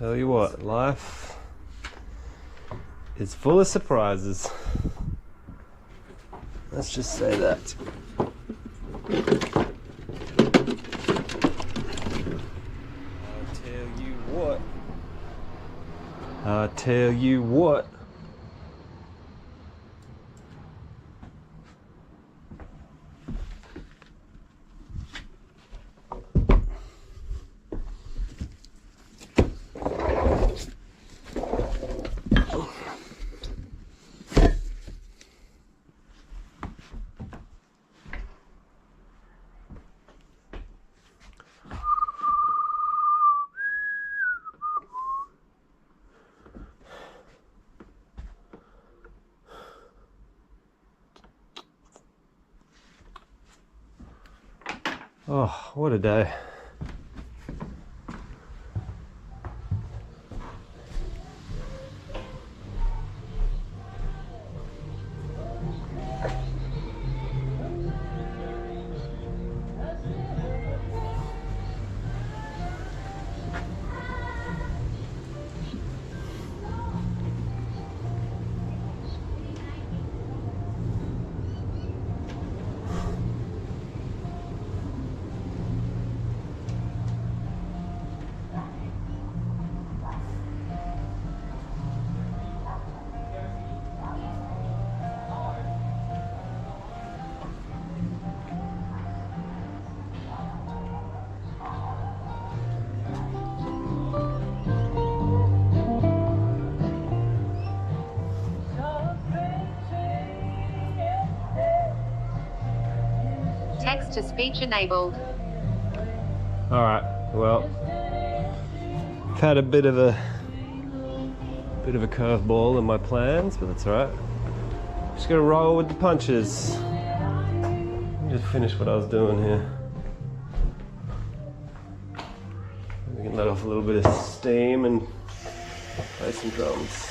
Tell you what, life is full of surprises. Let's just say that. I tell you what. Oh, what a day. Text to speech enabled. All right. Well, I've had a bit of a curveball in my plans, but that's all right. Just gonna roll with the punches. Just finish what I was doing here. We can let off a little bit of steam and play some drums.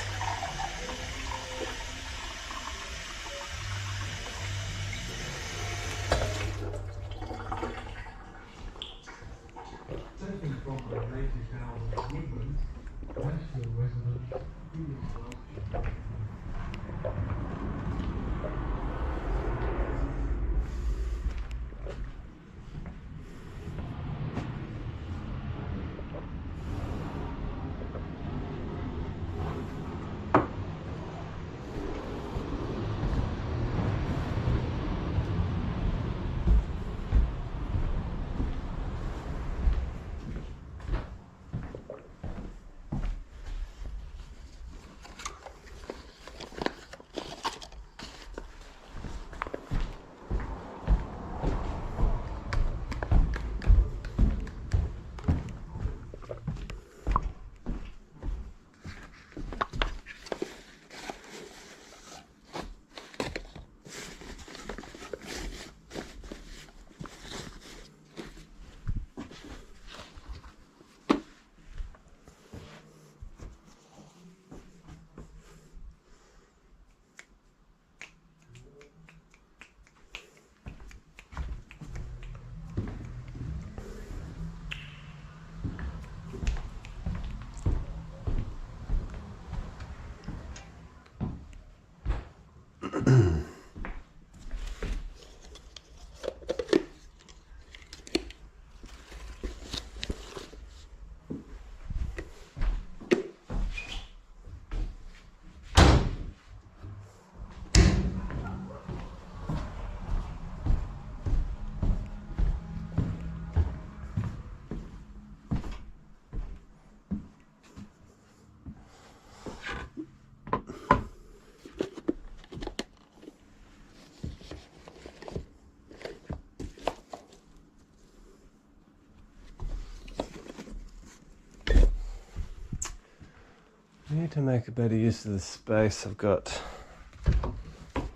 I need to make a better use of the space I've got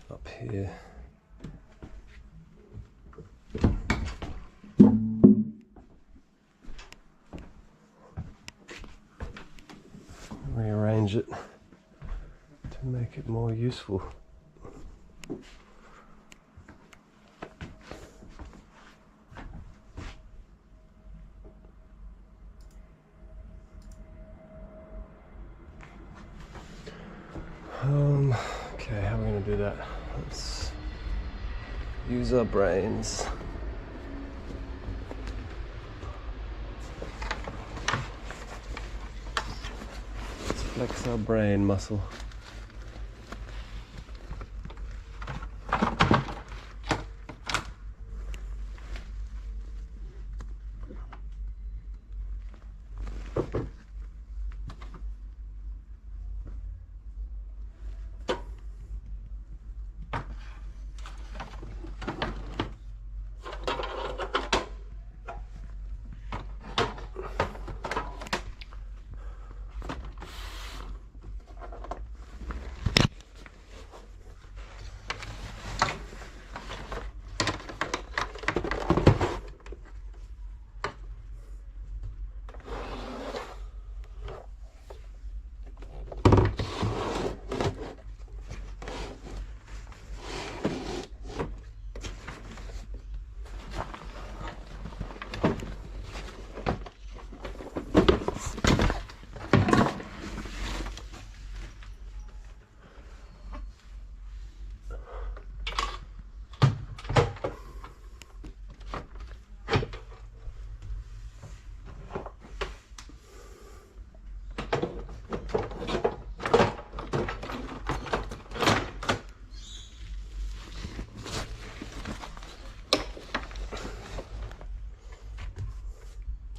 up here. Rearrange it to make it more useful. Okay, how are we gonna do that? Let's use our brains. Let's flex our brain muscle.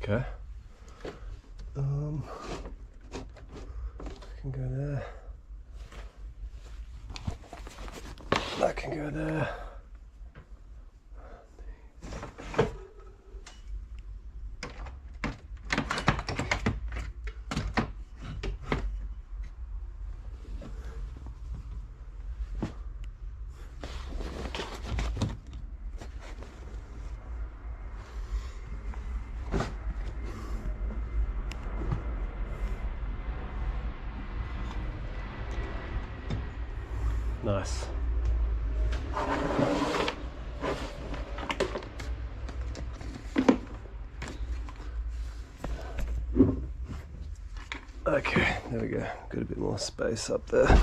Okay. Can go there. That can go there. Nice. Okay, there we go. Got a bit more space up there.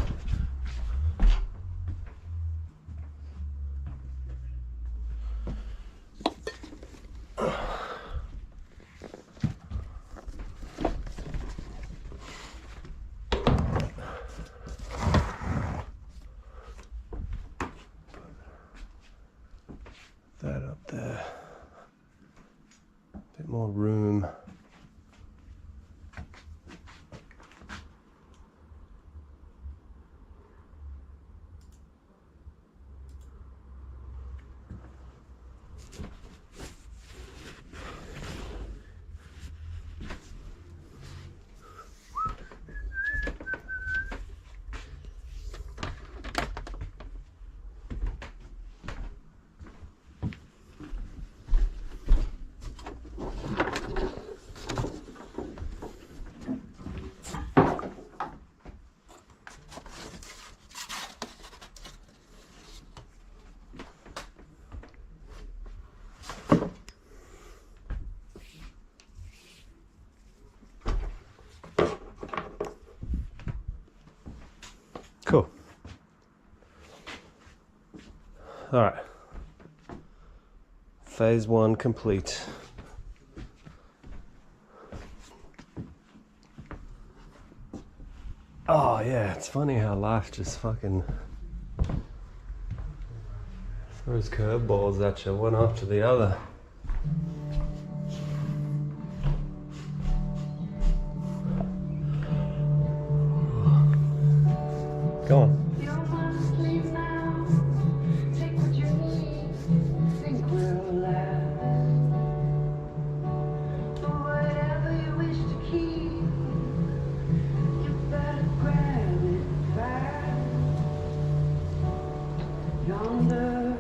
That up there. A bit more room. Cool. All right. Phase 1 complete. Oh yeah, it's funny how life just fucking throws curveballs at you, one after the other. Go on. Yonder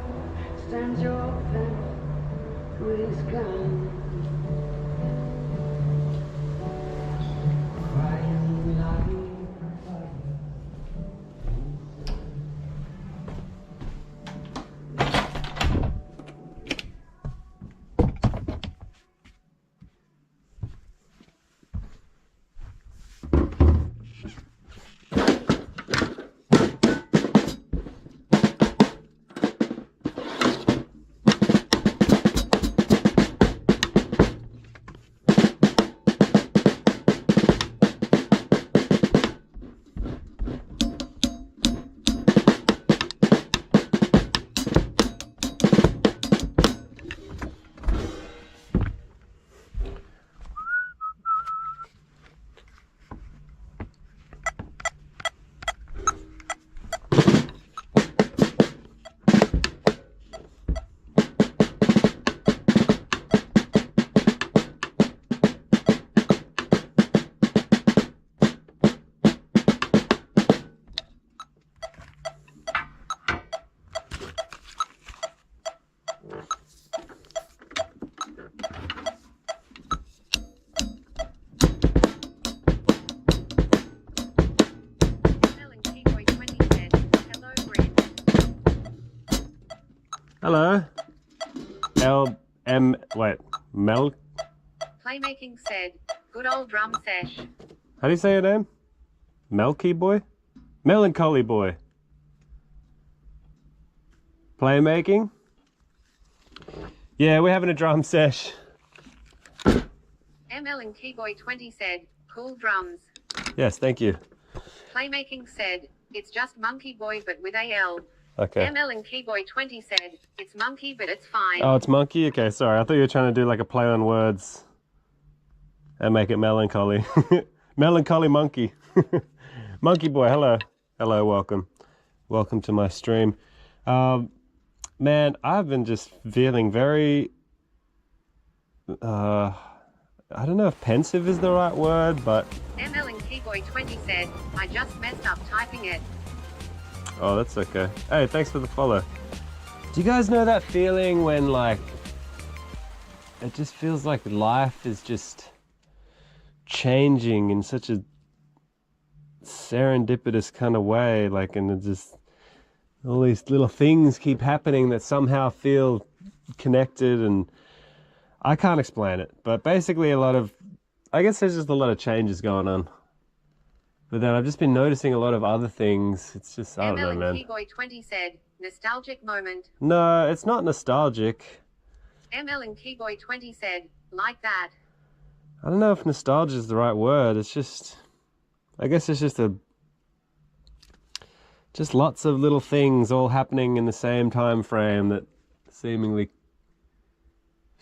stands your fence with his gun, crying like Hello. Mel. Playmaking said, good old drum sesh. How do you say your name? Melky boy? Melancholy boy. Playmaking? Yeah, we're having a drum sesh. ML and Keyboy 20 said, cool drums. Yes, thank you. Playmaking said, it's just Monkey Boy but with AL. Okay. ML and Keyboy 20 said, it's monkey but it's fine. Oh, it's monkey? Okay, sorry. I thought you were trying to do like a play on words and make it melancholy. Melancholy monkey. Monkey boy, hello. Hello, welcome. Welcome to my stream. Man, I've been just feeling very, I don't know if pensive is the right word, but... ML and Keyboy 20 said, I just messed up typing it. Oh, that's okay. Hey, thanks for the follow. Do you guys know that feeling when, like, it just feels like life is just changing in such a serendipitous kind of way, like, and it just, all these little things keep happening that somehow feel connected, and I can't explain it, but basically I guess there's just a lot of changes going on. But then I've just been noticing a lot of other things. It's just, I don't know, man. ML and Keyboy 20 said, nostalgic moment. No, it's not nostalgic. ML and Keyboy 20 said, like that. I don't know if nostalgia is the right word. It's just, I guess it's just lots of little things all happening in the same time frame that seemingly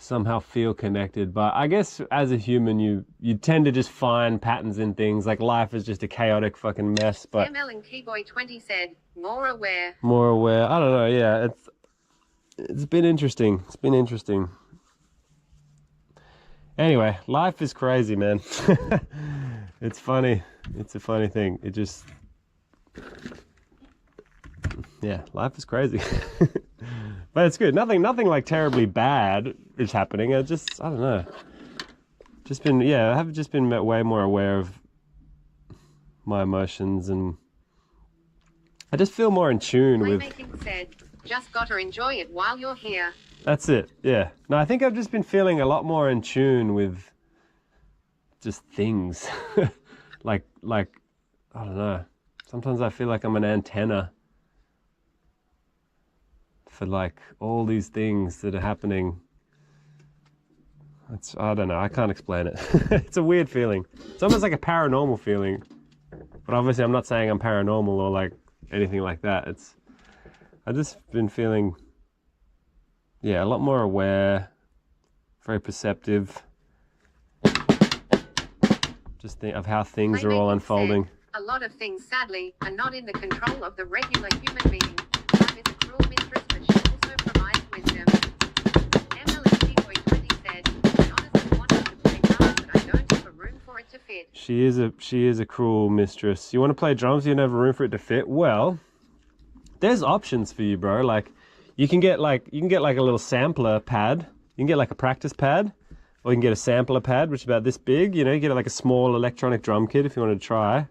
somehow feel connected. But I guess as a human, you tend to just find patterns in things. Like life is just a chaotic fucking mess. But ML and Keyboy 20 said, more aware. More aware. I don't know. Yeah, it's been interesting. It's been interesting. Anyway, life is crazy, man. It's funny. It's a funny thing. It just, yeah, life is crazy. But it's good. Nothing like terribly bad is happening. I don't know. I have just been way more aware of my emotions, and I just feel more in tune with... Playmaking said, just gotta enjoy it while you're here. That's it, yeah. No, I think I've just been feeling a lot more in tune with just things. like, I don't know. Sometimes I feel like I'm an antenna for like all these things that are happening. I don't know, I can't explain it. It's a weird feeling. It's almost like a paranormal feeling. But obviously I'm not saying I'm paranormal or like anything like that. I've just been feeling, yeah, a lot more aware, very perceptive, just of how things are all unfolding. Said, a lot of things, sadly, are not in the control of the regular human being. Time is a cruel mistress, but she also provides wisdom. ML and Keyboy 20 said, I honestly wanted to play drums, but I don't have a room for it to fit. She is a cruel mistress. You want to play drums, you don't have a room for it to fit? Well, there's options for you, bro. Like, you can get like a little sampler pad. You can get like a practice pad, or you can get a sampler pad, which is about this big. You know, you get like a small electronic drum kit if you want to try.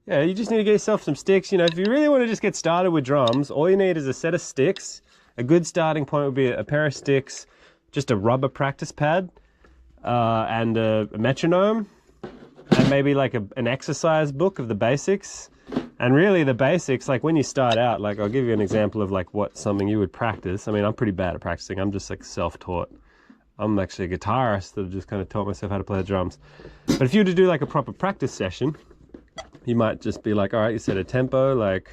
Yeah, you just need to get yourself some sticks. You know, if you really want to just get started with drums, all you need is a set of sticks. A good starting point would be a pair of sticks, just a rubber practice pad, and a metronome, and maybe like an exercise book of the basics. And really the basics, like when you start out, like I'll give you an example of like something you would practice. I mean, I'm pretty bad at practicing. I'm just like self-taught. I'm actually a guitarist that just kind of taught myself how to play the drums. But if you were to do like a proper practice session, you might just be like, all right, you set a tempo, like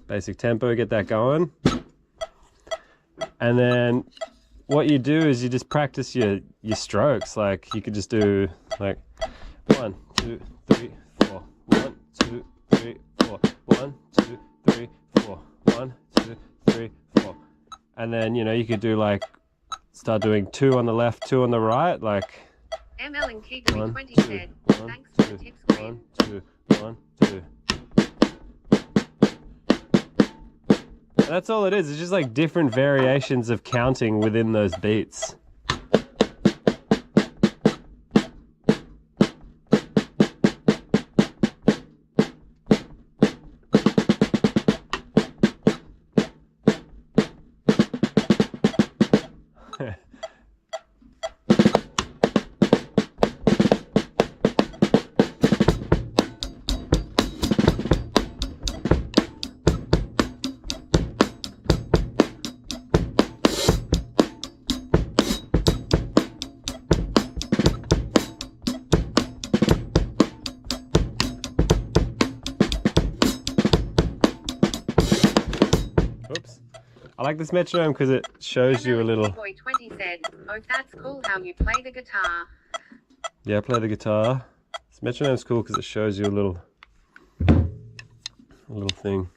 basic tempo, get that going. And then what you do is you just practice your strokes. Like you could just do like 1, 2, 3, 4, 1, 2, 3, 4, 1, 2, 3, 4, 1, 2, 3, 4. And then, you know, you could do like, start doing 2 on the left, 2 on the right, like ML and Keyboy 20 said, thanks for the tips, Queen. 1, 2, 1, 2. That's all it is. It's just like different variations of counting within those beats. Oops. I like this metronome because it shows you a little. Boy 20 said, "Oh, that's cool how you play the guitar." Yeah, I play the guitar. This metronome's cool because it shows you a little thing.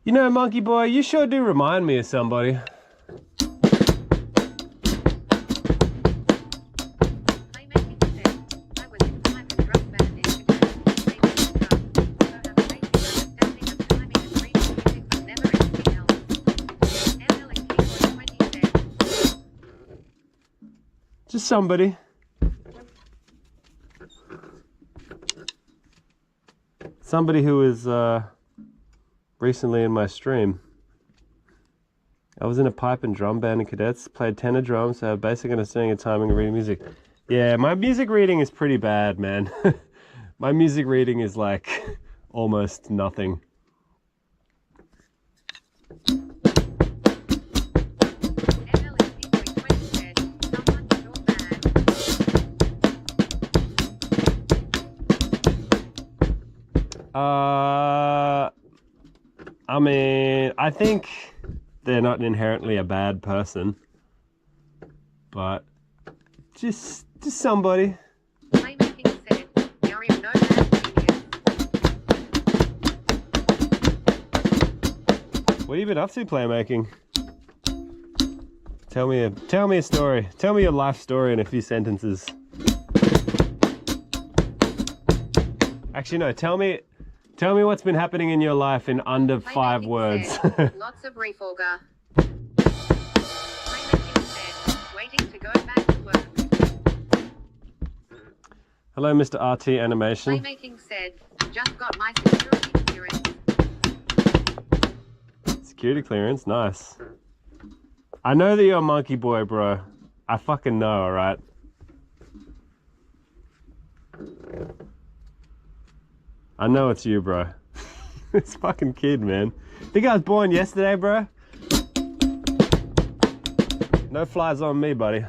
You know, Monkey Boy, you sure do remind me of somebody. Playmaking said, "I was in pipe and drum band in Japan, playing the drum, so have a basic understanding of timing and reading music but never anything else." ML and Keyboard 20 said, Just somebody. Somebody who was recently in my stream. I was in a pipe and drum band in cadets, played tenor drums, so I have basic understanding of timing and reading music. Yeah, my music reading is pretty bad, man. My music reading is like almost nothing. ML and Keyboard 20 said, "Someone's your bad." I mean, I think they're not inherently a bad person, but just somebody. Playmaking said, "You're in no bad genius." What have you been up to, playmaking? Tell me a story. Tell me your life story in a few sentences. Actually, no. Tell me what's been happening in your life in under 5 words. Said, "Lots of refolger." Playmaking said, "Waiting to go back to work." Hello, Mr. RT Animation. Playmaking said, "Just got my security clearance." Security clearance, nice. I know that you're a Monkey Boy, bro. I fucking know, alright? I know it's you, bro. This fucking kid, man. Think I was born yesterday, bro? No flies on me, buddy. He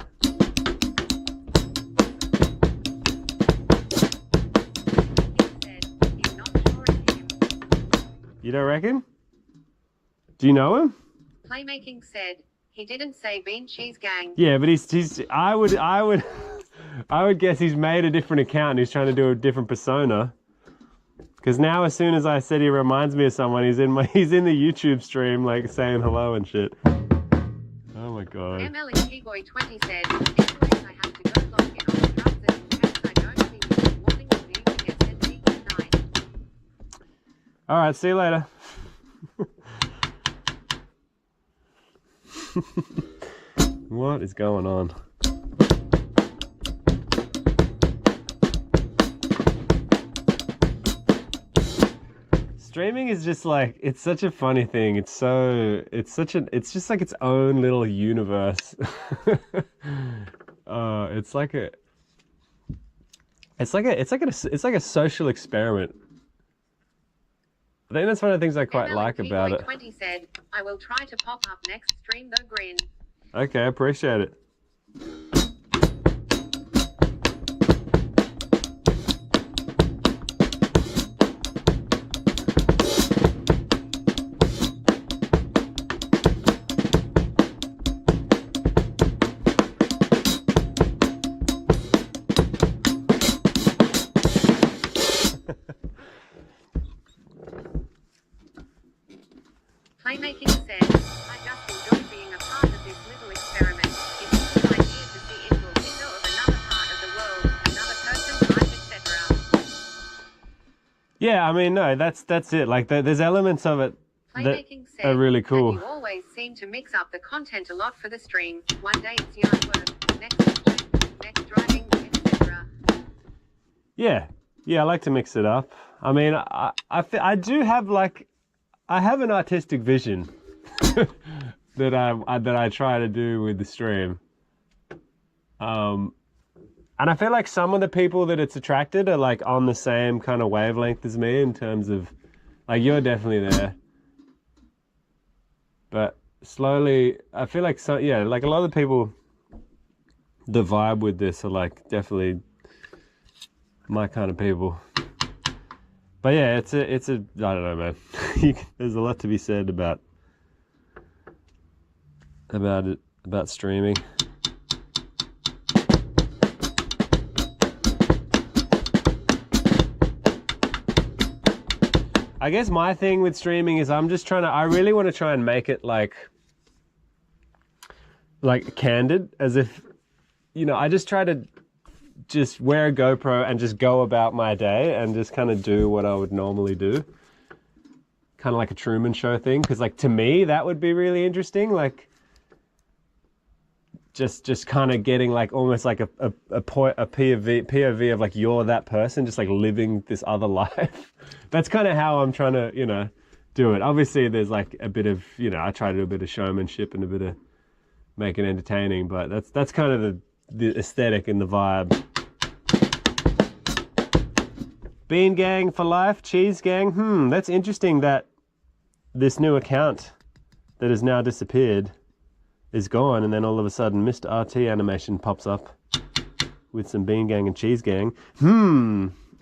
said, "He's not sure it's him." You don't reckon? Do you know him? Playmaking said, "He didn't say Bean Cheese Gang." Yeah, but he's I would guess he's made a different account and he's trying to do a different persona. Because now, as soon as I said he reminds me of someone, he's in the YouTube stream, like saying hello and shit. Oh my god. ML and Keyboy 20 said, "Anyways, I have to go log in on the drums and in case I don't see you in morning or evening SND good night." All right, see you later. What is going on? Streaming is just like, it's such a funny thing. It's just like its own little universe. It's like a social experiment. I think that's one of the things I quite like about it. 20 said, "I will try to pop up next stream though grin." Okay, I appreciate it. Playmaking said, "I just enjoy being a part of this little experiment. It's a good idea to see it will Yeah, I mean, no, that's it. Like, there's elements of it that Playmaking said, are really cool. "And you always seem to mix up the content a lot for the stream. One day it's yard work, next kitchen, next driving, etc." Yeah, I like to mix it up. I mean, I do have like, I have an artistic vision that I try to do with the stream. And I feel like some of the people that it's attracted are like on the same kind of wavelength as me in terms of, like, you're definitely there. But slowly, I feel like like a lot of the people that vibe with this are like definitely my kind of people. But yeah, it's a I don't know, man. There's a lot to be said about streaming. I guess my thing with streaming is I really want to try and make it like candid, as if, you know, I just try to just wear a GoPro and just go about my day and just kind of do what I would normally do. Kind of like a Truman Show thing. Because, like, to me, that would be really interesting. Like, just kind of getting like almost like a POV of like you're that person, just like living this other life. That's kind of how I'm trying to, you know, do it. Obviously, there's like a bit of, you know, I try to do a bit of showmanship and a bit of make it entertaining, but that's kind of the aesthetic and the vibe. Bean Gang for life, Cheese Gang. That's interesting that this new account that has now disappeared is gone, and then all of a sudden Mr. RT animation pops up with some Bean Gang and Cheese Gang.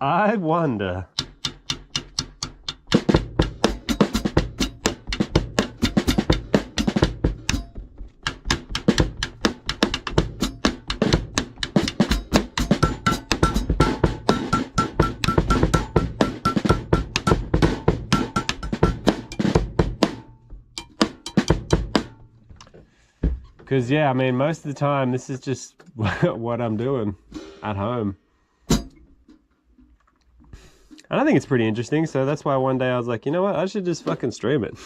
I wonder. Because, yeah, I mean, most of the time, this is just what I'm doing at home. And I think it's pretty interesting, so that's why one day I was like, you know what, I should just fucking stream it.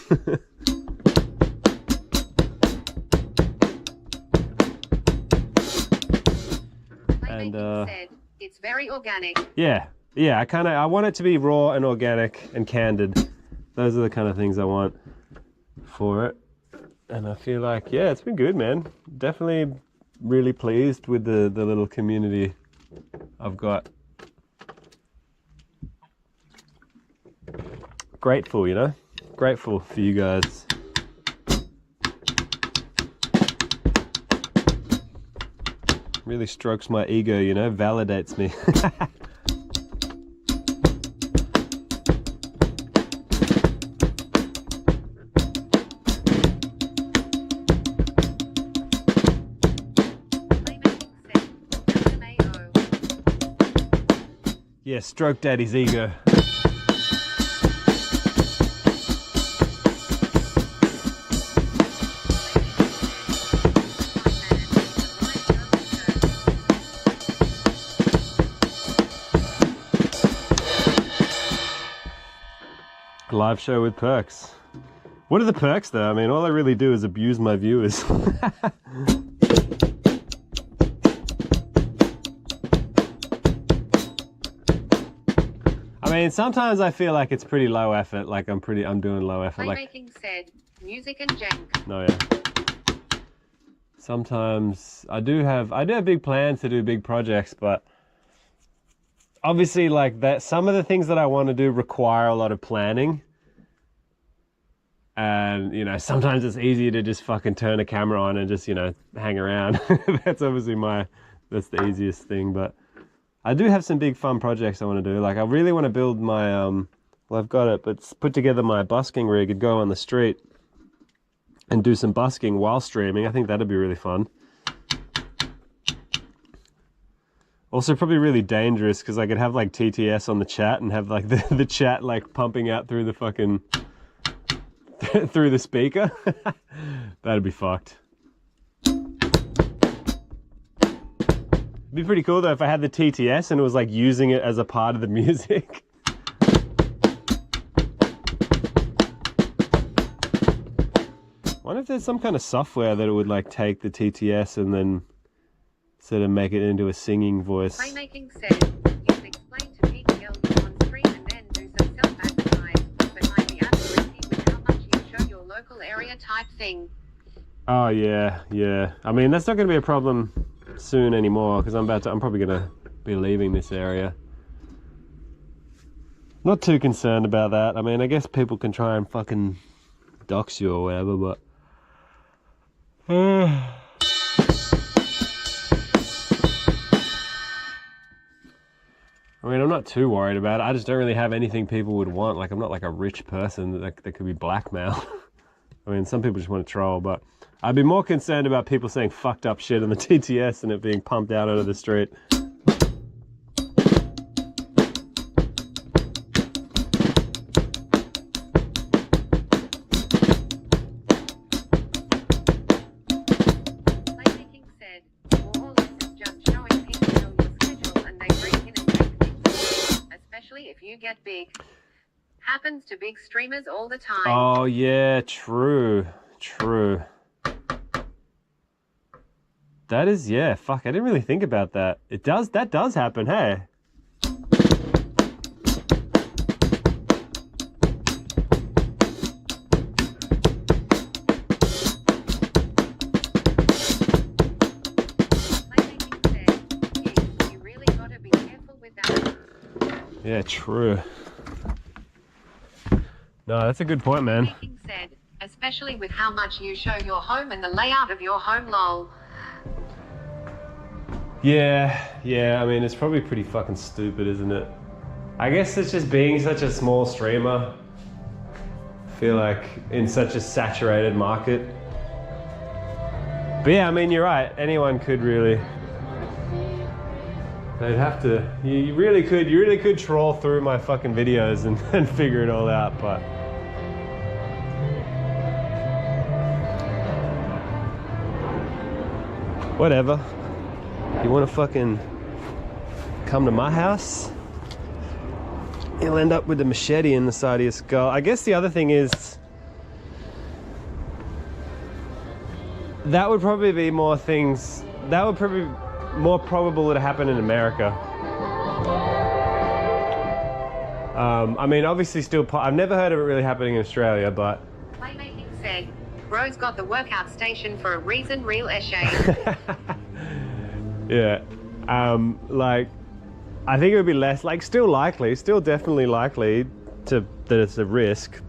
And said, "It's very organic." Yeah, I want it to be raw and organic and candid. Those are the kind of things I want for it. And I feel like, yeah, it's been good, man. Definitely really pleased with the little community I've got. Grateful, you know? Grateful for you guys. Really strokes my ego, you know? Validates me. Yeah, stroke daddy's ego. Live show with perks. What are the perks though? I mean, all I really do is abuse my viewers. I mean, sometimes I feel like it's pretty low effort. Like I'm doing low effort. Playmaking said, "Music and jank." No, yeah. Sometimes I do have big plans to do big projects, but obviously, like that, some of the things that I want to do require a lot of planning. And, you know, sometimes it's easier to just fucking turn a camera on and just, you know, hang around. That's obviously that's the easiest thing, but I do have some big fun projects I want to do. Like, I really want to build my, well, I've got it, but put together my busking rig and go on the street and do some busking while streaming. I think that'd be really fun. Also, probably really dangerous because I could have like TTS on the chat and have like the chat like pumping out through the fucking, through the speaker. That'd be fucked. It'd be pretty cool though if I had the TTS and it was like using it as a part of the music. wonder if there's some kind of software that it would like take the TTS and then sort of make it into a singing voice. Playmaking said, you can explain to people on screen and then do some self-advertise, but might be accuracy with how much you show your local area type thing. Oh yeah, yeah. I mean, that's not going to be a problem soon anymore because I'm probably going to be leaving this area. Not too concerned about that. I mean, I guess people can try and fucking dox you or whatever, but I mean, I'm not too worried about it. I just don't really have anything people would want. Like, I'm not like a rich person that could be blackmailed. I mean, some people just want to troll, but I'd be more concerned about people saying fucked up shit on the TTS and it being pumped out onto the street. Playmaking said, all this is just showing people your schedule and they break in and take things, especially if you get big. Happens to big streamers all the time. Oh yeah, true. That is, yeah, fuck, I didn't really think about that. That does happen, hey. Playmaking said, you really gotta be careful with that. Yeah, true. No, that's a good point, man. Playmaking said, especially with how much you show your home and the layout of your home, lol. Yeah, I mean, it's probably pretty fucking stupid, isn't it? I guess it's just being such a small streamer. I feel like in such a saturated market. But yeah, I mean, you're right. Anyone could really. They'd have to. You really could troll through my fucking videos and figure it all out, but. Whatever. You want to fucking come to my house? You'll end up with a machete in the side of your skull. I guess the other thing is that would probably be more things. That would probably be more probable to happen in America. I mean, obviously, I've never heard of it really happening in Australia, but. Playmaking said, bro's got the workout station for a reason, real eshay. Yeah, like, I think it would be less, like, still definitely likely that it's a risk.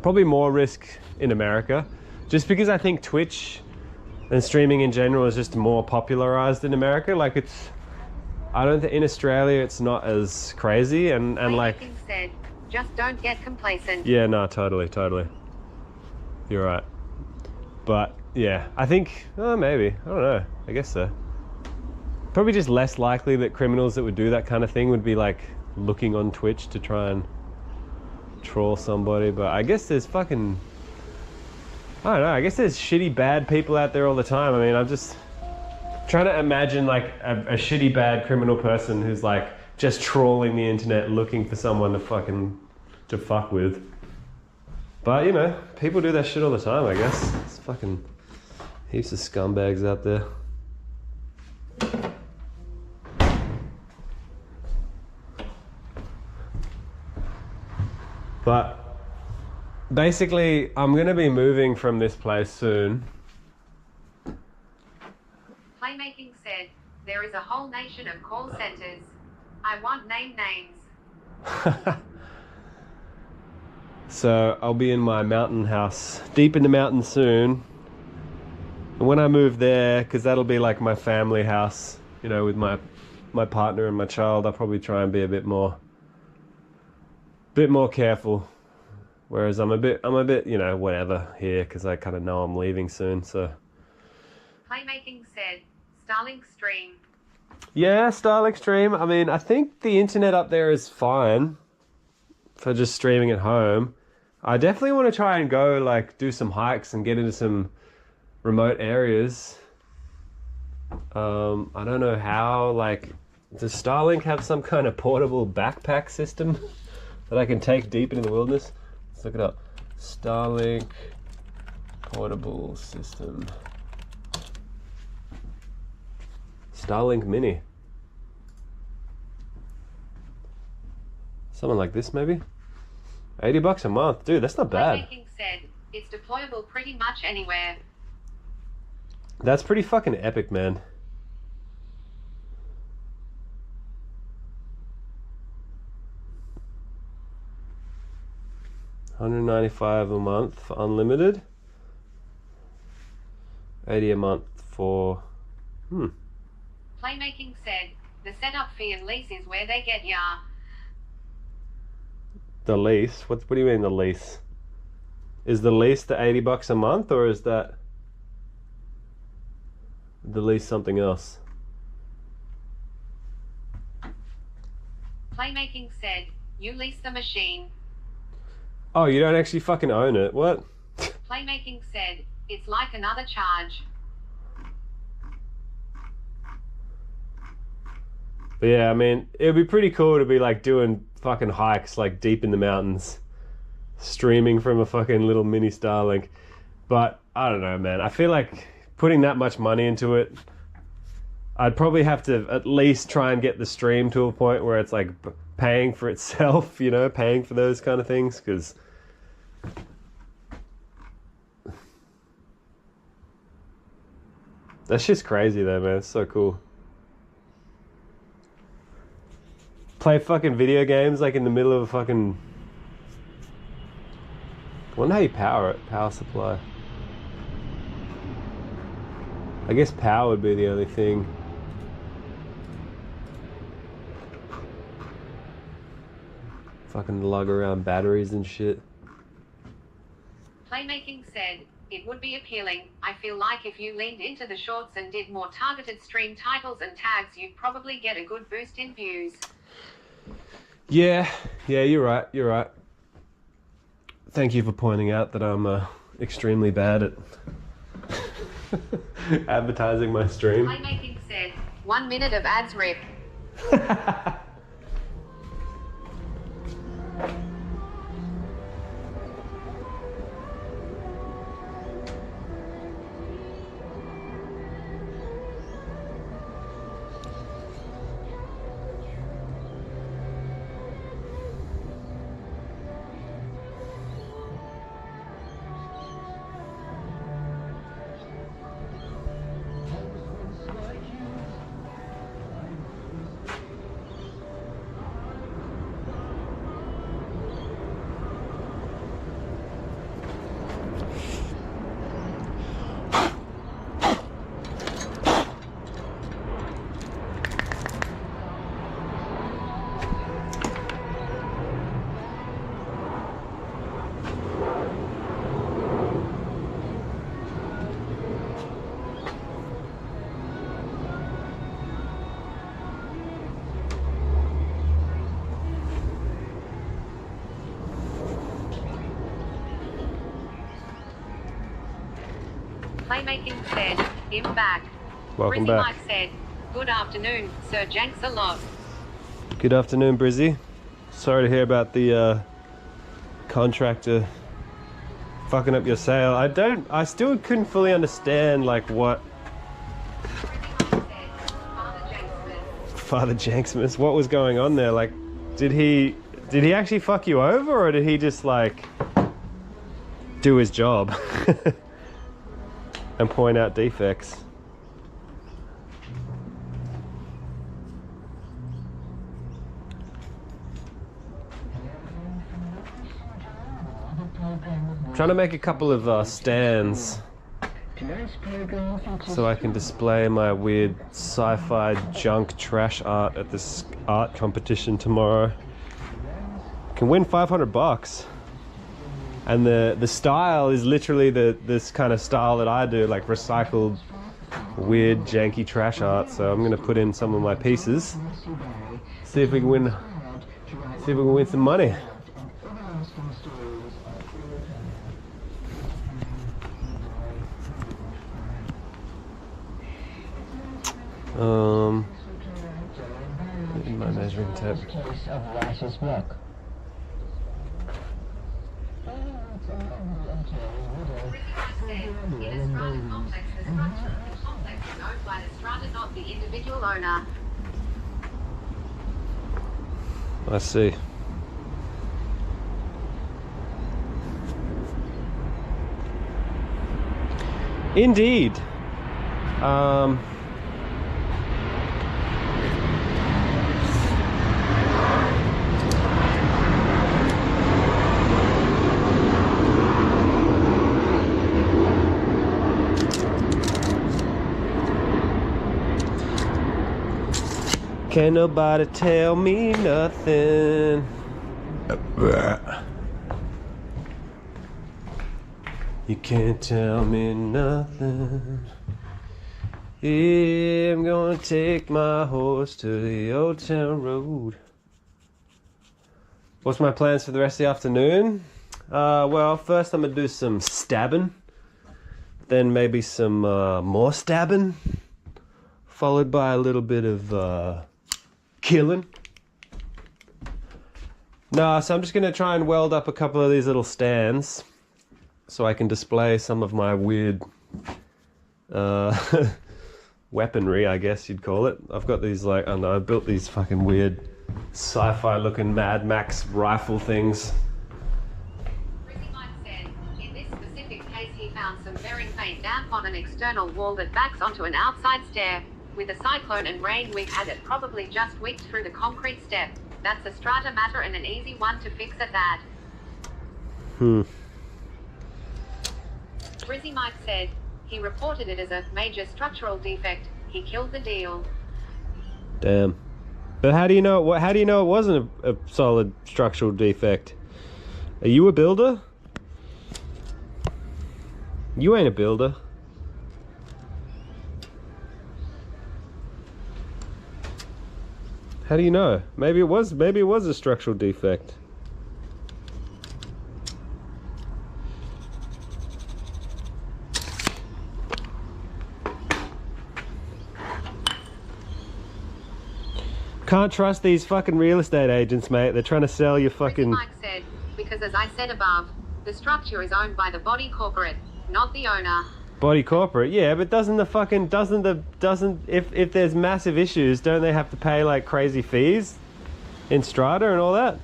Probably more risk in America, just because I think Twitch and streaming in general is just more popularized in America. Like, I don't think in Australia it's not as crazy and like. Playmaking said, just don't get complacent. Yeah, no, totally. You're right. But yeah, I think, maybe, I don't know, I guess so. Probably just less likely that criminals that would do that kind of thing would be like looking on Twitch to try and troll somebody. But I guess there's fucking, I don't know, I guess there's shitty bad people out there all the time. I mean, I'm just trying to imagine like a shitty bad criminal person who's like just trawling the internet looking for someone to fuck with. But you know, people do that shit all the time, I guess. It's fucking heaps of scumbags out there. But basically, I'm going to be moving from this place soon. Playmaking said, there is a whole nation of call centers. I want names. So I'll be in my mountain house, deep in the mountains soon. And when I move there, because that'll be like my family house, you know, with my partner and my child, I'll probably try and be a bit more careful. Whereas I'm a bit, you know, whatever here, because I kind of know I'm leaving soon, so. Playmaking said, Starlink stream. Yeah, Starlink stream. I mean, I think the internet up there is fine for just streaming at home. I definitely want to try and go, like, do some hikes and get into some remote areas. I don't know how, like, does Starlink have some kind of portable backpack system that I can take deep into the wilderness? Let's look it up. Starlink Portable system. Starlink Mini. Something like this maybe? $80 a month. Dude, that's not bad. Playmaking said, it's deployable pretty much anywhere. That's pretty fucking epic, man. $195 a month for unlimited. $80 a month for Playmaking said, the setup fee and lease is where they get ya. the lease. What do you mean the lease? Is the lease the $80 a month, or is that the lease something else? Playmaking said, you lease the machine. Oh, you don't actually fucking own it. What? Playmaking said, it's like another charge. But yeah, I mean, it would be pretty cool to be like doing fucking hikes like deep in the mountains, streaming from a fucking little mini Starlink. But I don't know, man. I feel like putting that much money into it, I'd probably have to at least try and get the stream to a point where it's like paying for itself, you know, paying for those kind of things, because that's just crazy though, man. It's so cool. Play fucking video games like in the middle of a fucking... I wonder how you power it. Power supply. I guess power would be the only thing. Fucking lug around batteries and shit. Playmaking said, it would be appealing. I feel like if you leaned into the shorts and did more targeted stream titles and tags, you'd probably get a good boost in views. Yeah, you're right. Thank you for pointing out that I'm extremely bad at advertising my stream. Playmaking said, 1 minute of ads rip. Playmaking said, him back. Welcome Brizzy back. Mike said, good afternoon, Sir Janks a lot. Good afternoon, Brizzy. Sorry to hear about the contractor fucking up your sale. I still couldn't fully understand like what Brizzy Mike said, Father Janksmas, what was going on there? Like, did he actually fuck you over, or did he just like do his job and point out defects? Trying to make a couple of stands so I can display my weird sci-fi junk trash art at this art competition tomorrow. Can win $500, and the style is literally this kind of style that I do, like recycled weird janky trash art. So I'm gonna put in some of my pieces, see if we can win some money. My measuring tape. Brizzy Mike said, In a strata complex, the structure of the complex is owned by the strata, not the individual owner. I see. Indeed. Can't nobody tell me nothing. You can't tell me nothing. Yeah, I'm gonna take my horse to the old town road. What's my plans for the rest of the afternoon? Well, first I'm gonna do some stabbing. Then maybe some more stabbing. Followed by a little bit of killing. No, so I'm just gonna try and weld up a couple of these little stands so I can display some of my weird weaponry, I guess you'd call it. I've got these, like, I don't know, I built these fucking weird sci-fi looking Mad Max rifle things. Rizzy Mike said, in this specific case he found some very faint damp on an external wall that backs onto an outside stair. With a cyclone and rain we've had it probably just wicked through the concrete step. That's a strata matter and an easy one to fix at that. Rizzy Mike said, he reported it as a major structural defect. He killed the deal. Damn. But how do you know it wasn't a solid structural defect? Are you a builder? You ain't a builder. How do you know? Maybe it was a structural defect. Can't trust these fucking real estate agents, mate. They're trying to sell you fucking... Mike said, because as I said above, the structure is owned by the body corporate, not the owner. Body corporate, yeah, but if there's massive issues, don't they have to pay like crazy fees in strata and all that?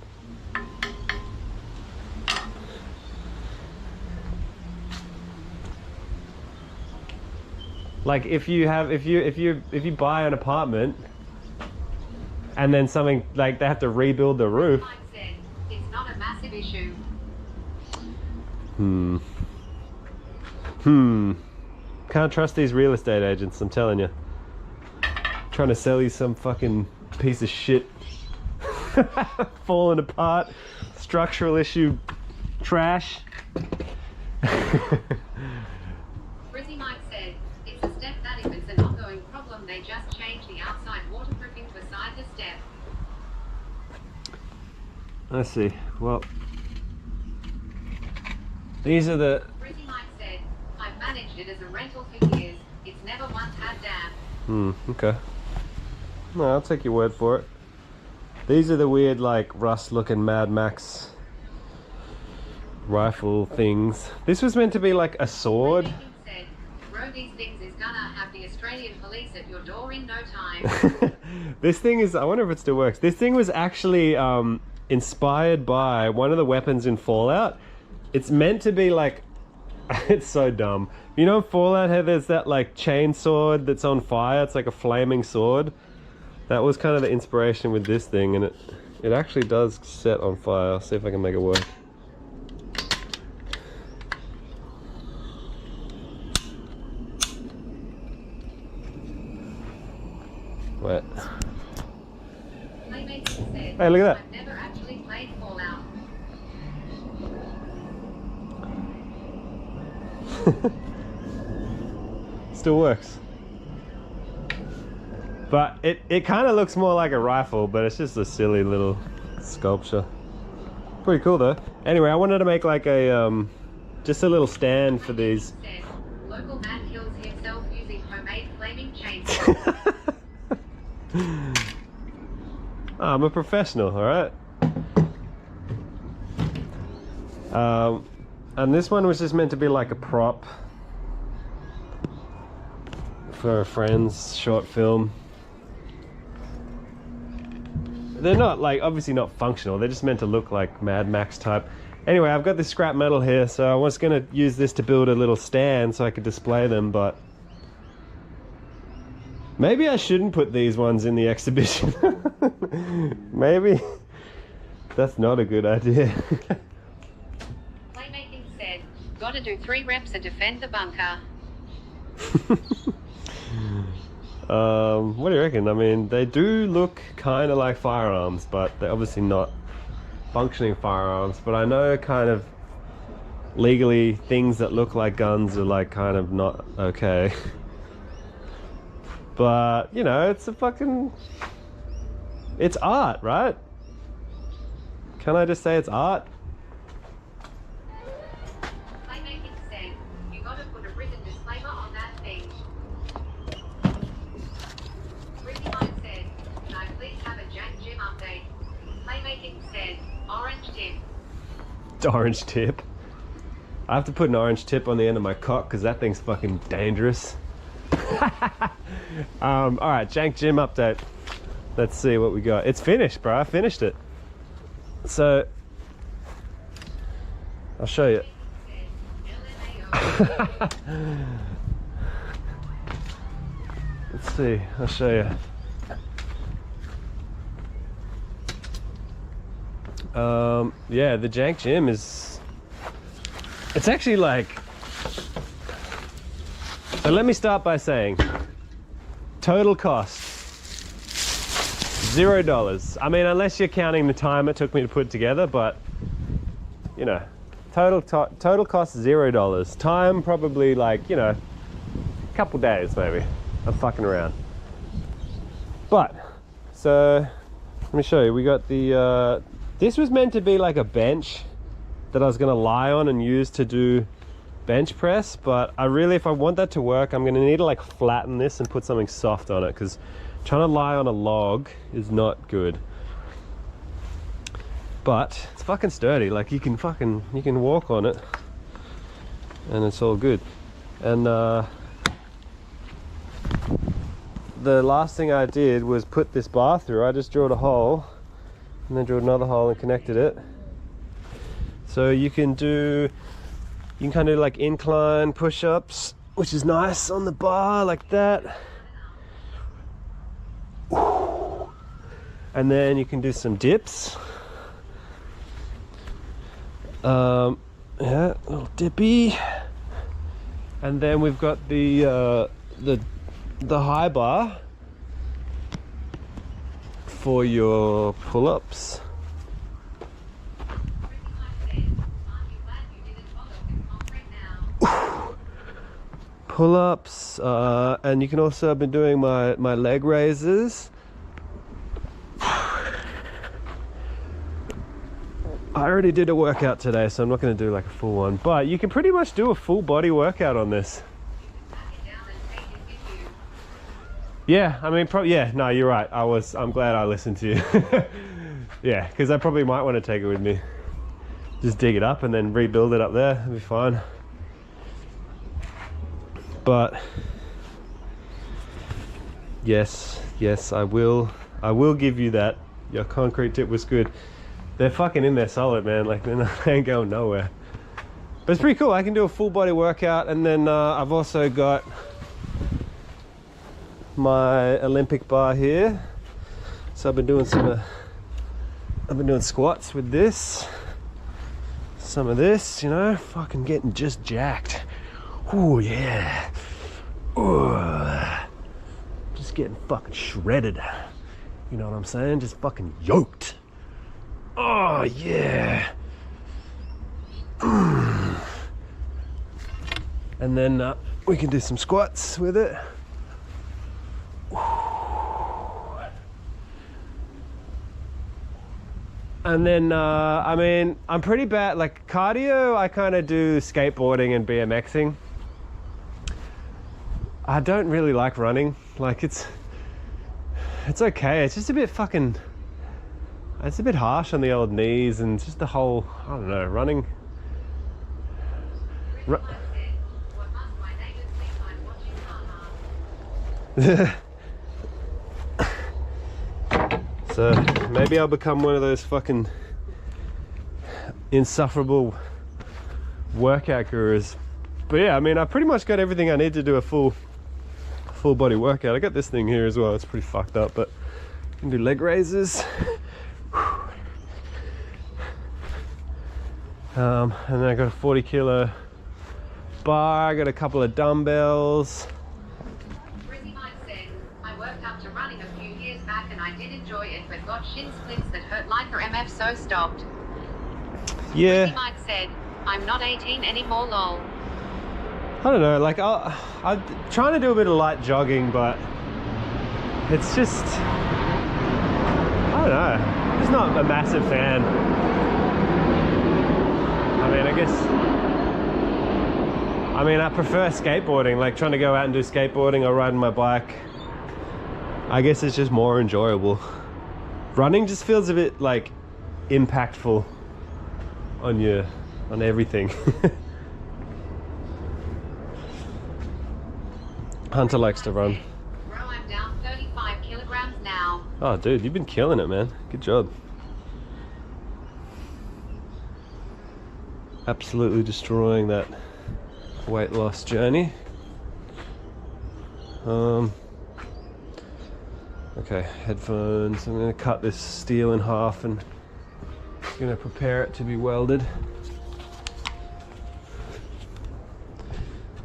Like if you buy an apartment and then something like they have to rebuild the roof. Mike said, it's not a massive issue. Can't trust these real estate agents, I'm telling you. Trying to sell you some fucking piece of shit. Falling apart, structural issue trash. Rizzy Mike said, it's a step that if it's an ongoing problem, they just change the outside waterproofing beside the step. I see. Well, these are the... Rizzy Mike said, I've managed it as a rental for years. It's never once had damp. Okay. No, I'll take your word for it. These are the weird, like, rust-looking Mad Max rifle things. This was meant to be like a sword. Said, row these things is gonna have the Australian police at your door in no time. This thing is, I wonder if it still works. This thing was actually inspired by one of the weapons in Fallout. It's meant to be like, it's so dumb. You know in Fallout how there's that like chain sword that's on fire? It's like a flaming sword. That was kind of the inspiration with this thing, and it actually does set on fire. I'll see if I can make it work. Wait. Hey, look at that. I've never actually played Fallout. Still works. But it kind of looks more like a rifle, but it's just a silly little sculpture. Pretty cool though. Anyway, I wanted to make like a just a little stand for these. Local man kills himself using homemade flaming chainsaw. I'm a professional, all right. And this one was just meant to be like a prop. for a friend's short film. They're not like, obviously not functional, they're just meant to look like Mad Max type. Anyway, I've got this scrap metal here, so I was gonna use this to build a little stand so I could display them, but maybe I shouldn't put these ones in the exhibition. Maybe that's not a good idea. Playmaking said, gotta do 3 reps and defend the bunker. What do you reckon? I mean, they do look kind of like firearms, but they're obviously not functioning firearms. But I know kind of legally things that look like guns are like kind of not okay. But, you know, it's a fucking... it's art, right? Can I just say it's art? Playmaking said, you gotta put a written disclaimer on that thing. Ricky Mine said, can I please have a Jank Gym update? Playmaking said, orange tip. Orange tip. I have to put an orange tip on the end of my cock because that thing's fucking dangerous. Alright, Jank Gym update. Let's see what we got. It's finished, bro. I finished it. So, I'll show you. Let's see, I'll show you. Yeah, the Jank Gym is... it's actually like... so let me start by saying, total cost, $0. I mean, unless you're counting the time it took me to put it together, but, you know, total cost $0. Time probably like, you know, a couple days maybe. I'm fucking around. But, so, let me show you. We got the, this was meant to be like a bench that I was gonna lie on and use to do bench press, but I really, if I want that to work, I'm gonna need to like flatten this and put something soft on it, because trying to lie on a log is not good. But it's fucking sturdy, like you can walk on it and it's all good. And the last thing I did was put this bar through. I just drilled a hole and then drilled another hole and connected it. So you can kind of do like incline push-ups, which is nice on the bar like that. And then you can do some dips. Yeah, little dippy. And then we've got the high bar for your pull-ups. Pull-ups, and you can also, I've been doing my leg raises. I already did a workout today, so I'm not going to do like a full one, but you can pretty much do a full body workout on this. Yeah, I mean, yeah, no, you're right. I'm glad I listened to you. Yeah, because I probably might want to take it with me. Just dig it up and then rebuild it up there. It'll be fine. But yes, I will give you that. Your concrete tip was good. They're fucking in there solid, man. Like they ain't going nowhere. But it's pretty cool. I can do a full body workout, and then I've also got my Olympic bar here. So I've been doing squats with this. Some of this, you know, fucking getting just jacked. Oh yeah. Ooh. Just getting fucking shredded. You know what I'm saying? Just fucking yoked. Oh yeah. And then we can do some squats with it. And then I mean, I'm pretty bad, like cardio, I kind of do skateboarding and BMXing. I don't really like running. Like it's okay. It's just a bit fucking, it's a bit harsh on the old knees, and just the whole, I don't know, running. So maybe I'll become one of those fucking insufferable workout gurus. But yeah, I mean, I pretty much got everything I need to do a full body workout. I got this thing here as well. It's pretty fucked up, but I can do leg raises. And then I got a 40 kilo bar. I got a couple of dumbbells. Brizzy Mike said, I worked up to running a few years back and I did enjoy it, but got shin splints that hurt like her MF, so stopped. Yeah. Brizzy Mike said, I'm not 18 anymore, lol. I don't know, like I'm trying to do a bit of light jogging, but it's just, I don't know, I'm just not a massive fan. I mean, I prefer skateboarding, like trying to go out and do skateboarding or riding my bike. I guess it's just more enjoyable. Running just feels a bit like impactful on everything. Hunter likes to run. Bro, I'm down 35 kilograms now. Oh dude, you've been killing it, man. Good job. Absolutely destroying that weight loss journey. Okay, headphones. I'm gonna cut this steel in half and gonna prepare it to be welded.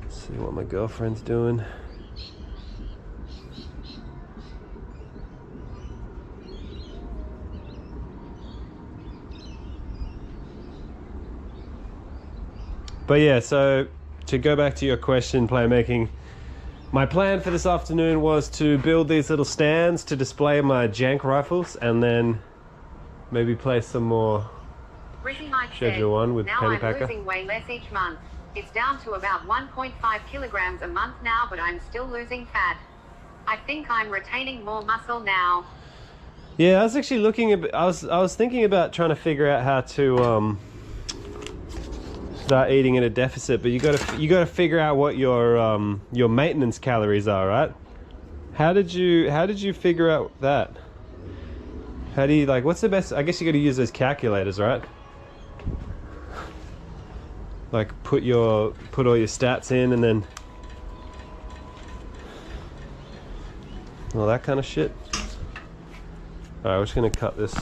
Let's see what my girlfriend's doing. But yeah, so to go back to your question, playmaking, my plan for this afternoon was to build these little stands to display my jank rifles and then maybe play some more Brizzy Mike Schedule 1 with now Penny I'm Packer. losing way less each month. It's down to about 1.5 kilograms a month now, but I'm still losing fat. I think I'm retaining more muscle now. Yeah, I was actually looking at, I was thinking about trying to figure out how to start eating at a deficit, but you gotta figure out what your maintenance calories are, right? How did you figure out that? How do you, like, what's the best? I guess you gotta use those calculators, right? Like put all your stats in and then all that kind of shit. All right, we're just gonna cut this.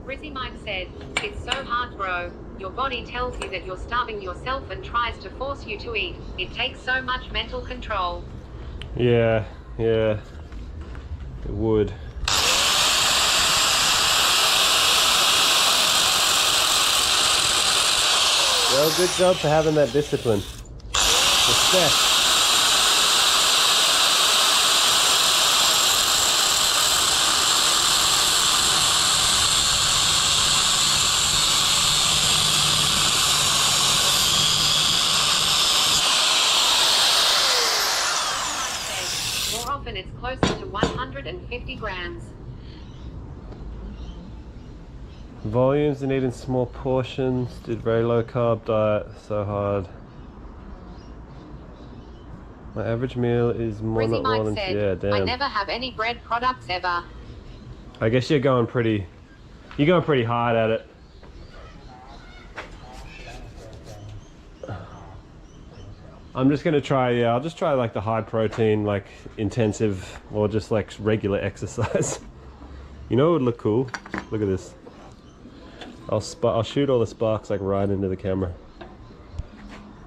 Brizzy Mike said, it's so hard, bro. Your body tells you that you're starving yourself and tries to force you to eat. It takes so much mental control. Yeah, it would. Well, good job for having that discipline. Respect. More often it's closer to 150 grams. Volumes and eating small portions. Did very low carb diet. So hard. My average meal is more Brizzy not more Mike than said, yeah. I Damn. never have any bread products ever. I guess you're going pretty hard at it. I'm just gonna try, yeah, I'll just try like the high protein, like intensive, or just like regular exercise. You know what would look cool? Look at this. I'll shoot all the sparks like right into the camera.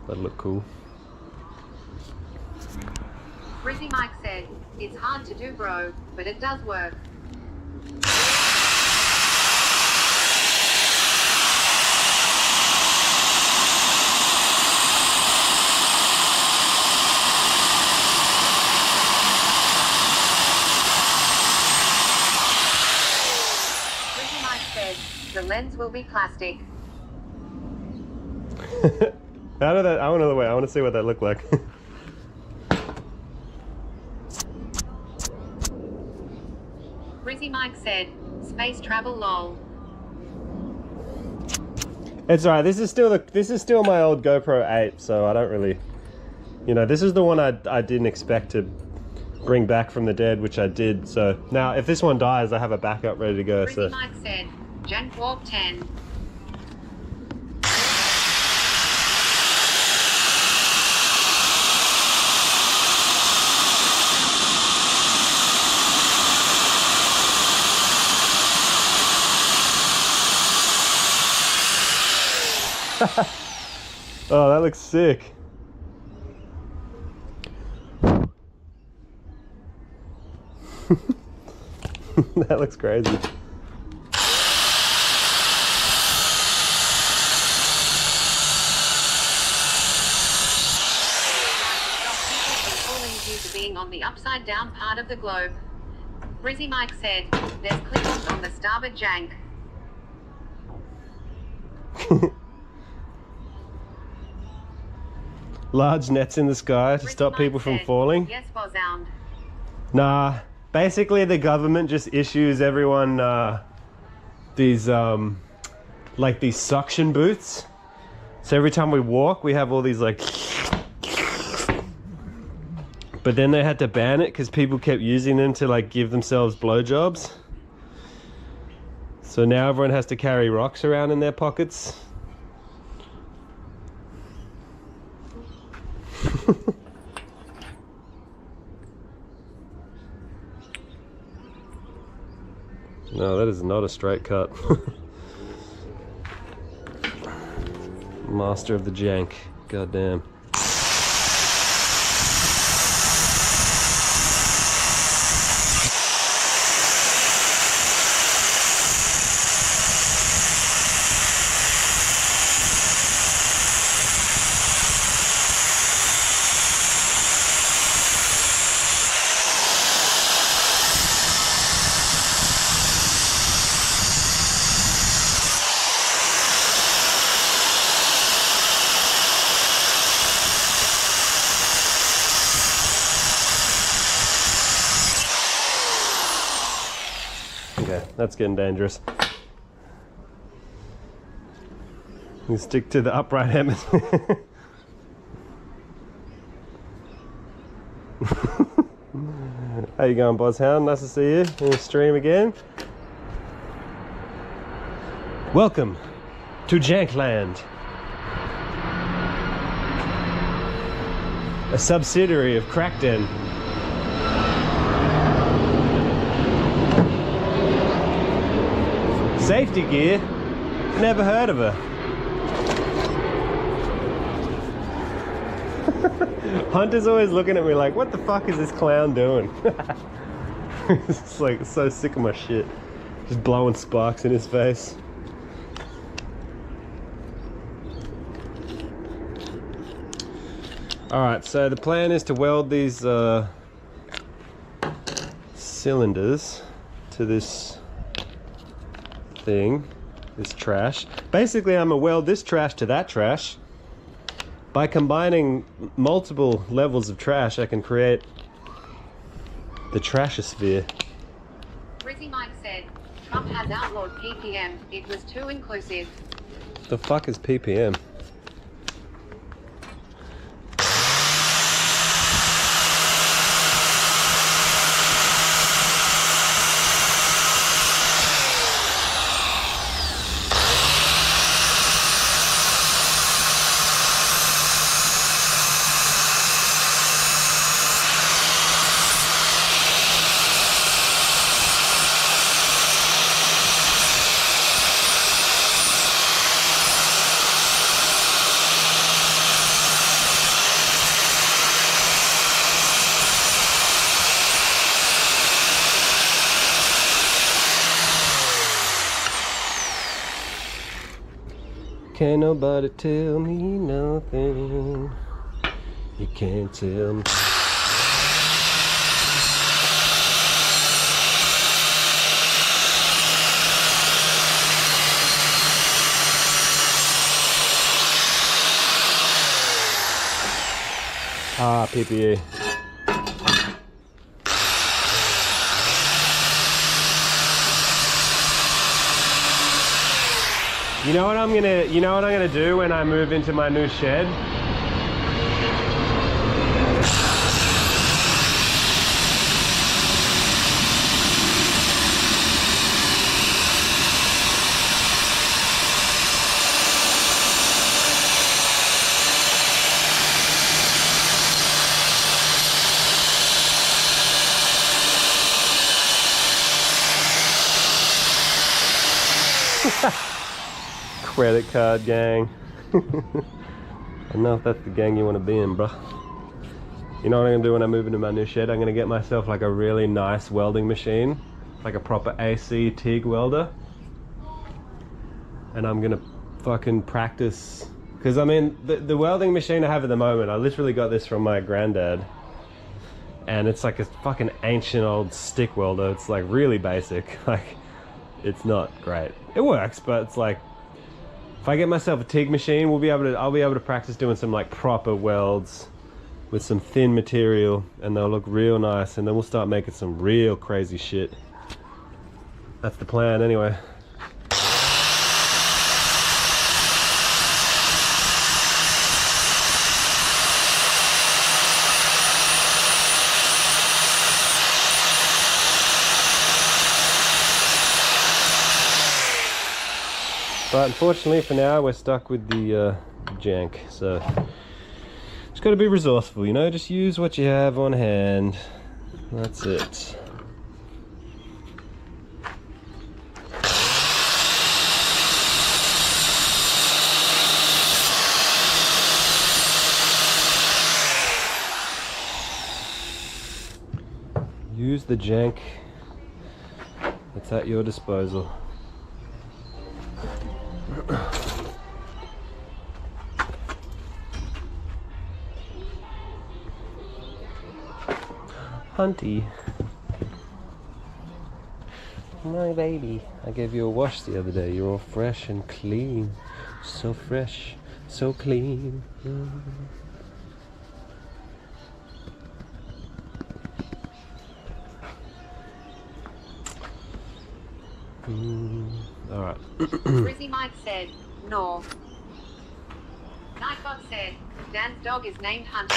That'd look cool. Rizzy Mike said, it's hard to do, bro, but it does work. Rizzy Mike said, the lens will be plastic. How did that? I want to see what that looked like. Rizzy Mike said, space travel lol. It's alright. This is still my old GoPro 8, so I don't really, you know, this is the one I didn't expect to bring back from the dead, which I did. So now, if this one dies, I have a backup ready to go. Rizzy So Mike said, Jank Warp 10. oh, that looks sick. That looks crazy. Being on the upside down part of the globe. Rizzy Mike said, there's Klingons on the starboard jank. Large nets in the sky to stop people from falling. Yes, Bozound. Nah, basically the government just issues everyone these like these suction boots. So every time we walk, we have all these like. But then they had to ban it because people kept using them to like give themselves blowjobs. So now everyone has to carry rocks around in their pockets. No, that is not a straight cut. Master of the jank. Goddamn. Okay, that's getting dangerous. You stick to the upright hemisphere. How you going, Bozzhound? Nice to see you in the stream again. Welcome to Jankland, a subsidiary of Crackden. Safety gear? Never heard of her. Hunter's always looking at me like, what the fuck is this clown doing? It's like so sick of my shit. Just blowing sparks in his face. Alright, so the plan is to weld these cylinders to this thing, this trash. Basically, I'm gonna weld this trash to that trash. By combining multiple levels of trash, I can create the trashosphere. Rizzy Mike said, Trump has outlawed PPM. It was too inclusive. The fuck is PPM? Can't nobody tell me nothing. You can't tell me. Ah, PPE. You know what I'm gonna do when I move into my new shed? Credit card gang. I don't know if that's the gang you want to be in, bro. You know what I'm gonna do when I move into my new shed? I'm gonna get myself like a really nice welding machine, like a proper AC TIG welder, and I'm gonna fucking practice. Because I mean, the welding machine I have at the moment, I literally got this from my granddad, and it's like a fucking ancient old stick welder. It's like really basic. Like, it's not great. It works, but it's like, if I get myself a TIG machine, I'll be able to practice doing some like proper welds with some thin material, and they'll look real nice, and then we'll start making some real crazy shit. That's the plan anyway. But unfortunately for now, we're stuck with the jank, so just gotta be resourceful, you know, just use what you have on hand. That's it. Use the jank that's at your disposal. Hunty, my baby, I gave you a wash the other day. You're all fresh and clean, so fresh, so clean. All right. Rizzy Mike said, no. Nightbot said, Dan's dog is named Hunter.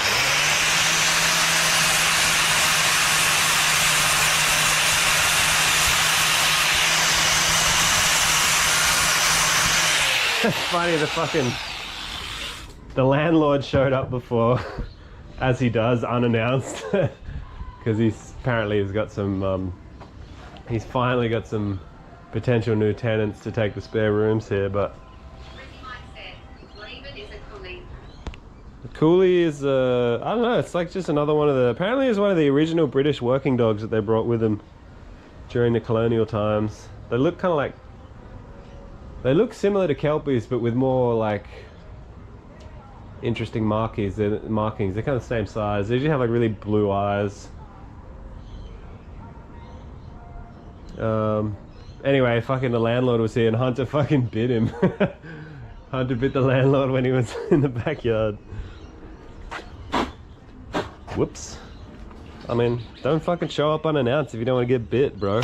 It's funny, the landlord showed up before, as he does, unannounced, because he's got some, he's finally got some potential new tenants to take the spare rooms here, but the coolie is, I don't know, it's like just another one of the, apparently it's one of the original British working dogs that they brought with them during the colonial times. They look kind of like, they look similar to Kelpies, but with more like interesting markings. They're kind of the same size. They usually have like really blue eyes. Anyway, fucking the landlord was here and Hunter fucking bit him. Hunter bit the landlord when he was in the backyard. Whoops. I mean, don't fucking show up unannounced if you don't want to get bit, bro.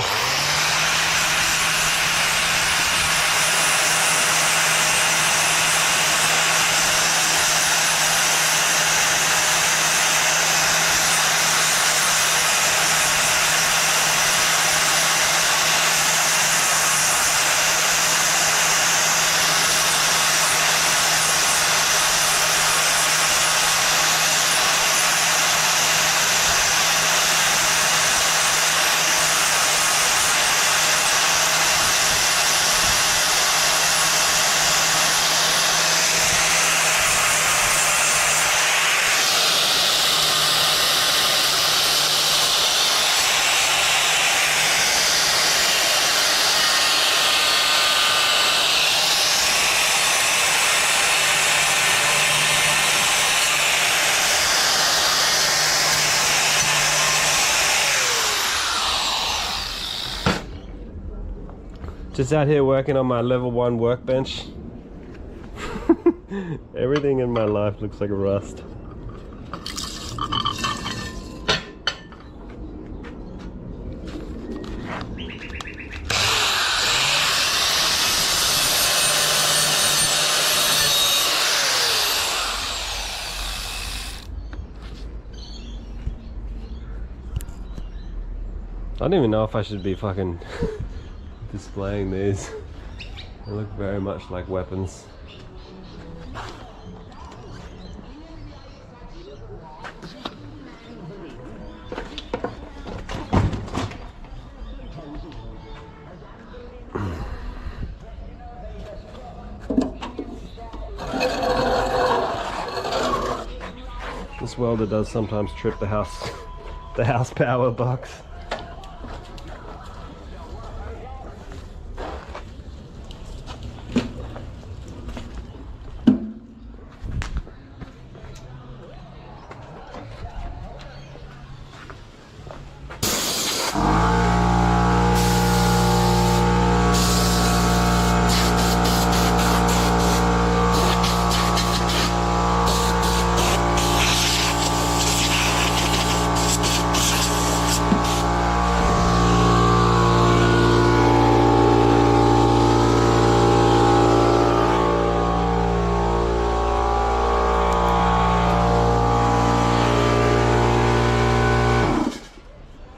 Just out here working on my level 1 workbench. Everything in my life looks like a rust. I don't even know if I should be fucking displaying these. They look very much like weapons. This welder does sometimes trip the house power box.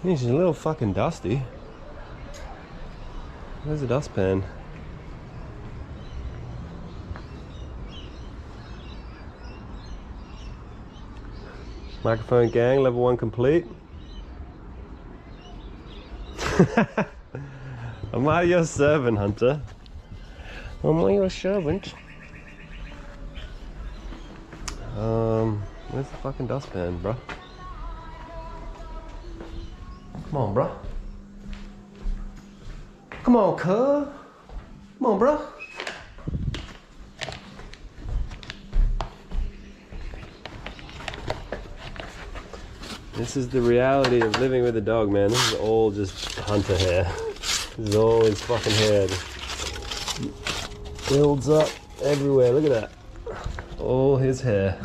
It's a little fucking dusty. Where's the dustpan? Microphone gang, level 1 complete. Am I your servant, Hunter? Am I your servant? Where's the fucking dustpan, bro? Come on, bro. Come on, cuz. Come on, bro. This is the reality of living with a dog, man. This is all just Hunter hair. This is all his fucking hair. Just builds up everywhere. Look at that. All his hair.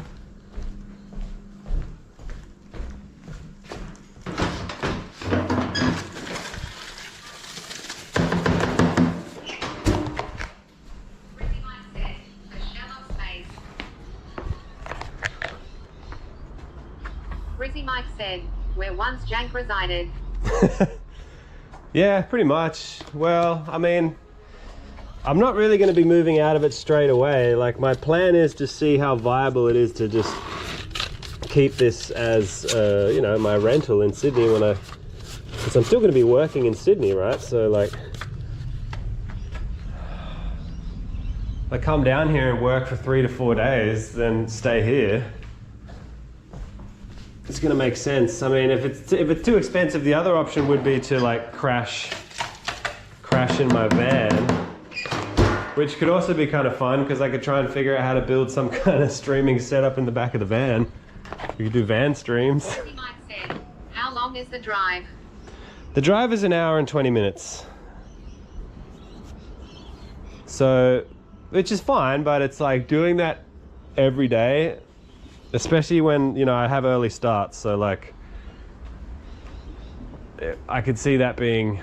Rizzy Mike said, where once Jank resided. Yeah, pretty much. Well, I mean, I'm not really going to be moving out of it straight away. Like, my plan is to see how viable it is to just keep this as, you know, my rental in Sydney because I'm still going to be working in Sydney, right? So, like, if I come down here and work for 3 to 4 days, then stay here. It's gonna make sense. I mean, if it's too expensive, the other option would be to like crash in my van, which could also be kind of fun because I could try and figure out how to build some kind of streaming setup in the back of the van. We could do van streams. Rizzy Mike said, how long is the drive? The drive is 1 hour and 20 minutes. So, which is fine, but it's like doing that every day. Especially when, you know, I have early starts, so like I could see that being,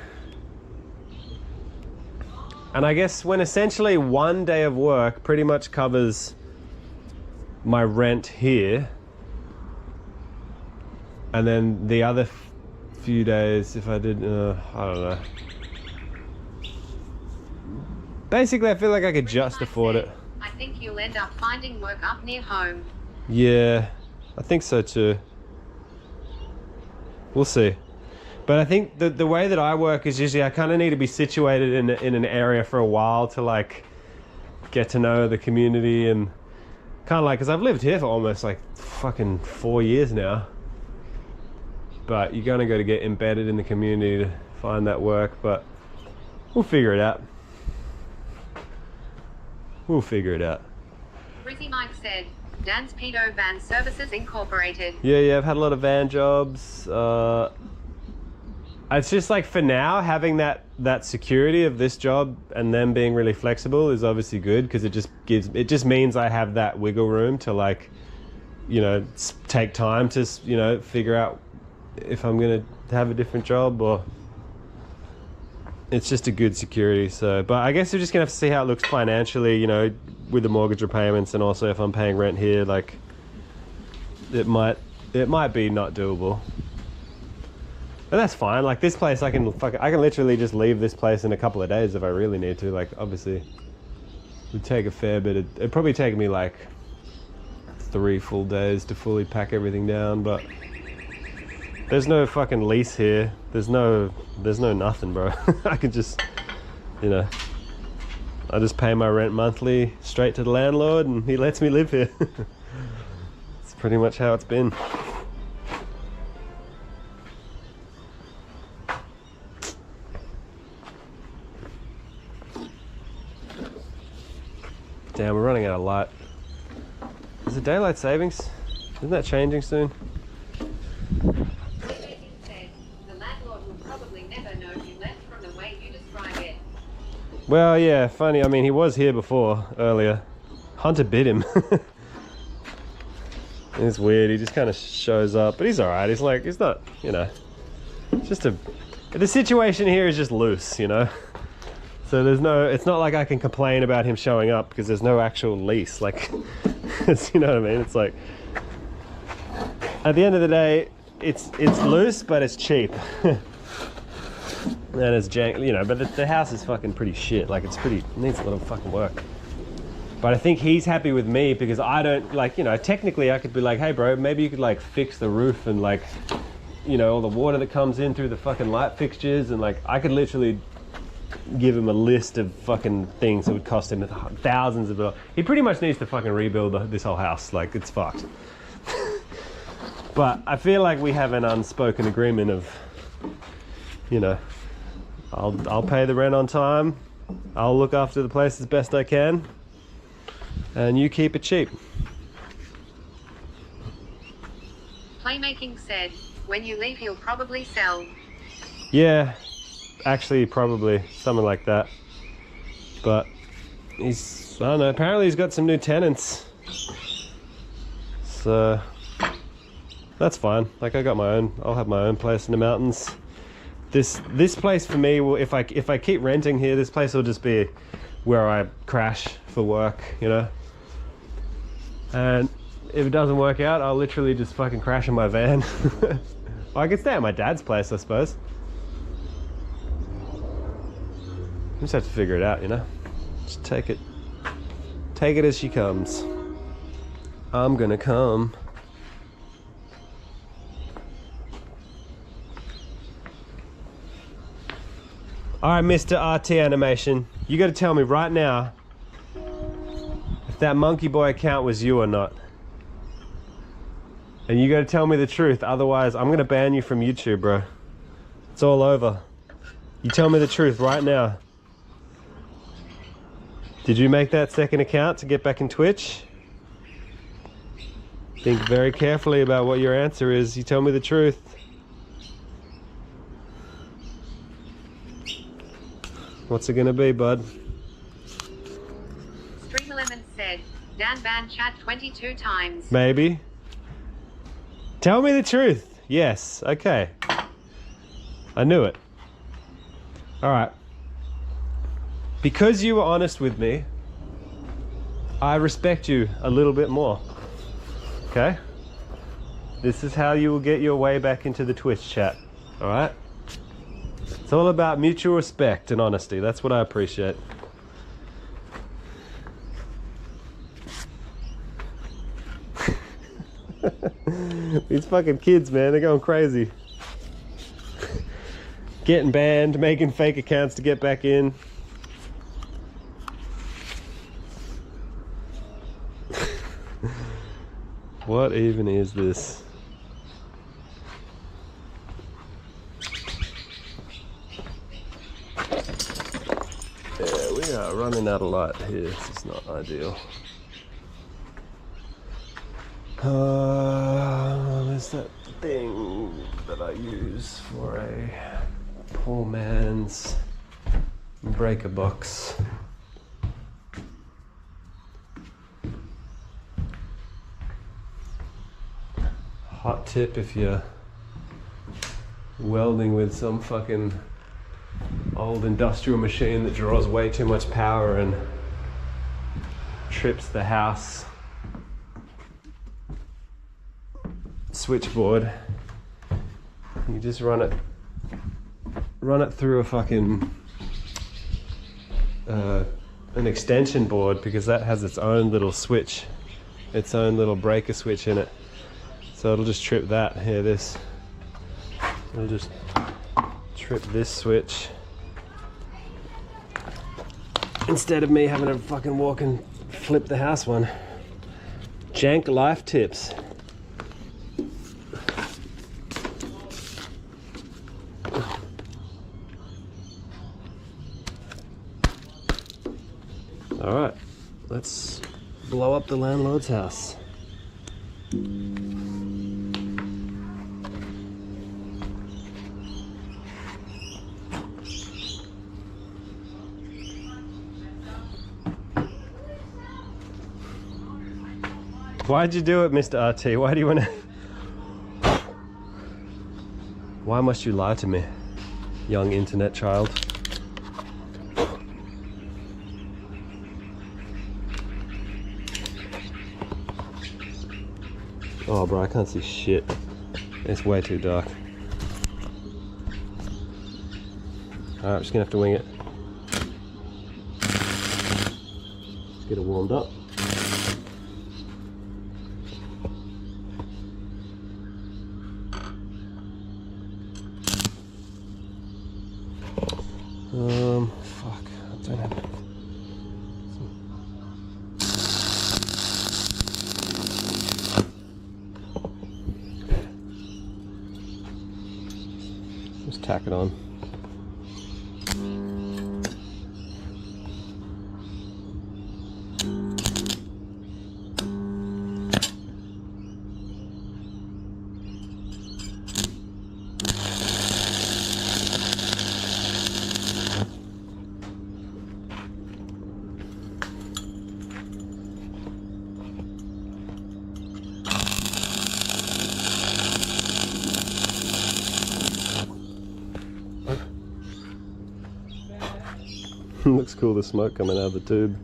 and I guess when essentially 1 day of work pretty much covers my rent here, and then the other few days, if I did, I don't know. Basically, I feel like I could just afford it. I think you'll end up finding work up near home. Yeah, I think so too. We'll see. But I think the way that I work is usually I kind of need to be situated in an area for a while to like get to know the community, and kind of like, because I've lived here for almost like fucking 4 years now. But you're gonna go to get embedded in the community to find that work, but we'll figure it out. We'll figure it out. Rizzy Mike said, Dan's Pedo Van Services Incorporated. Yeah, I've had a lot of van jobs. It's just like for now, having that security of this job and them being really flexible is obviously good, because it just means I have that wiggle room to, like, you know, take time to, you know, figure out if I'm gonna have a different job, or it's just a good security. So, but I guess we're just gonna have to see how it looks financially, you know, with the mortgage repayments, and also if I'm paying rent here, like it might be not doable. But that's fine. Like this place, I can literally just leave this place in a couple of days if I really need to. Like obviously, it would take a fair bit of. It'd probably take me like 3 full days to fully pack everything down, but there's no fucking lease here. There's no nothing, bro. I can just, you know, I just pay my rent monthly straight to the landlord, and he lets me live here. It's pretty much how it's been. Damn, we're running out of light. Is it daylight savings? Isn't that changing soon? The landlord will probably never know you left from the way you describe it. Well, yeah, funny. I mean, he was here before, earlier. Hunter bit him. It's weird. He just kind of shows up, but he's all right. He's like, he's not, you know, just the situation here is just loose, you know? So there's no, it's not like I can complain about him showing up because there's no actual lease. Like, it's, you know what I mean? It's like, at the end of the day, it's loose, but it's cheap. And it's jank, you know, but the house is fucking pretty shit. Like, it needs a lot of fucking work. But I think he's happy with me because I don't, like, you know, technically I could be like, hey bro, maybe you could like fix the roof and like, you know, all the water that comes in through the fucking light fixtures, and like, I could literally give him a list of fucking things that would cost him thousands of dollars. He pretty much needs to fucking rebuild this whole house. Like, it's fucked. But I feel like we have an unspoken agreement of, you know, I'll pay the rent on time, I'll look after the place as best I can, and you keep it cheap. Playmaking said, when you leave he'll probably sell. Yeah, actually probably something like that. But he's, I don't know, apparently he's got some new tenants. So that's fine. Like, I got my own, I'll have my own place in the mountains. This place for me will, if I keep renting here, this place will just be where I crash for work, you know? And if it doesn't work out, I'll literally just fucking crash in my van. Well, I could stay at my dad's place, I suppose. I just have to figure it out, you know? Just take it as she comes. I'm gonna come. All right, Mr. RT Animation, you gotta tell me right now if that Monkey Boy account was you or not. And you gotta tell me the truth, otherwise I'm gonna ban you from YouTube, bro. It's all over. You tell me the truth right now. Did you make that second account to get back in Twitch? Think very carefully about what your answer is. You tell me the truth. What's it gonna be, bud? Stream11 said, Dan banned chat 22 times. Maybe. Tell me the truth. Yes, okay. I knew it. All right. Because you were honest with me, I respect you a little bit more. Okay? This is how you will get your way back into the Twitch chat. All right? It's all about mutual respect and honesty. That's what I appreciate. These fucking kids, man, they're going crazy. Getting banned, making fake accounts to get back in. What even is this? Yeah, we are running out of light here. This is not ideal. There's that thing that I use for a Poor man's breaker box. Hot tip if you're welding with some fucking old industrial machine that draws way too much power and trips the house switchboard. You just run it through a fucking an extension board, because that has its own little switch, its own little breaker switch in it. So it'll just trip that. Here, this. It'll just trip this switch instead of me having to fucking walk and flip the house one. Jank life tips. All right, let's blow up the landlord's house. Why'd you do it, Mr. RT? Why do you want to... Why must you lie to me, young internet child? Oh, bro, I can't see shit. It's way too dark. Alright, I'm just gonna have to wing it. Let's get it warmed up. Fuck, I don't have... Just tack it on. Looks cool, the smoke coming out of the tube.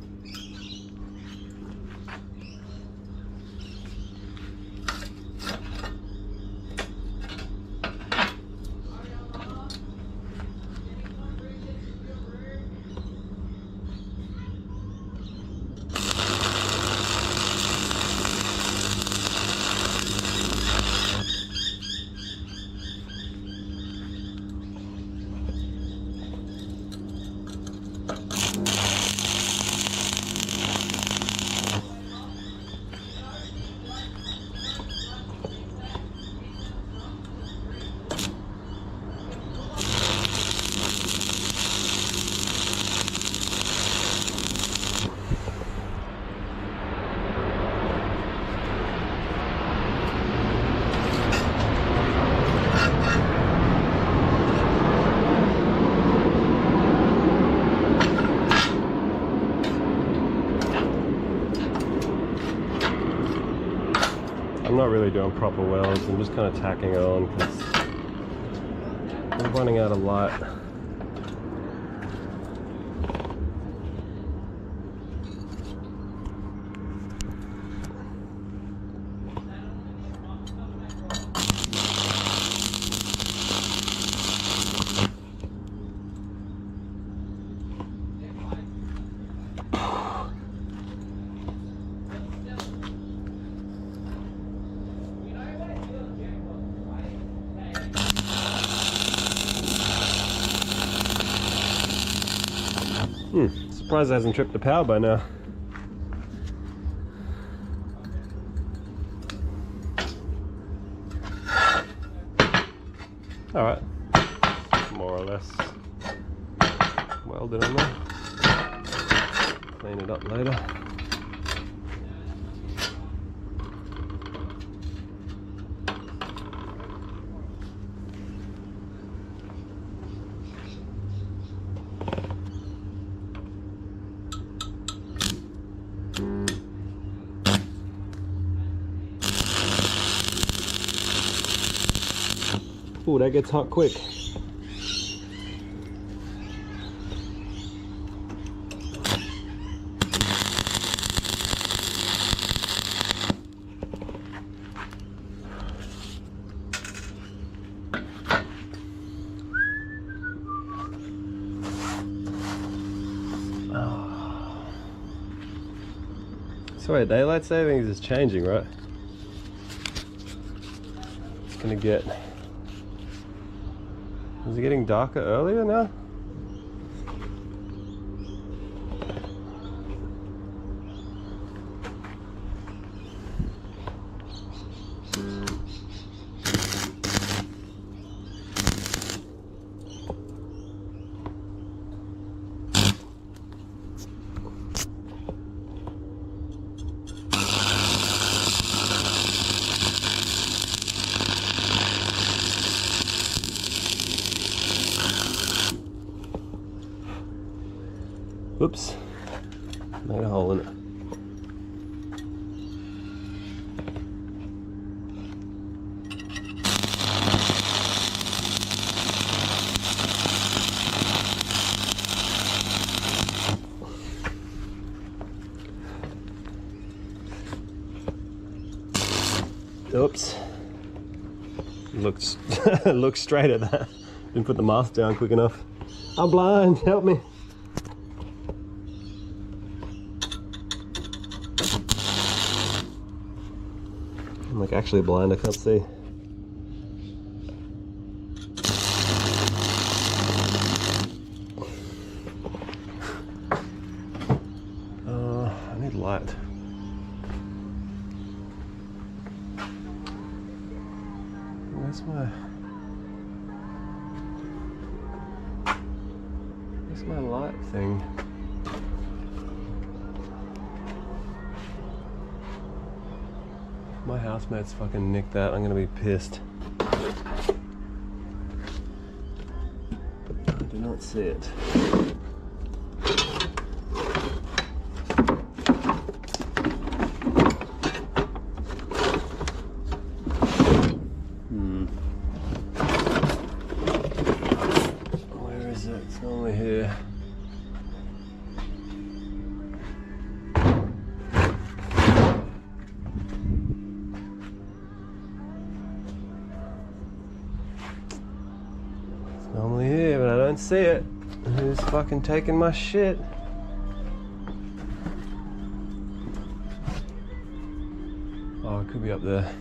I'm not really doing proper welds, I'm just kind of tacking it on because I'm running out of light. Surprised it hasn't tripped the power by now. Alright, more or less welded on there. Clean it up later. Oh, that gets hot quick. So wait, daylight savings is changing, right? It's gonna get... Is it getting darker earlier now? Oops, made a hole in it. Oops. Looked straight at that. Didn't put the mask down quick enough. I'm blind, help me. I'm like actually blind, I can't see. I need light. Where's my light thing? My housemates fucking nicked that. I'm gonna be pissed. I do not see it. Where is it? It's normally here. Normally here, but I don't see it. Who's fucking taking my shit? Oh, it could be up there.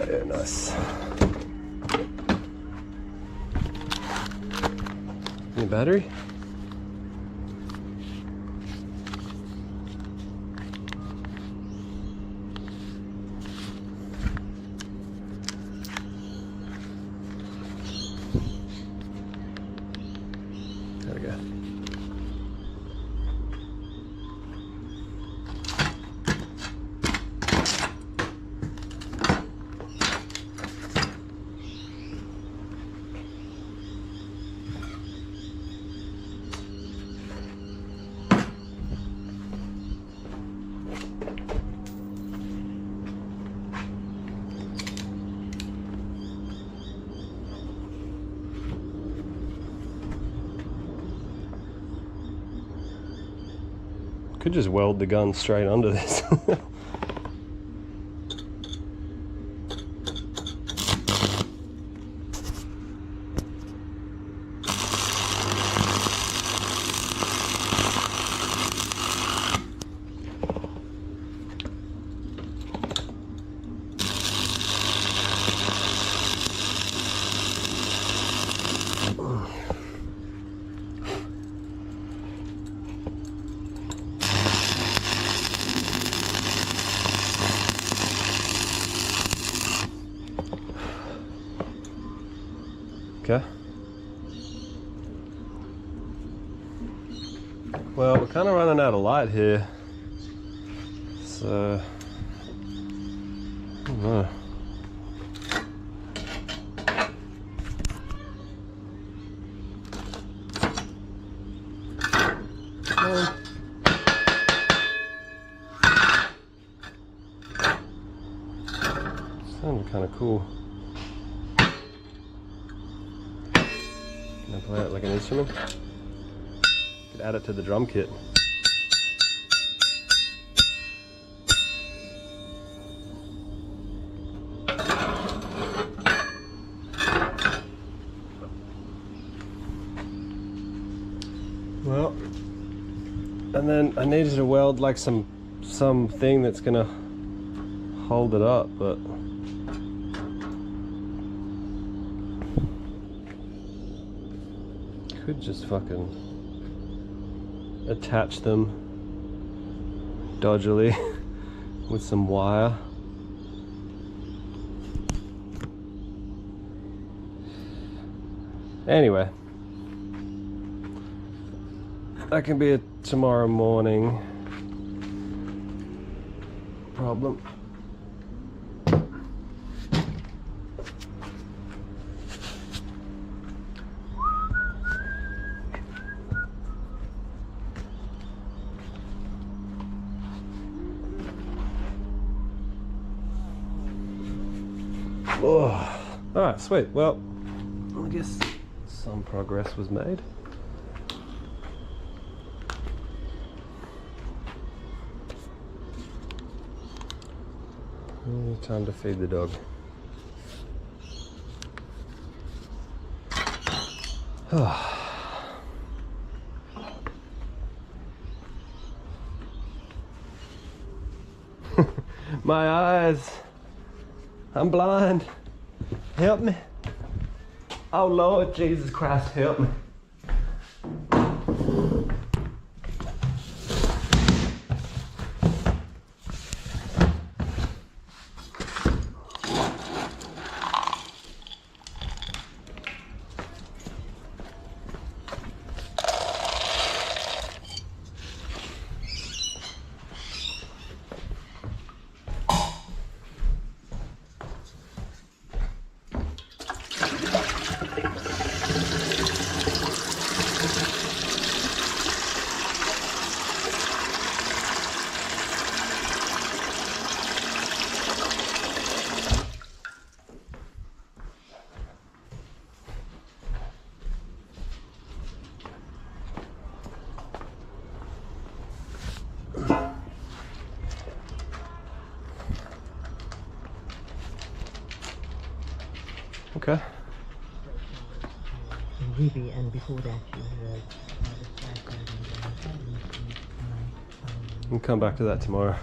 Yeah, nice. Any battery? There we go. Could just weld the gun straight under this. Okay. Well, we're kind of running out of light here, so I don't know. Sounded kind of cool. Can I play it like an instrument? Could add it to the drum kit. Well, and then I needed to weld like something that's gonna hold it up, but could just fucking attach them dodgily with some wire. Anyway, that can be a tomorrow morning problem. Oh, all right, sweet. Well, I guess some progress was made. Time to feed the dog. My eyes. I'm blind. Help me. Oh Lord Jesus Christ, help me. Okay. In Ruby, and before that you heard We'll come back to that tomorrow.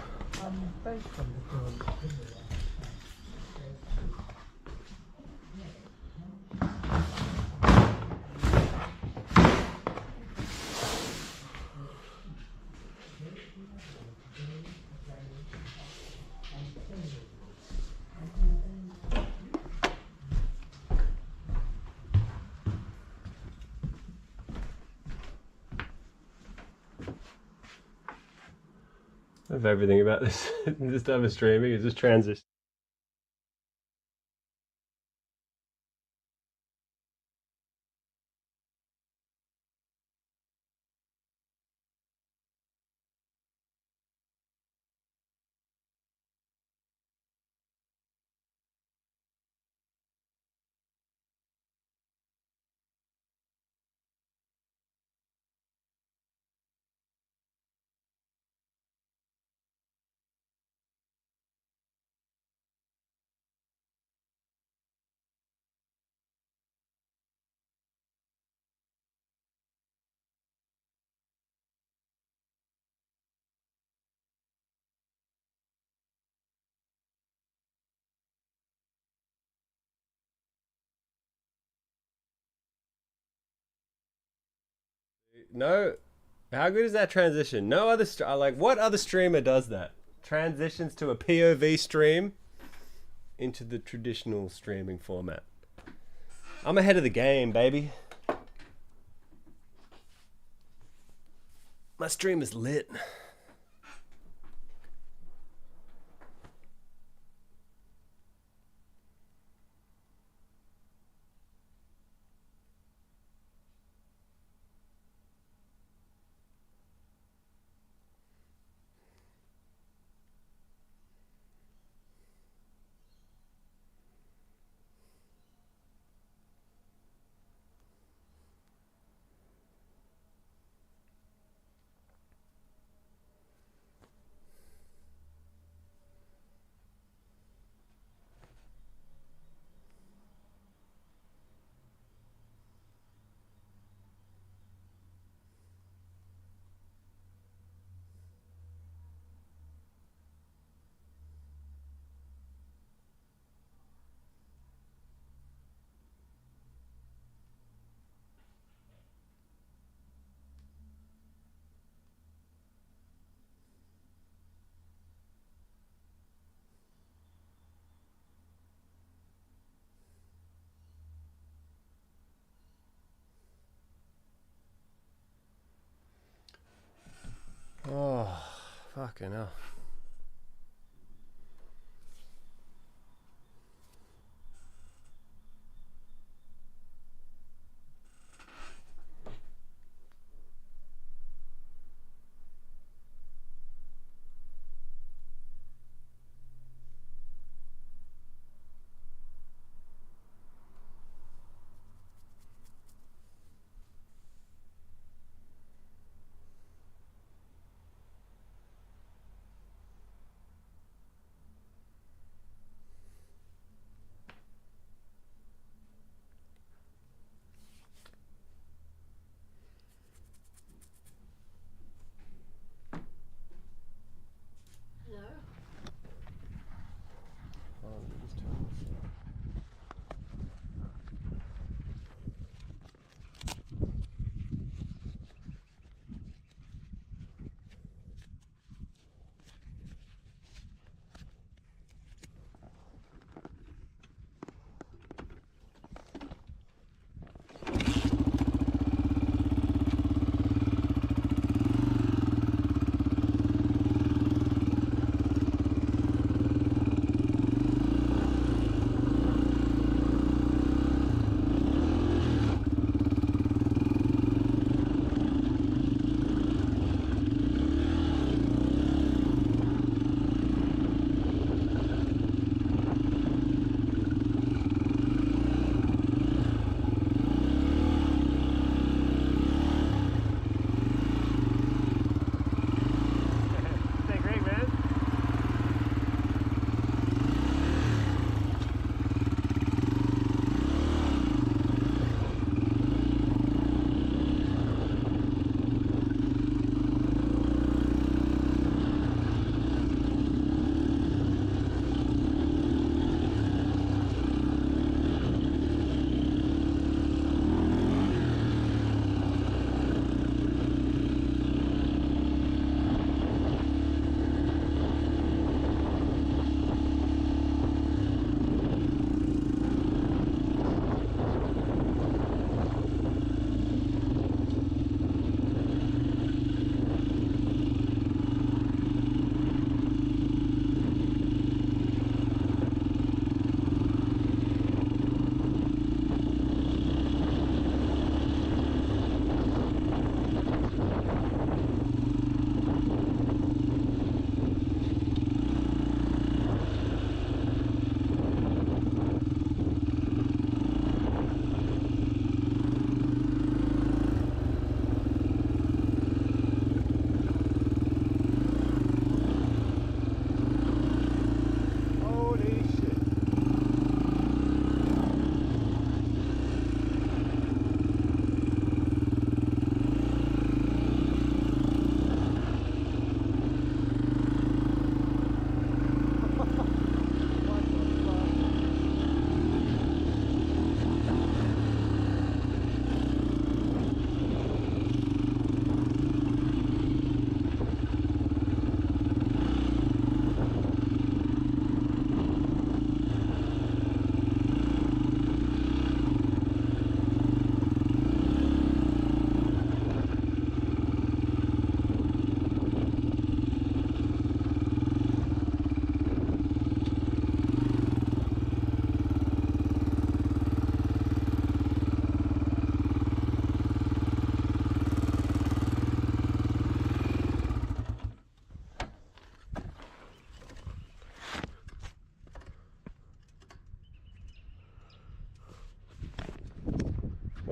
Of everything about this this type of streaming is just transition. No, how good is that transition? No other what other streamer does that? Transitions to a POV stream into the traditional streaming format. I'm ahead of the game, baby. My stream is lit. Oh, fucking hell.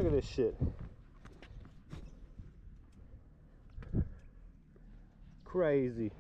Look at this shit. Crazy.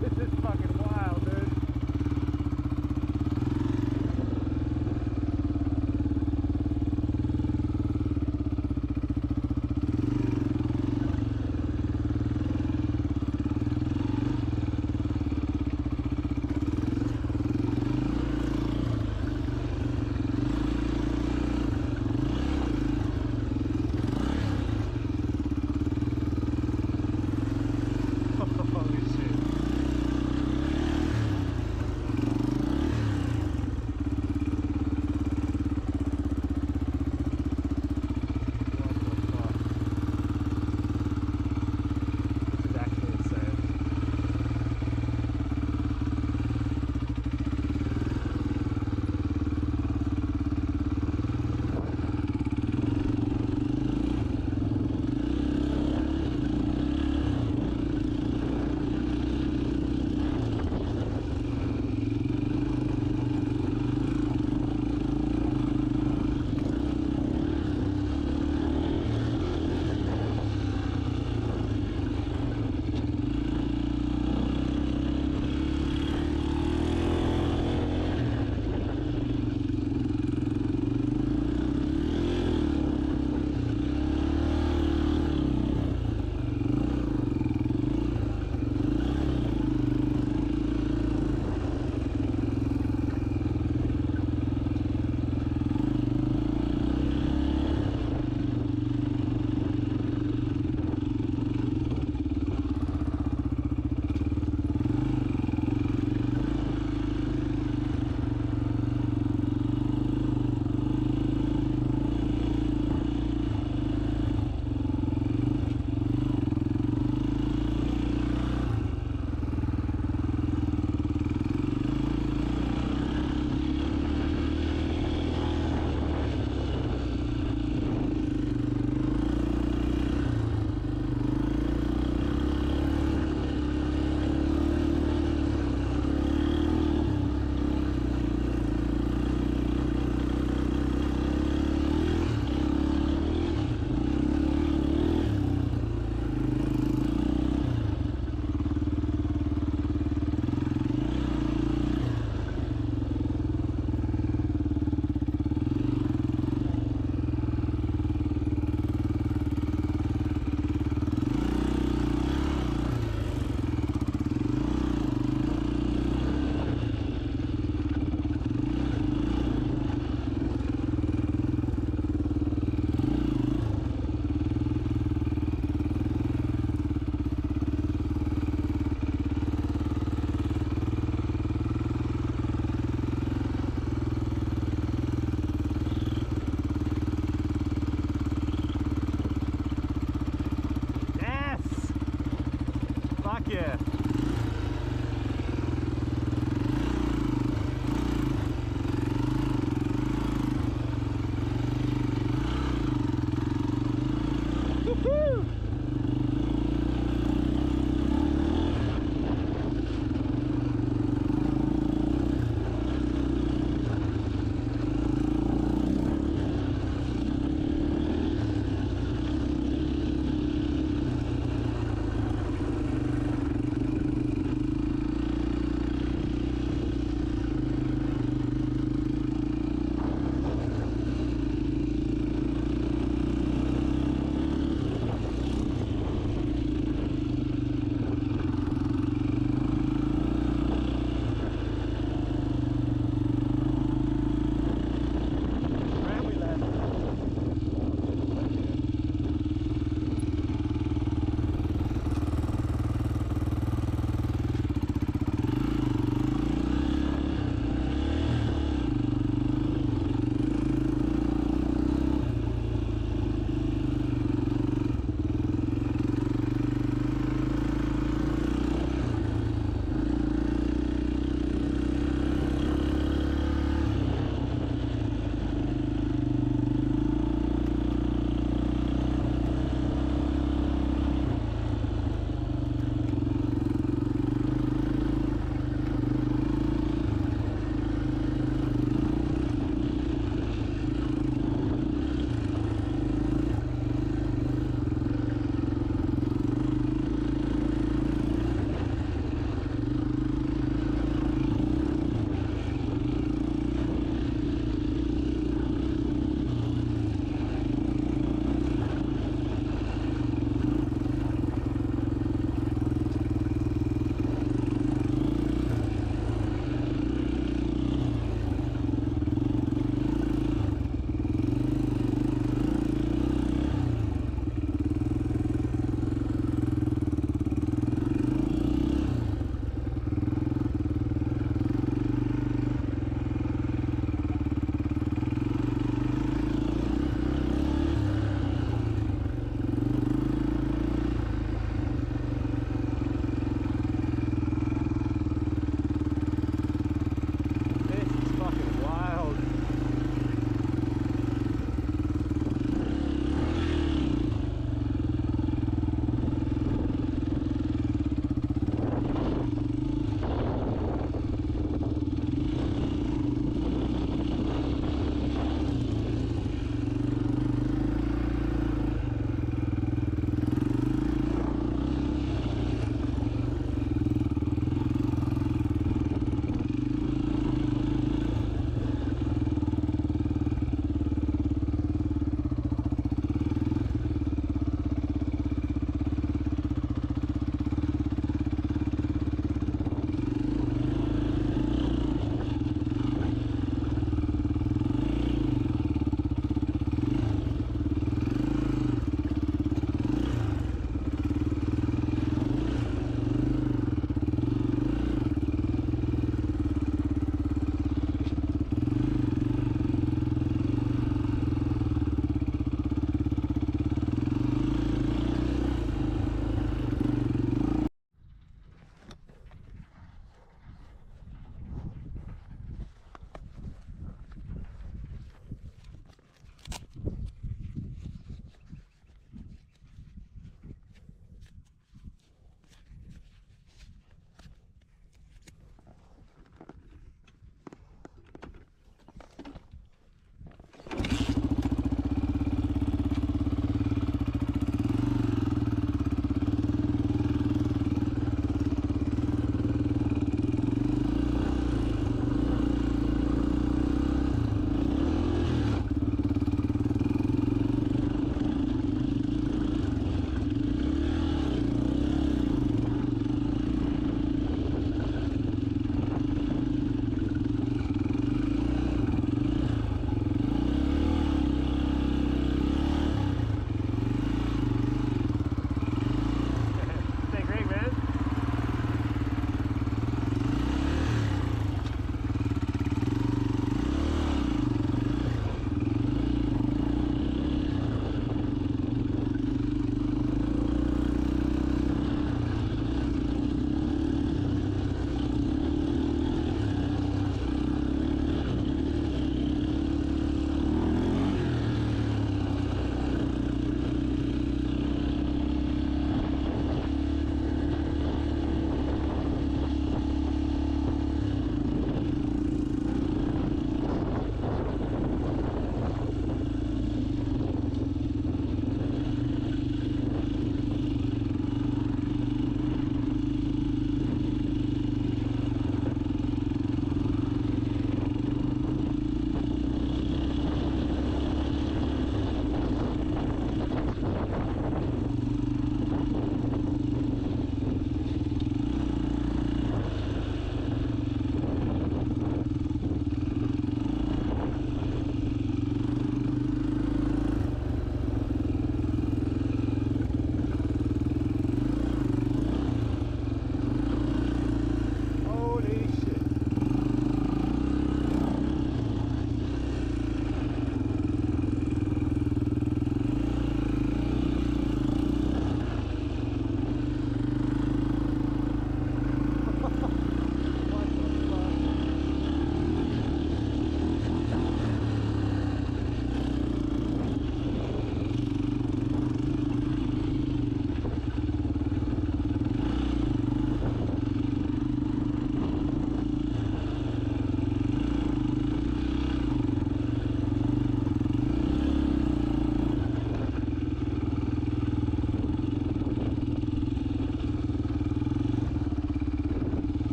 This is fucking wild, dude. Holy shit.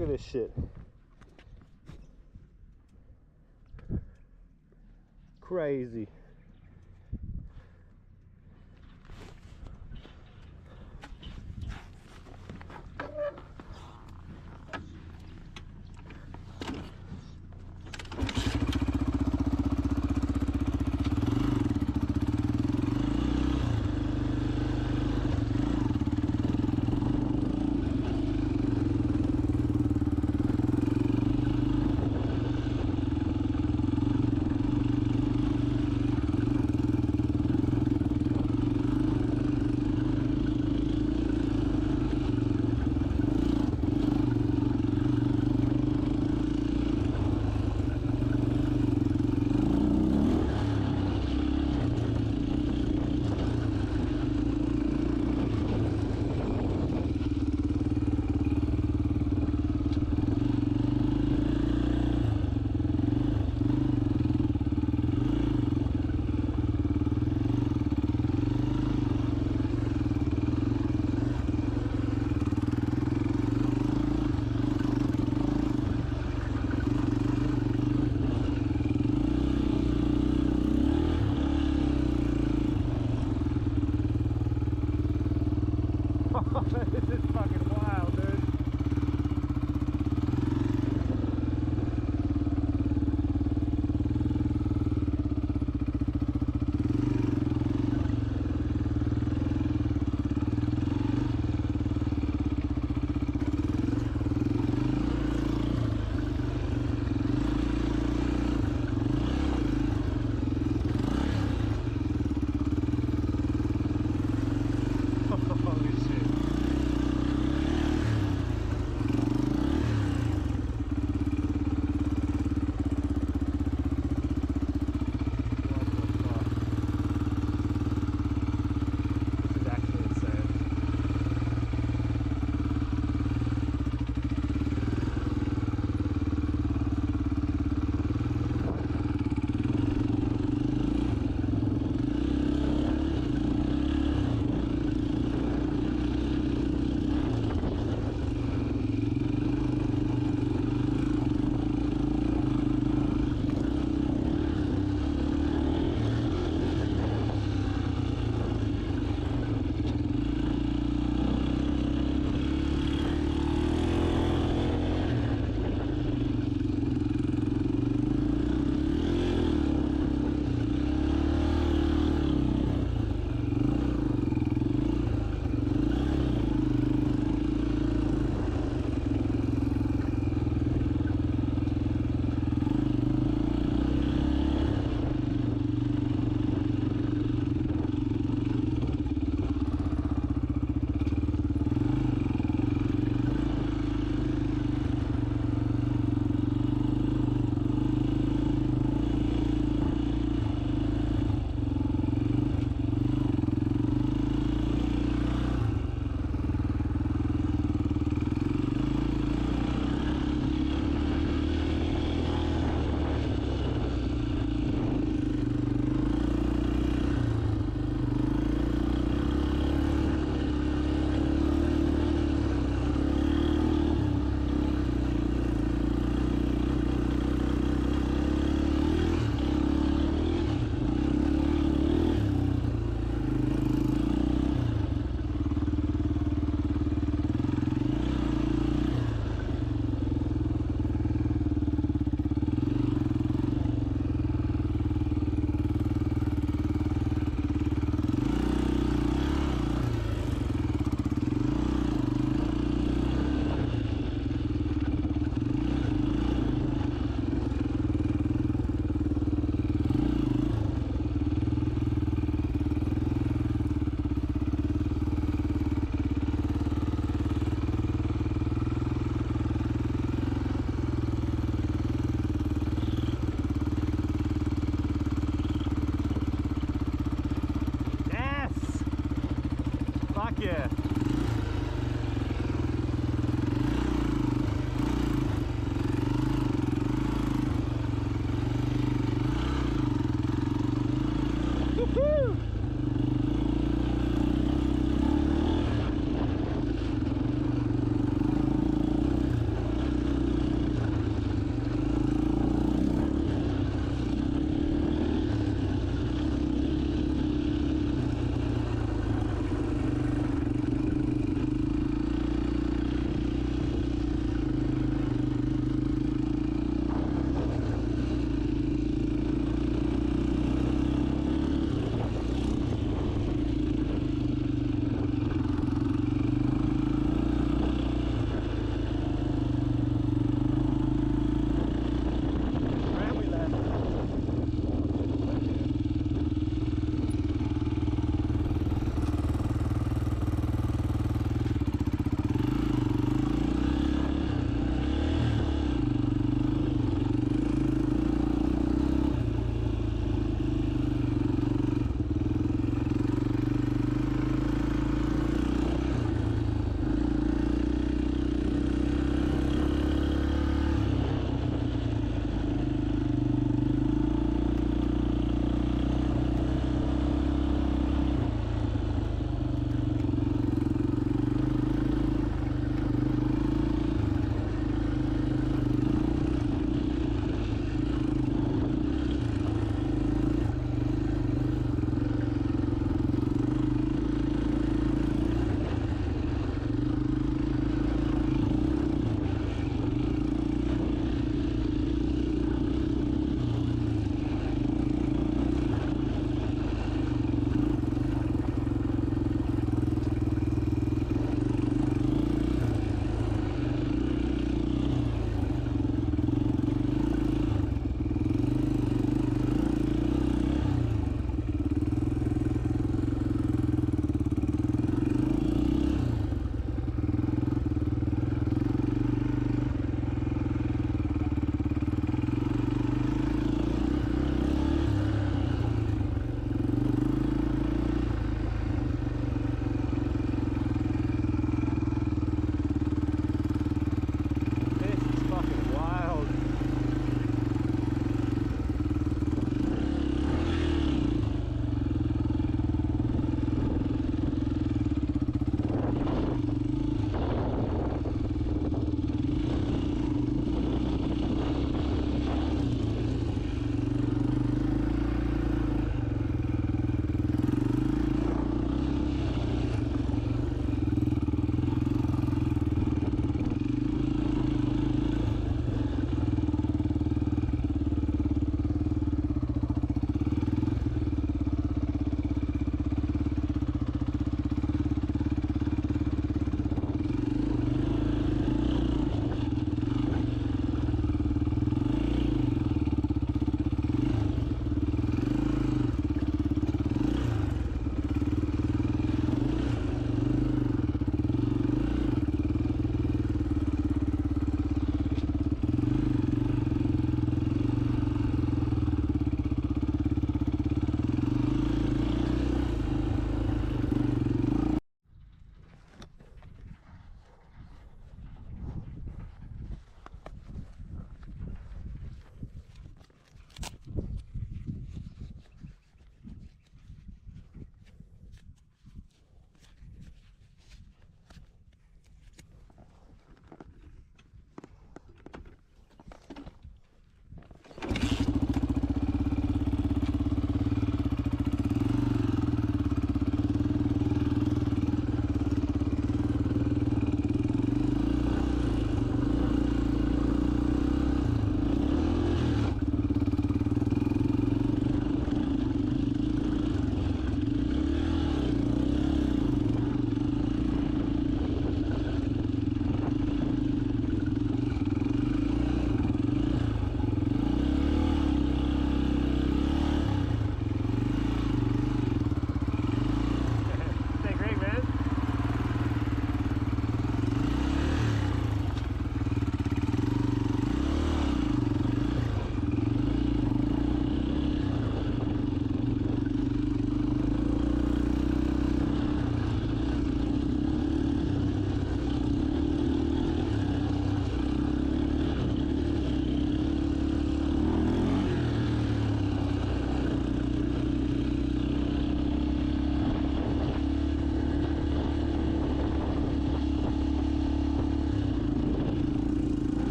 Look at this shit. Crazy.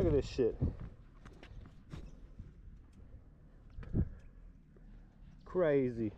Look at this shit. Crazy.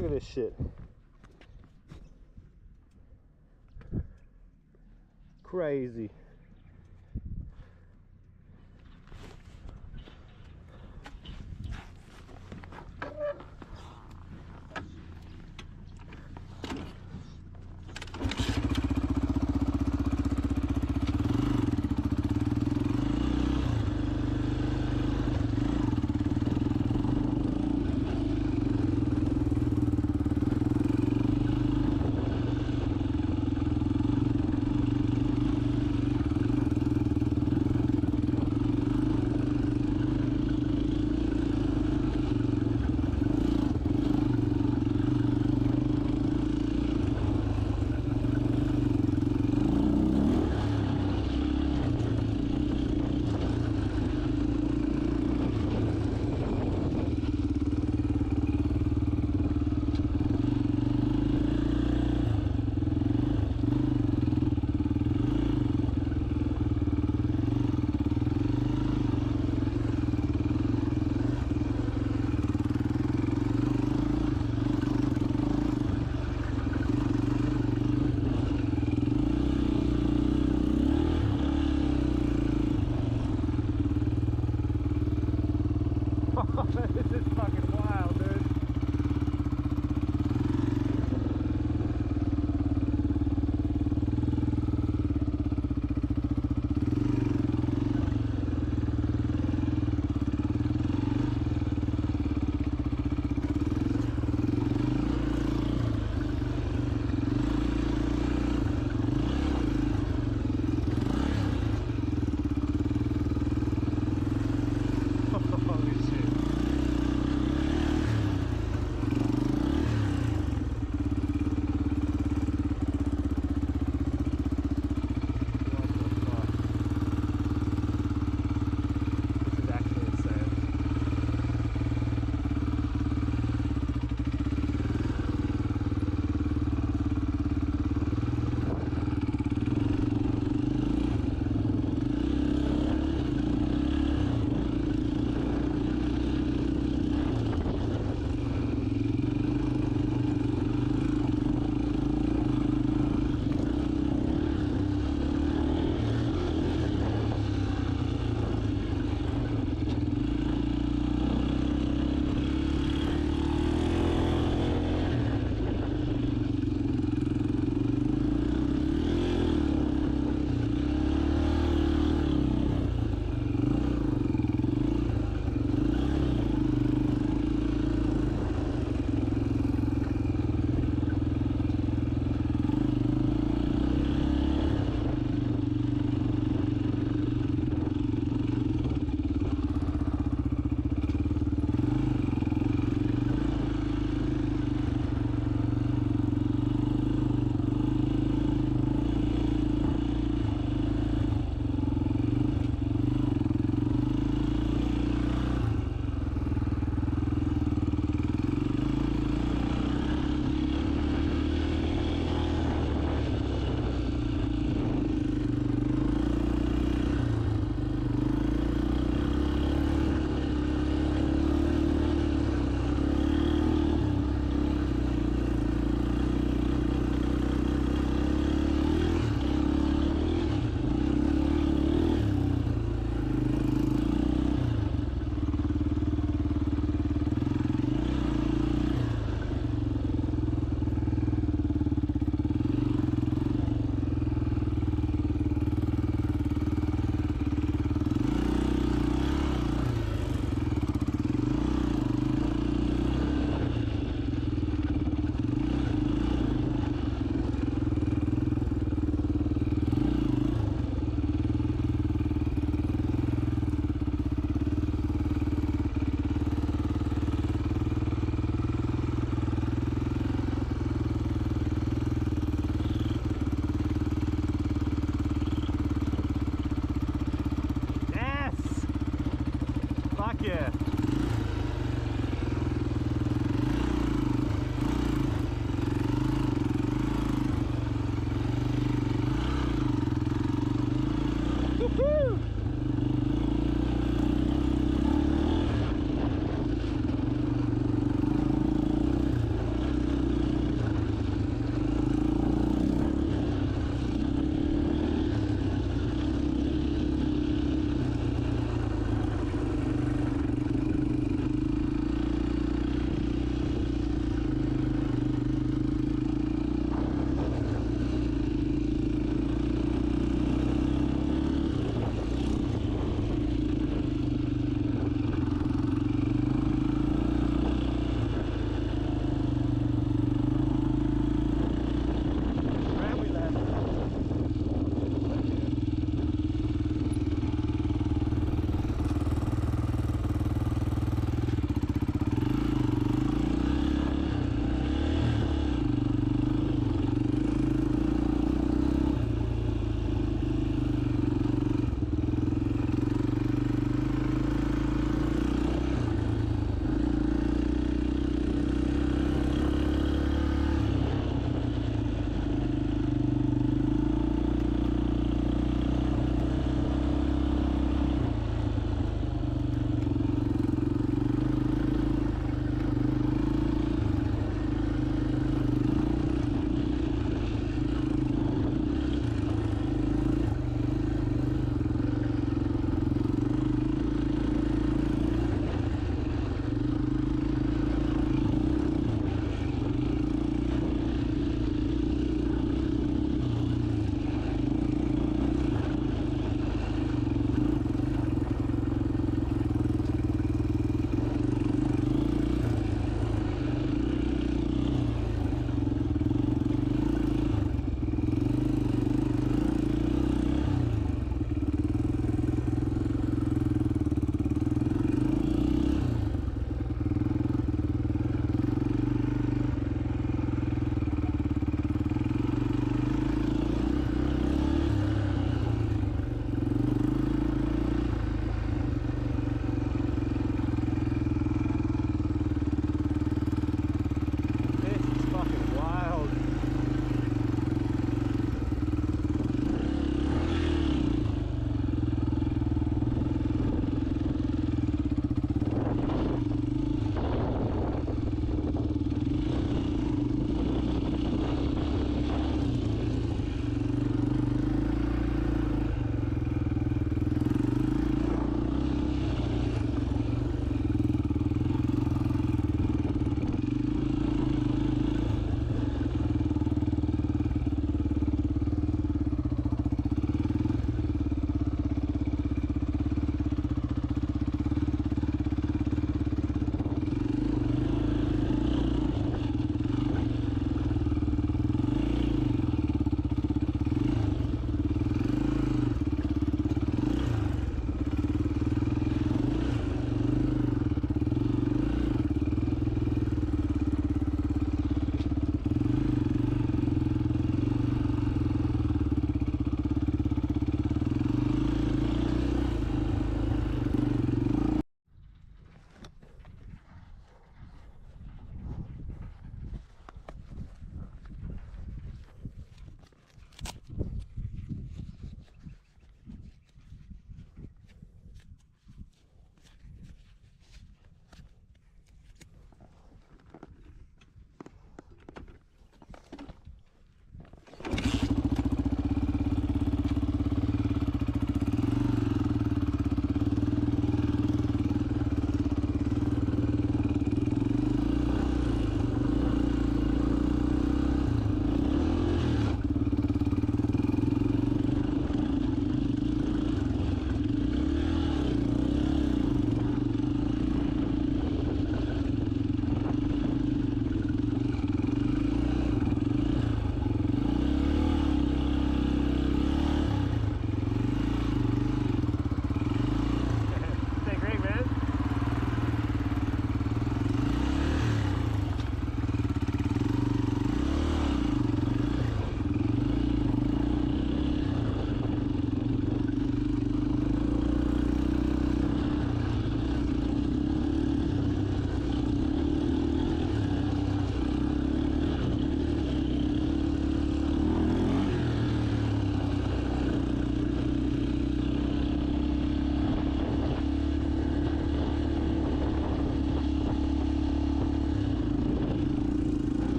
Look at this shit. Crazy.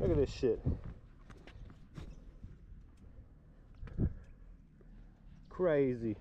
Look at this shit. Crazy.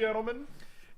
gentlemen.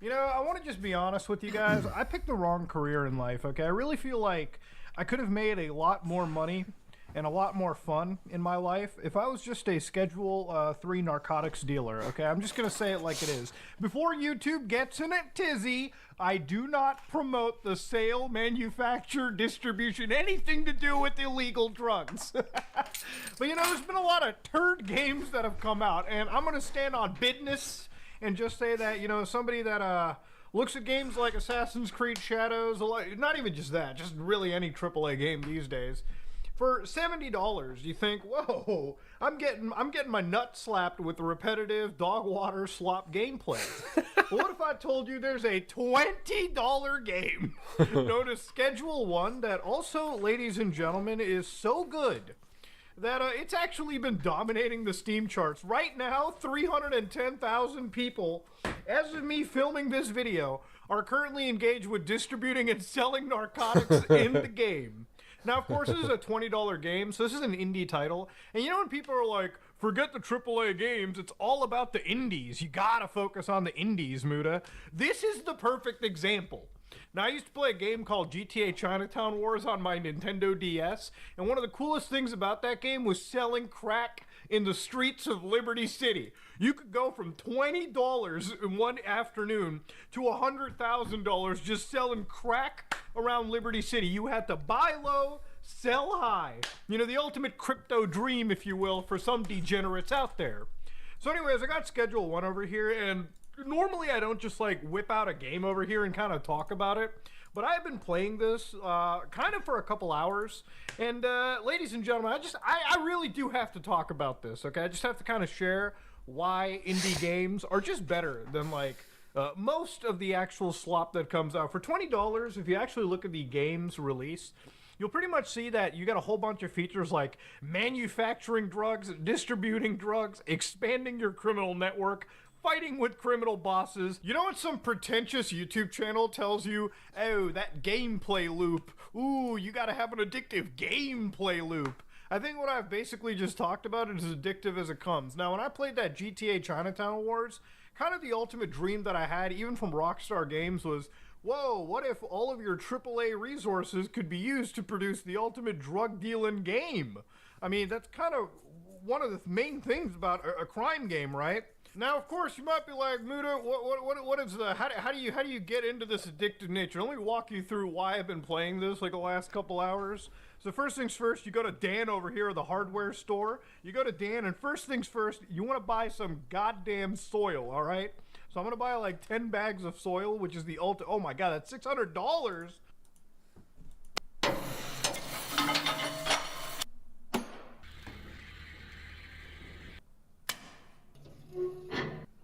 You know, I want to just be honest with you guys. I picked the wrong career in life, okay? I really feel like I could have made a lot more money and a lot more fun in my life if I was just a Schedule 3 narcotics dealer, okay? I'm just going to say it like it is. Before YouTube gets in a tizzy, I do not promote the sale, manufacture, distribution, anything to do with illegal drugs. But, you know, there's been a lot of turd games that have come out, and I'm going to stand on business and just say that, you know, somebody that looks at games like Assassin's Creed Shadows, not even just that, just really any AAA game these days, for $70, you think, whoa, I'm getting my nuts slapped with the repetitive dog water slop gameplay. But what if I told you there's a $20 game known as Schedule 1 that also, ladies and gentlemen, is so good that it's actually been dominating the Steam charts. Right now, 310,000 people, as of me filming this video, are currently engaged with distributing and selling narcotics in the game. Now, of course, this is a $20 game, so this is an indie title. And you know when people are like, forget the AAA games, it's all about the indies. You gotta focus on the indies, Muda. This is the perfect example. Now, I used to play a game called GTA Chinatown Wars on my Nintendo DS, and one of the coolest things about that game was selling crack in the streets of Liberty City. You could go from $20 in one afternoon to $100,000 just selling crack around Liberty City. You had to buy low, sell high. You know, the ultimate crypto dream, if you will, for some degenerates out there. So anyways, I got Schedule 1 over here, and normally I don't just like whip out a game over here and kind of talk about it, but I've been playing this kind of for a couple hours, and ladies and gentlemen, I really do have to talk about this, okay? I just have to kind of share why indie games are just better than like most of the actual slop that comes out. For $20, if you actually look at the game's release, you'll pretty much see that you got a whole bunch of features like manufacturing drugs, distributing drugs, expanding your criminal network, fighting with criminal bosses. You know what some pretentious YouTube channel tells you? Oh, that gameplay loop. Ooh, you gotta have an addictive gameplay loop. I think what I've basically just talked about is as addictive as it comes. Now, when I played that GTA Chinatown Wars, kind of the ultimate dream that I had, even from Rockstar Games, was, whoa, what if all of your AAA resources could be used to produce the ultimate drug dealing game? I mean, that's kind of one of the main things about a crime game, right? Now, of course, you might be like, Muda, what is the, how do you get into this addictive nature? Let me walk you through why I've been playing this like the last couple hours. So first things first, you go to Dan over here at the hardware store. You go to Dan, and first things first, you want to buy some goddamn soil, all right? So I'm going to buy like 10 bags of soil, which is the ultimate, oh my God, that's $600.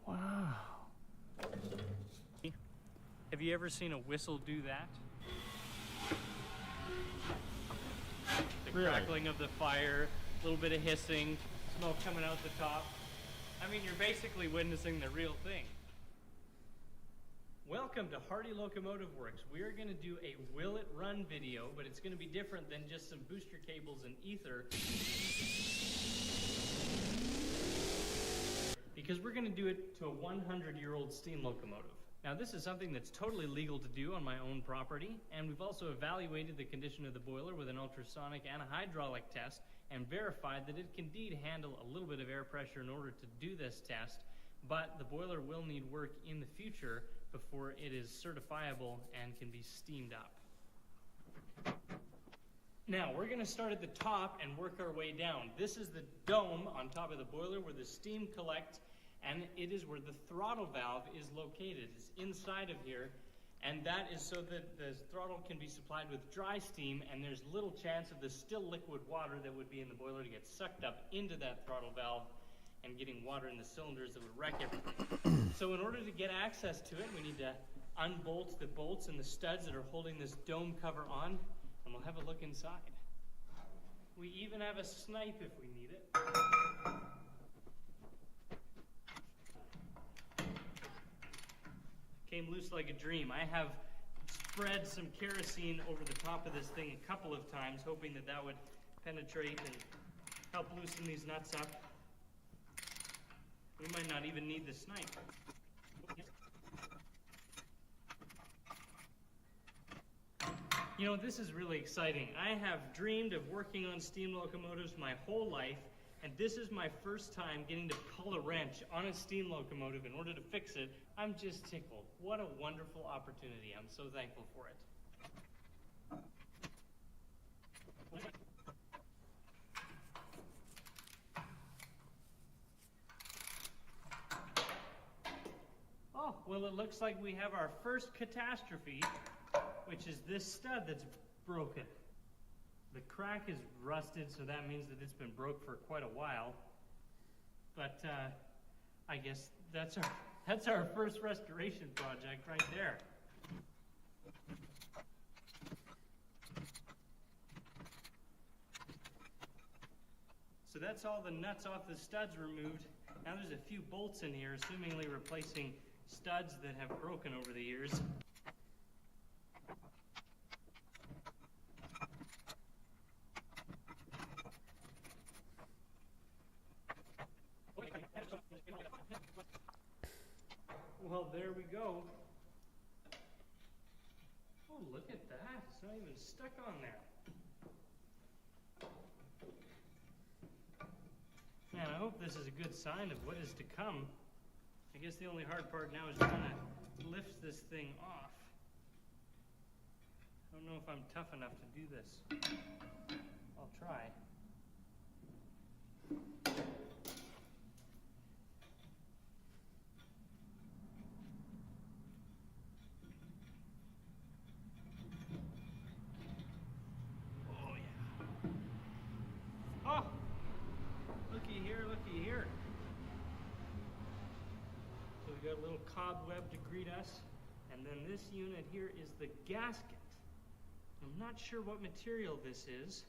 Wow. Have you ever seen a whistle do that? The crackling of the fire, a little bit of hissing, smoke coming out the top. I mean, you're basically witnessing the real thing. Welcome to Hardy Locomotive Works. We are going to do a Will It Run video, but it's going to be different than just some booster cables and ether. Because we're going to do it to a 100-year-old steam locomotive. Now, this is something that's totally legal to do on my own property, and we've also evaluated the condition of the boiler with an ultrasonic and a hydraulic test and verified that it can indeed handle a little bit of air pressure in order to do this test, but the boiler will need work in the future before it is certifiable and can be steamed up. Now, we're going to start at the top and work our way down. This is the dome on top of the boiler where the steam collects, and it is where the throttle valve is located. It's inside of here, and that is so that the throttle can be supplied with dry steam, and there's little chance of the still liquid water that would be in the boiler to get sucked up into that throttle valve and getting water in the cylinders that would wreck everything. So in order to get access to it, we need to unbolt the bolts and the studs that are holding this dome cover on, and we'll have a look inside. We even have a snipe if we need it. Came loose like a dream. I have spread some kerosene over the top of this thing a couple of times, hoping that that would penetrate and help loosen these nuts up. We might not even need the snipe. You know, this is really exciting. I have dreamed of working on steam locomotives my whole life, and this is my first time getting to pull a wrench on a steam locomotive in order to fix it. I'm just tickled. What a wonderful opportunity. I'm so thankful for it. Oh, well, it looks like we have our first catastrophe, which is this stud that's broken. The crack is rusted, so that means that it's been broke for quite a while. But I guess that's our first restoration project right there. So that's all the nuts off the studs removed. Now there's a few bolts in here, assumingly replacing studs that have broken over the years. Well, there we go. Oh, look at that. It's not even stuck on there. Man, I hope this is a good sign of what is to come. I guess the only hard part now is trying to lift this thing off. I don't know if I'm tough enough to do this. I'll try. Oh, yeah. Oh! Looky here, looky here. So we got a little cobweb to greet us, and then this unit here is the gasket. I'm not sure what material this is.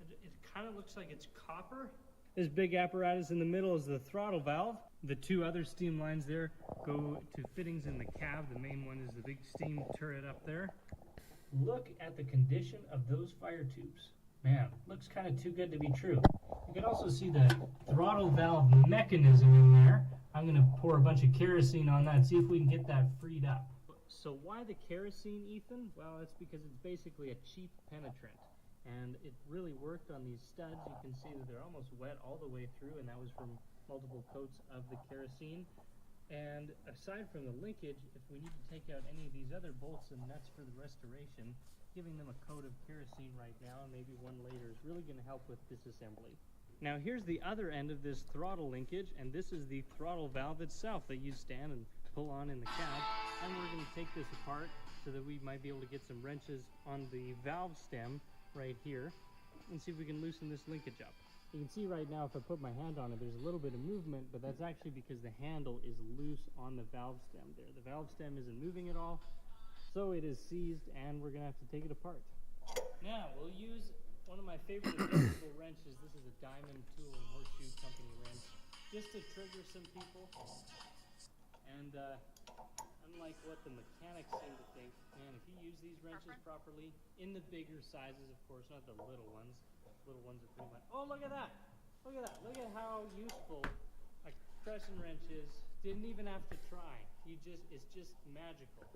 It kind of looks like it's copper. This big apparatus in the middle is the throttle valve. The two other steam lines there go to fittings in the cab. The main one is the big steam turret up there. Look at the condition of those fire tubes. Man, looks kind of too good to be true. You can also see the throttle valve mechanism in there. I'm going to pour a bunch of kerosene on that, see if we can get that freed up. So why the kerosene, Ethan? Well, it's because it's basically a cheap penetrant. And it really worked on these studs. You can see that they're almost wet all the way through, and that was from multiple coats of the kerosene. And aside from the linkage, if we need to take out any of these other bolts and nuts for the restoration, giving them a coat of kerosene right now and maybe one later is really going to help with disassembly. Now here's the other end of this throttle linkage, and this is the throttle valve itself that you stand and pull on in the cab. And we're going to take this apart so that we might be able to get some wrenches on the valve stem right here and see if we can loosen this linkage up. You can see right now if I put my hand on it, there's a little bit of movement, but that's actually because the handle is loose on the valve stem there. The valve stem isn't moving at all, so it is seized, and we're going to have to take it apart. Now we'll use one of my favorite adjustable wrenches. This is a Diamond Tool and Horseshoe Company wrench, just to trigger some people. And unlike what the mechanics seem to think, man, if you use these wrenches properly, in the bigger sizes, of course, not the little ones. Little ones are pretty much. Oh, look at that! Look at that! Look at how useful a crescent wrench is. Didn't even have to try. It's just magical.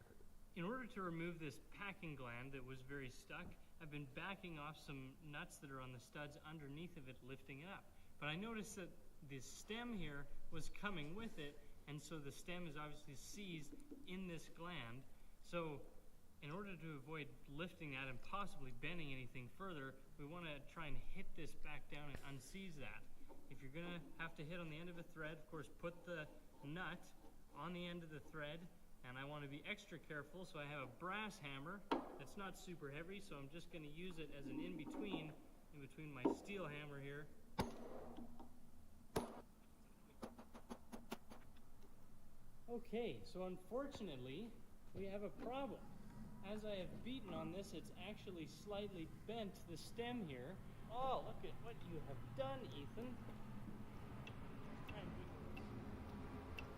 In order to remove this packing gland that was very stuck, I've been backing off some nuts that are on the studs underneath of it, lifting it up. But I noticed that the stem here was coming with it, and so the stem is obviously seized in this gland. So in order to avoid lifting that and possibly bending anything further, we want to try and hit this back down and unseize that. If you're going to have to hit on the end of a thread, of course, put the nut on the end of the thread. And I want to be extra careful, so I have a brass hammer that's not super heavy, so I'm just going to use it as an in-between my steel hammer here. Okay, so unfortunately, we have a problem. As I have beaten on this, it's actually slightly bent the stem here. Oh, look at what you have done, Ethan.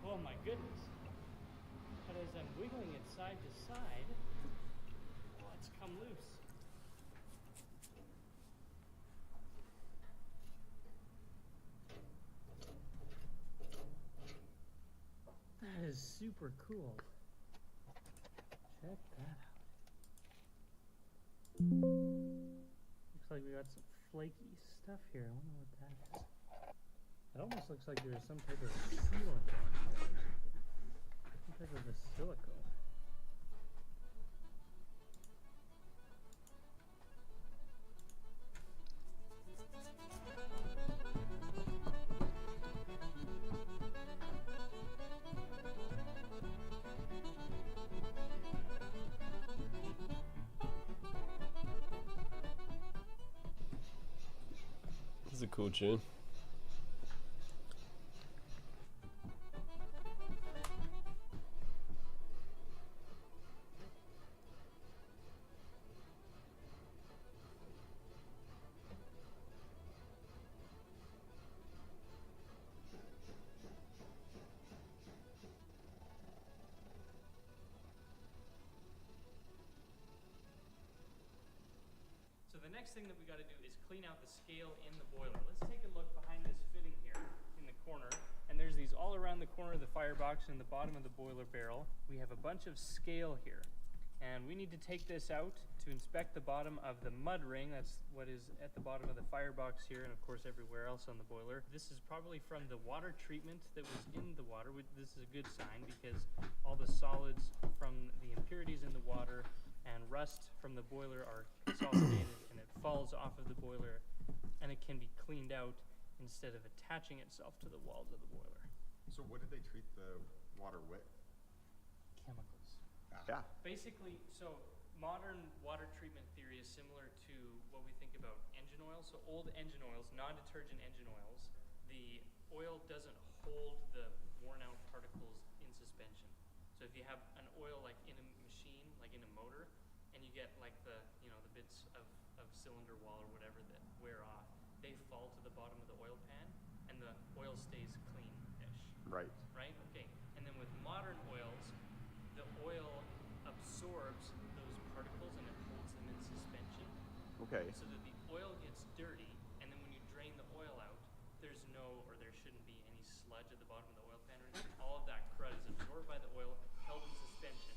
Oh my goodness. But as I'm wiggling it side to side, oh, it's come loose. That is super cool. Check that out. got some flaky stuff here. I wonder what that is. It almost looks like there's some type of sealant on here or something. Some type of a silicone. This is a cool tune. So the next thing that we got to do is clean out the scale in the boiler. Let's take a look behind this fitting here in the corner. And there's these all around the corner of the firebox and the bottom of the boiler barrel. We have a bunch of scale here. And we need to take this out to inspect the bottom of the mud ring. That's what is at the bottom of the firebox here, and of course everywhere else on the boiler. This is probably from the water treatment that was in the water. This is a good sign because all the solids from the impurities in the water and rust from the boiler are consolidated and it falls off of the boiler and it can be cleaned out instead of attaching itself to the walls of the boiler. So what did they treat the water with? Chemicals. Yeah. Basically, so modern water treatment theory is similar to what we think about engine oil. So old engine oils, non-detergent engine oils, the oil doesn't hold the worn out particles in suspension. So if you have an oil like in a machine, like in a motor, and you get like the bits of cylinder wall or whatever that wear off, they fall to the bottom of the oil pan and the oil stays clean-ish. Right. Right? Okay. And then with modern oils, the oil absorbs those particles and it holds them in suspension. Okay. So that the oil gets dirty, and then when you drain the oil out, there shouldn't be any sludge at the bottom of the oil pan or anything. All of that crud is absorbed by the oil, held in suspension,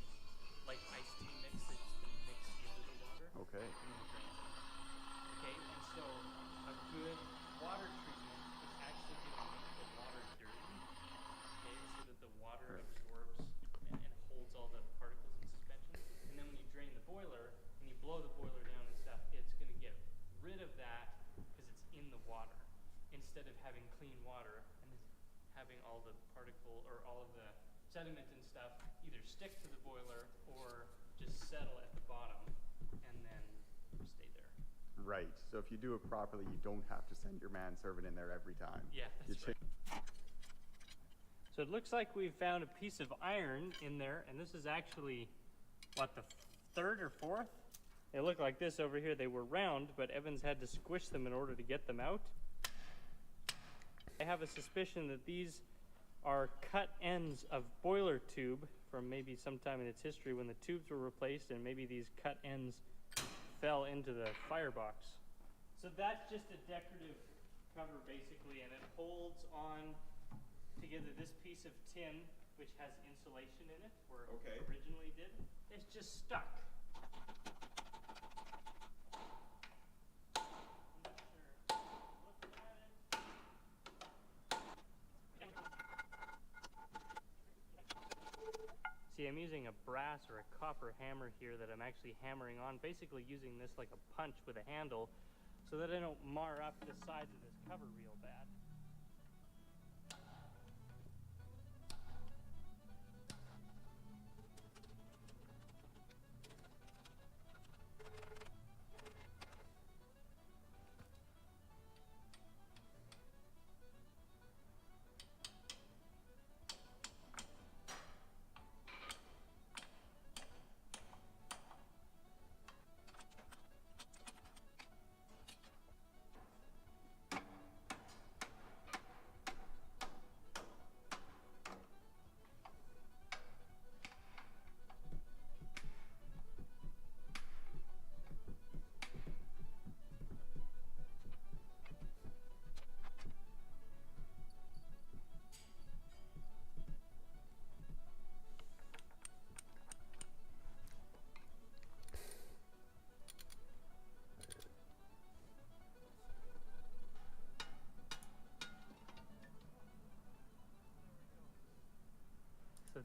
like iced tea mix that's been mixed into the water. Okay. And then it drains out. Okay, and so a good water treatment is actually going to make the water dirty, okay, so that the water absorbs and holds all the particles in suspension. And then when you drain the boiler and you blow the boiler down and stuff, it's going to get rid of that because it's in the water, instead of having clean water and having all the particle or all of the sediment and stuff either stick to the boiler or just settle at the bottom and then stay there. Right. So if you do it properly, you don't have to send your manservant in there every time. Yeah, You that's right. So it looks like we've found a piece of iron in there, and this is actually, what, the third or fourth? They look like this over here. They were round, but Evans had to squish them in order to get them out. I have a suspicion that these are cut ends of boiler tube from maybe sometime in its history when the tubes were replaced, and maybe these cut ends fell into the firebox. So that's just a decorative cover basically, and it holds on together this piece of tin which has insulation in it, where Okay. it originally did. It's just stuck. I'm not sure. Looking at it. See, I'm using a brass or a copper hammer here that I'm actually hammering on, basically using this like a punch with a handle so that I don't mar up the sides of this cover real bad.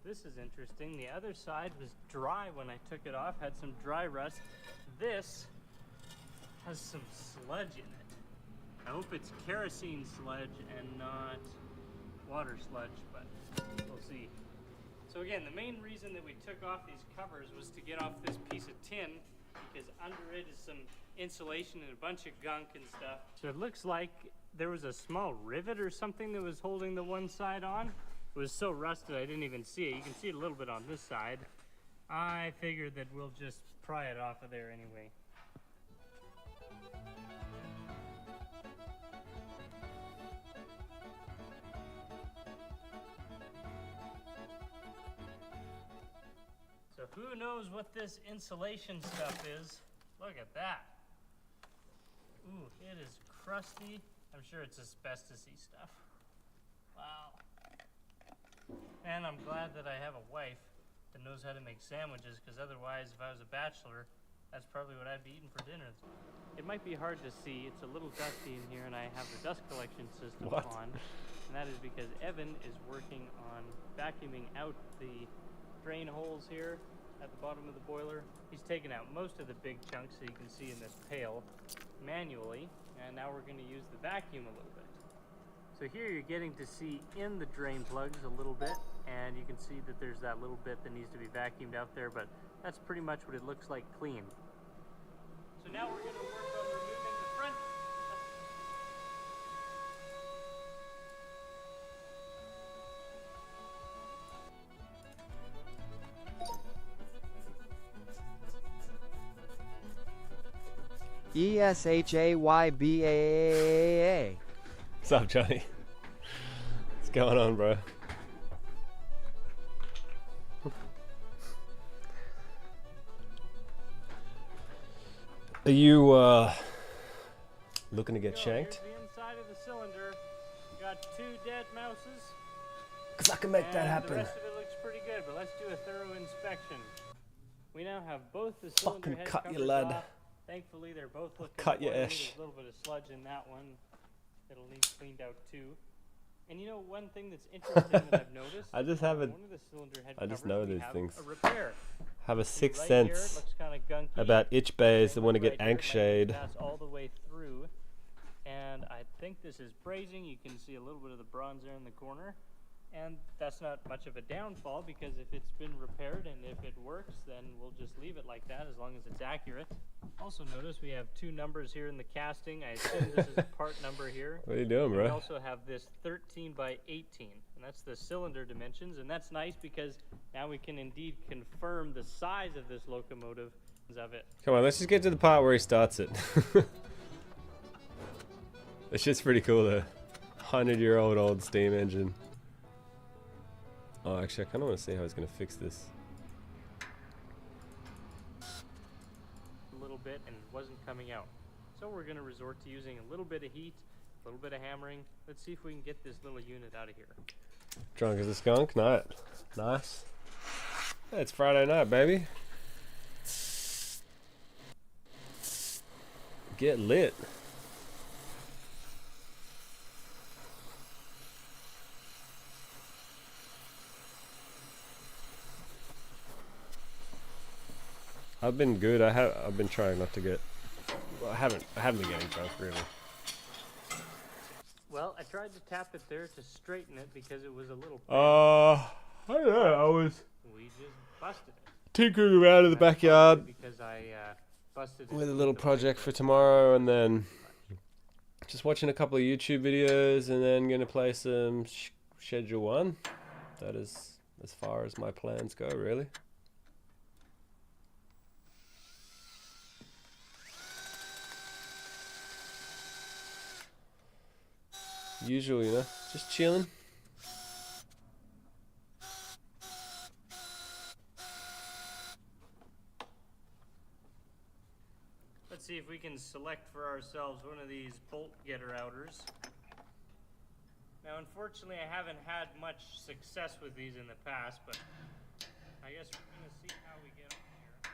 This is interesting. The other side was dry when I took it off, had some dry rust. This has some sludge in it. I hope it's kerosene sludge and not water sludge, but we'll see. So again, the main reason that we took off these covers was to get off this piece of tin, because under it is some insulation and a bunch of gunk and stuff. So it looks like there was a small rivet or something that was holding the one side on. It was so rusted I didn't even see it. You can see it a little bit on this side. I figured that we'll just pry it off of there anyway. So who knows what this insulation stuff is? Look at that. Ooh, it is crusty. I'm sure it's asbestos-y stuff. Wow. And I'm glad that I have a wife that knows how to make sandwiches, because otherwise, if I was a bachelor, that's probably what I'd be eating for dinner. It might be hard to see. It's a little dusty in here, and I have the dust collection system on. And that is because Evan is working on vacuuming out the drain holes here at the bottom of the boiler. He's taken out most of the big chunks that you can see in this pail manually, and now we're going to use the vacuum a little bit. So here you're getting to see in the drain plugs a little bit, and you can see that there's that little bit that needs to be vacuumed out there, but that's pretty much what it looks like clean. So now we're going to work on removing the front. ESHAYBAA. What's up, Johnny? What's going on, bro? Are you looking to get shanked? Here's the inside of the cylinder. Got 2 dead mouses. Because I can make that And happen. the rest of it looks pretty good, but let's do a thorough inspection. We now have both the cylinder Fucking head cut you, covers lad. off. Thankfully, they're both looking Cut you, oily. Ish. There's a little bit of sludge in that one. It'll need cleaned out too. And you know, one thing that's interesting that I've noticed. I just have a- one of the cylinder head I just covers, know we these have things. A repair. Have a sixth Right here, it sense looks kinda gunky. about itch bays that Same want to with get right here, ank it might shade. pass all the way through. And I think this is brazing. You can see a little bit of the bronze there in the corner. And that's not much of a downfall, because if it's been repaired and if it works, then we'll just leave it like that as long as it's accurate. Also notice we have 2 numbers here in the casting. I assume this is a part number here. What are you doing, We bro? also have this 13 by 18, and that's the cylinder dimensions, and that's nice because now we can indeed confirm the size of this locomotive of it. Come on, let's just get to the part where he starts it. It's just pretty cool, though. 100-year-old old steam engine. Oh, actually, I kind of want to see how he's going to fix this. A little bit, and it wasn't coming out. So we're going to resort to using a little bit of heat, a little bit of hammering. Let's see if we can get this little unit out of here. Drunk as a skunk? Night. Nice. Yeah, it's Friday night, baby. Get lit. I've been good. I've been trying not to get. Well, I haven't been getting drunk really. Well, I tried to tap it there to straighten it because it was a little. I don't know. I was We just busted it. tinkering around in the That's backyard probably because I busted it with a with little the project right for way. tomorrow, and then just watching a couple of YouTube videos, and then gonna play some Schedule 1. That is as far as my plans go, really. Usual, you know, just chilling. Let's see if we can select for ourselves one of these bolt getter outers. Now, unfortunately, I haven't had much success with these in the past, but I guess we're going to see how we get on here.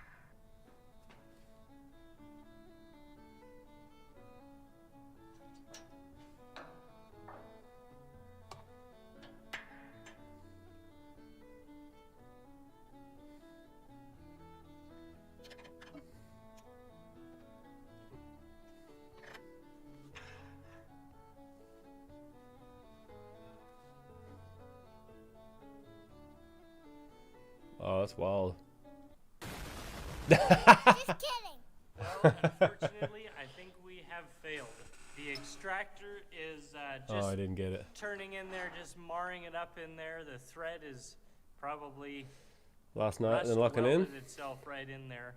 that's wild. Just kidding. Well, unfortunately, I think we have failed. The extractor is Oh, I just didn't get it. turning in there, just marring it up in there. The thread is probably Last night and then rust locking in. welded itself right in there.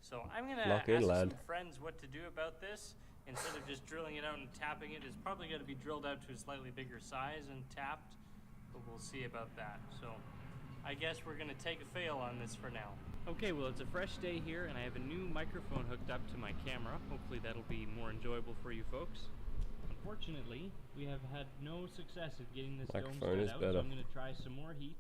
So I'm gonna Lock ask in, lad. some friends what to do about this. Instead of just drilling it out and tapping it, it's probably got to be drilled out to a slightly bigger size and tapped. But we'll see about that. So I guess we're gonna take a fail on this for now. Okay, well, it's a fresh day here, and I have a new microphone hooked up to my camera. Hopefully that'll be more enjoyable for you folks. Unfortunately, we have had no success at getting this dome Microphone stood is out, better. so I'm going to try some more heat.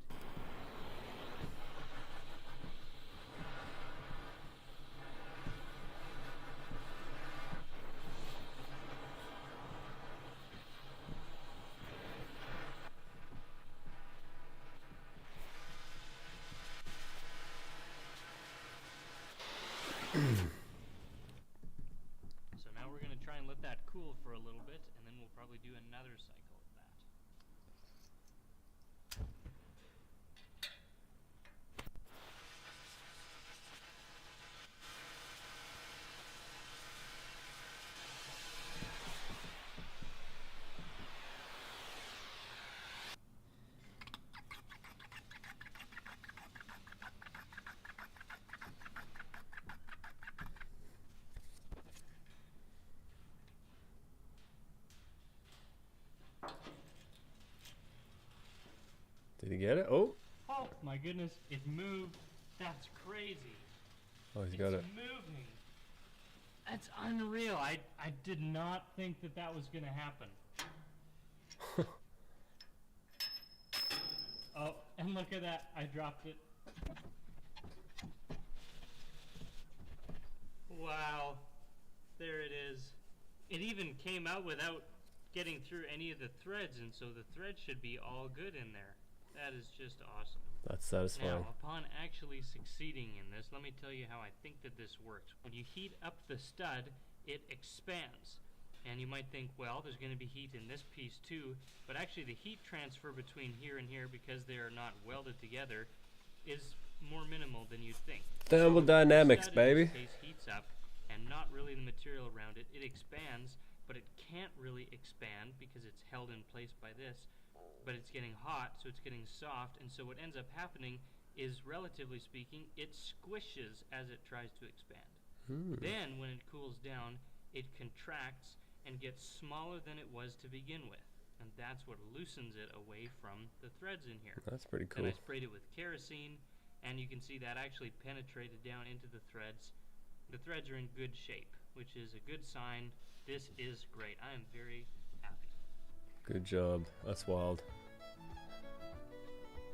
So now we're going to try and let that cool for a little bit, and then we'll probably do another cycle of that. Did he get it? Oh, Oh my goodness, it moved. That's crazy. oh, he's got it. It's moving. That's unreal. I did not think that that was going to happen. Oh, and look at that. I dropped it. Wow. There it is. It even came out without getting through any of the threads, and so the thread should be all good in there. That is just awesome. That's satisfying. Now, upon actually succeeding in this, let me tell you how I think that this works. When you heat up the stud, it expands. And you might think, well, there's going to be heat in this piece too, but actually the heat transfer between here and here, because they are not welded together, is more minimal than you'd think. Thermodynamics, The stud baby. in this case heats up, and not really the material around it. It expands, but it can't really expand because it's held in place by this. But it's getting hot, so it's getting soft, and so what ends up happening is, relatively speaking, it squishes as it tries to expand. Then, when it cools down, it contracts and gets smaller than it was to begin with, and that's what loosens it away from the threads in here. That's pretty Then cool. I sprayed it with kerosene, and you can see that actually penetrated down into the threads. The threads are in good shape, which is a good sign. This is great. I am very happy. Good job. That's wild.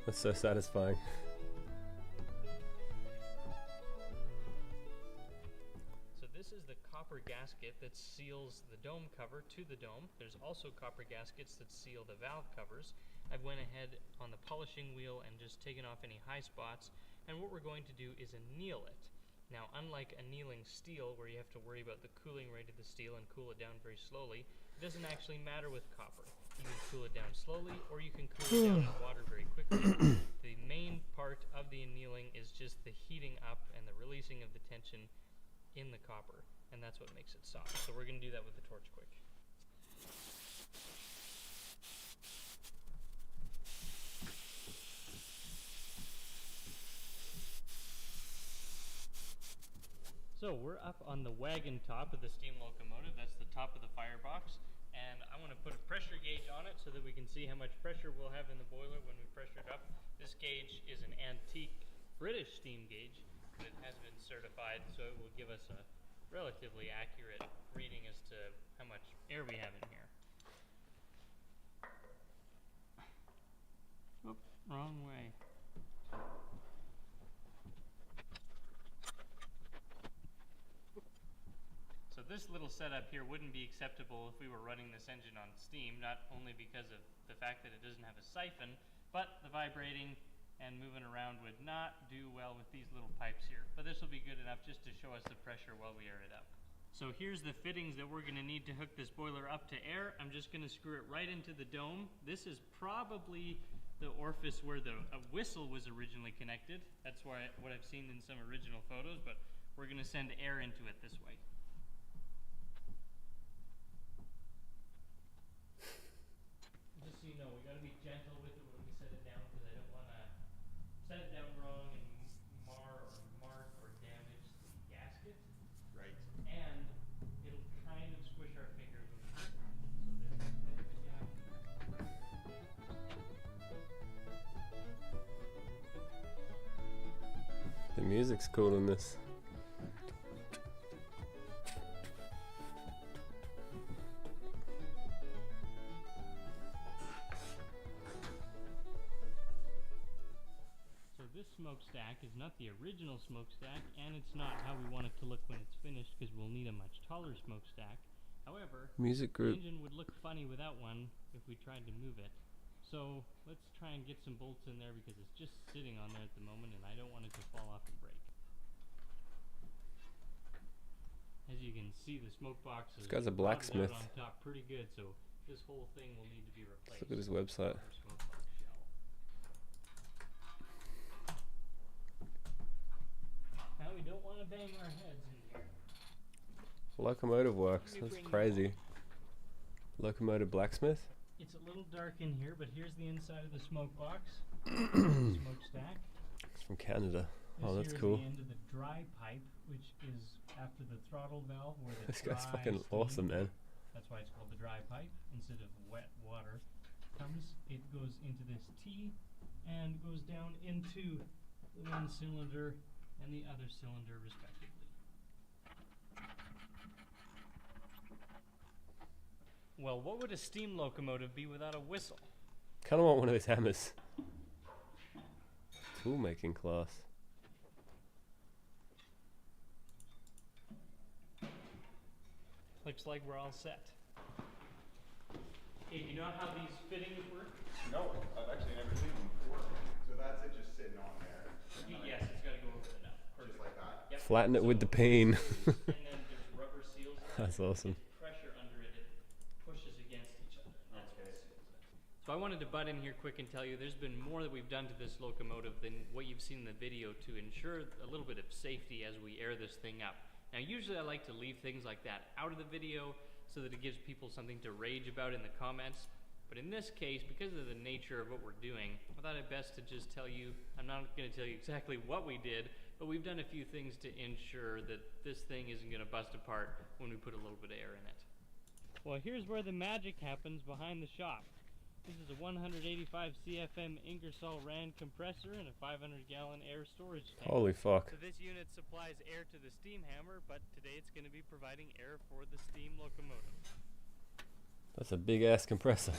That's so satisfying. So this is the copper gasket that seals the dome cover to the dome. There's also copper gaskets that seal the valve covers. I went ahead on the polishing wheel and just taken off any high spots, and what we're going to do is anneal it. Now, unlike annealing steel, where you have to worry about the cooling rate of the steel and cool it down very slowly, it doesn't actually matter with copper. You can cool it down slowly, or you can cool it down in water very quickly. The main part of the annealing is just the heating up and the releasing of the tension in the copper, and that's what makes it soft. So we're going to do that with the torch quick. So we're up on the wagon top of the steam locomotive. That's the top of the firebox. And I want to put a pressure gauge on it so that we can see how much pressure we'll have in the boiler when we pressure it up. This gauge is an antique British steam gauge, but it has been certified, so it will give us a relatively accurate reading as to how much air we have in here. Oop, wrong way. So this little setup here wouldn't be acceptable if we were running this engine on steam, not only because of the fact that it doesn't have a siphon, but the vibrating and moving around would not do well with these little pipes here. But this will be good enough just to show us the pressure while we air it up. So here's the fittings that we're going to need to hook this boiler up to air. I'm just going to screw it right into the dome. This is probably the orifice where a whistle was originally connected. That's why what I've seen in some original photos, but we're going to send air into it this way. Just so you know, we got to be gentle with it when we set it down because I don't want to set it down wrong and mar or mark or damage the gasket. Right. And it'll kind of squish our fingers when we put it. So there's a bit of a gap. The music's cool in this. So this smokestack is not the original smokestack, and it's not how we want it to look when it's finished, because we'll need a much taller smokestack. However, Music the group. engine would look funny without one if we tried to move it. So let's try and get some bolts in there because it's just sitting on there at the moment and I don't want it to fall off and break. As you can see, the smoke box is This guy's a rotted out blacksmith. on top pretty good, so this whole thing will need to be replaced. Look at his website. Our smoke box shell. Now we don't want to bang our heads in here. Locomotive works. Let me That's bring you crazy. Locomotive blacksmith? It's a little dark in here, but here's the inside of the smoke box. Smokestack. It's from Canada. Oh, This that's here cool. is the end of the dry pipe, which is after the throttle valve where the This guy's dry fucking steam, awesome, man. that's why it's called the dry pipe instead of wet water, comes. It goes into this T and goes down into the one cylinder and the other cylinder respectively. Well, what would a steam locomotive be without a whistle? Kind of want one of those hammers. Tool making class. Looks like we're all set. Hey, do you know how these fittings work? No, I've actually never seen them before. So that's it just sitting on there. And then Yes, it's got to go over the nut. just like that. Yep. Flatten it with the pane. And then there's rubber seals. in it. That's awesome. There's pressure under it. It pushes against each other. That's what seals it. So I wanted to butt in here quick and tell you there's been more that we've done to this locomotive than what you've seen in the video to ensure a little bit of safety as we air this thing up. Now usually I like to leave things like that out of the video so that it gives people something to rage about in the comments. But in this case, because of the nature of what we're doing, I thought it best to just tell you, I'm not going to tell you exactly what we did, but we've done a few things to ensure that this thing isn't going to bust apart when we put a little bit of air in it. Well, here's where the magic happens behind the shop. This is a 185 CFM Ingersoll Rand compressor and a 500-gallon air storage tank. Holy fuck. So this unit supplies air to the steam hammer, but today it's going to be providing air for the steam locomotive. That's a big ass compressor.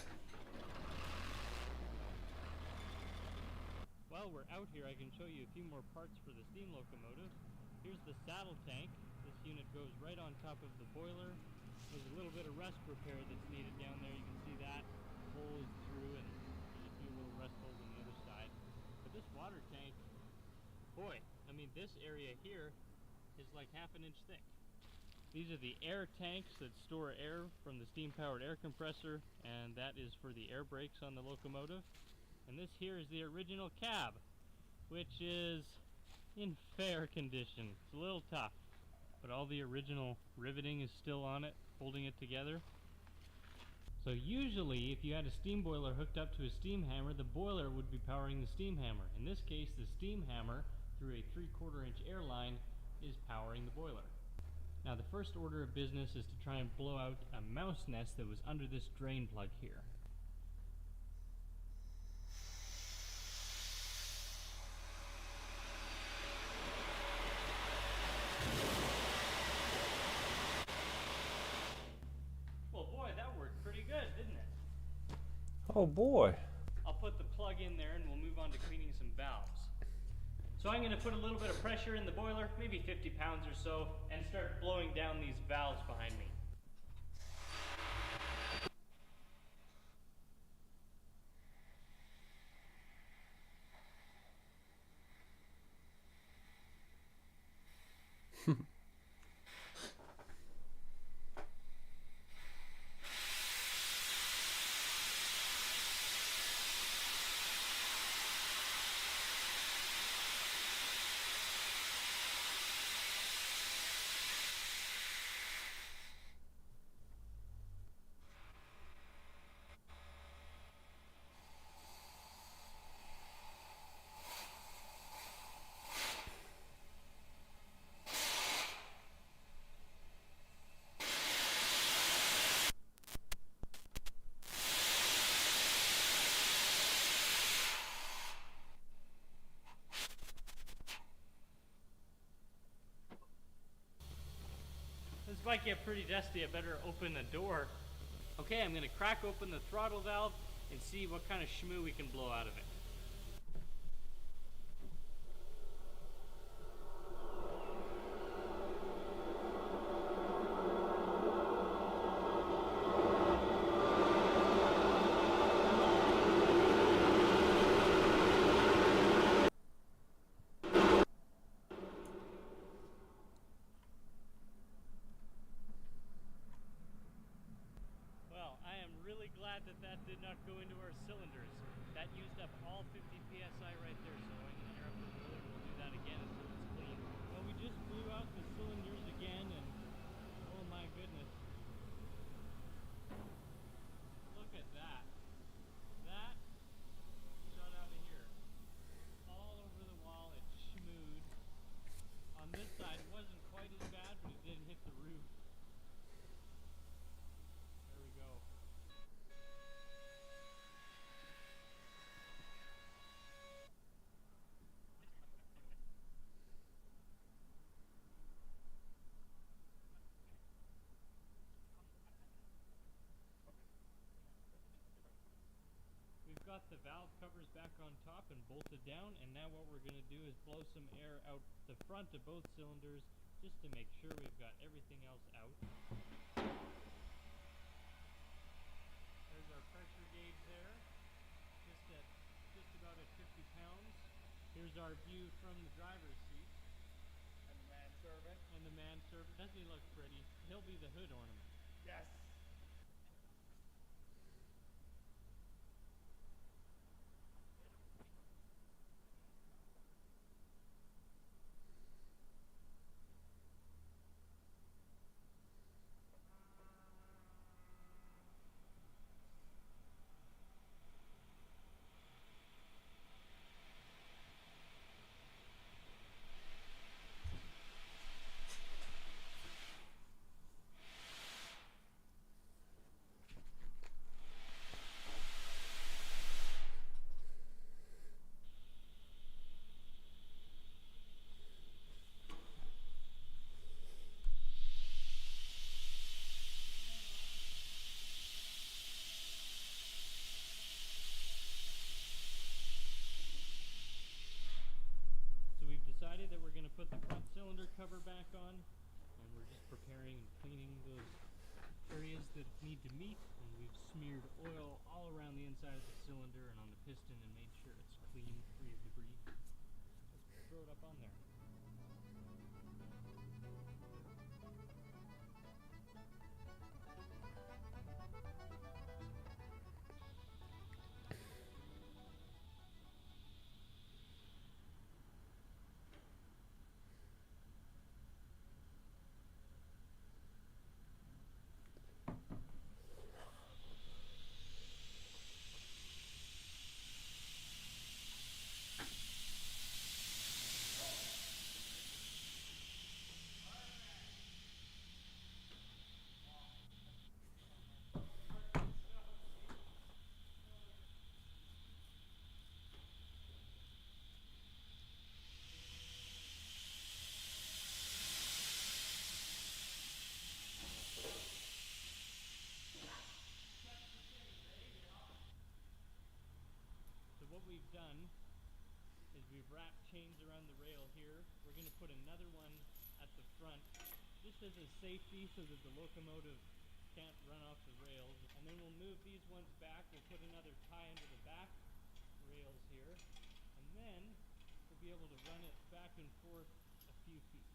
While we're out here, I can show you a few more parts for the steam locomotive. Here's the saddle tank. This unit goes right on top of the boiler. There's a little bit of rust repair that's needed down there. You can see that. The hole is through and there's a few little rust holes on the other side. But this water tank, boy, I mean this area here is like ½ an inch thick. These are the air tanks that store air from the steam-powered air compressor, and that is for the air brakes on the locomotive. And this here is the original cab, which is in fair condition. It's a little tough, but all the original riveting is still on it, holding it together. So usually, if you had a steam boiler hooked up to a steam hammer, the boiler would be powering the steam hammer. In this case, the steam hammer, through a 3/4 inch air line, is powering the boiler. Now the first order of business is to try and blow out a mouse nest that was under this drain plug here. Well boy, that worked pretty good, didn't it? Oh boy. I'll put the plug in there and we'll move on to cleaning some valves. So I'm going to put a little bit of pressure in the boiler, maybe 50 pounds or so, and start blowing down these valves behind me. might get pretty dusty. I better open the door. Okay, I'm gonna crack open the throttle valve and see what kind of schmoo we can blow out of it. Well, I am really glad that that did not go into our cylinders. That used up all 50 psi right there, so I'm going to air up the boiler and we'll do that again until it's clean. Well, we just blew out the cylinders again, and oh my goodness. Look at that. That shot out of here. All over the wall, it schmooed. On this side, it wasn't quite as bad, but it didn't hit the roof. There we go. We've got the valve covers back on top and bolted down, and now what we're going to do is blow some air out the front of both cylinders just to make sure we've got everything else out. There's our pressure gauge there, just about at 50 pounds. Here's our view from the driver's seat. And the manservant. And the manservant. Doesn't he look pretty? He'll be the hood ornament. Yes. So we've decided that we're going to put the front cylinder cover back on, and we're just preparing and cleaning those areas that need to meet, and we've smeared oil all around the inside of the cylinder and on the piston and made sure it's clean, free of debris. Let's throw it up on there. What we've done is we've wrapped chains around the rail here. We're going to put another one at the front just as a safety so that the locomotive can't run off the rails. And then we'll move these ones back. We'll put another tie into the back rails here. And then we'll be able to run it back and forth a few feet.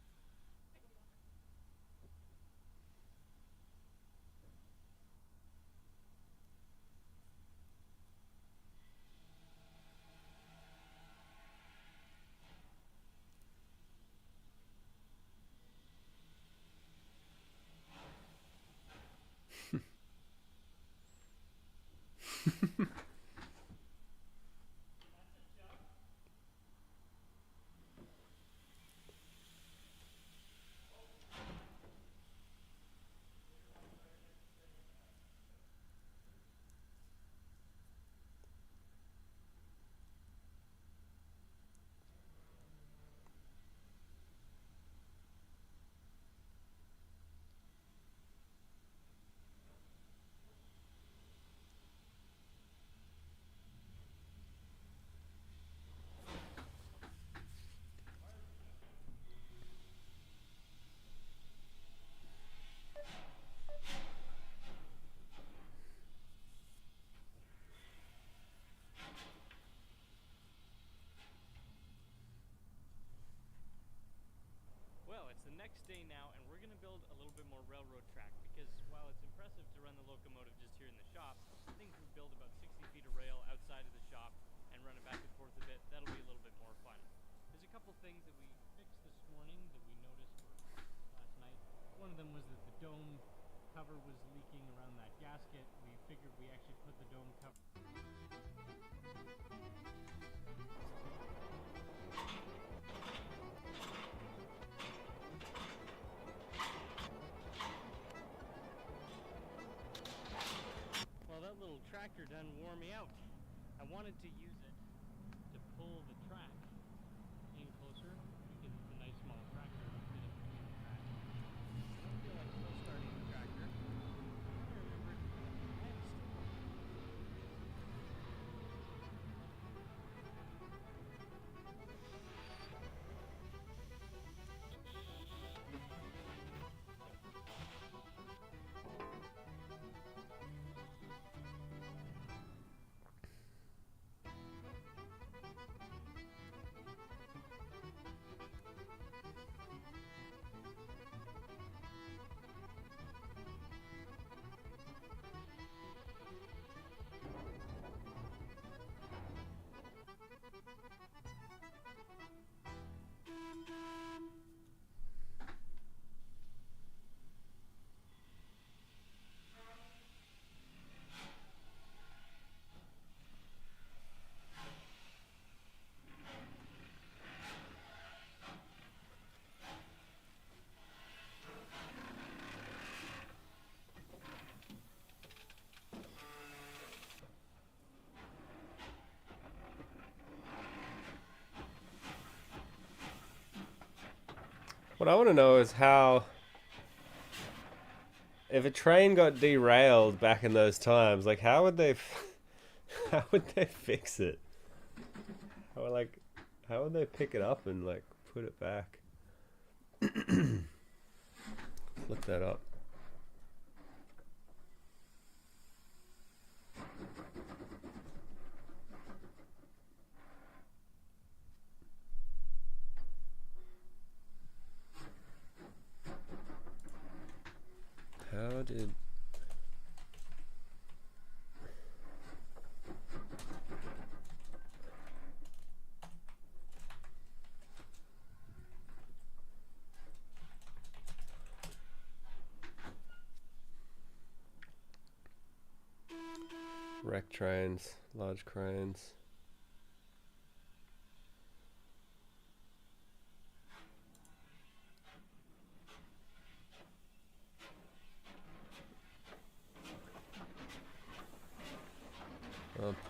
a railroad track, because while it's impressive to run the locomotive just here in the shop, I think if we build about 60 feet of rail outside of the shop and run it back and forth a bit, that'll be a little bit more fun. There's a couple things that we fixed this morning that we noticed last night. One of them was that the dome cover was leaking around that gasket. We figured we actually put the dome cover. Well, that little tractor done wore me out. I wanted to use it to pull the track in closer because it's a nice small tractor to fit in between the tracks. I don't feel like slow starting the tractor. I remembered I had a steam. What I want to know is how, if a train got derailed back in those times, like how would they, how would they fix it? How would they pick it up and like put it back? Look that up. How did... Wreck trains, large cranes.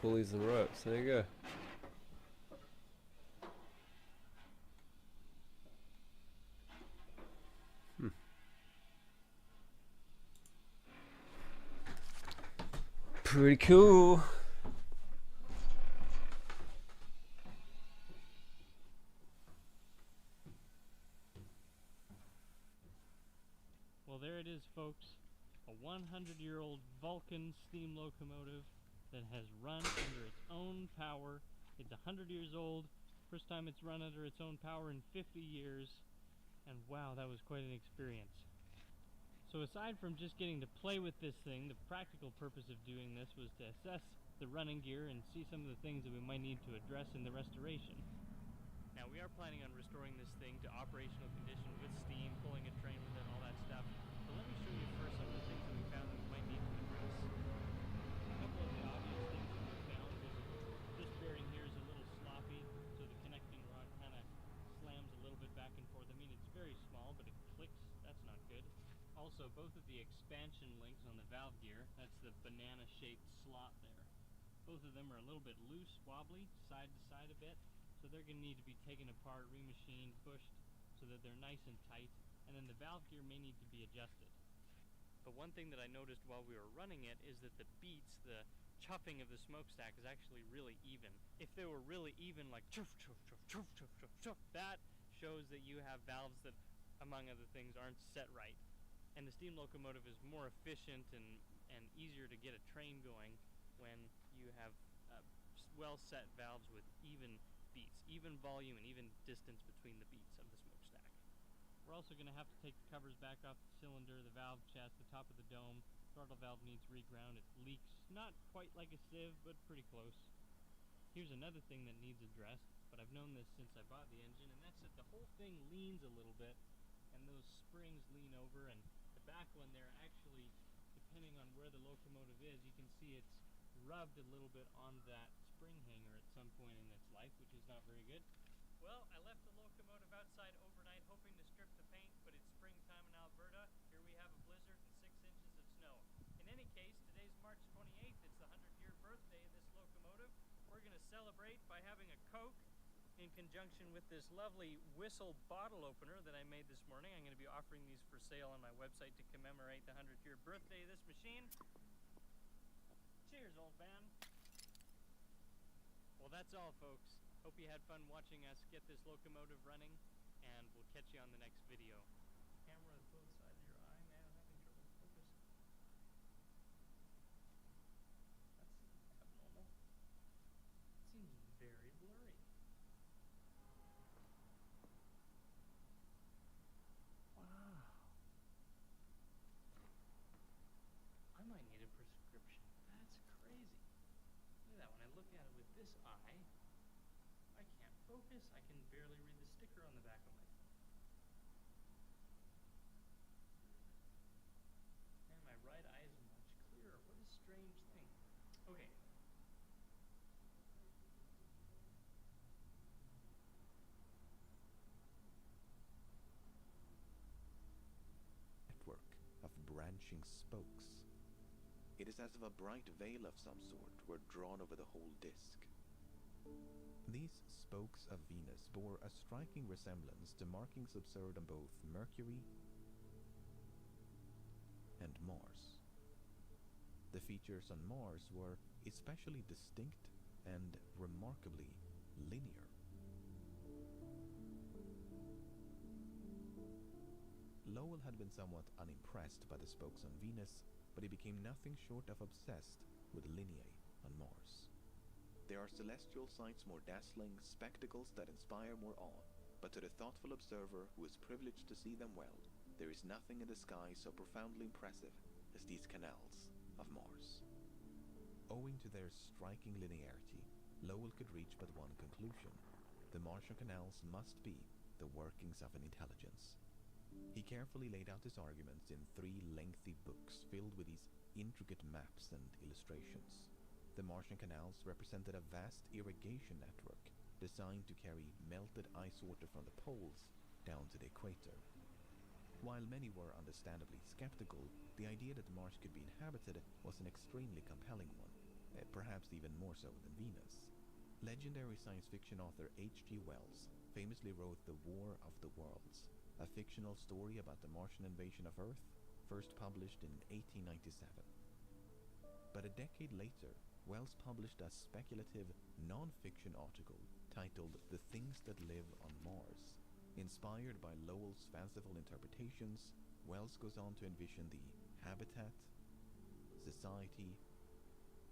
Pulleys and ropes, there you go. Pretty cool. Well, there it is, folks. A 100-year-old Vulcan steam locomotive that has run under its own power. It's 100 years old. First time it's run under its own power in 50 years. And wow, that was quite an experience. So aside from just getting to play with this thing, the practical purpose of doing this was to assess the running gear and see some of the things that we might need to address in the restoration. Now, we are planning on restoring this thing to operational condition with steam, pulling a train with it, all that stuff. But let me show you first some of the things that we found that we might need to address. A couple of the obvious things that we found is this bearing here is a little sloppy, so the connecting rod kind of slams a little bit back and forth. I mean, it's very small, but it clicks. That's not good. Also, both of the expansion links on the valve gear, that's the banana-shaped slot there, both of them are a little bit loose, wobbly, side to side a bit, so they're going to need to be taken apart, remachined, pushed, so that they're nice and tight, and then the valve gear may need to be adjusted. But one thing that I noticed while we were running it is that the beats, the chuffing of the smokestack is actually really even. If they were really even, like chuff, chuff, chuff, chuff, chuff, chuff, chuff, that shows that you have valves that, among other things, aren't set right. And the steam locomotive is more efficient and easier to get a train going when you have well set valves with even beats, even volume and even distance between the beats of the smokestack. We're also going to have to take the covers back off the cylinder, the valve chest, the top of the dome. Throttle valve needs reground. It leaks, not quite like a sieve, but pretty close. Here's another thing that needs addressed, but I've known this since I bought the engine, and that's that the whole thing leans a little bit, and those springs lean over, and the back one there actually, depending on where the locomotive is, you can see it's rubbed a little bit on that spring hanger at some point in its life, which is not very good. Well, I left the locomotive outside overnight hoping to strip the paint, but it's springtime in Alberta. Here we have a blizzard and 6 inches of snow. In any case, today's March 28th. It's the 100-year birthday of this locomotive. We're going to celebrate by having a Coke in conjunction with this lovely whistle bottle opener that I made this morning. I'm going to be offering these for sale on my website to commemorate the 100-year birthday of this machine. Cheers, old man. Well, that's all, folks. Hope you had fun watching us get this locomotive running, and we'll catch you on the next video. Camera is both sides of your eye, man. I'm having trouble focusing. That's abnormal. It seems very blurry. Wow. I might need a prescription. That's crazy. Look at that. When I look at it with this eye, I can't focus. I can barely read the sticker on the back of my phone. And my right eye is much clearer. What a strange thing. Okay. Network of branching spokes. It is as if a bright veil of some sort were drawn over the whole disk. These spokes of Venus bore a striking resemblance to markings observed on both Mercury and Mars. The features on Mars were especially distinct and remarkably linear. Lowell had been somewhat unimpressed by the spokes on Venus, but he became nothing short of obsessed with lineae on Mars. There are celestial sights more dazzling, spectacles that inspire more awe, but to the thoughtful observer who is privileged to see them well, there is nothing in the sky so profoundly impressive as these canals of Mars. Owing to their striking linearity, Lowell could reach but one conclusion. The Martian canals must be the workings of an intelligence. He carefully laid out his arguments in 3 lengthy books filled with these intricate maps and illustrations. The Martian canals represented a vast irrigation network designed to carry melted ice water from the poles down to the equator. While many were understandably skeptical, the idea that Mars could be inhabited was an extremely compelling one, perhaps even more so than Venus. Legendary science fiction author H.G. Wells famously wrote The War of the Worlds, a fictional story about the Martian invasion of Earth, first published in 1897. But a decade later, Wells published a speculative non-fiction article titled The Things That Live on Mars. Inspired by Lowell's fanciful interpretations, Wells goes on to envision the habitat, society,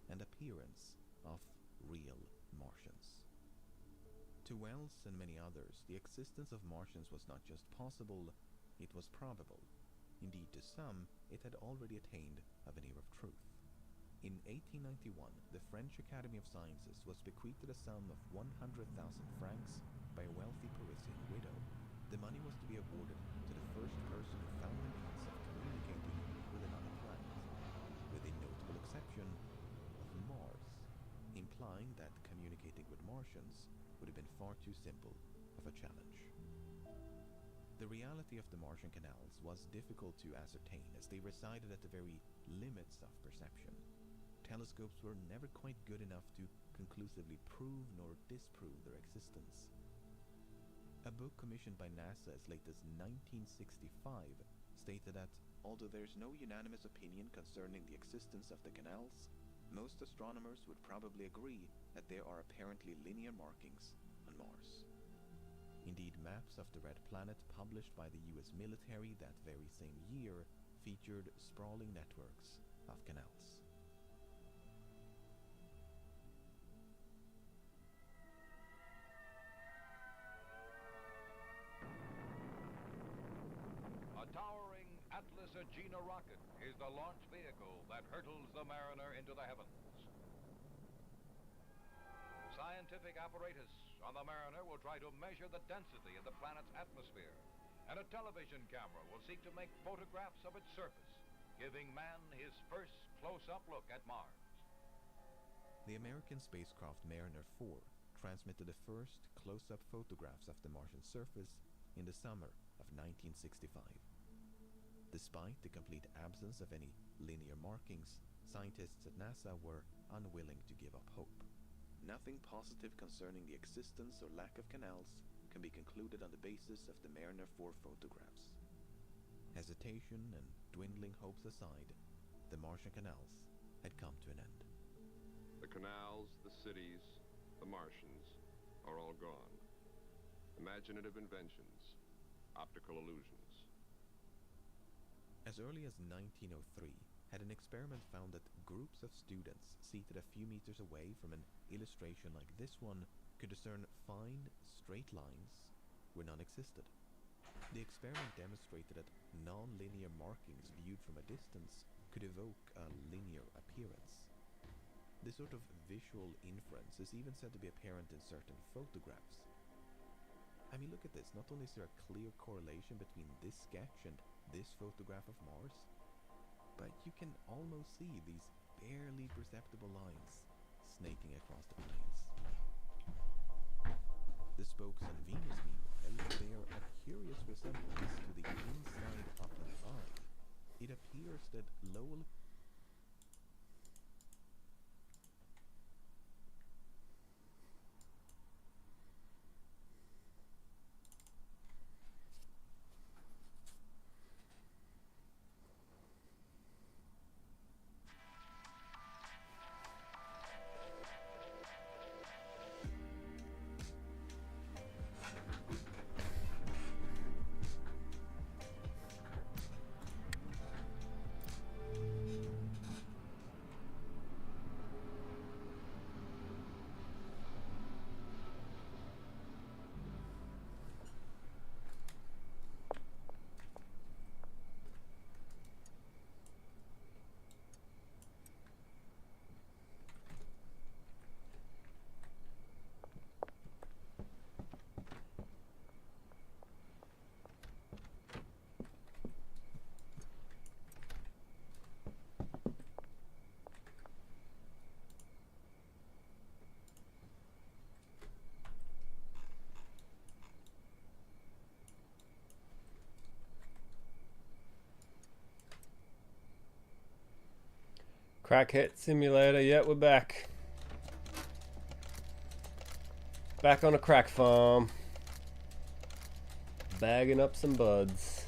and appearance of real Martians. To Wells and many others, the existence of Martians was not just possible, it was probable. Indeed, to some, it had already attained a veneer of truth. In 1891, the French Academy of Sciences was bequeathed a sum of 100,000 francs by a wealthy Parisian widow. The money was to be awarded to the first person who found the means of communicating with another planet, with the notable exception of Mars, implying that communicating with Martians would have been far too simple of a challenge. The reality of the Martian canals was difficult to ascertain as they resided at the very limits of perception. Telescopes were never quite good enough to conclusively prove nor disprove their existence. A book commissioned by NASA as late as 1965 stated that, although there is no unanimous opinion concerning the existence of the canals, most astronomers would probably agree that there are apparently linear markings on Mars. Indeed, maps of the Red Planet published by the US military that very same year featured sprawling networks of canals. Cartagena rocket is the launch vehicle that hurtles the Mariner into the heavens. Scientific apparatus on the Mariner will try to measure the density of the planet's atmosphere, and a television camera will seek to make photographs of its surface, giving man his first close-up look at Mars. The American spacecraft Mariner 4 transmitted the first close-up photographs of the Martian surface in the summer of 1965. Despite the complete absence of any linear markings, scientists at NASA were unwilling to give up hope. Nothing positive concerning the existence or lack of canals can be concluded on the basis of the Mariner 4 photographs. Hesitation and dwindling hopes aside, the Martian canals had come to an end. The canals, the cities, the Martians are all gone. Imaginative inventions, optical illusions. As early as 1903, had an experiment found that groups of students seated a few meters away from an illustration like this one could discern fine, straight lines where none existed. The experiment demonstrated that non-linear markings viewed from a distance could evoke a linear appearance. This sort of visual inference is even said to be apparent in certain photographs. I mean, look at this. Not only is there a clear correlation between this sketch and this photograph of Mars, but you can almost see these barely perceptible lines snaking across the plains. The spokes on Venus, meanwhile, bear a curious resemblance to the inside of an eye. It appears that Lowell Crackhead Simulator, yeah, we're back. Back on a crack farm. Bagging up some buds.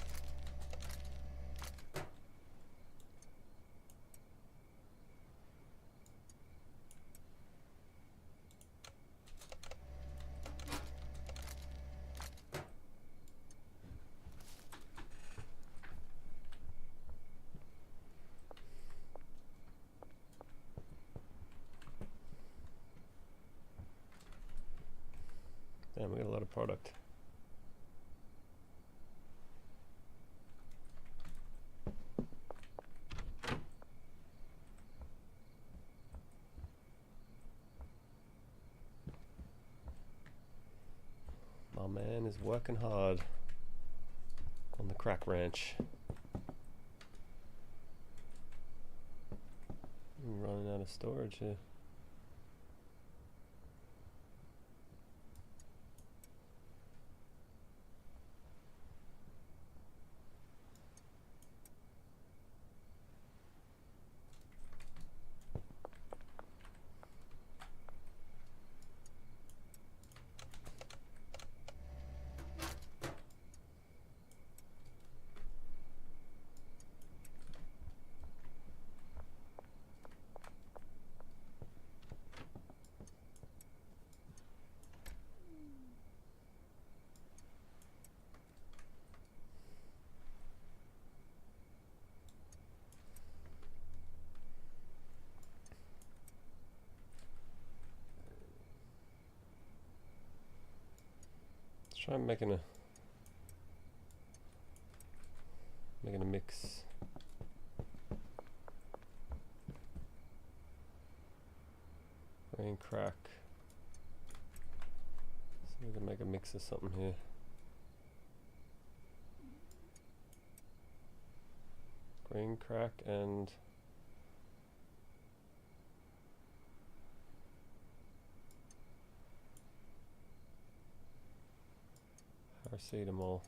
Damn, we got a lot of product. My man is working hard on the crack ranch. I'm running out of storage here. Try making a mix. Green crack. So we can make a mix of something here. Green crack and paracetamol.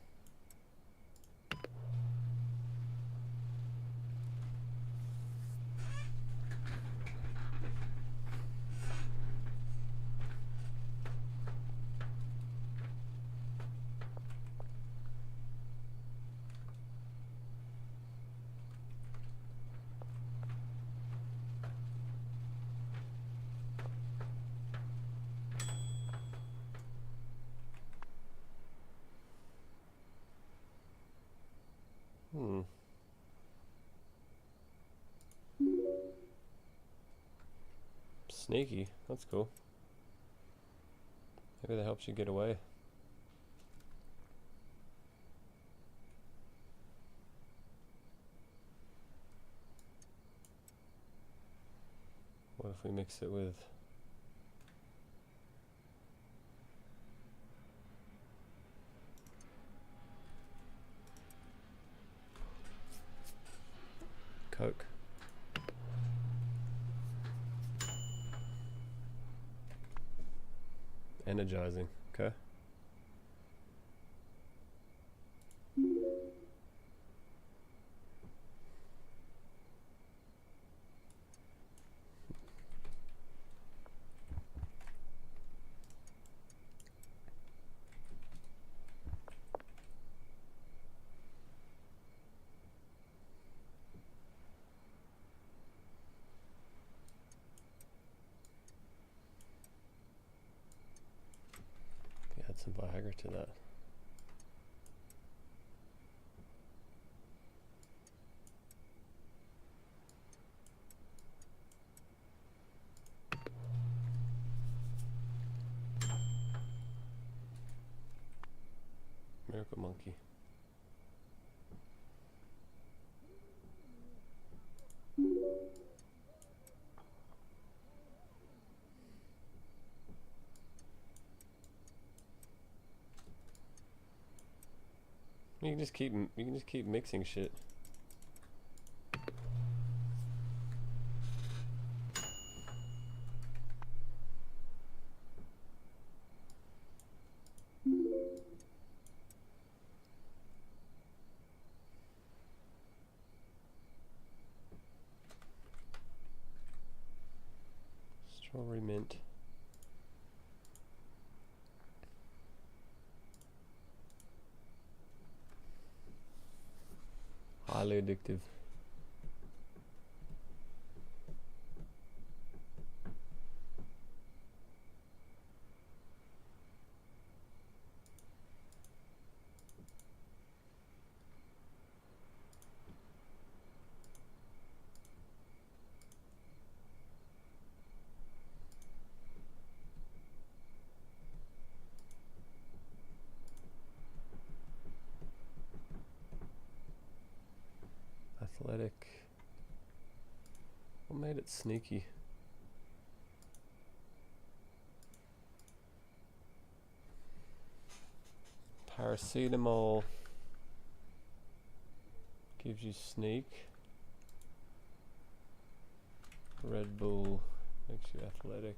Sneaky, that's cool. Maybe that helps you get away. What if we mix it with Coke? Energizing, okay. Add some Viagra to that. Miracle Monkey. You can just keep mixing shit. Strawberry mint. Highly addictive. Athletic. What made it sneaky? Paracetamol gives you sneak. Red Bull makes you athletic.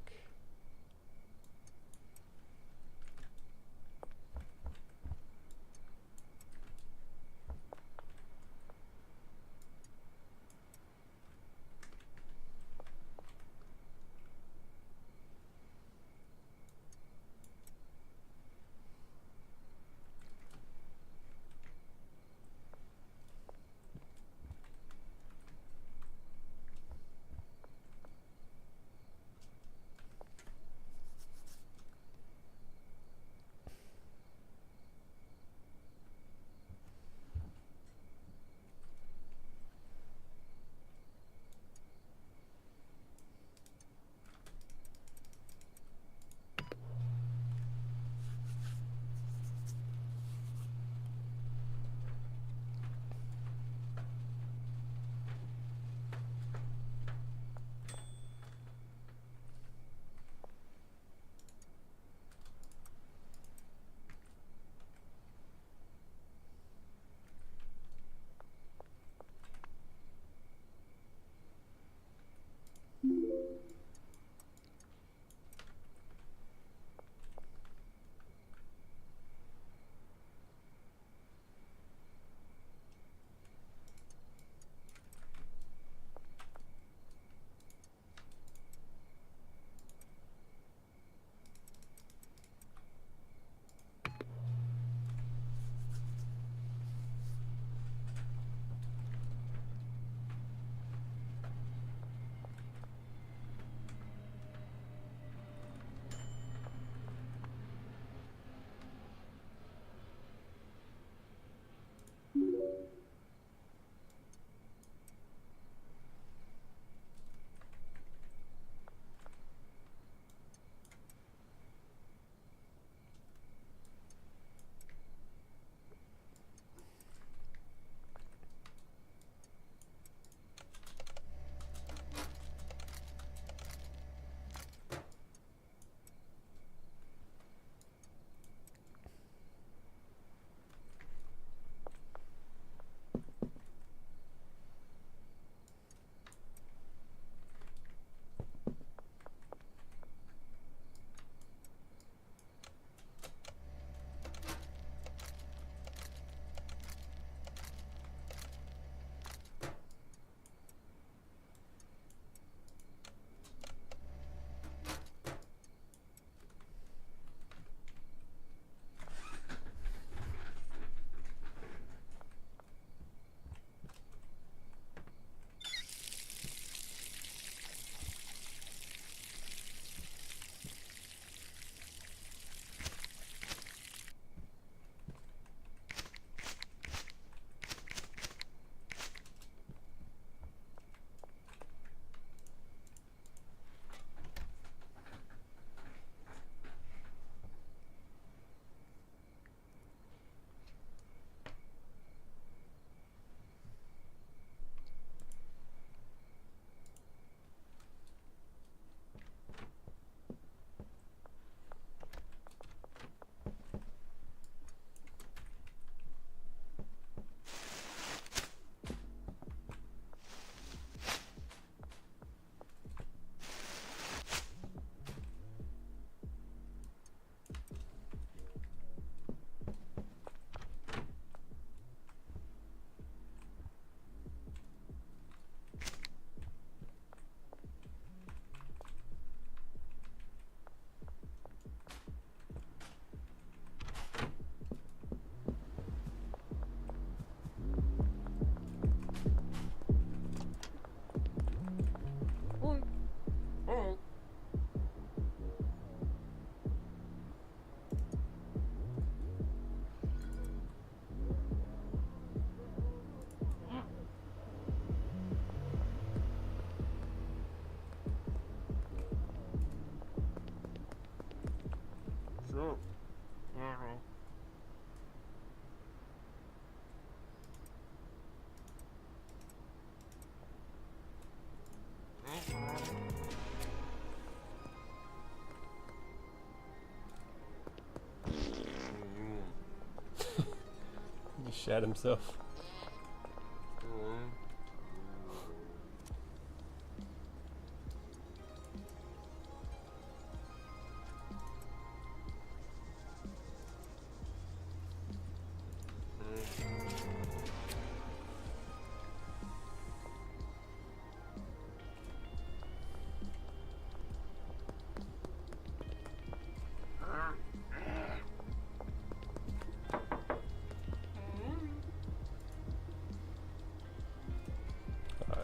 He just shat himself.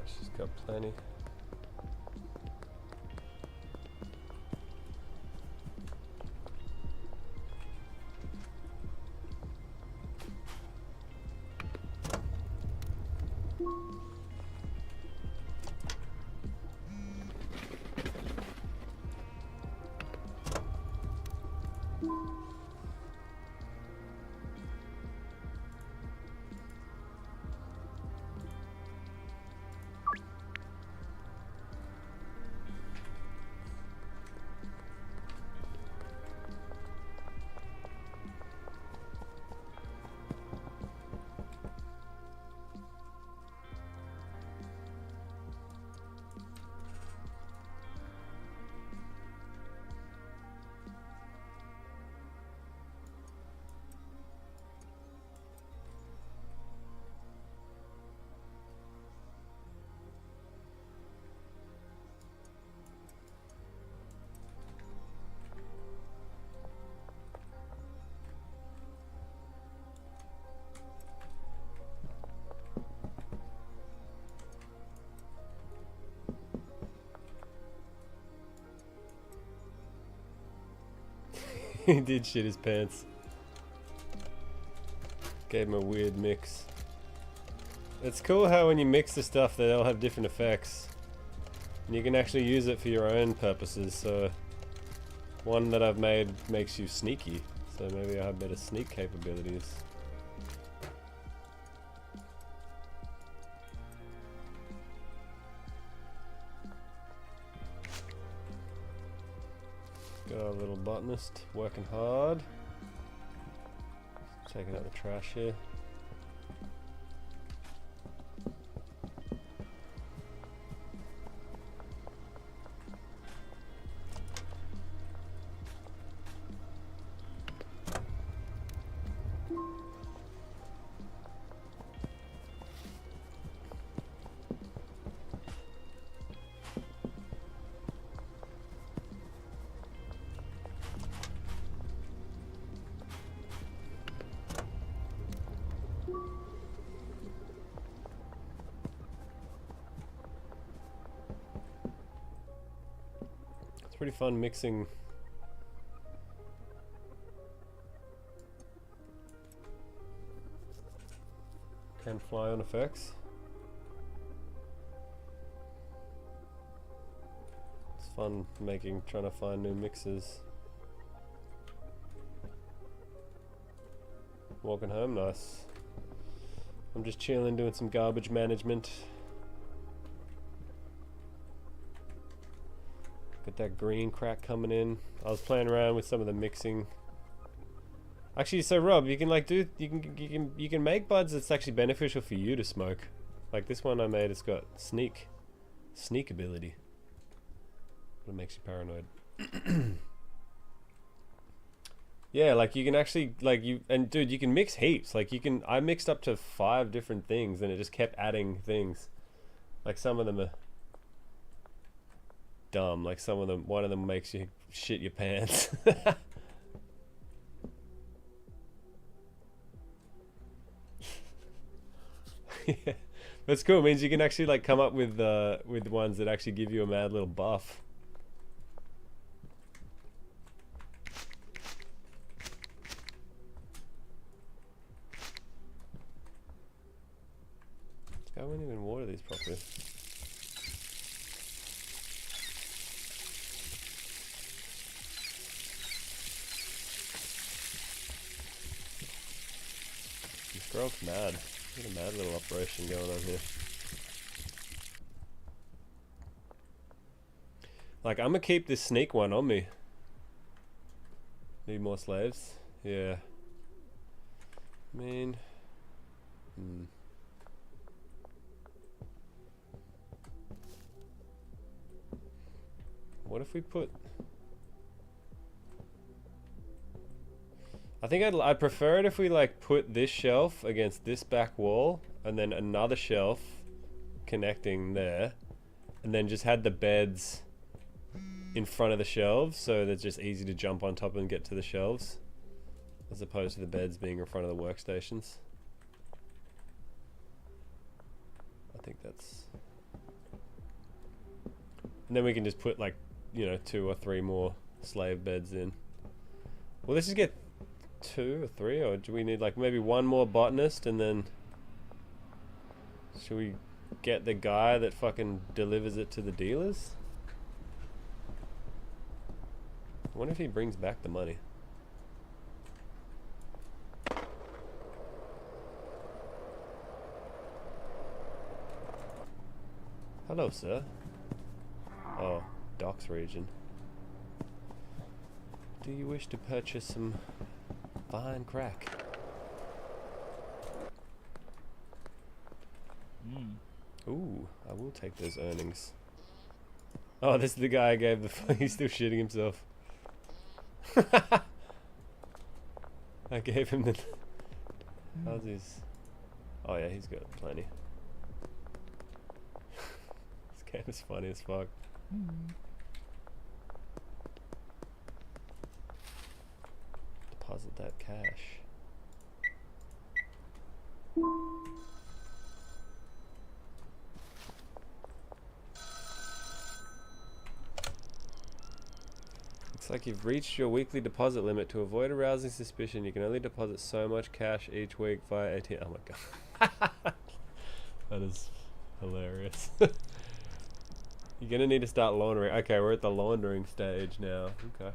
She's got plenty. He did shit his pants. Gave him a weird mix. It's cool how when you mix the stuff they all have different effects. And you can actually use it for your own purposes, so one that I've made makes you sneaky, so maybe I have better sneak capabilities. Got our little botanist working hard. Taking out the trash here. It's pretty fun mixing. Can fly on effects. It's fun trying to find new mixes. Walking home, nice. I'm just chilling, doing some garbage management. Got that green crack coming in. I was playing around with some of the mixing. Actually, so Rob, you can like do you can make buds that's actually beneficial for you to smoke. Like this one I made, it's got sneak ability. But it makes you paranoid. Yeah, like you can actually dude, you can mix heaps. Like I mixed up to 5 different things and it just kept adding things. Like some of them are dumb, like one of them makes you shit your pants. Yeah, that's cool. It means you can actually like come up with ones that actually give you a mad little buff. I won't even water these properly. This girl's mad. Got a mad little operation going on here. Like, I'm gonna keep this sneak one on me. Need more slaves? Yeah. I mean... What if we put... I think I'd prefer it if we like put this shelf against this back wall and then another shelf connecting there, and then just had the beds in front of the shelves so that it's just easy to jump on top and get to the shelves, as opposed to the beds being in front of the workstations. I think that's... And then we can just put like, you know, 2 or 3 more slave beds in. Well, let's just get 2 or 3, or do we need like maybe 1 more botanist, and then should we get the guy that fucking delivers it to the dealers? I wonder if he brings back the money. Hello, sir. Oh, docks region. Do you wish to purchase some fine crack? Ooh, I will take those earnings. Oh, this is the guy I gave the... He's still shitting himself. I gave him the... How's his... Oh yeah, he's got plenty. This game is funny as fuck. Deposit that cash. Looks like you've reached your weekly deposit limit. To avoid arousing suspicion, you can only deposit so much cash each week via ATM. Oh my god. That is hilarious. You're gonna need to start laundering. Okay, we're at the laundering stage now. Okay.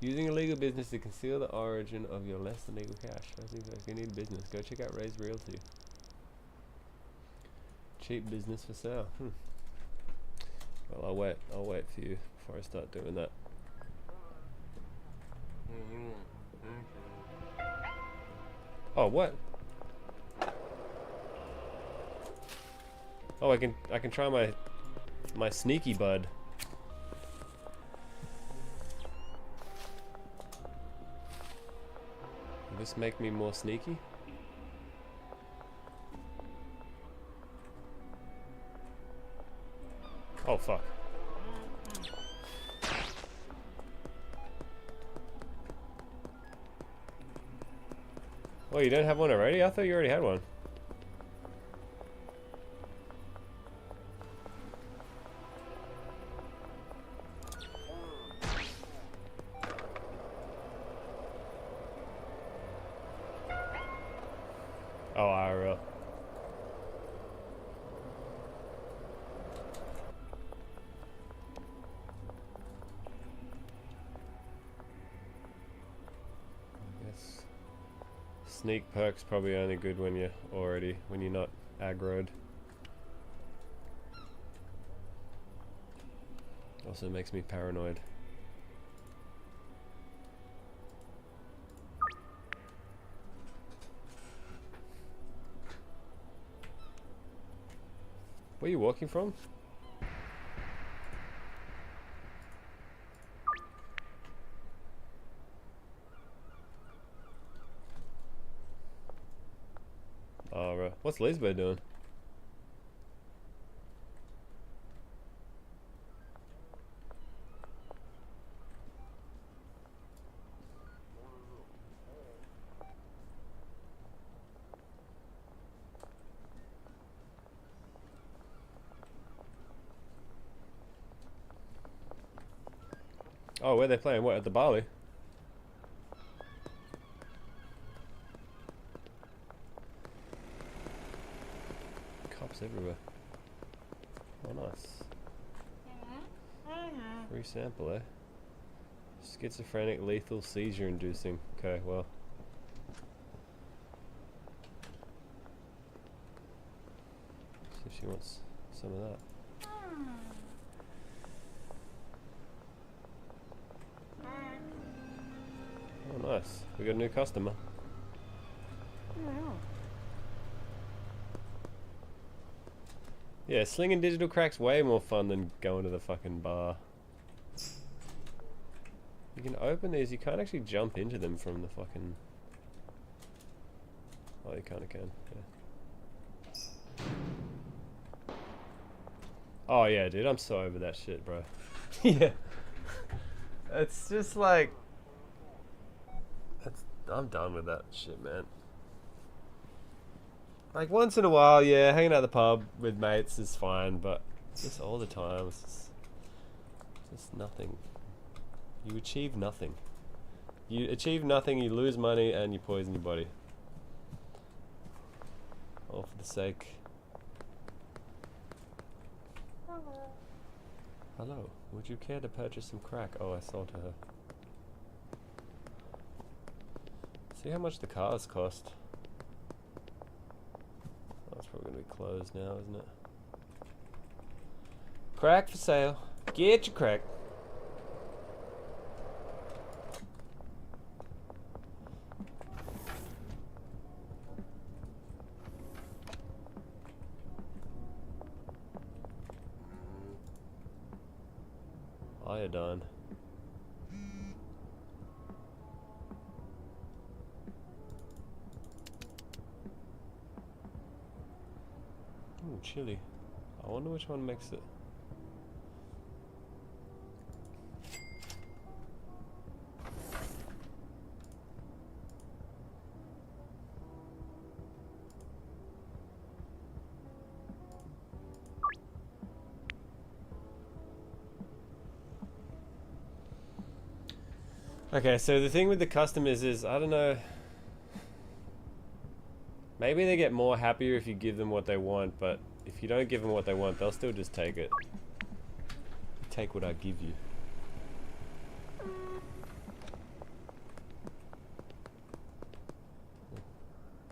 Using illegal business to conceal the origin of your less than legal cash. I think if you need business, go check out Ray's Realty. Cheap business for sale. Well, I'll wait for you before I start doing that. Oh, what? Oh, I can try my sneaky bud. Will this make me more sneaky? Oh fuck. Well, you don't have one already? I thought you already had one. Oh, IRL. I guess sneak perk's probably only good when you're not aggroed. Also makes me paranoid. Where are you walking from? Oh, right. What's Lisbeth doing? Oh, where are they playing? What, at the Bali? Cops everywhere. Oh, nice. Free sample, eh? Schizophrenic, lethal, seizure inducing. Okay, well. See if she wants some of that. Oh, nice. We got a new customer. Yeah, slinging digital crack's way more fun than going to the fucking bar. You can open these, you can't actually jump into them from the fucking... Oh, you kinda can, yeah. Oh yeah, dude, I'm so over that shit, bro. Yeah. It's just like... I'm done with that shit, man. Like, once in a while, yeah, hanging out at the pub with mates is fine, but just all the time, it's just nothing. You achieve nothing. You achieve nothing, you lose money, and you poison your body. All for the sake. Hello, would you care to purchase some crack? Oh, I sold to her. See how much the cars cost. Oh, it's probably gonna be closed now, isn't it? Crack for sale. Get your crack. Iodine. Ooh, chili. I wonder which one makes it. Okay, so the thing with the customers is, I don't know, maybe they get more happier if you give them what they want, but if you don't give them what they want, they'll still just take it. Take what I give you. I'm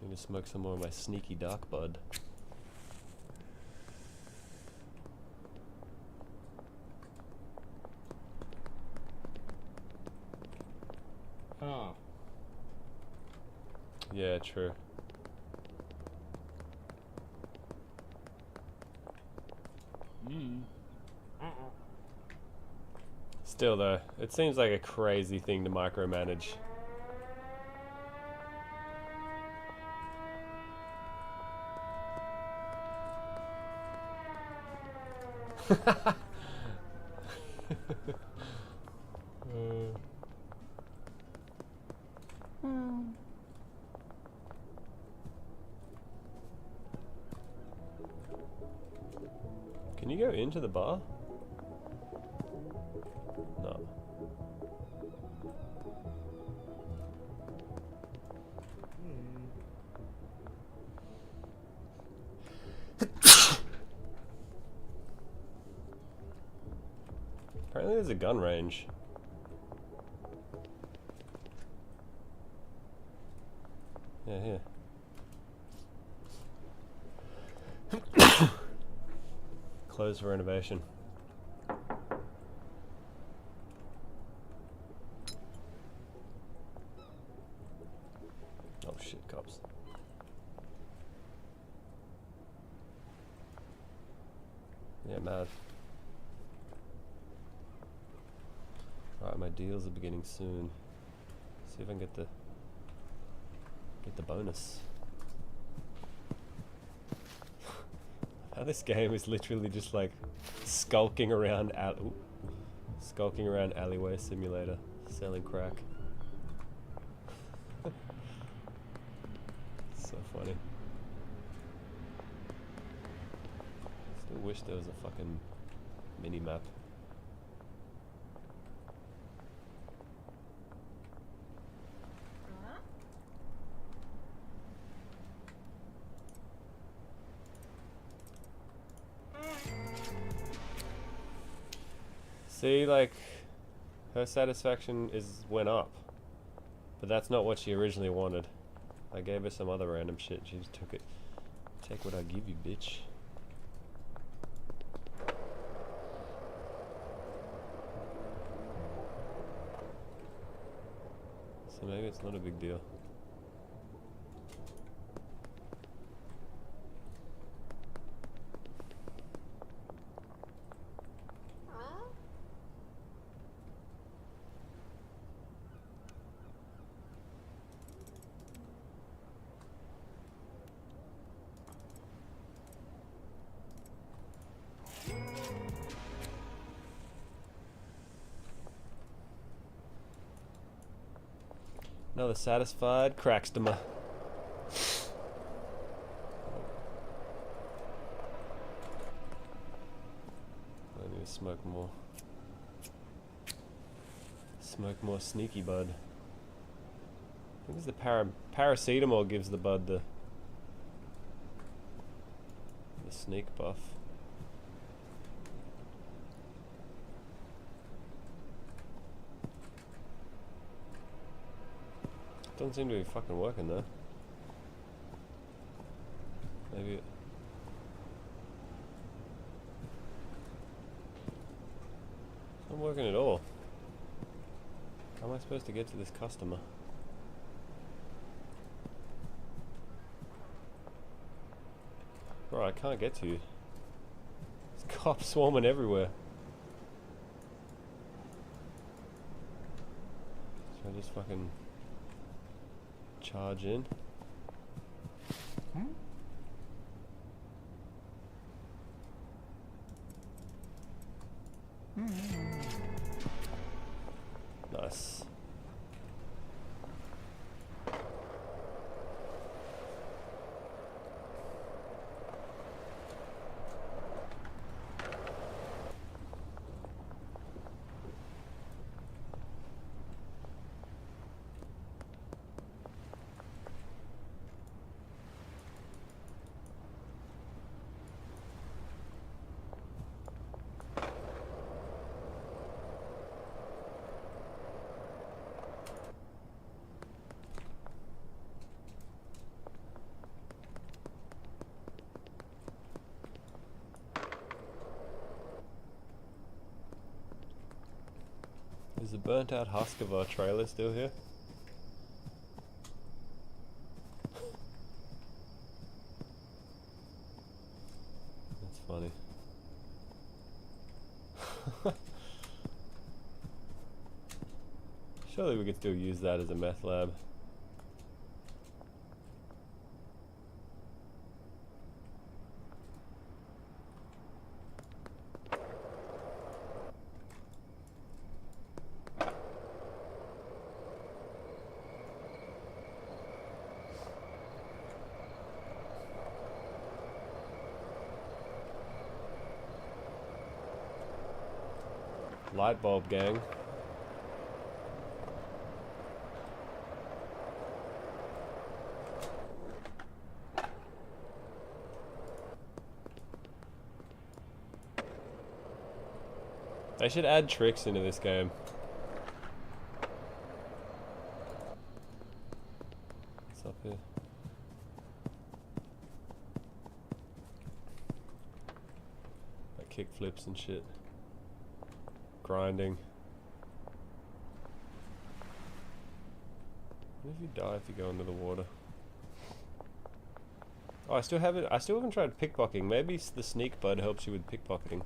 gonna smoke some more of my sneaky dark bud. Oh. Yeah, true. Still though, it seems like a crazy thing to micromanage. Can you go into the bar? No. Apparently there's a gun range. Yeah, here. Closed for renovation. Oh shit, cops. Yeah, mad. Alright, my deals are beginning soon. See if I can get the bonus. How this game is literally just like skulking around alleyway simulator, selling crack. So funny. Still wish there was a fucking mini map. See, like, her satisfaction went up, but that's not what she originally wanted. I gave her some other random shit. She just took it. Take what I give you, bitch. So maybe it's not a big deal. Another satisfied crackstomer. I need to smoke more. Smoke more sneaky bud. I think it's the paracetamol gives the bud the sneak buff. Doesn't seem to be fucking working though. Maybe it... It's not working at all. How am I supposed to get to this customer? Bro, I can't get to you. There's cops swarming everywhere. Should I just fucking charge in? Nice. Is the burnt out husk of our trailer still here? That's funny. Surely we could still use that as a meth lab. Light bulb gang. They should add tricks into this game. What's up here? Like kick flips and shit. Grinding. What if you die if you go into the water? Oh, I still haven't tried pickpocketing. Maybe the sneak bud helps you with pickpocketing.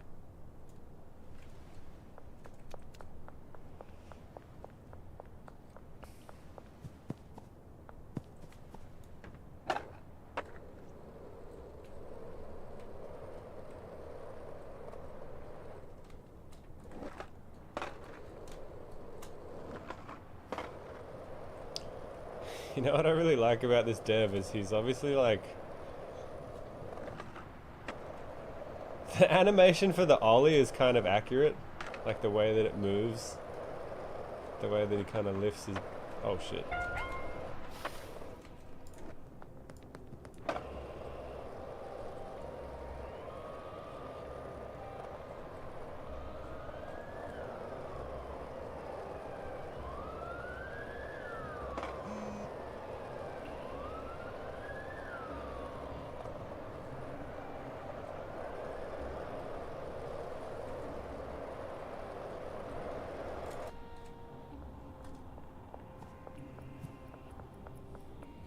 You know what I really like about this dev is he's obviously like... The animation for the ollie is kind of accurate. Like the way that it moves. The way that he kind of lifts his... Oh shit.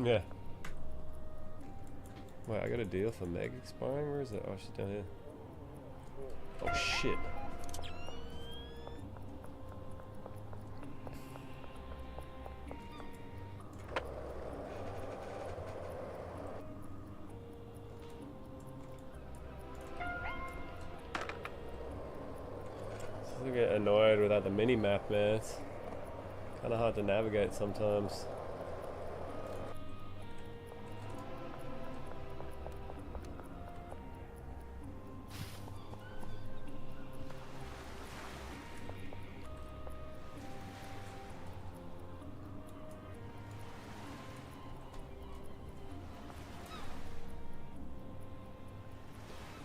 Yeah. Wait, I got a deal for Meg expiring? Where is it? Oh, she's down here. Oh, shit. I get annoyed without the mini map, man. It's kind of hard to navigate sometimes.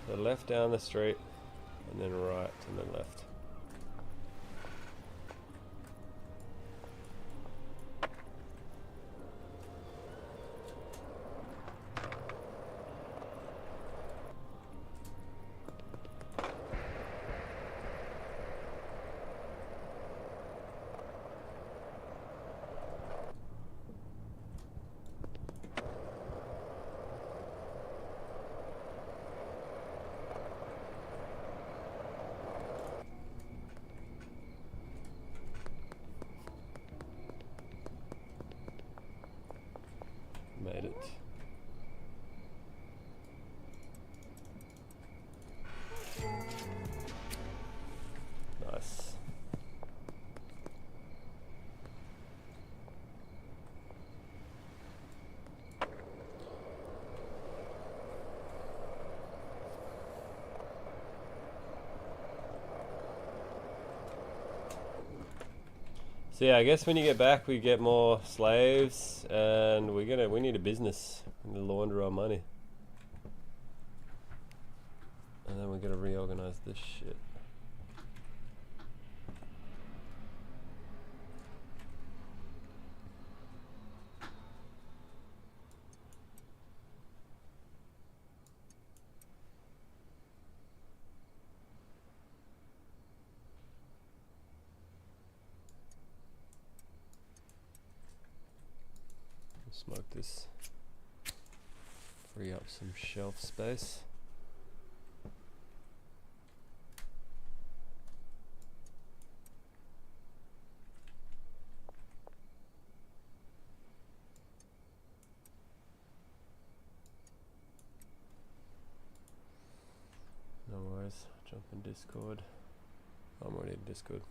So left down the street, and then right, and then left. Made it. Nice. So yeah, I guess when you get back, we get more slaves, and we need a business. We need to launder our money, and then we're gonna reorganize this shit. Smoke this. Free up some shelf space. No worries. Jump in Discord. I'm already in Discord.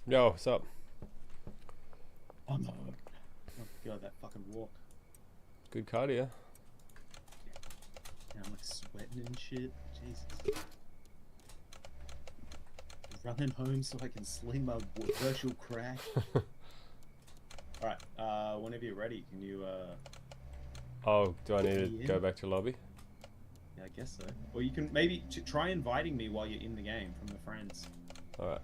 Yo, what's up? Oh no. Oh god, that fucking walk. Good cardio. Yeah, I'm like sweating and shit. Jesus. Running home so I can sling my virtual crack. Alright, whenever you're ready, can you, Oh, do I need to go back to lobby? Yeah, I guess so. Or you can maybe try inviting me while you're in the game from the friends. Alright.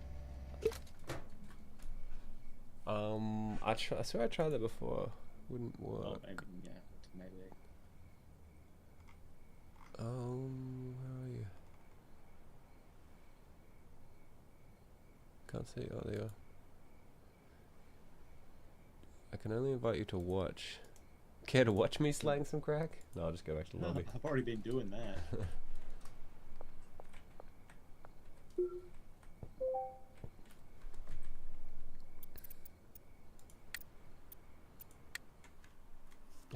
I swear I tried that before. Wouldn't work. Oh, maybe, yeah, maybe. Where are you? Can't see. Oh, there you are. I can only invite you to watch. Care to watch me slang some crack? No, I'll just go back to the lobby. I've already been doing that.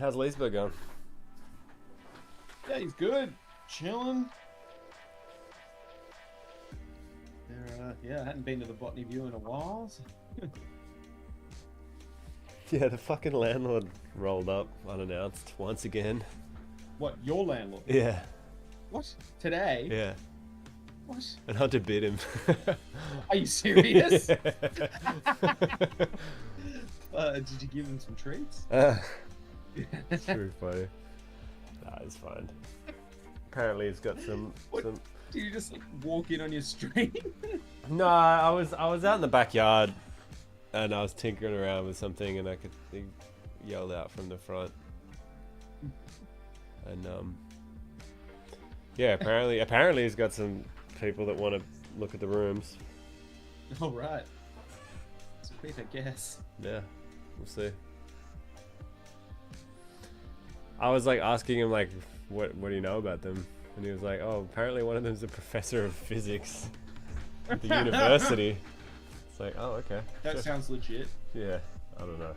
How's Leesburg going? Yeah, he's good. Chilling. Yeah, I hadn't been to the Botany View in a while. So Yeah, the fucking landlord rolled up unannounced once again. What, your landlord? Yeah. What? Today? Yeah. What? And Hunter bit him. Are you serious? Yeah. Did you give him some treats? It's pretty funny. Nah, it's fine. Apparently he's got some... Do you just like walk in on your stream? No, I was out in the backyard and I was tinkering around with something and he yelled out from the front. And yeah, apparently he's got some people that want to look at the rooms. All right. Sweet, I guess. Yeah, we'll see. I was like asking him like, what do you know about them? And he was like, oh, apparently one of them's a professor of physics at the university. It's like, oh, okay. That sounds legit. Yeah, I don't know.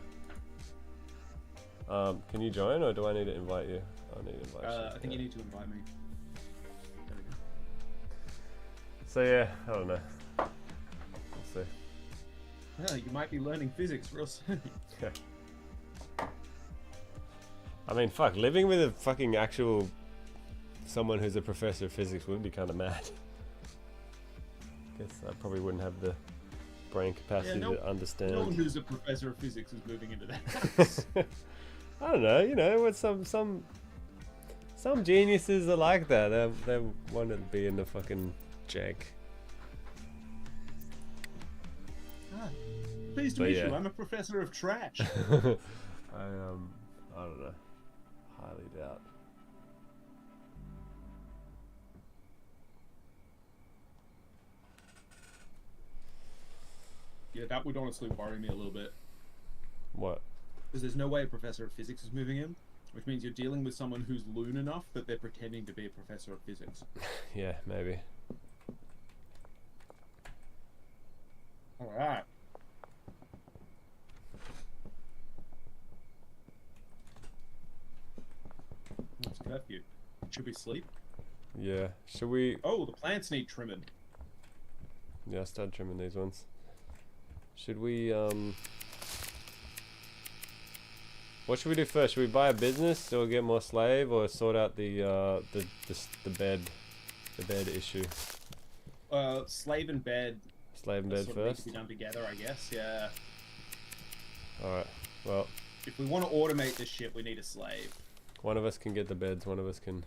Can you join or do I need to invite you? I need to invite you. I think you need to invite me. There we go. So yeah, I don't know. We'll see. Yeah, you might be learning physics real soon. Yeah. I mean, fuck, living with a fucking actual someone who's a professor of physics would be kind of mad. Guess I probably wouldn't have the brain capacity to understand. No one who's a professor of physics is moving into that house. I don't know, you know, what some geniuses are like that. They want to be in the fucking jank. Pleased to meet you. I'm a professor of trash. I don't know. Highly doubt. Yeah, that would honestly worry me a little bit. What? Because there's no way a professor of physics is moving in, which means you're dealing with someone who's loon enough that they're pretending to be a professor of physics. Yeah, maybe. Alright. It's curfew. Should we sleep? Yeah. Should we... Oh, the plants need trimming. Yeah, I started trimming these ones. Should we, what should we do first? Should we buy a business or get more slave or sort out the bed issue? Slave and bed. Slave and bed sort of need first? to be done together, I guess, yeah. Alright, well... If we want to automate this shit, we need a slave. One of us can get the beds, one of us can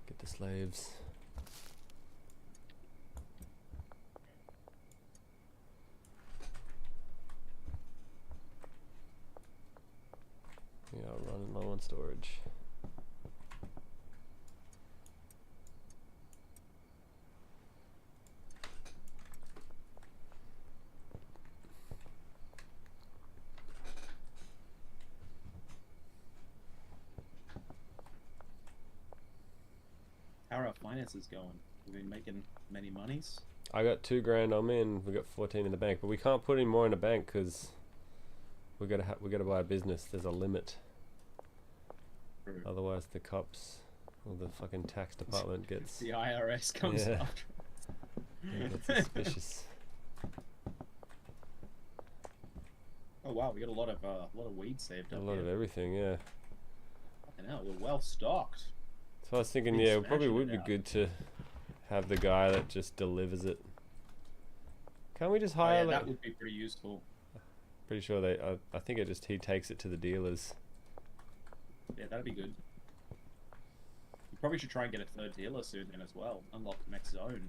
get the slaves. Yeah, I'm running low on storage. How are our finances going? We've been making many monies? I got $2 grand on me and we got 14 in the bank, but we can't put any more in the bank because we gotta buy a business. There's a limit. True. Otherwise, the cops or the fucking tax department gets The IRS comes yeah. after us. Yeah, that's suspicious. Oh wow, we got a lot of weed saved A up lot here. of everything, yeah. Fucking hell, we're well stocked. So I was thinking, Been yeah, it probably smashing would it be out. good to have the guy that just delivers it. Can't we just Oh, hire yeah, like? that would be pretty useful. Pretty sure I think he takes it to the dealers. Yeah, that'd be good. You probably should try and get a third dealer soon then as well. Unlock the next zone.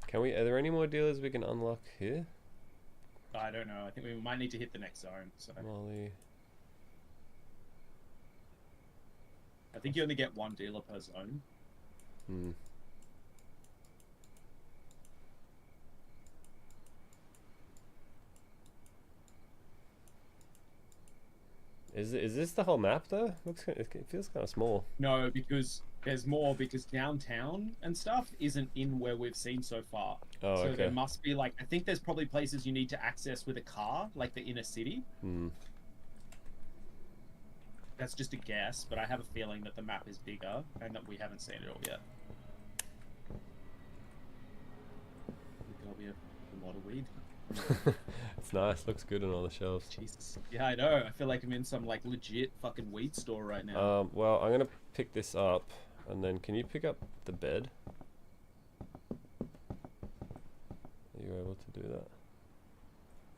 Can we? Are there any more dealers we can unlock here? I don't know. I think we might need to hit the next zone. So Molly. I think you only get one dealer per zone. Hmm. Is this the whole map though? It feels kind of small. No, because there's more. Because downtown and stuff isn't in where we've seen so far. Oh, so okay. there must be like I think there's probably places you need to access with a car, like the inner city. Hmm. That's just a guess, but I have a feeling that the map is bigger and that we haven't seen it all yet. There'll be a lot of weed. It's nice. Looks good on all the shelves. Jesus. Yeah, I know. I feel like I'm in some like legit fucking weed store right now. Well, I'm gonna pick this up, and then can you pick up the bed? Are you able to do that?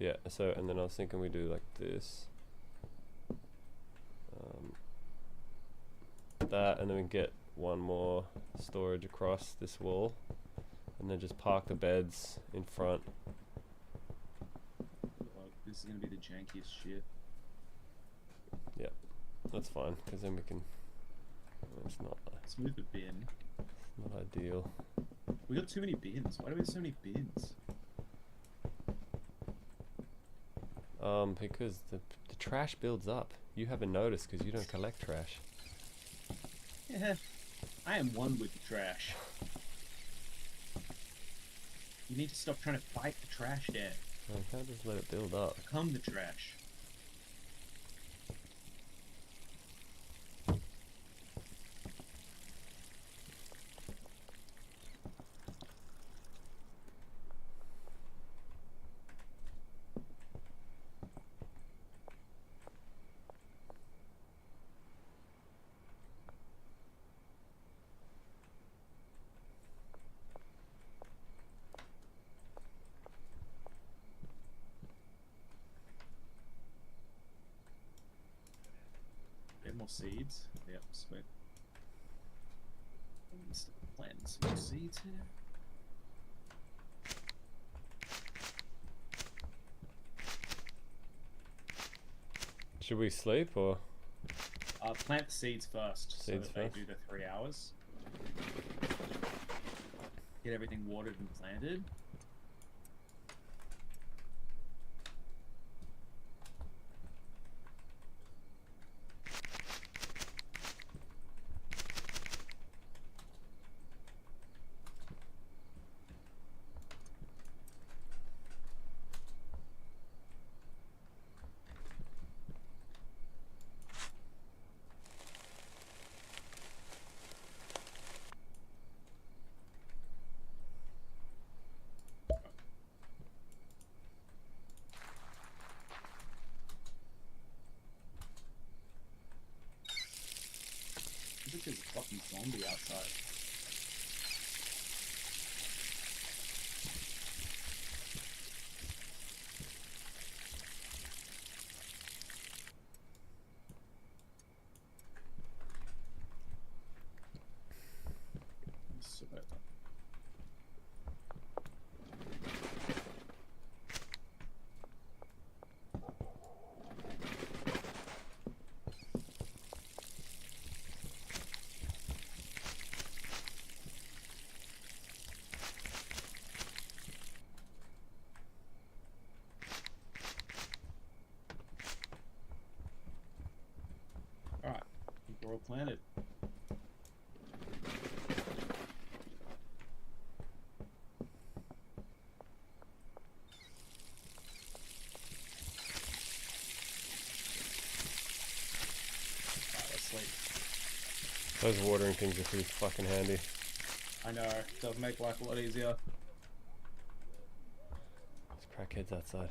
Yeah. So, and then I was thinking we do like this. That, and then we can get one more storage across this wall, and then just park the beds in front. Oh, this is gonna be the jankiest shit. Yeah, that's fine, because then we can. It's not. Let's move the bin. It's not ideal. We got too many bins. Why do we have so many bins? Because the trash builds up. You haven't noticed because you don't collect trash. Yeah, I am one with the trash. You need to stop trying to fight the trash, Dad. No, you can't just let it build up. Become the trash. Get more seeds. Yep, sweet. Let's plant some more seeds here. Should we sleep or? Plant the seeds first, Seeds so that first? they do the 3 hours. Get everything watered and planted. I think there's a fucking zombie outside. So bad. Alright, I think we're all planted. Alright, let's sleep. Those watering things are pretty fucking handy. I know, it does make life a lot easier. There's crackheads outside.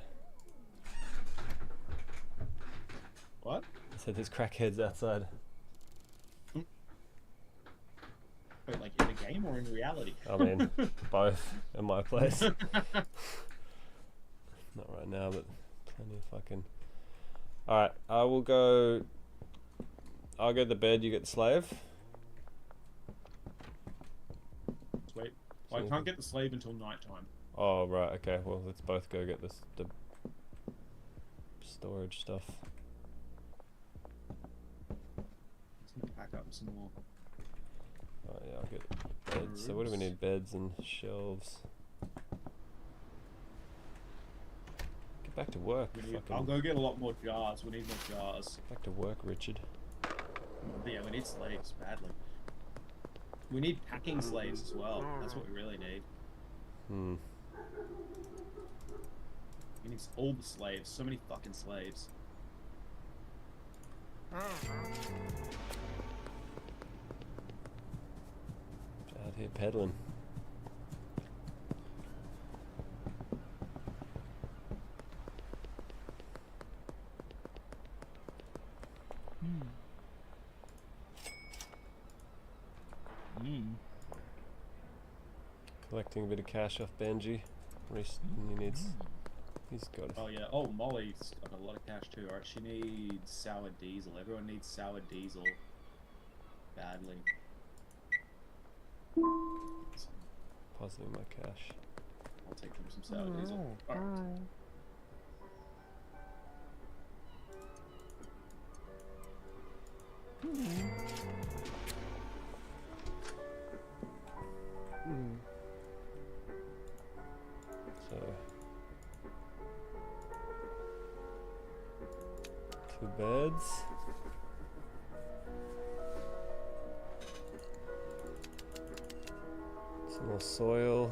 What? I said there's crackheads outside. Wait, like in a game or in reality? I mean, both in my place. Not right now, but plenty of fucking. Alright, I'll go to bed, you get the slave. Sweet. Well, I can't get the slave until nighttime. Oh, right, okay. Well, let's both go get the storage stuff. Just gonna pack up some more. Oh, yeah, I'll get beds. So what do we need? Beds and shelves. Get back to work. I'll go get a lot more jars. We need more jars. Back to work, Richard. But yeah, we need slaves badly. We need packing slaves as well. That's what we really need. Hmm. We need all the slaves. So many fucking slaves. Out here peddling. Collecting a bit of cash off Benji. He's got. Oh yeah. Oh, Molly's got a lot of cash too. Alright, she needs sour diesel. Everyone needs sour diesel badly. Puzzling my cash. I'll take them some sour diesel. Alright. So 2 beds. Some more soil.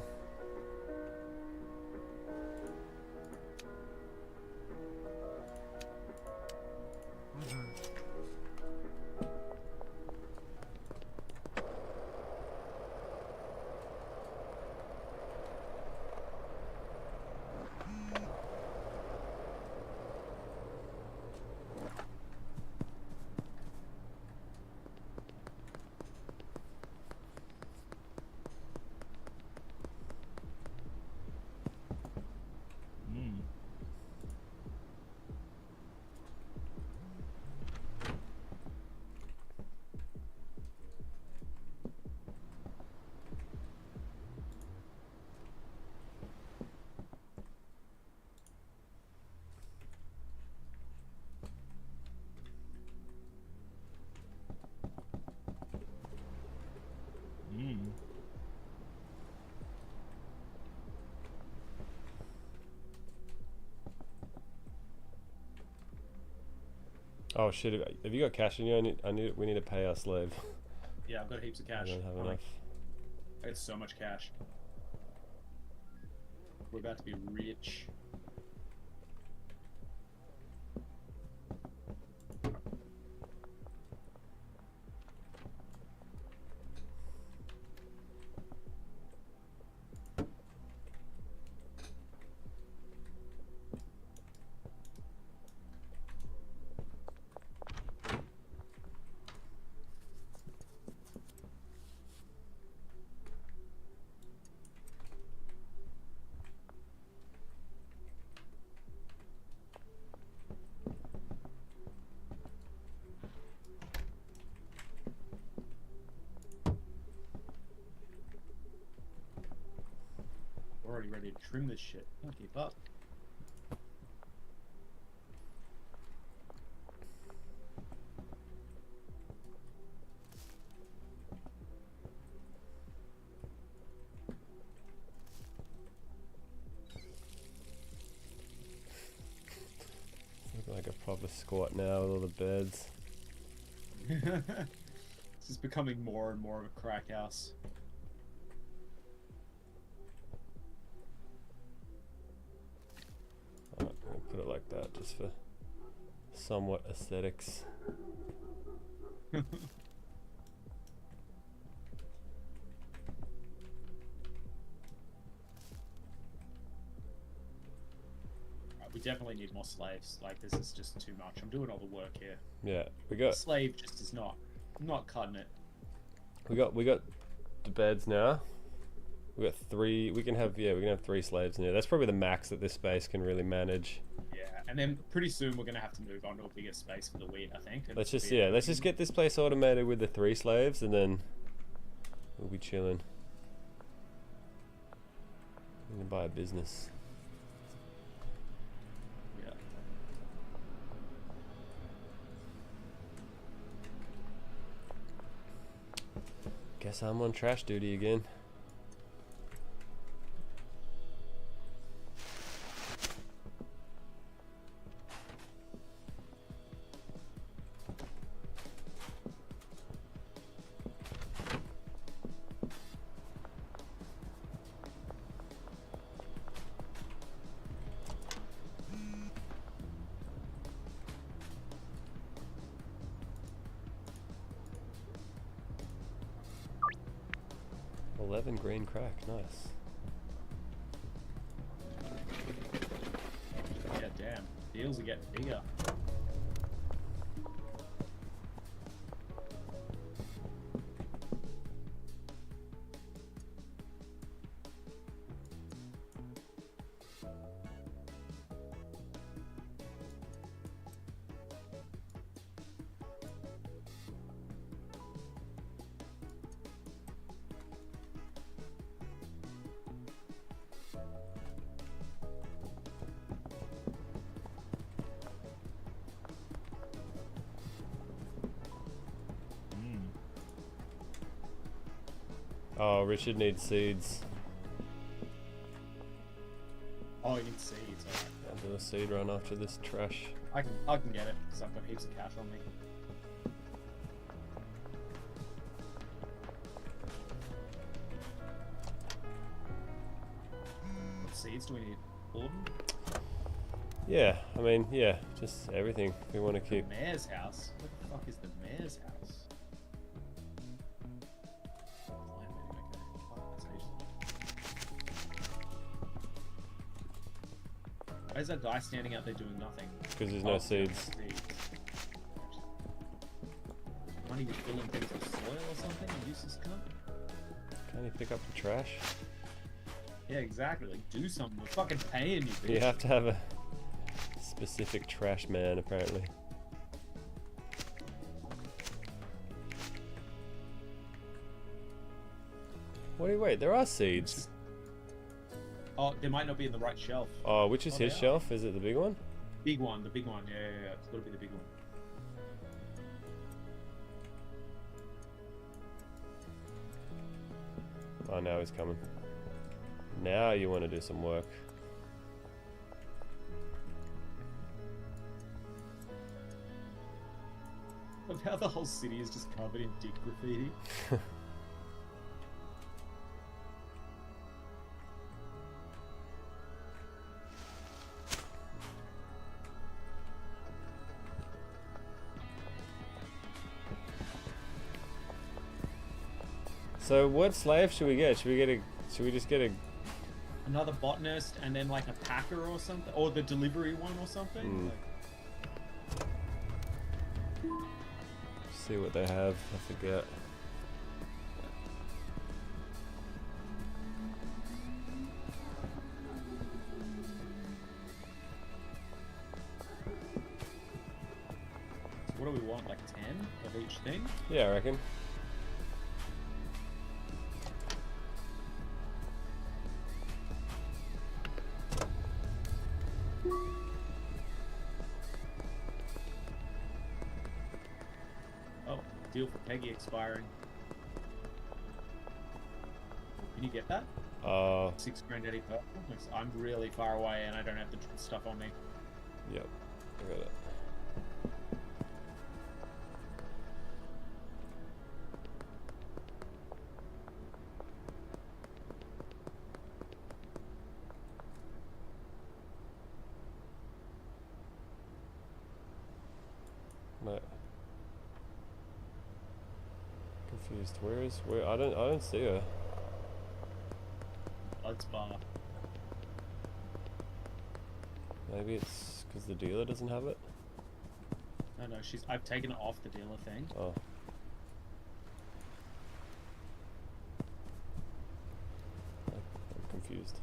Oh shit! Have you got cash in you? We need to pay our slave. Yeah, I've got heaps of cash. I don't have enough. I got so much cash. We're about to be rich. Already ready to trim this shit. Can't keep up. Look like a proper squat now with all the beds. This is becoming more and more of a crack house. Alright, I'll put it like that just for somewhat aesthetics. We definitely need more slaves. Like, this is just too much. I'm doing all the work here. Yeah, we got Slave just is not cutting it. we got the beds now. We got 3. We can have 3 slaves in here. That's probably the max that this space can really manage. Yeah, and then pretty soon we're gonna have to move on to a bigger space for the wheat, I think. Let's just get this place automated with the 3 slaves, and then we'll be chilling. I'm gonna buy a business. Yeah. Guess I'm on trash duty again. Green crack, nice. Yeah, damn. Deals are getting bigger. Oh, Richard needs seeds. Oh, you need seeds. Alright. I'll do a seed run after this trash. I can get it because I've got heaps of cash on me. What seeds do we need? All of them? Yeah, I mean, yeah, just everything we want to keep. The mayor's house? What the fuck is the mayor's house? Why is that guy standing out there doing nothing? Because there's no seeds. Can't he be filling things with soil or something? Useless cunt. Can't you pick up the trash? Yeah, exactly. Like, do something. We're fucking paying you, bitch. You have to have a specific trash man, apparently. Wait, there are seeds. Oh, they might not be in the right shelf. Oh, which is his shelf? Is it the big one? Big one, the big one. Yeah. It's got to be the big one. Oh, now he's coming. Now you want to do some work. Look how the whole city is just covered in dick graffiti. So what slave should we get? Should we just get a another botanist and then like a packer or something, or the delivery one or something? See what they have. I forget. So what do we want? Like 10 of each thing? Yeah, I reckon. Deal for Peggy expiring. Can you get that? 6 grand Eddie purple. I'm really far away and I don't have the stuff on me. Yep, I got it. No. Confused. Where? I don't see her. Blood spa. Maybe it's because the dealer doesn't have it. No, I've taken it off the dealer thing. Oh. I'm confused.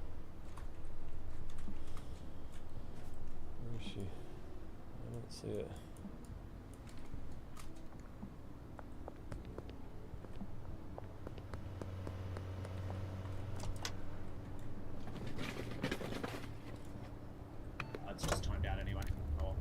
Where is she? I don't see it. It's just timed out anyway. Oh.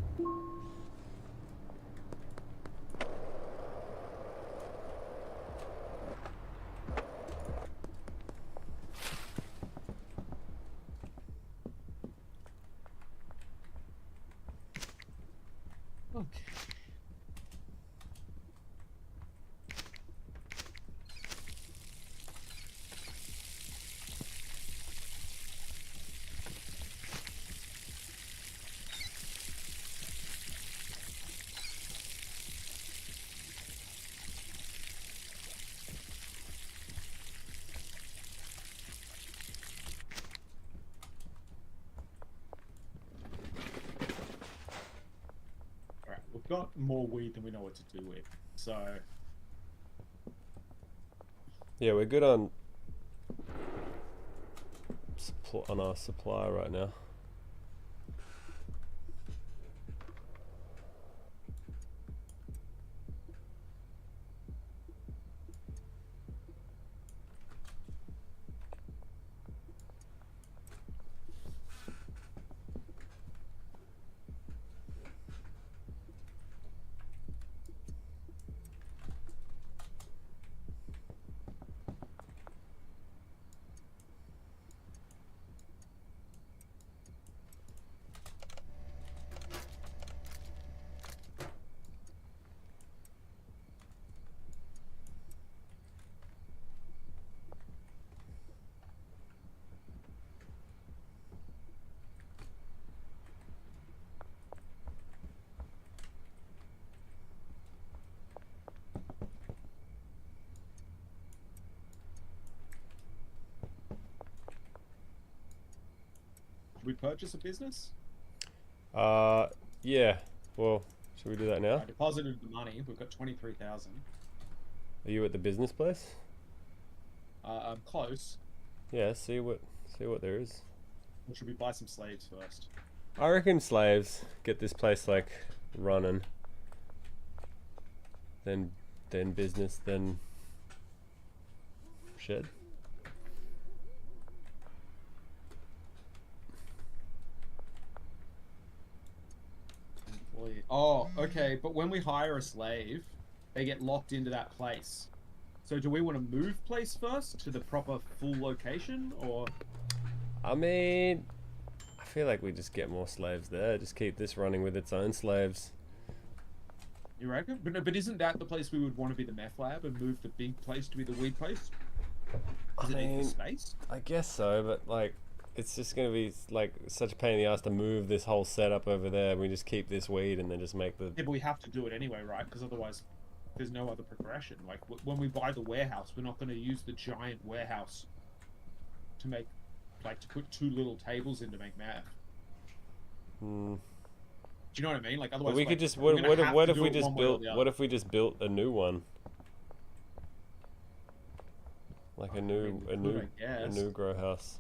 Okay. We've got more weed than we know what to do with, so... Yeah, we're good on our supply right now. Should we purchase a business? Yeah. Well, should we do that now? I deposited the money. We've got 23,000. Are you at the business place? I'm close. Yeah. See what there is. Or should we buy some slaves first? I reckon slaves get this place like running. Then business, then shed. Oh, okay. But when we hire a slave, they get locked into that place. So do we want to move place first to the proper full location, or? I mean, I feel like we just get more slaves there. Just keep this running with its own slaves. You reckon? But no, but isn't that the place we would want to be the meth lab and move the big place to be the weed place? Does it need the space? I guess so, but like, it's just gonna be like such a pain in the ass to move this whole setup over there. We just keep this weed and then just make the. Yeah, but we have to do it anyway, right? Because otherwise, there's no other progression. Like when we buy the warehouse, we're not going to use the giant warehouse to make, like, to put 2 little tables in to make meth. Hmm. Do you know what I mean? Like otherwise, But we like, could just. we're What gonna have if to do we it just one way or built? the other. What if we just built a new one? Like a new grow house.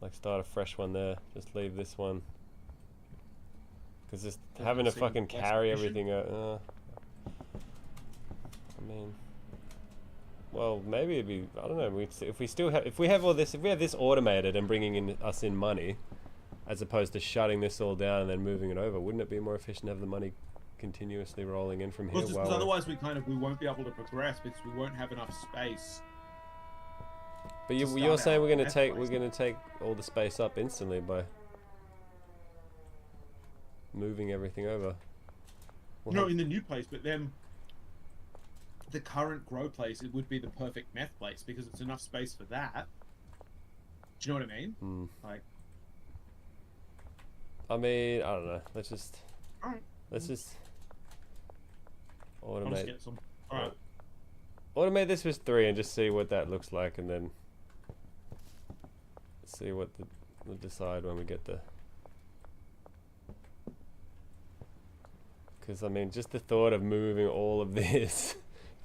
Like start a fresh one there. Just leave this one. Because just having to fucking carry everything out. I mean, well, maybe it'd be. I don't know. If we have all this, if we have this automated and bringing us in money, as opposed to shutting this all down and then moving it over, wouldn't it be more efficient to have the money continuously rolling in from here? Well, just because otherwise we won't be able to progress because we won't have enough space. But you're saying we're gonna take all the space up instantly by moving everything over. No, in the new place, but then the current grow place, it would be the perfect meth place because it's enough space for that. Do you know what I mean? Like, I mean, I don't know. Let's just I'll just automate. get some. Alright. Automate this with 3 and just see what that looks like, and then see what we'll decide when we get the Because, I mean, just the thought of moving all of this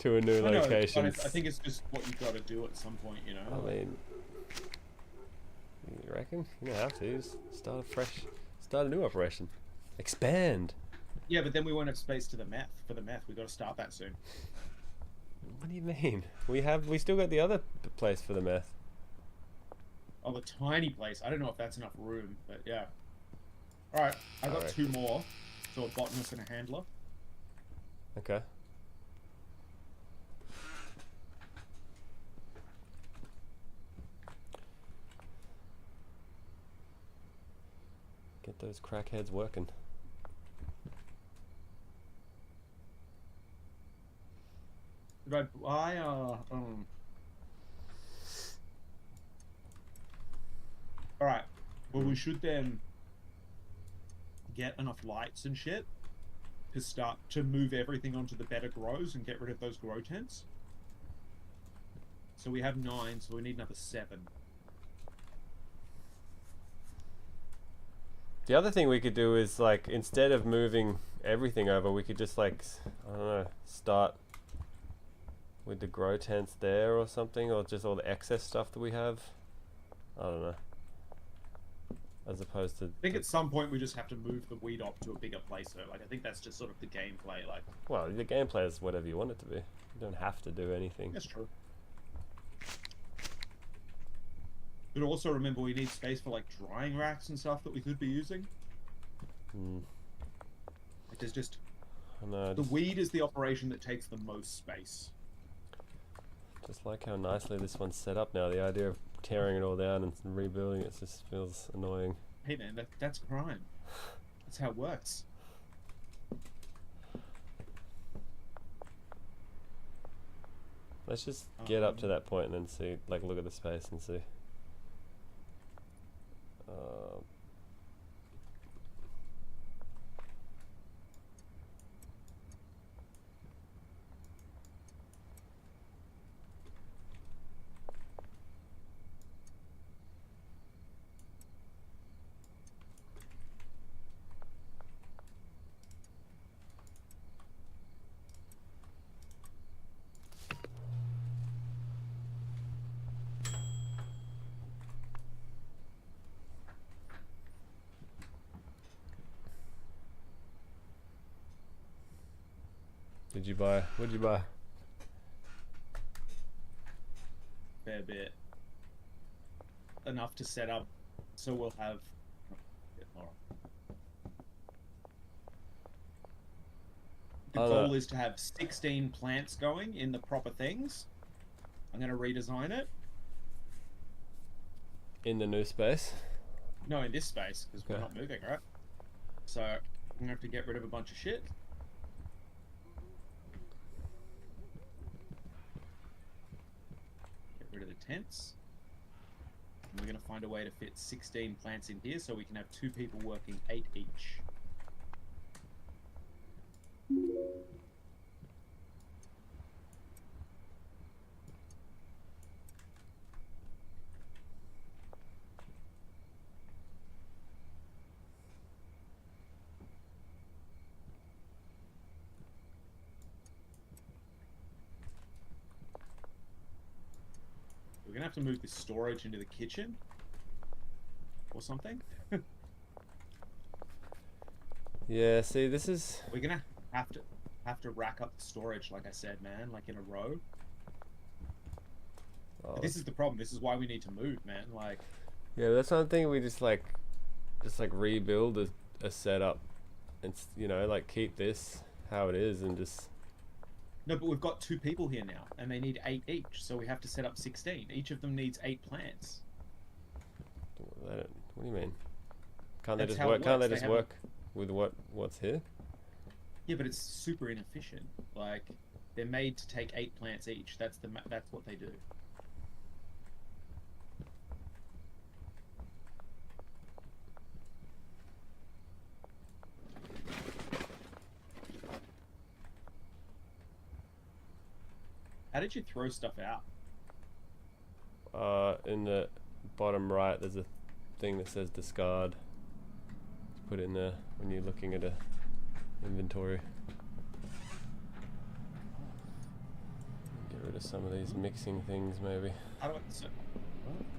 to a new I know, location. but I think it's just what you've got to do at some point, you know? I mean, you reckon? You don't have to. Just start a new operation. Expand. Yeah, but then we won't have space for the meth. We've got to start that soon. What do you mean? We still got the other place for the meth. Oh, the tiny place. I don't know if that's enough room, but yeah. Alright, I got 2 more. So a botanist and a handler. Okay. Get those crackheads working. Did I buy Alright. Well, we should then get enough lights and shit to start to move everything onto the better grows and get rid of those grow tents. So we have 9, so we need another 7. The other thing we could do is, like, instead of moving everything over, we could just, like, I don't know, start with the grow tents there or something, or just all the excess stuff that we have. I don't know. As opposed to... I think at some point we just have to move the weed op to a bigger place though. Like, I think that's just sort of the gameplay, like... Well, the gameplay is whatever you want it to be. You don't have to do anything. That's true. But also remember we need space for, like, drying racks and stuff that we could be using. Like, there's just... I know, the weed is the operation that takes the most space. Just like how nicely this one's set up now. The idea of tearing it all down and rebuilding it just feels annoying. Hey man, that's crime. That's how it works. Let's just get up to that point and then see, like, look at the space and see. Did you buy? What did you buy? Fair bit. Enough to set up, so we'll have a bit more. The goal is to have 16 plants going in the proper things. I'm going to redesign it. In the new space? No, in this space, because we're not moving, right? So, I'm going to have to get rid of a bunch of shit. Get rid of the tents. And we're going to find a way to fit 16 plants in here so we can have 2 people working 8 each. We're gonna have to move this storage into the kitchen or something. Yeah, see, this is... We're gonna have to rack up the storage, like I said, man, like in a row. Oh. This is the problem. This is why we need to move, man. Like, yeah, that's one thing. We just like rebuild a setup, and you know, like keep this how it is, and just. No, but we've got 2 people here now, and they need 8 each, so we have to set up 16. Each of them needs 8 plants. What do you mean? Can't they That's just how it work? Can't they works. just work with what's here? Yeah, but it's super inefficient. Like, they're made to take 8 plants each. That's what they do. How did you throw stuff out? In the bottom right, there's a thing that says discard. Just put it in there when you're looking at a inventory. Get rid of some of these mixing things, maybe. How do I? So,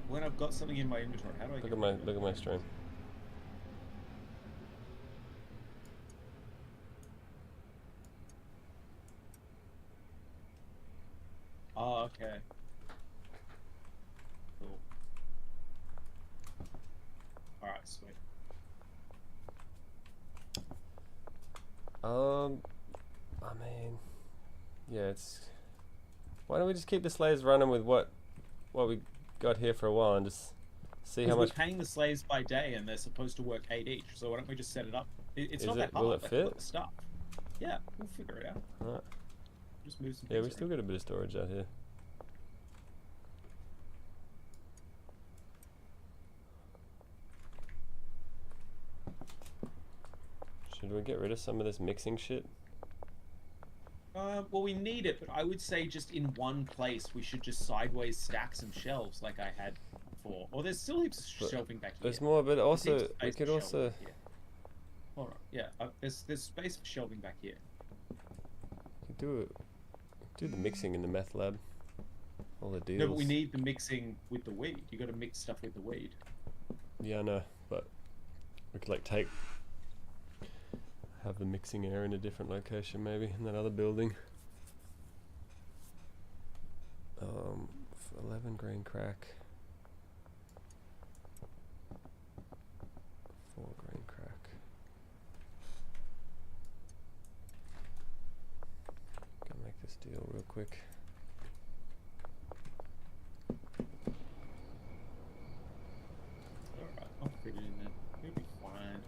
when I've got something in my inventory, how do I? Look at my stream. Oh, okay. Cool. All right, sweet. I mean, yeah, it's. Why don't we just keep the slaves running with what we got here for a while and just see how much. We're paying the slaves by day, and they're supposed to work 8 each. So why don't we just set it up? It's not that hard. Will it fit? The stuff. Yeah, we'll figure it out. Alright. Just move some. Yeah, we still got a bit of storage out here. Should we get rid of some of this mixing shit? Well, we need it, but I would say just in one place we should just sideways stack some shelves like I had before. Or there's still heaps of shelving back here. There's more, but also we could also. Hold on, yeah, there's space for shelving back here. Do the mixing in the meth lab. All the deals. No, but we need the mixing with the weed. You got to mix stuff with the weed. Yeah, I know, but we could like have the mixing area in a different location, maybe in that other building. 11 grain crack. 4 grain crack. Gotta make this deal real quick. Alright, I'll fit it in there. It'll be fine.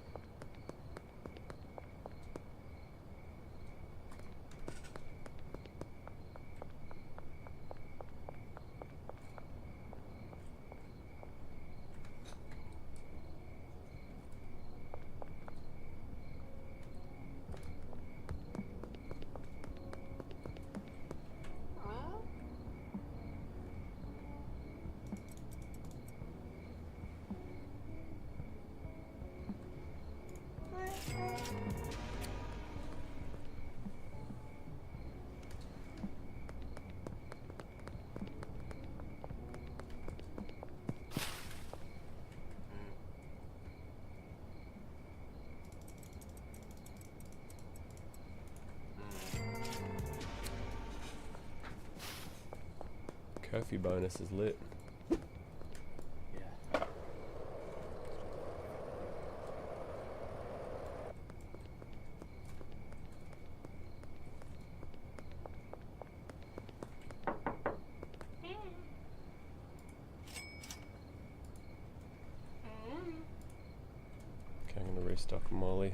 Kofi bonus is lit. Yeah. Okay, I'm gonna restock Molly.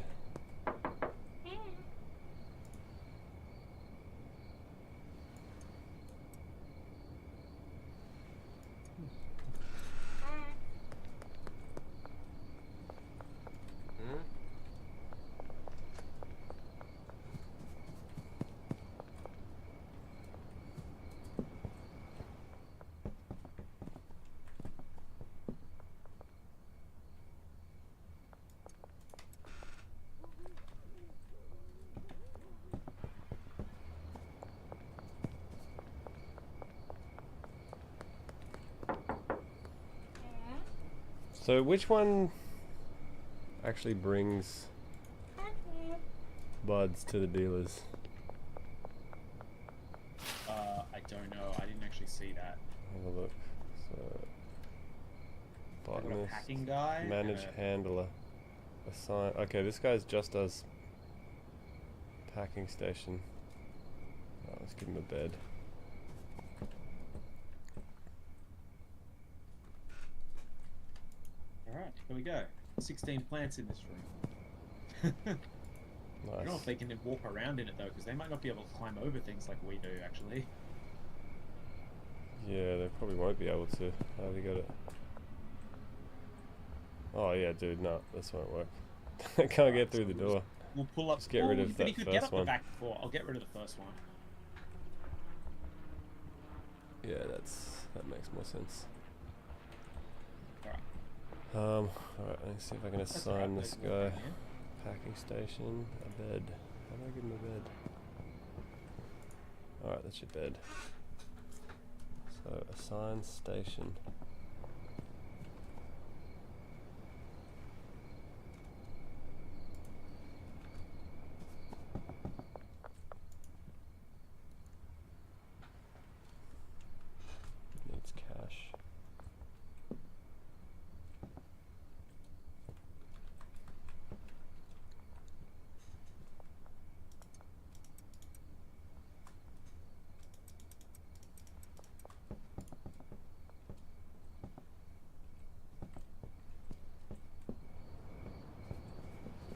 So which one actually brings buds to the dealers? I don't know. I didn't actually see that. Have a look. So, I've got a botanist, packing guy. manage handler, assign. Okay, this guy's just does packing station. Oh, let's give him a bed. Alright, here we go. 16 plants in this room. Nice. I don't know if they can walk around in it though, because they might not be able to climb over things like we do, actually. Yeah, they probably won't be able to. How have you got it? Oh yeah, dude, no, this won't work. I can't get through the door. We'll pull up. Just get rid of but that he could get first up the one. back before. I'll get rid of the first one. Yeah, that makes more sense. Alright. Alright, let's see if I can That's assign alright, this there's one guy. down here. Packing station, a bed. How do I give him a bed? Alright, that's your bed. So, assign station. Needs cash.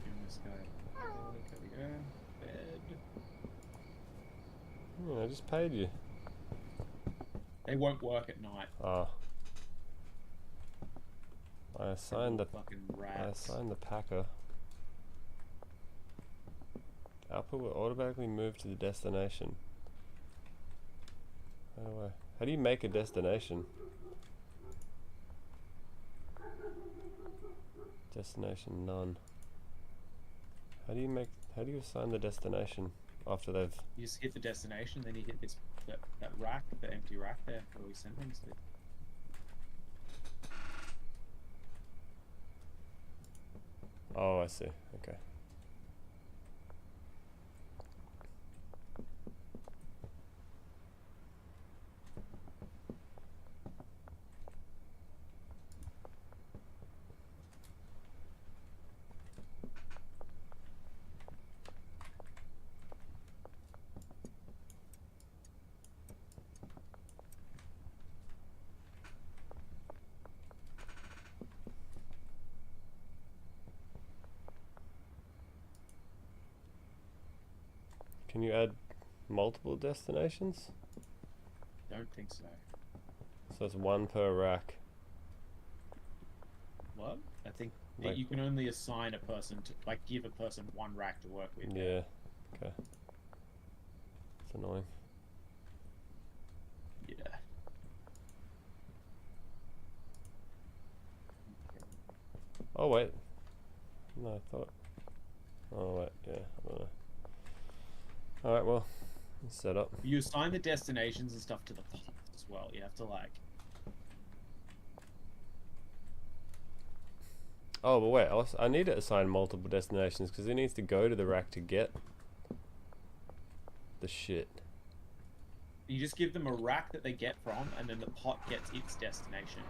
Give this guy. There we go. Bed. Yeah, I just paid you. They won't work at night. Oh. I assigned the fucking I rats. assigned the packer. Output will automatically move to the destination. How do you make a destination? Destination none. How do you assign the destination after they've... You just hit the destination, then you hit this that rack, the empty rack there where we sent things to. Oh, I see. Okay. Can you add multiple destinations? Don't think so. So it's one per rack. What? I think Like- you can only assign a person to, like, give a person one rack to work with. Yeah. Okay. It's annoying. Yeah. Oh wait. No, I thought. Oh wait, yeah. I don't know. All right, well, it's set up. You assign the destinations and stuff to the pods as well. You have to, like. Oh, but wait, I need to assign multiple destinations because he needs to go to the rack to get the shit. You just give them a rack that they get from, and then the pot gets its destination.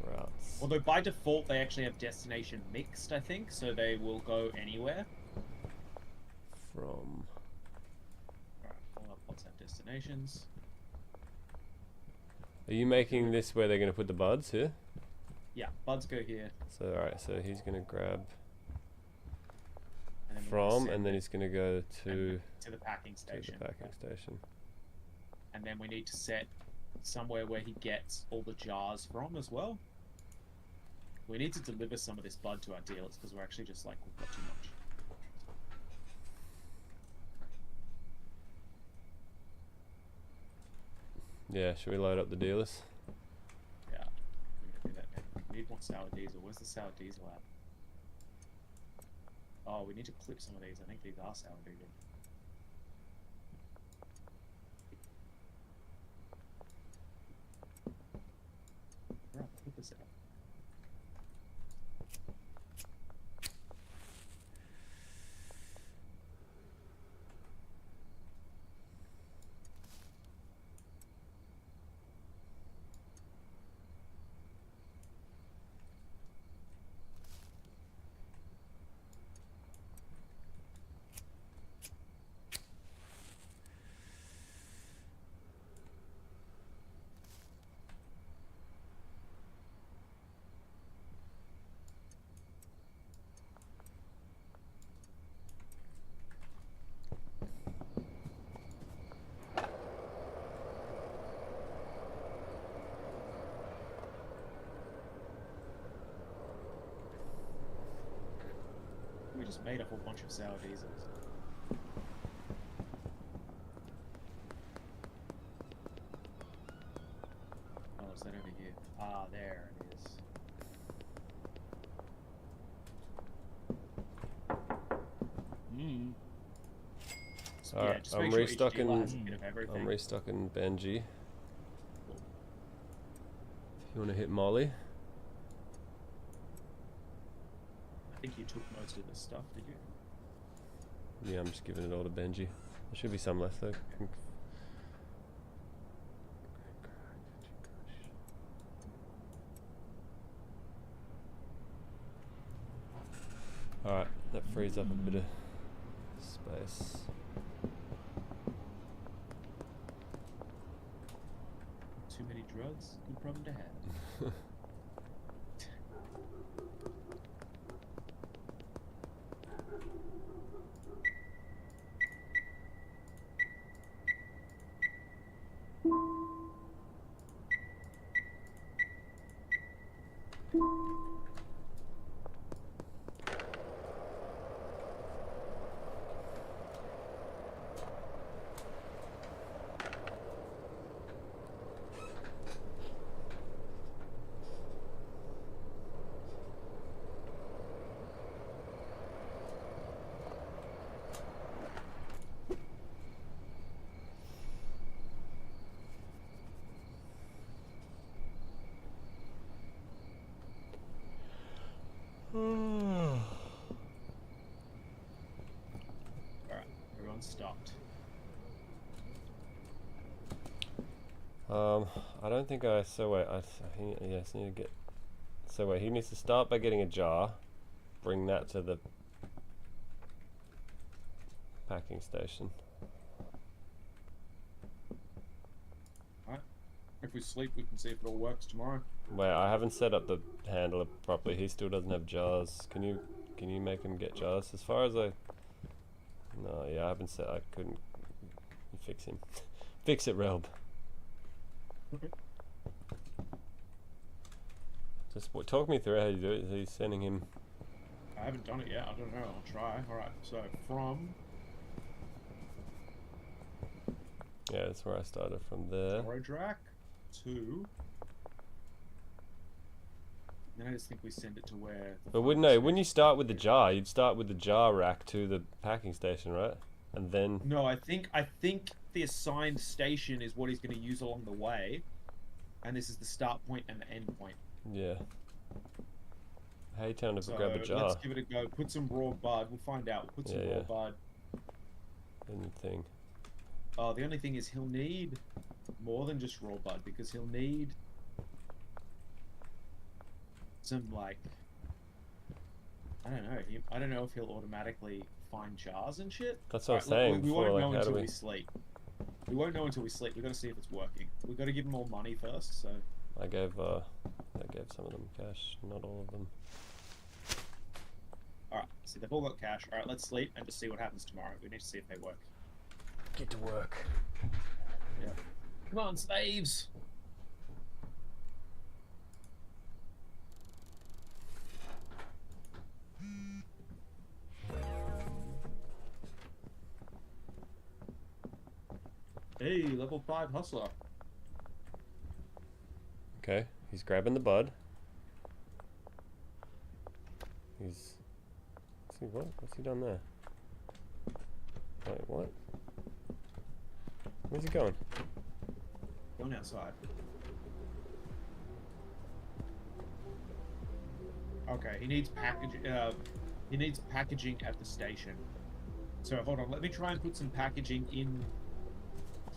Routes. Although by default they actually have destination mixed, I think, so they will go anywhere. From. Alright, all our pots have destinations. Are you making this where they're going to put the buds here? Yeah, buds go here. So, alright, so he's going to grab And then we're gonna from, send and then it he's going to go to the packing station. the packing station. And then we need to set somewhere where he gets all the jars from as well. We need to deliver some of this bud to our dealers because we're actually just like, we've got too much. Yeah, should we load up the dealers? Yeah, we're gonna do that now. We need more sour diesel. Where's the sour diesel at? Oh, we need to clip some of these. I think these are sour diesel. Right, clip this out. We just made a whole bunch of sour diesels. Oh, is that over here? Ah, there it is. yeah, Alright, just make sure each dealer has a bit of everything. I'm restocking Benji. If you want to hit Molly. I think you took most of this stuff, did you? Yeah, I'm just giving it all to Benji. There should be some left though. Alright, that frees up a bit of space. Too many drugs, good problem to have. Alright, everyone's stopped. I don't think I. So wait, I yes, need to get. So wait, he needs to start by getting a jar, bring that to the packing station. Alright, if we sleep, we can see if it all works tomorrow. Wait, I haven't set up the handler properly. He still doesn't have jars. Can you make him get jars? As far as I. No, yeah, I haven't set. I couldn't fix him. Fix it, Relb. Okay. Just talk me through how you do it. He's sending him. I haven't done it yet. I don't know. I'll try. Alright, so from. Yeah, that's where I started from there. Storage rack to. Then I just think we send it to where. But when you start with the jar, you'd start with the jar rack to the packing station, right? And then. No, I think the assigned station is what he's going to use along the way, and this is the start point and the end point. Yeah. How you telling him to So grab a jar? let's give it a go. Put some raw bud. We'll find out. Put some raw bud. Anything. Oh, the only thing is he'll need more than just raw bud, because he'll need some, like, I don't know. I don't know if he'll automatically find jars and shit. That's what I'm saying. We won't know like, until we sleep. We won't know until we sleep. We've got to see if it's working. We've got to give him all money first, so. I gave some of them cash, not all of them. Alright, so they've all got cash. Alright, let's sleep and just see what happens tomorrow. We need to see if they work. Get to work. Yeah. Come on, slaves! Hey, level 5 hustler. Okay, he's grabbing the bud. He's. Let's see what? What's he done there? Wait, what? Where's he going? Going outside. Okay, he needs packaging at the station. So hold on, let me try and put some packaging in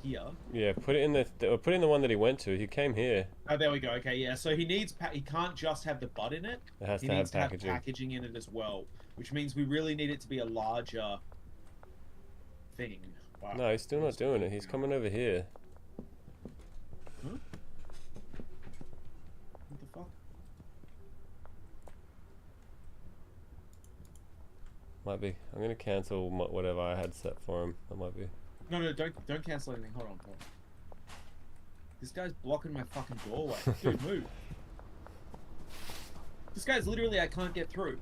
here. Yeah, put it in the one that he went to. He came here. Oh, there we go. Okay, yeah. So he needs he can't just have the bud in it. It has he to needs have to packaging. have packaging in it as well, which means we really need it to be a larger thing. Wow. No, he's still not doing it. He's coming over here. Huh? What the fuck? Might be. I'm gonna cancel whatever I had set for him. That might be. No, don't cancel anything. Hold on. This guy's blocking my fucking doorway. Dude, move. This guy's literally, I can't get through.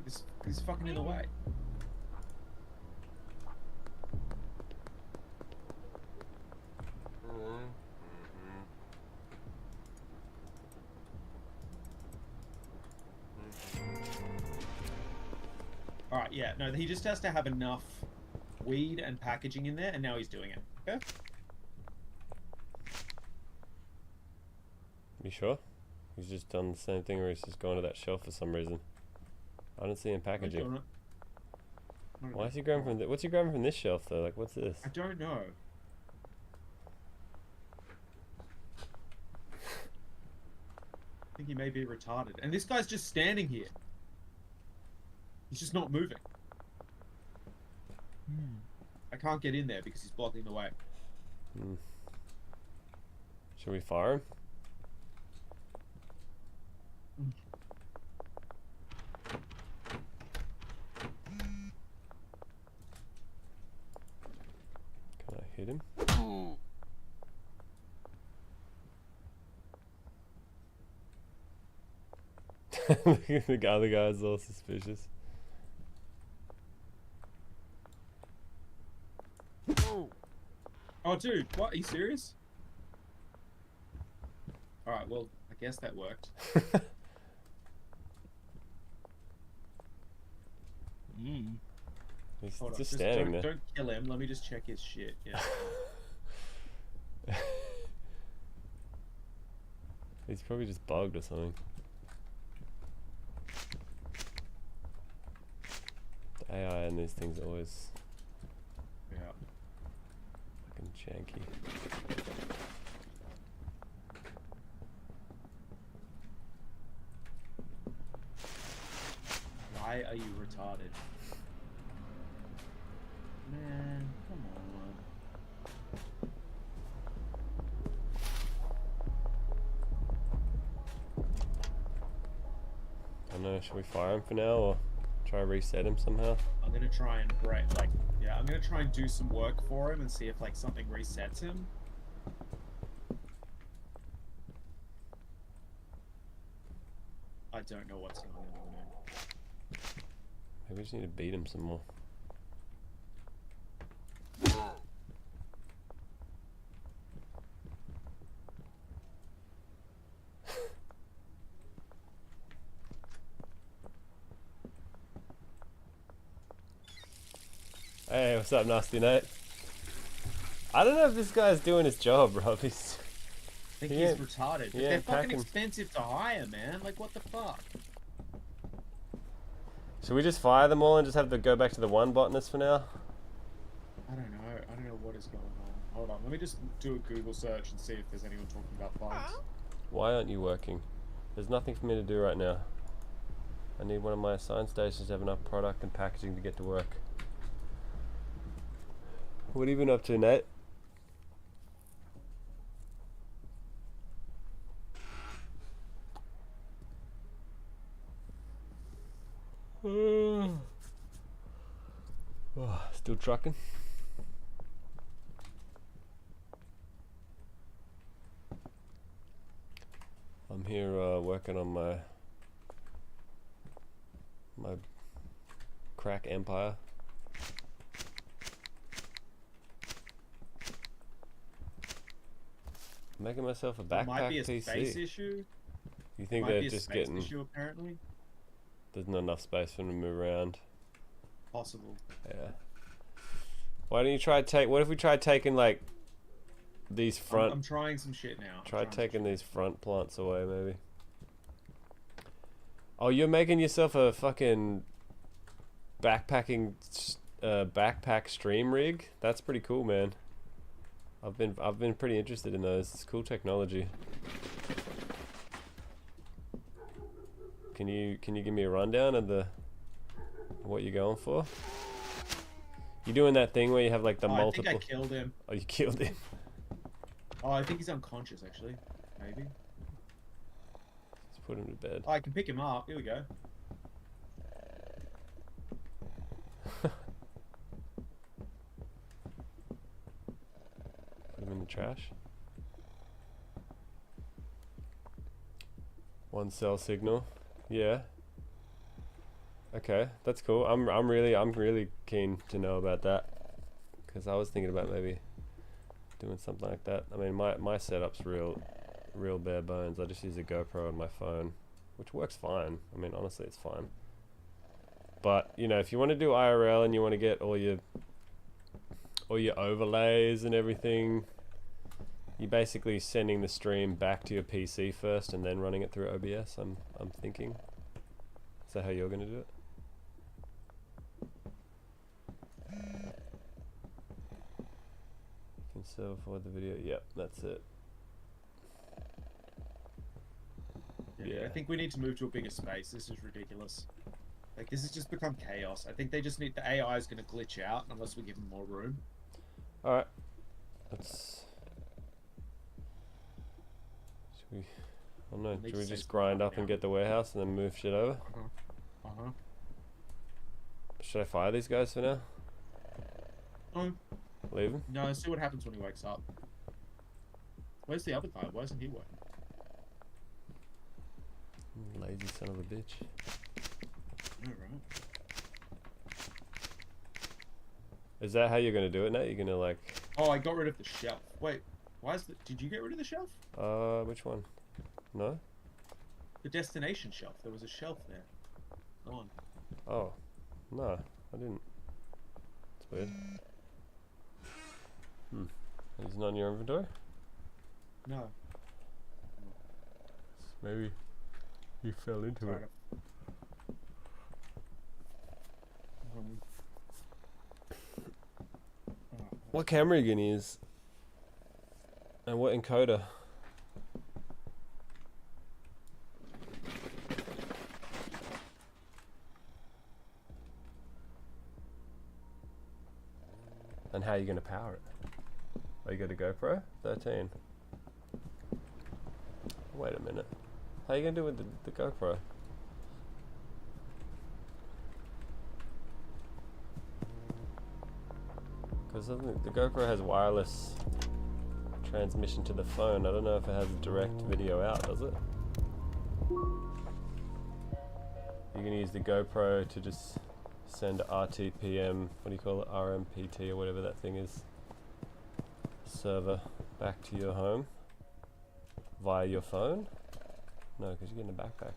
He's fucking in the way. Alright, yeah, no, he just has to have enough weed and packaging in there, and now he's doing it. Okay? You sure? He's just done the same thing where he's just gone to that shelf for some reason. I don't see him packaging. Why is he grabbing from what's he grabbing from this shelf though? Like, what's this? I don't know. I think he may be retarded. And this guy's just standing here. He's just not moving. I can't get in there because he's blocking the way. Should we fire him? Can I hit him? Look at the other guy's all suspicious. Oh, dude, what? Are you serious? Alright, well, I guess that worked. He's Hold on, just standing there. Don't kill him. Let me just check his shit. Yeah. He's probably just bugged or something. The AI and these things are always fucking janky. Why are you retarded? Man, come on. I don't know, should we fire him for now or try to reset him somehow? I'm gonna try and I'm gonna try and do some work for him and see if like something resets him. I don't know what's going on. Maybe we just need to beat him some more. Hey, what's up, Nasty Nate? I don't know if this guy's doing his job, Rob. I think he's retarded. But they're fucking expensive to hire, man. Like, what the fuck? Should we just fire them all and just have to go back to the one botanist for now? I don't know. I don't know what is going on. Hold on. Let me just do a Google search and see if there's anyone talking about farms. Why aren't you working? There's nothing for me to do right now. I need one of my assigned stations to have enough product and packaging to get to work. What have you been up to, Nate? Still trucking? I'm here working on my crack empire. Making myself a backpack Might be a PC. space issue. You think Might they're be a just space getting? issue, apparently. There's not enough space for them to move around. Possible. Yeah. Why don't you try what if we tried taking like these front? I'm trying some shit now. Try taking these front plants away, maybe. Oh, you're making yourself a fucking backpacking backpack stream rig? That's pretty cool, man. I've been pretty interested in those. It's cool technology. Can you give me a rundown of what you're going for? You doing that thing where you have like the multiple? I think I killed him. Oh, you killed him. Oh, I think he's unconscious actually. Maybe. Let's put him to bed. Oh, I can pick him up. Here we go. Put him in the trash. One cell signal. Yeah. Okay, that's cool. I'm really keen to know about that, because I was thinking about maybe doing something like that. I mean, my setup's real bare bones. I just use a GoPro on my phone, which works fine. I mean, honestly, it's fine. But you know, if you want to do IRL and you want to get all your all your overlays and everything. You're basically sending the stream back to your PC first and then running it through OBS. I'm thinking. Is that how you're gonna do it? Can serve forward the video. Yep, that's it. Yeah, I think we need to move to a bigger space. This is ridiculous. Like, this has just become chaos. I think they just need... The AI is going to glitch out unless we give them more room. Alright. Let's... Should we... I don't know. Should we just grind up and get the warehouse and then move shit over? Should I fire these guys for now? Leave him? No, see what happens when he wakes up. Where's the other guy? Why isn't he working? Lazy son of a bitch. Alright. Is that how you're gonna do it now? You're gonna like... Oh, I got rid of the shelf. Wait, why is the... Did you get rid of the shelf? Which one? No? The destination shelf. There was a shelf there. Gone. Oh. No, I didn't. It's weird. He's not in your inventory? No. Maybe you fell into it. What camera are you gonna use? And what encoder? And how are you gonna power it? Oh, you got a GoPro? 13. Wait a minute. How are you gonna do it with the GoPro? Because the GoPro has wireless transmission to the phone. I don't know if it has direct video out, does it? You're gonna use the GoPro to just send RTPM, what do you call it, RMPT or whatever that thing is, server back to your home via your phone? No, because you're getting a backpack.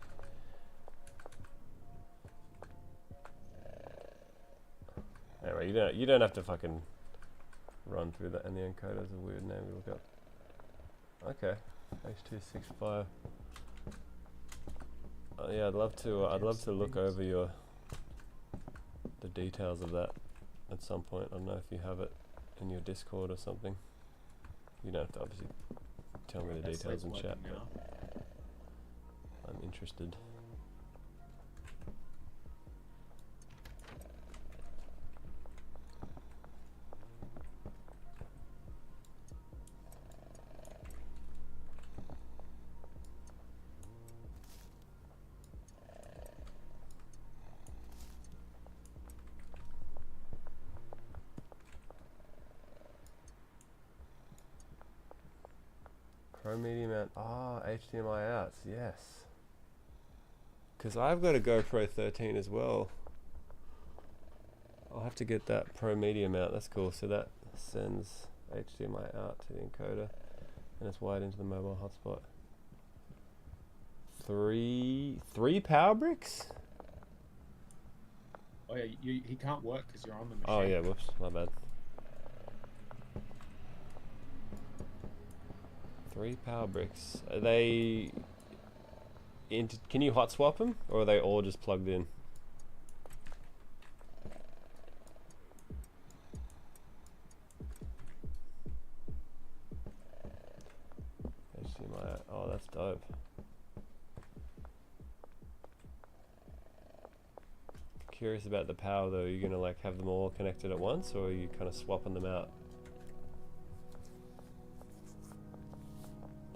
Anyway, you don't have to fucking run through that. And the encoder's a weird name to look up. Okay, H265. Yeah, I'd love to look over the details of that at some point. I don't know if you have it in your Discord or something. You don't have to obviously tell me the details in chat, but I'm interested. Pro media mount. Ah, HDMI outs. Yes. Because I've got a GoPro 13 as well. I'll have to get that Pro media mount. That's cool. So that sends HDMI out to the encoder, and it's wired into the mobile hotspot. Three power bricks. Oh yeah, he can't work because you're on the machine. Oh yeah, whoops, my bad. 3 power bricks. Are they can you hot swap them, or are they all just plugged in? HDMI. Oh, that's dope. Curious about the power though. Are you gonna like have them all connected at once, or are you kind of swapping them out?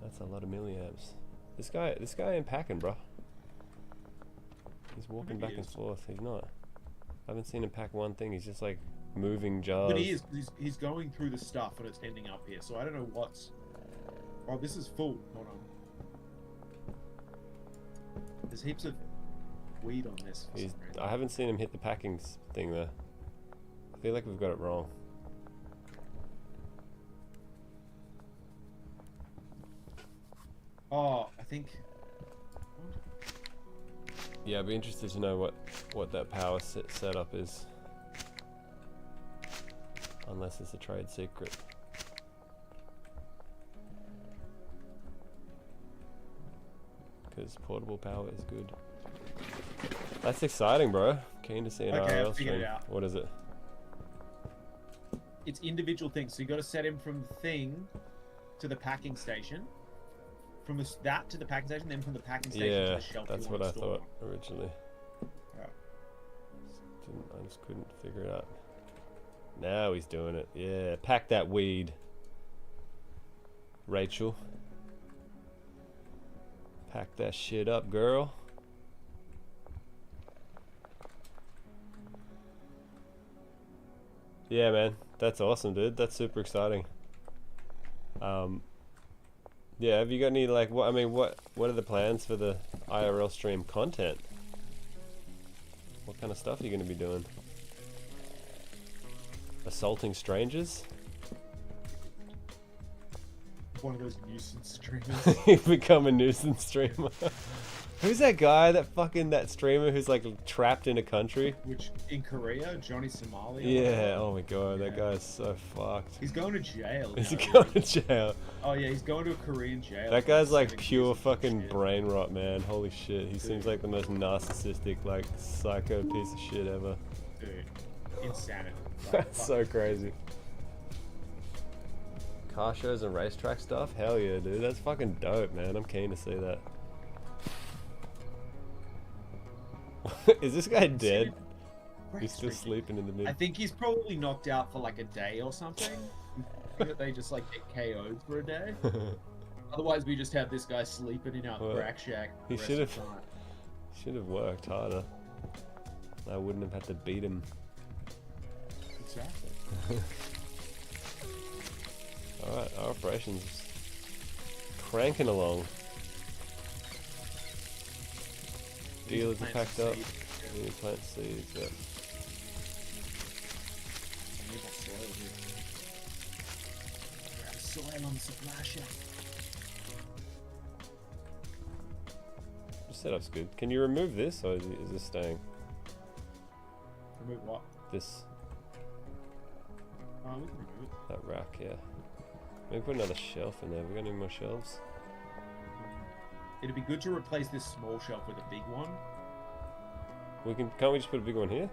That's a lot of milliamps. This guy ain't packing, bro. He's walking back and forth. He's not. I haven't seen him pack one thing. He's just like moving jars. But he is. He's going through the stuff and it's ending up here. So I don't know what's... Oh, this is full. Hold on. There's heaps of weed on this. I haven't seen him hit the packing thing though. I feel like we've got it wrong. Oh, I think... Yeah, I'd be interested to know what that power setup is. Unless it's a trade secret. Because portable power is good. That's exciting, bro. Keen to see an Okay, IRL I've figured stream. it out. What is it? It's individual things. So you got to set him from thing to the packing station. From that to the packing station, then from the packing station to Yeah, the shelf. that's you what want I to store. thought originally. Yeah. I just couldn't figure it out. Now he's doing it. Yeah, pack that weed, Rachel. Pack that shit up, girl. Yeah, man, that's awesome, dude. That's super exciting. Yeah, have you got any like what? I mean, what are the plans for the IRL stream content? What kind of stuff are you going to be doing? Assaulting strangers? One of those nuisance streamers. You become a nuisance streamer. Who's that guy? That streamer who's like trapped in a country? Which in Korea, Johnny Somali. Yeah. Oh my god, that guy's so fucked. He's going to jail. Is he now, going dude. to jail? Oh yeah, he's going to a Korean jail. That for guy's like 7 pure years of fucking shit. brain rot, man. Holy shit. He seems like the most narcissistic, like psycho piece of shit ever. Dude, insanity. Like, That's so crazy. Car shows and racetrack stuff? Hell yeah, dude. That's fucking dope, man. I'm keen to see that. Is this guy dead? He's still sleeping in the mid. I think he's probably knocked out for like a day or something. That they just like get KO'd for a day. Otherwise, we just have this guy sleeping in our Well, crack shack. He the rest should of have. the time. Should have worked harder. I wouldn't have had to beat him. Exactly. Alright, our operations cranking along. Dealers are packed up. We need to plant seeds, yeah. I need more soil here. We're out of soil on the supply shack. The setup's good. Can you remove this, or is this staying? Remove what? This, Oh, we can remove it. that rack, yeah. Maybe put another shelf in there. We got any more shelves? It'd be good to replace this small shelf with a big one. Can't we just put a big one here?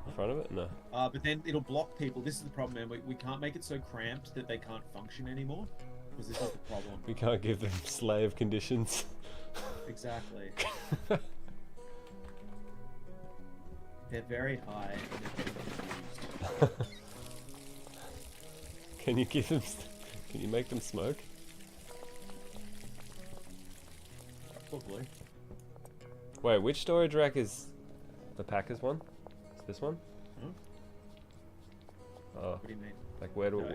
In front of it? No. But then it'll block people. This is the problem, man. We can't make it so cramped that they can't function anymore. Because this is the problem. We can't give them slave conditions. Exactly. They're very high and they're getting confused. Can you give them? Can you make them smoke? Probably. Wait, which storage rack is the Packers one? Is this one? Huh? Oh, What do you mean? like where do? No,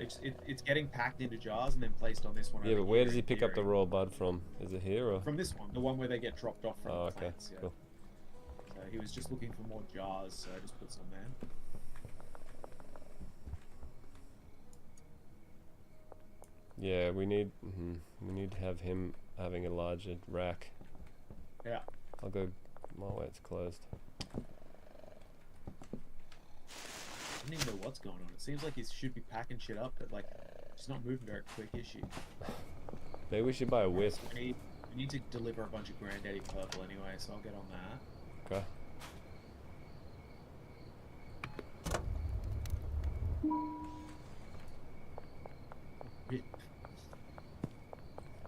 it's getting packed into jars and then placed on this one. Yeah, over but where here does he in pick up the theory. raw bud from? Is it here or? From this one, the one where they get dropped off from Oh, the okay, plants. Yeah. cool. So he was just looking for more jars, so I just put some there. Yeah, we need to have him having a larger rack. Yeah. I'll go. Oh wait, it's closed. I don't even know what's going on. It seems like he should be packing shit up, but like, it's not moving very quick, is she? Maybe we should buy a whisk. We need to deliver a bunch of Granddaddy Purple anyway, so I'll get on that. Okay.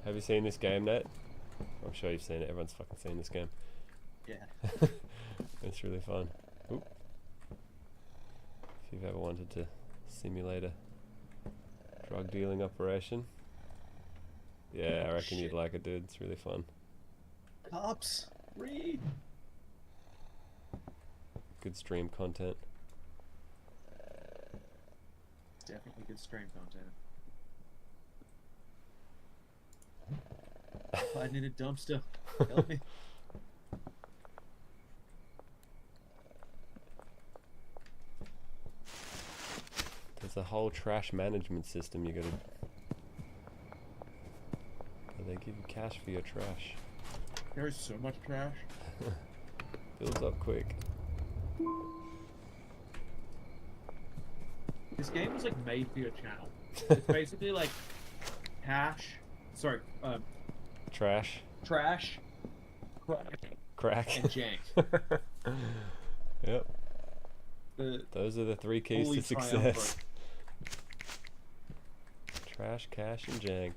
Have you seen this game, Nate? I'm sure you've seen it. Everyone's fucking seen this game. Yeah. It's really fun. Oop. If you've ever wanted to simulate a drug dealing operation. Yeah, I reckon you'd like it, dude. It's really fun. Cops, read. Good stream content. Definitely good stream content. Hiding in a dumpster. Help me. There's a whole trash management system you gotta. They give you cash for your trash. There is so much trash. Builds up quick. This game was like made for your channel. It's basically like trash, Trash. Crack. and jank. Yep. The Those are the 3 keys holy to success. triumvirate. Trash, cash, and jank.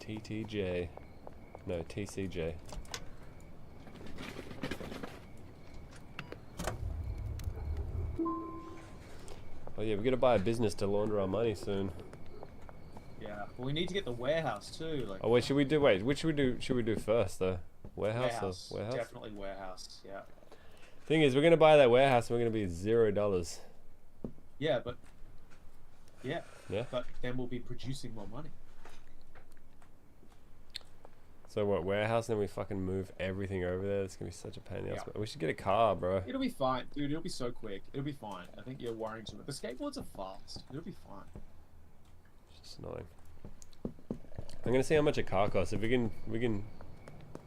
TTJ. No, TCJ. Oh yeah, we're gonna buy a business to launder our money soon. Yeah, well, we need to get the warehouse too. Like, Oh wait, should we do? Wait, which should we do? Should we do first though? Warehouse or warehouse? Definitely warehouse. Yeah. Thing is, we're gonna buy that warehouse and we're gonna be $0. Yeah, but yeah. Yeah. But then we'll be producing more money. So what, warehouse, and then we fucking move everything over there? It's gonna be such a pain in the ass. Yeah. We should get a car, bro. It'll be fine, dude. It'll be so quick. It'll be fine. I think you're worrying too much. The skateboards are fast. It'll be fine. It's just annoying. I'm gonna see how much a car costs. If we can.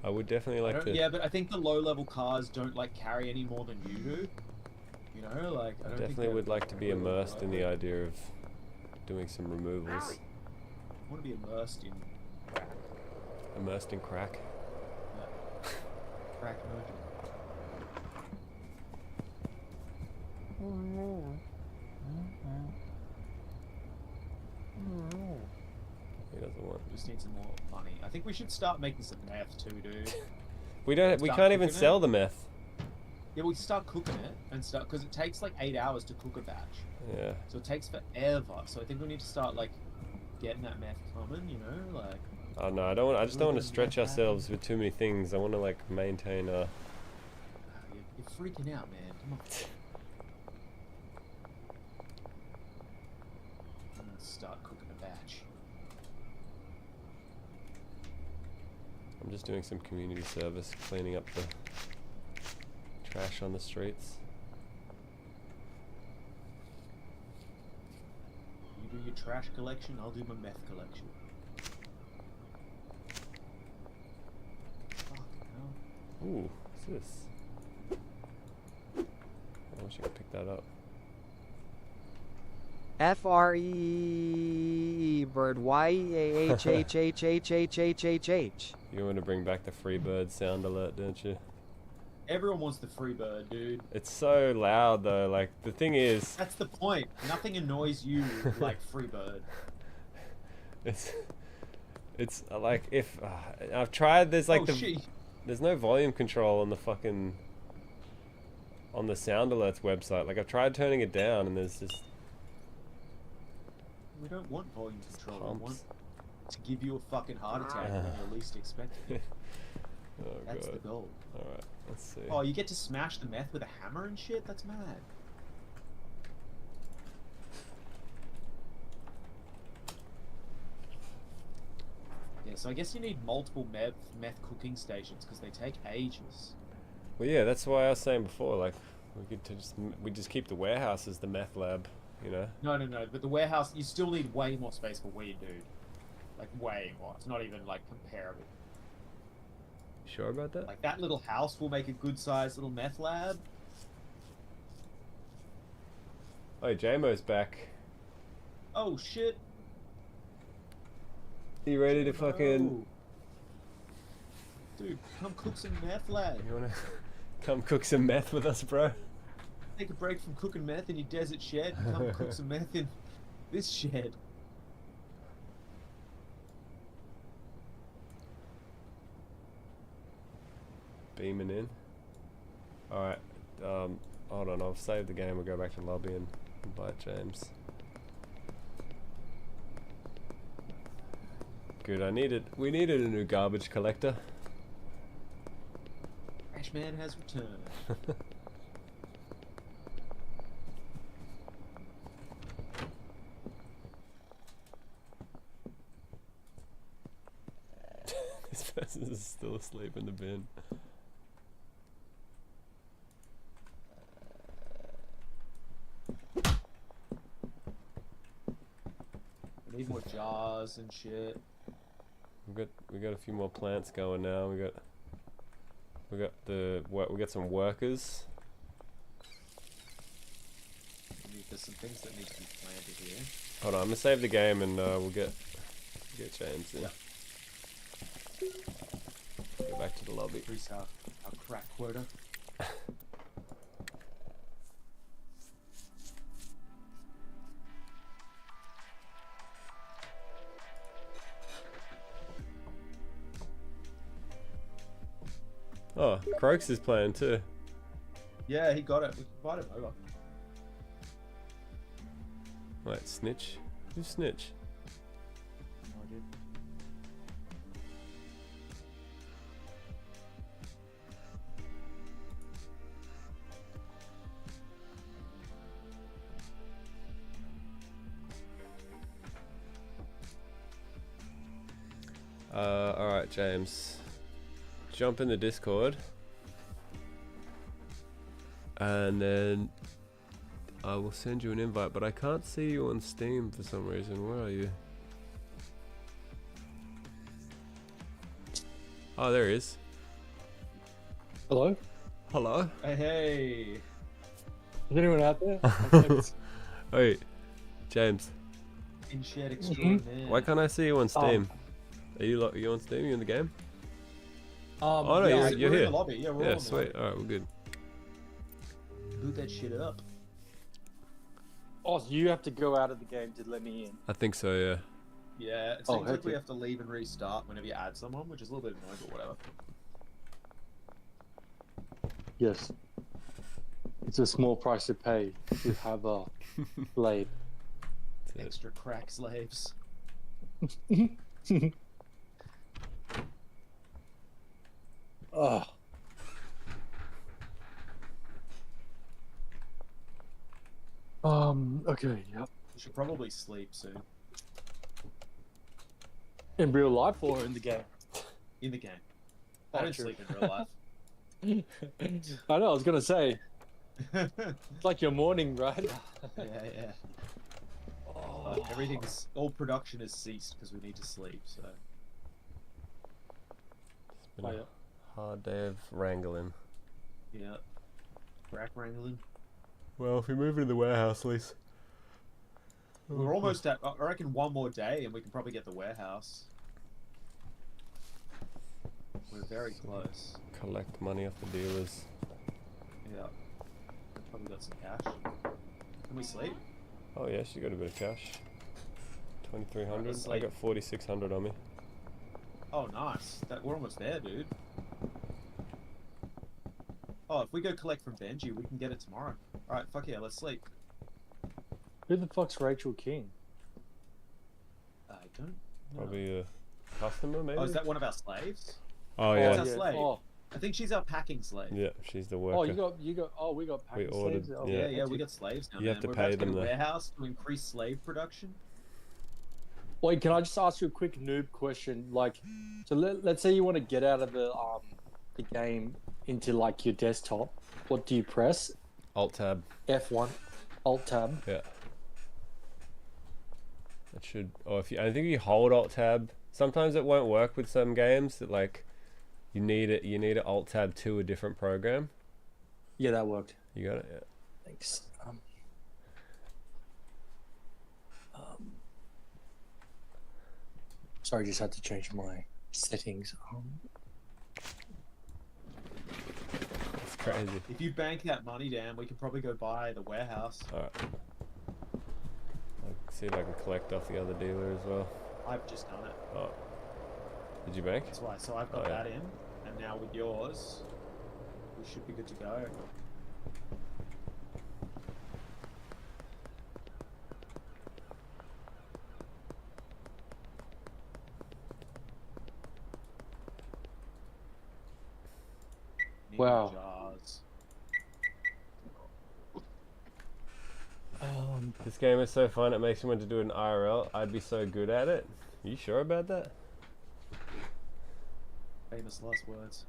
I would definitely like to. Yeah, but I think the low-level cars don't like carry any more than you do. You know, like I don't Definitely think would like to be immersed in the idea of doing some removals. I want to be immersed in Immersed in crack. crack merchant. He doesn't want. We just need some more money. I think we should start making some meth too, dude. We don't. We Start can't even cooking sell it. the meth. Yeah, we can start cooking it and start because it takes like 8 hours to cook a batch. Yeah. So it takes forever. So I think we need to start like getting that meth coming. You know, like. Oh no, I don't want. I just don't want to stretch ourselves with too many things. I want to like maintain. You're freaking out, man. Come on. I'm gonna start cooking a batch. I'm just doing some community service, cleaning up the trash on the streets. You do your trash collection, I'll do my meth collection. Fucking hell. Ooh, what's this? I wish I could pick that up. FREE bird YEAHHHHHHHH. You want to bring back the Freebird sound alert, don't you? Everyone wants the free bird, dude. It's so loud though. Like the thing is, That's the point. Nothing annoys you like free bird. it's like if I've tried. There's like shit. there's no volume control on the fucking on the sound alerts website. Like I've tried turning it down, and there's just We don't want volume control. We want pumps. to give you a fucking heart attack when you're least expecting it. Oh That's god. the goal. All right, let's see. Oh, you get to smash the meth with a hammer and shit? That's mad. Yeah, so I guess you need multiple meth cooking stations because they take ages. Well, yeah, that's why I was saying before. Like we just keep the warehouse as the meth lab. You know. No, but the warehouse, you still need way more space for weed, dude. Like, way more. It's not even, like, comparable. Sure about that? Like, that little house will make a good-sized little meth lab. Oh, J-Mo's back. Oh, shit. You ready to fucking... Dude, come cook some meth, lad. You wanna come cook some meth with us, bro? Take a break from cooking meth in your desert shed and come cook some meth in this shed. Beaming in. Alright, hold on, I'll save the game, we'll go back to lobby and invite James. Good, we needed a new garbage collector. Trash man has returned. This person is still asleep in the bin. We need more jars and shit. We got a few more plants going now. We got We got we got some workers. There's some things that need to be planted here. Hold on, I'm gonna save the game and we'll get James in. Yeah. Go back to the lobby. Increase our crack quota. Oh, Croaks is playing too. Yeah, he got it. We can invite him over. Wait, Snitch? Who's Snitch? No idea. Alright, James. Jump in the Discord. And then I will send you an invite, but I can't see you on Steam for some reason. Where are you? Oh, there he is. Hello? Hello? Hey. Is anyone out there? Wait, James. In shared extraordinaire. Why can't I see you on Steam? Are you on Steam? You in the game? Oh no, yeah, you're we're here. in the lobby. Yeah, we're all in the sweet. lobby. Alright, we're good. Boot that shit up. Oh, so you have to go out of the game to let me in. I think so, yeah. Yeah, it Oh, seems like heck we yeah. have to leave and restart whenever you add someone, which is a little bit annoying, but whatever. Yes. It's a small price to pay to have a blade. Extra crack slaves. Oh. Okay, yep. We should probably sleep soon. In real life or in the game? In the game. Oh, I don't true. sleep in real life. I know, I was gonna say. It's like your morning, right? Yeah. Everything's all production has ceased because we need to sleep. So It's been a hard day of wrangling. yeah, crack wrangling. Well, if we move into the warehouse, Lise. We're almost at. I reckon one more day, and we can probably get the warehouse. We're very close. Collect money off the dealers. Yeah, we've probably got some cash. Can we sleep? Oh yes, you got a bit of cash. 2,300. let's I sleep. got 4,600 on me. Oh, nice. We're almost there, dude. Oh, if we go collect from Benji, we can get it tomorrow. All right, fuck yeah, let's sleep. Who the fuck's Rachel King? I don't know. Probably a customer, maybe. Oh, is that one of our slaves? Oh That's yeah. our slave. Oh. I think she's our packing slave. Yeah, she's the worker. Oh, we got We packing ordered- slaves? Oh, yeah. We got slaves now. You have to We're pay about to them get a the- warehouse to increase slave production. Wait, can I just ask you a quick noob question? Like, so let's say you want to get out of the game into like your desktop. What do you press? Alt tab. F1, Alt tab. Yeah. That should. Or I think if you hold Alt tab, sometimes it won't work with some games. That like, you need it. You need an Alt tab to a different program. Yeah, that worked. You got it. Yeah. Thanks. Sorry, just had to change my settings. It's crazy. If you bank that money down, we can probably go buy the warehouse. Alright. I'll see if I can collect off the other dealer as well. I've just done it. Oh. Did you bank? That's why. So I've got Oh, yeah. that in, and now with yours, we should be good to go. Wow. Jars. This game is so fun. It makes me want to do it in IRL. I'd be so good at it. Are you sure about that? Famous last words.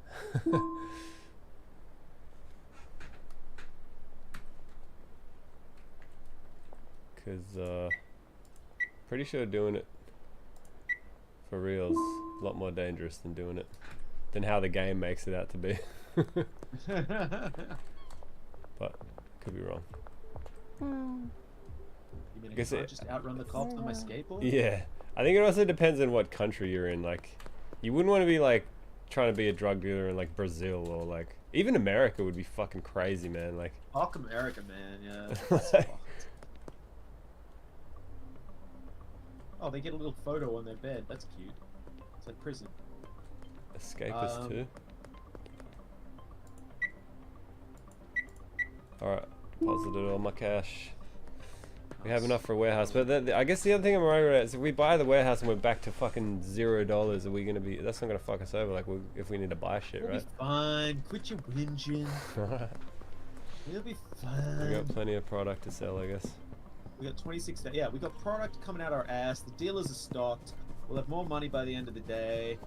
Because, pretty sure doing it for real is a lot more dangerous than doing it, than how the game makes it out to be. But could be wrong. You mean I Guess can't it- just outrun the cops on my skateboard? Yeah, I think it also depends on what country you're in. Like, you wouldn't want to be like trying to be a drug dealer in like Brazil or like even America would be fucking crazy, man. Like, Fuck America, man. Yeah. Oh, they get a little photo on their bed. That's cute. It's like prison. escapist too. All right, deposited all my cash. We have enough for a warehouse, but I guess the other thing I'm worried about is if we buy the warehouse and we're back to fucking $0, are we gonna be? That's not gonna fuck us over. Like, if we need to buy shit, We'll right? be fine. Quit your whinging. We'll be fine. We got plenty of product to sell, I guess. We got 26. Yeah, we got product coming out our ass. The dealers are stocked. We'll have more money by the end of the day.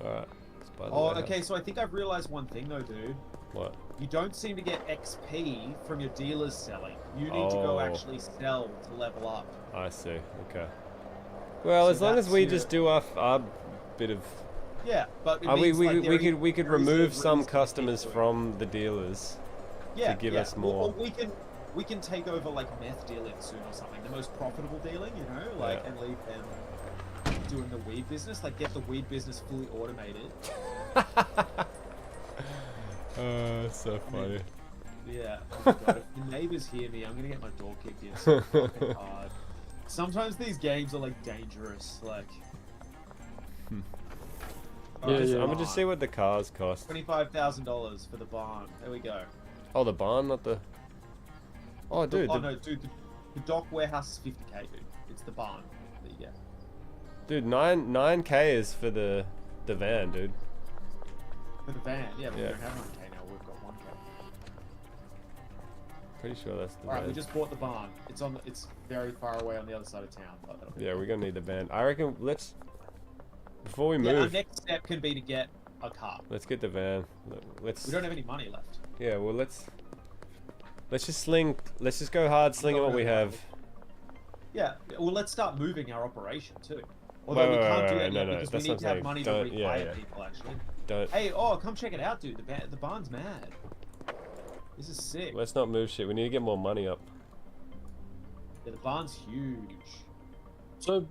All right. Let's buy the Oh, warehouse. okay. So I think I've realized one thing, though, dude. What? You don't seem to get XP from your dealers selling. You need to go Oh. actually sell to level up. I see. Okay. Well, So as long as that's we your- just do our bit of. Yeah, but it we means, like, we there could is a remove some reason customers to do it. from the dealers Yeah, to give yeah. us more. Or we can take over like meth dealing soon or something. The most profitable dealing, you know, like Yeah. and leave them doing the weed business. Like get the weed business fully automated. It's so funny. Yeah. Oh my God, if the neighbors hear me, I'm gonna get my door kicked in so fucking hard. Sometimes these games are like dangerous. Like. I'm gonna just see what the cars cost. $25,000 for the barn. There we go. Oh, the barn, not the. Oh, dude. Oh no, dude. The dock warehouse is 50k, dude. It's the barn that you get. Dude, 9k is for the van, dude. For the van, yeah, but Yeah. we don't have 9k now. We've got 1k. Pretty sure that's the All right, van. we just bought the barn. It's on. It's very far away on the other side of town. But that'll be Yeah, we're gonna need the van. I reckon before we Yeah, our move, next step can be to get a car. let's get the van. Let's. We don't have any money left. Yeah, well, let's just go hard slinging what we have. Yeah, well, let's start moving our operation too. Although we can't do that yet because we need to have money to rehire people. Actually. Don't. Hey, oh, come check it out, dude. The barn's mad. This is sick. Let's not move shit. We need to get more money up. Yeah, the barn's huge. So,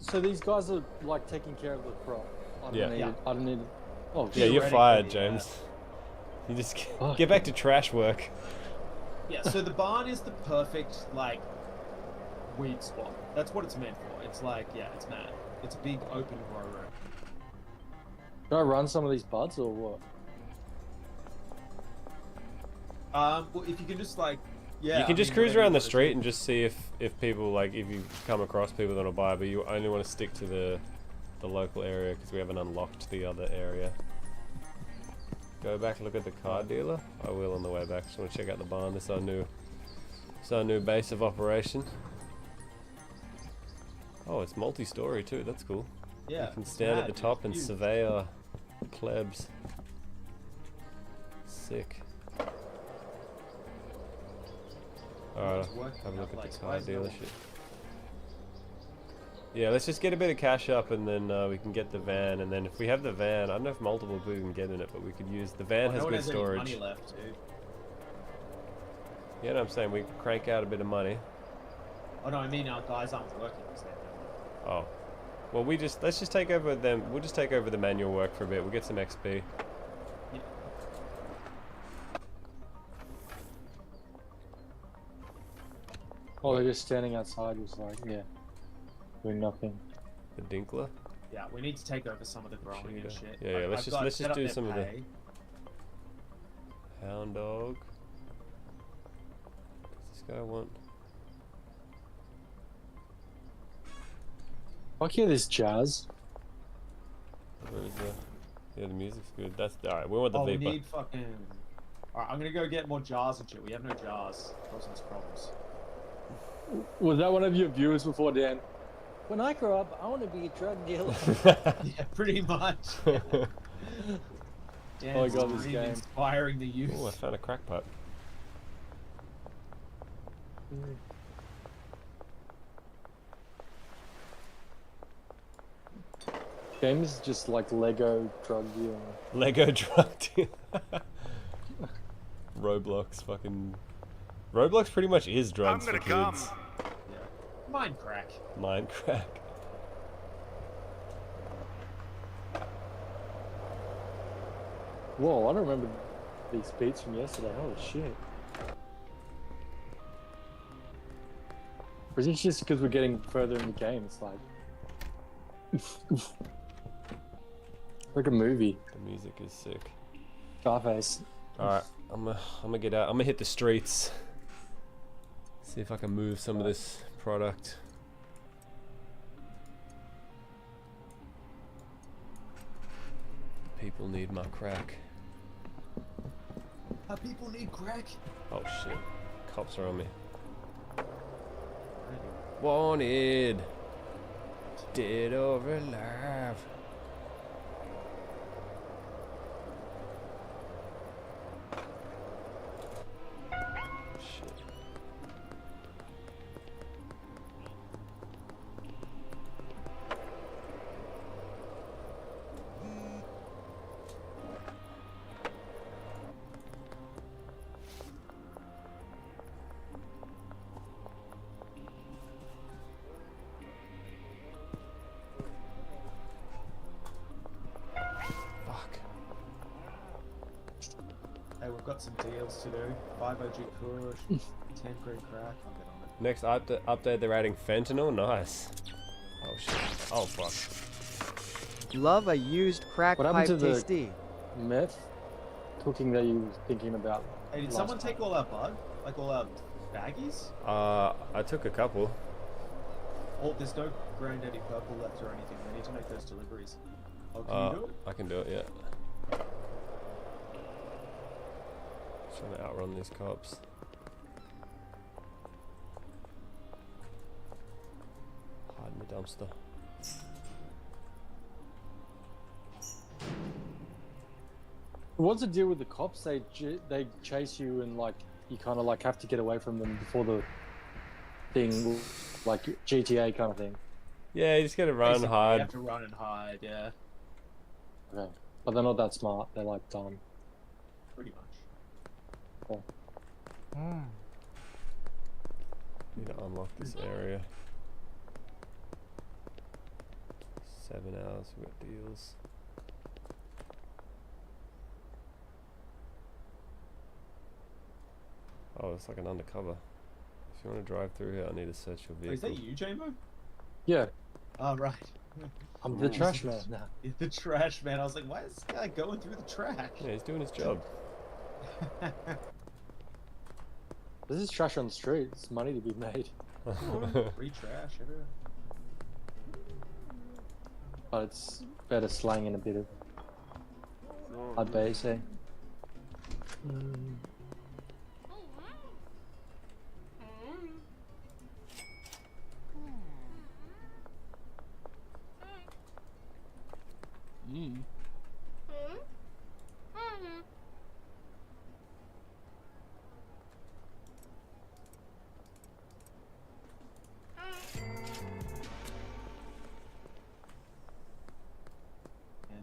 So these guys are like taking care of the crop. I don't Yeah. need. Yeah. I don't need. Oh, Yeah, you're shit. fired, James. You just get back to trash work. Yeah, so the barn is the perfect like weed spot. That's what it's meant for. It's like, yeah, it's mad. It's a big open grow room. Do I run some of these buds or what? Well, if you can just like, yeah, You can I just mean, cruise whatever around you the wanna street do. and just see if people like if you come across people that will buy, but you only want to stick to the local area because we haven't unlocked the other area. Go back and look at the car dealer. I will on the way back. Just want to check out the barn. This is our new base of operation. Oh, it's multi-story too. That's cool. Yeah, you can it's stand mad, at the dude. top and Huge. survey our plebs. Sick. Alright, it's working have a look out, at like, the why car is no one- dealership. Yeah, let's just get a bit of cash up and then we can get the van. And then if we have the van, I don't know if multiple people can get in it, but we could use the van. Oh, Has no one good has any storage. money left, dude. Yeah, no, I'm saying we can crank out a bit of money. Oh no, I mean our guys aren't working. So Oh, well, let's just take over them. We'll just take over the manual work for a bit. We'll get some XP. Oh, they're just standing outside, just like doing nothing. The Dinkler. yeah, we need to take over some of the growing and shit. Yeah, yeah. Let's I've just set up do their some of the pay. hound dog. Does this guy want? Fuck yeah, this jazz. Where is the? Yeah, the music's good. That's all right. We want the Oh, we Viper. need fucking. Alright, I'm gonna go get more jars and shit. We have no jars. Causing us problems. Was that one of your viewers before, Dan? When I grow up, I want to be a drug dealer. Yeah, pretty much. Oh my Dan's God, this dream game. inspiring the youth. Oh, I found a crack pipe. Game is just like Lego drug dealing. Lego drug dealer. Roblox fucking... Roblox pretty much is drugs for kids. Mind crack. Mind crack. Whoa, I don't remember these beats from yesterday. Holy shit. Or is it just because we're getting further in the game? It's like... like a movie. The music is sick. Scarface. Alright, I'm gonna get out. I'm gonna hit the streets. See if I can move some of this product. People need my crack. People need crack. Oh shit. Cops are on me. Wanted. Dead or alive. Shit. Hey, we've got some deals to do. 5 OG Kush, 10 green crack. I'll get on it. Next update, they're adding fentanyl. Nice. Oh shit. Oh fuck. Love a used crack What pipe happened to tasty. the meth cooking that you were thinking about? Hey, did last someone time? take all our bud? Like all our baggies? I took a couple. Oh, there's no Granddaddy Purple left or anything. We need to make those deliveries. Oh, can you do it? I can do it, yeah. Trying to outrun these cops. Hide in the dumpster. What's the deal with the cops? They chase you and like you kind of like have to get away from them before the thing, like GTA kind of thing. Yeah, you just gotta run and Basically, hide. You have to run and hide, yeah. Okay, but they're not that smart. They're like dumb. Pretty much. Cool. Need to unlock this area. 7 hours, we got deals. Oh, it's like an undercover. If you want to drive through here, I need to search your vehicle. Is that you, Jambo? Yeah. Oh, right. I'm the trash man now. You're the trash man. I was like, why is this guy going through the trash? Yeah, he's doing his job. This is trash on the street. It's money to be made. Free trash everywhere. But it's better slang and a bit of hard bass, eh? Man,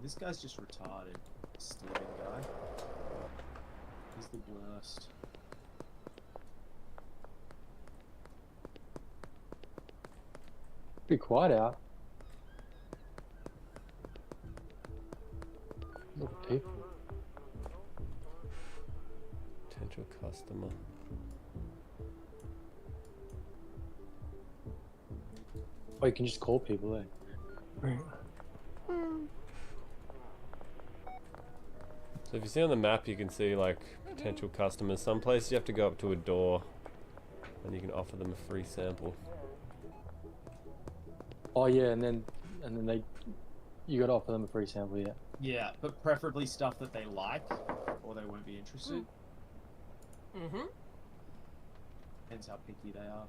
this guy's just retarded. Stealing guy. He's the worst. Be quiet out. Look at people. Potential customer. Oh, you can just call people, eh? So if you see on the map, you can see like potential customers. Some places you have to go up to a door and you can offer them a free sample. Oh yeah, and then you gotta offer them a free sample, yeah. Yeah, but preferably stuff that they like, or they won't be interested. Mm-hmm. Depends how picky they are.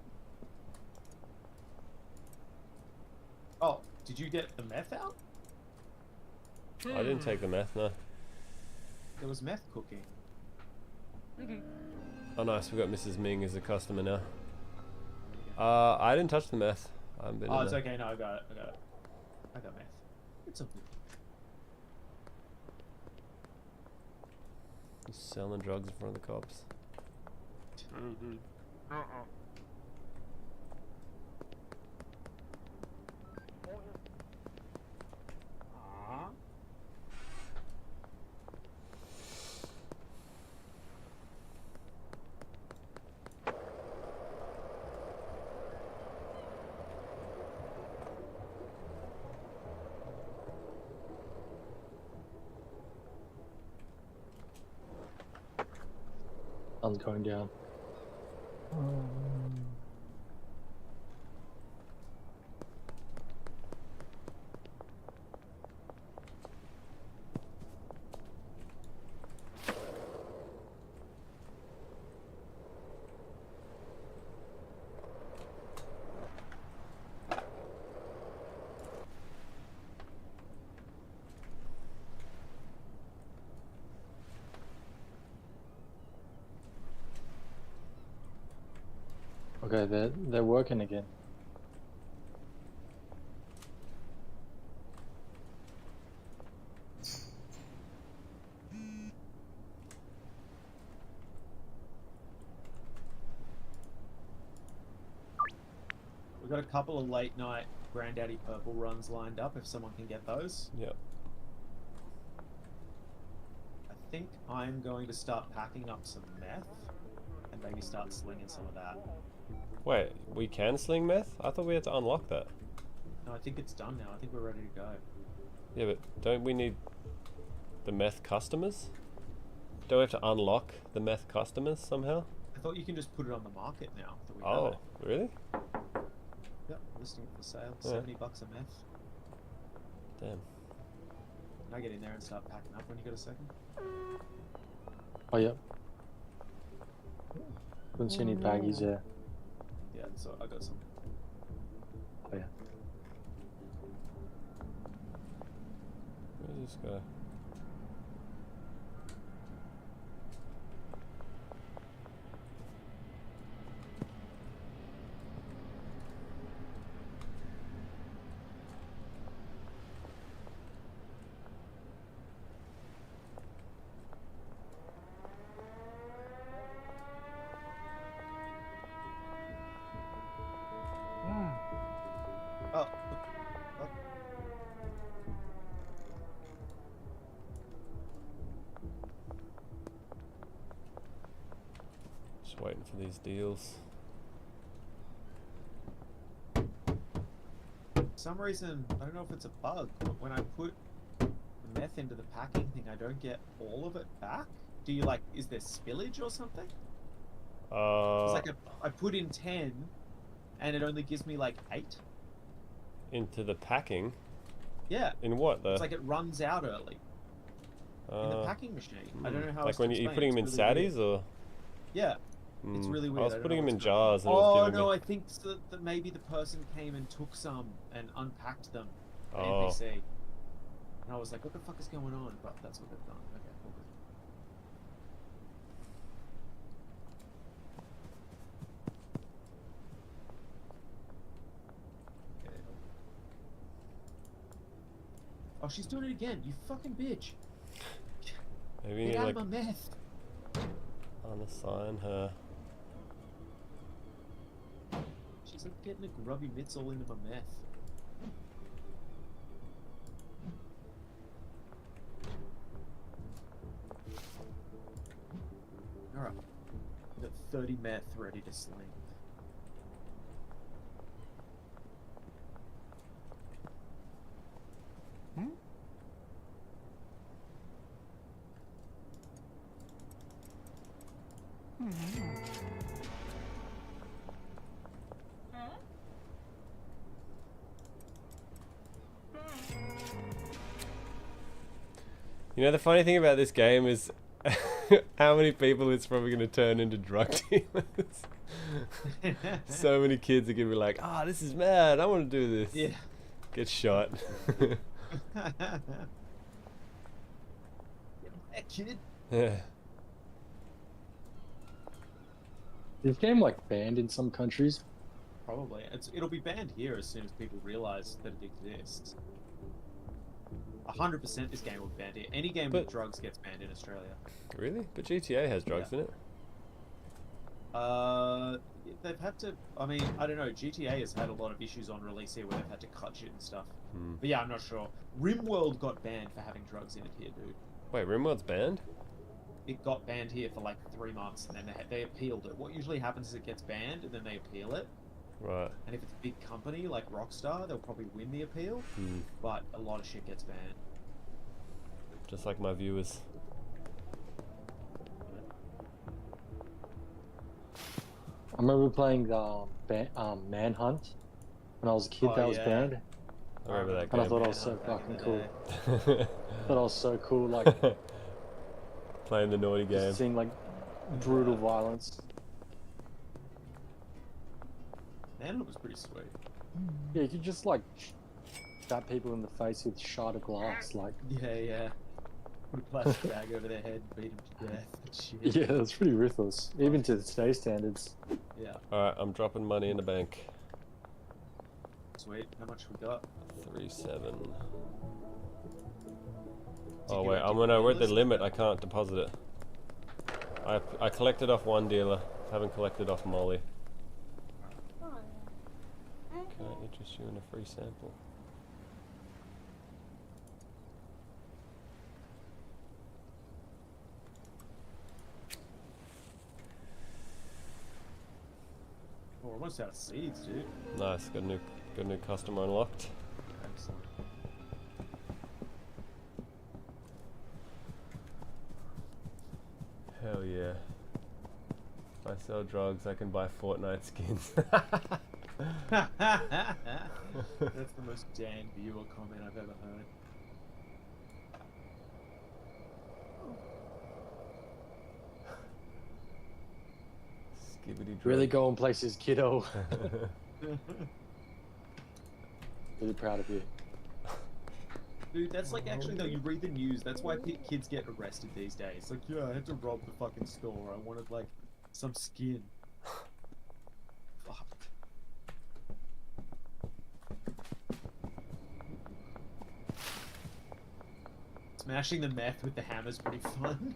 Oh, did you get the meth out? I didn't take the meth, no. There was meth cooking. Oh nice, we got Mrs. Ming as a customer now. I didn't touch the meth. I haven't been Oh, in it's there. okay. No, I got it. I got meth. It's okay. He's selling drugs in front of the cops. Sun's going down. Okay, they're working again. We've got a couple of late night Granddaddy Purple runs lined up if someone can get those. Yep. I think I'm going to start packing up some meth and maybe start slinging some of that. Wait, we can sling meth? I thought we had to unlock that. No, I think it's done now. I think we're ready to go. Yeah, but don't we need the meth customers? Don't we have to unlock the meth customers somehow? I thought you can just put it on the market now. That we have Oh, it. really? Yep, listing it for sale. Yeah. $70 a meth. Damn. Can I get in there and start packing up when you got a second? Oh, yeah. Couldn't see any baggies there. Yeah, so I got some. Oh, yeah. Where's this guy? Oh. Just waiting for these deals. For some reason, I don't know if it's a bug, but when I put the meth into the packing thing, I don't get all of it back. Do you like, is there spillage or something? It's like I put in 10 and it only gives me like 8. Into the packing? Yeah. In what though? It's like it runs out early. In the packing machine. I don't know how like else when to you're explain putting it. them in It's really saddies weird. or? Yeah. It's really weird. I was don't putting know them in what's going on. jars and it was Oh giving no, me... I think so that maybe the person came and took some and unpacked them. An Oh. NPC. And I was like, what the fuck is going on? But that's what they've done. Okay, all good. Okay. Oh, she's doing it again. You fucking bitch. Maybe you Get need out like of my meth. unassign her. She's like getting the grubby mitts all into my meth. Alright. We've got 30 meth ready to sling. You know, the funny thing about this game is how many people it's probably going to turn into drug dealers. So many kids are going to be like, ah, this is mad, I want to do this. Yeah. Get shot. Hey, kid. Yeah. Is this game like banned in some countries? Probably. It'll be banned here as soon as people realize that it exists. 100% this game will be banned here. Any game with drugs gets banned in Australia. Really? But GTA has drugs in it. They've had to. I mean, I don't know. GTA has had a lot of issues on release here where they've had to cut shit and stuff. But yeah, I'm not sure. RimWorld got banned for having drugs in it here, dude. Wait, RimWorld's banned? It got banned here for like 3 months, and then they appealed it. What usually happens is it gets banned, and then they appeal it. Right. And if it's a big company like Rockstar, they'll probably win the appeal. But a lot of shit gets banned. Just like my viewers. I remember playing the Manhunt when I was a kid. That was banned. I remember that And game. I thought I was so fucking cool. Thought I was so cool, like playing the naughty game. just seeing like brutal violence. Manhunt was pretty sweet. Yeah, you could just like stab people in the face with shard of glass, like. Yeah. Put a plastic bag over their head, beat them to death. Shit. Yeah, that's pretty ruthless, even to today's standards. Yeah. Alright, I'm dropping money in the bank. Sweet. How much we got? 3.7. Oh wait, we're at the limit. I can't deposit it. I collected off one dealer. Haven't collected off Molly. Can I interest you in a free sample? We're almost out of seeds, dude. Nice, got a new customer unlocked. Excellent. Hell yeah. If I sell drugs, I can buy Fortnite skins. That's the most Dan viewer comment I've ever heard. Skibbity Really drug. going places, kiddo. Really proud of you. Dude, that's like actually though, you read the news, that's why kids get arrested these days. Like, yeah, I had to rob the fucking store. I wanted like some skin. Fuck. Smashing the meth with the hammer's pretty fun.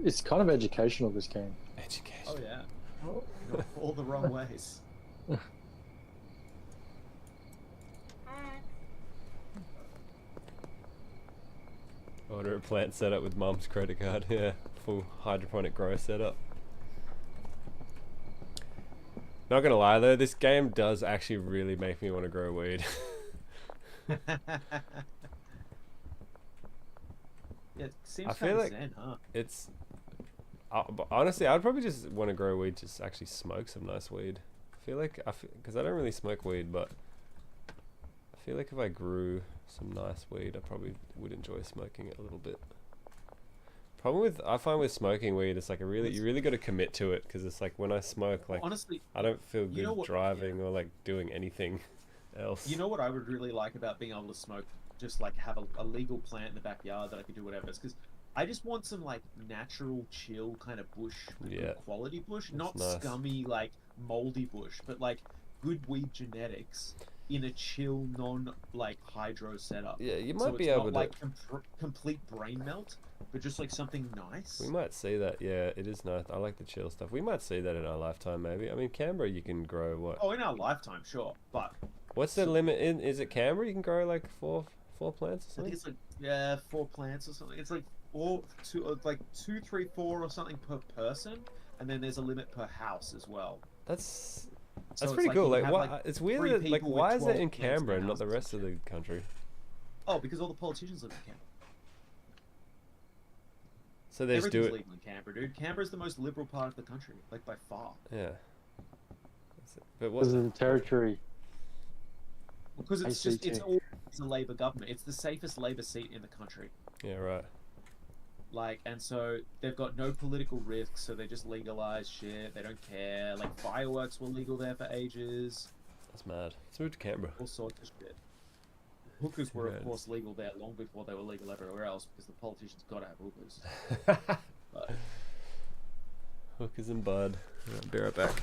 It's kind of educational, this game. Education. Oh yeah. All the wrong ways. Order a plant setup with mum's credit card. Yeah, full hydroponic grow setup. Not gonna lie though, this game does actually really make me want to grow weed. Yeah, it seems I feel kinda like zen, huh? it's but honestly, I'd probably just want to grow weed, just actually smoke some nice weed. I feel like because I don't really smoke weed, but I feel like if I grew some nice weed, I probably would enjoy smoking it a little bit. I find with smoking weed, it's like you really got to commit to it, because it's like when I smoke, like honestly, I don't feel good what, driving or like doing anything else. You know what I would really like about being able to smoke, just like have a legal plant in the backyard that I could do whatever. It's because I just want some like natural, chill kind of bush, good quality bush, not nice. Scummy like moldy bush, but like good weed genetics in a chill, non like hydro setup. Yeah, you so might be it's able not to like complete brain melt, but just like something nice. We might see that. Yeah, it is nice. I like the chill stuff. We might see that in our lifetime, maybe. I mean, Canberra, you can grow what? Oh, in our lifetime, sure, but What's the limit in? Is it Canberra? You can grow like four plants or I something. think it's like 4 plants or something. It's like like 2, 3, 4 or something per person, and then there's a limit per house as well. That's So it's pretty like cool. you Like, can have, what? It's weird 3 that like people with why is that 12 in plants per Canberra and not house the and rest of shit. the country? Oh, because all the politicians live in Canberra. So they just do Everything's it. legal in Canberra, dude. Canberra's the most liberal part of the country, like by far. Yeah. But what? Because of the territory. Because it's a Labor government. It's the safest Labor seat in the country. Yeah, right. Like, and so they've got no political risks, so they just legalize shit. They don't care. Like, fireworks were legal there for ages. That's mad. Let's move to Canberra. All sorts of shit. Hookers were, of Right. course, legal there long before they were legal everywhere else, because the politicians got to have hookers. But Hookers and bud. I'll be right back.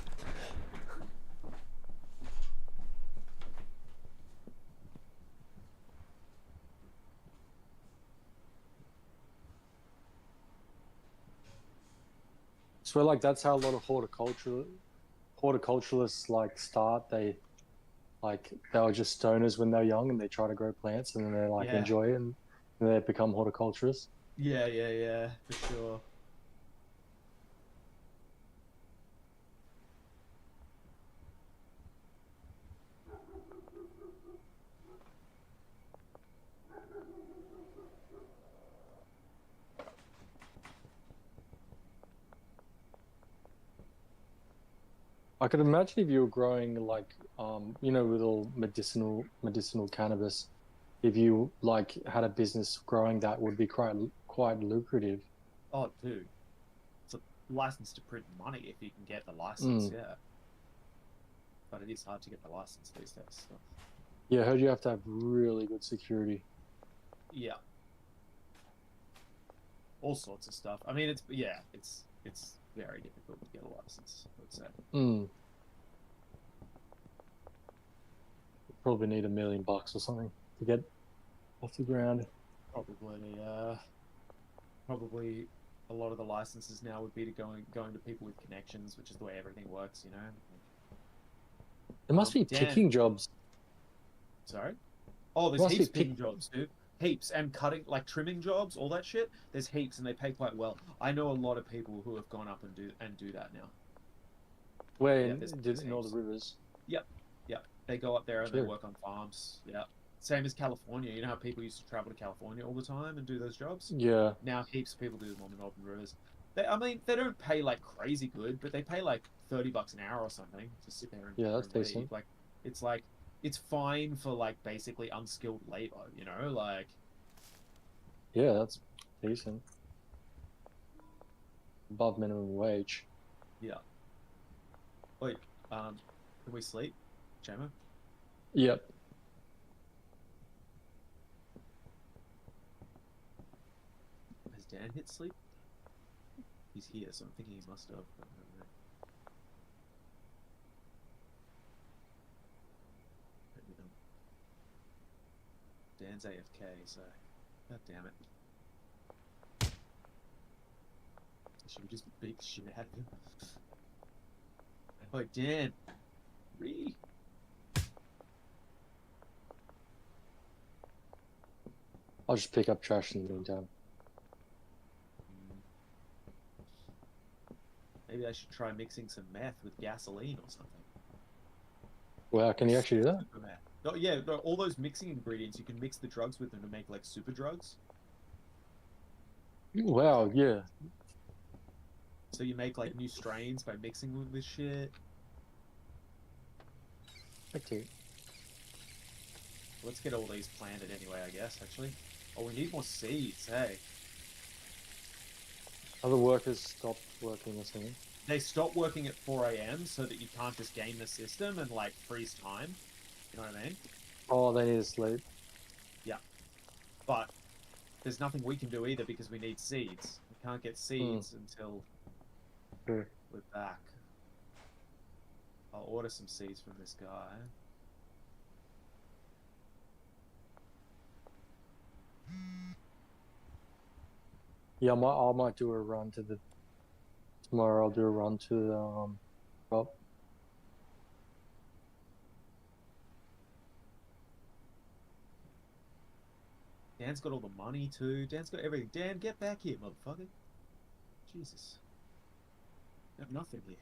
So like that's how a lot of horticulturalists like start. They were just stoners when they're young and they try to grow plants and then they like Yeah. enjoy it and they become horticulturists. Yeah, for sure. I could imagine if you were growing like with all medicinal cannabis, if you like had a business growing that would be quite lucrative. Oh, dude. It's a license to print money if you can get the license, yeah. But it is hard to get the license these days. So. Yeah, I heard you have to have really good security. Yeah. All sorts of stuff. I mean, it's very difficult to get a license, I would say. Probably need $1 million or something to get off the ground. Probably a lot of the licenses now would be to going to people with connections, which is the way everything works, you know. There must be picking jobs. Sorry? Oh, there's heaps of picking jobs, dude. Heaps. And cutting, like trimming jobs, all that shit. There's heaps and they pay quite well. I know a lot of people who have gone up and do that now. Where in all the rivers? Yep. They go up there and they work on farms. Yeah. Same as California. You know how people used to travel to California all the time and do those jobs? Yeah. Now heaps of people do them on the Northern Rivers. They don't pay like crazy good, but they pay like $30 an hour or something to sit there and that's decent. It's fine for like basically unskilled labor, you know, like. Yeah, that's decent. Above minimum wage. Yeah. Wait, can we sleep, Jamo? Yep. Has Dan hit sleep? He's here, so I'm thinking he must have. Dan's AFK, so god damn it. Should we just beat shit out of him? Oh, Dan! I'll just pick up trash in the meantime. Maybe I should try mixing some meth with gasoline or something. Wow, can you actually do that? Oh, yeah, no, all those mixing ingredients, you can mix the drugs with them to make like super drugs. Wow, yeah. So you make like new strains by mixing with this shit. Okay. Let's get all these planted anyway, I guess, actually. Oh, we need more seeds, hey. Other workers stopped working or something? They stop working at 4 AM so that you can't just game the system and like freeze time. You know what I mean? Oh, they need to sleep. Yeah. But there's nothing we can do either because we need seeds. We can't get seeds until we're back. I'll order some seeds from this guy. Yeah, I might do a run to the... Tomorrow I'll do a run to the shop. Dan's got all the money too. Dan's got everything. Dan, get back here, motherfucker. Jesus. I have nothing here.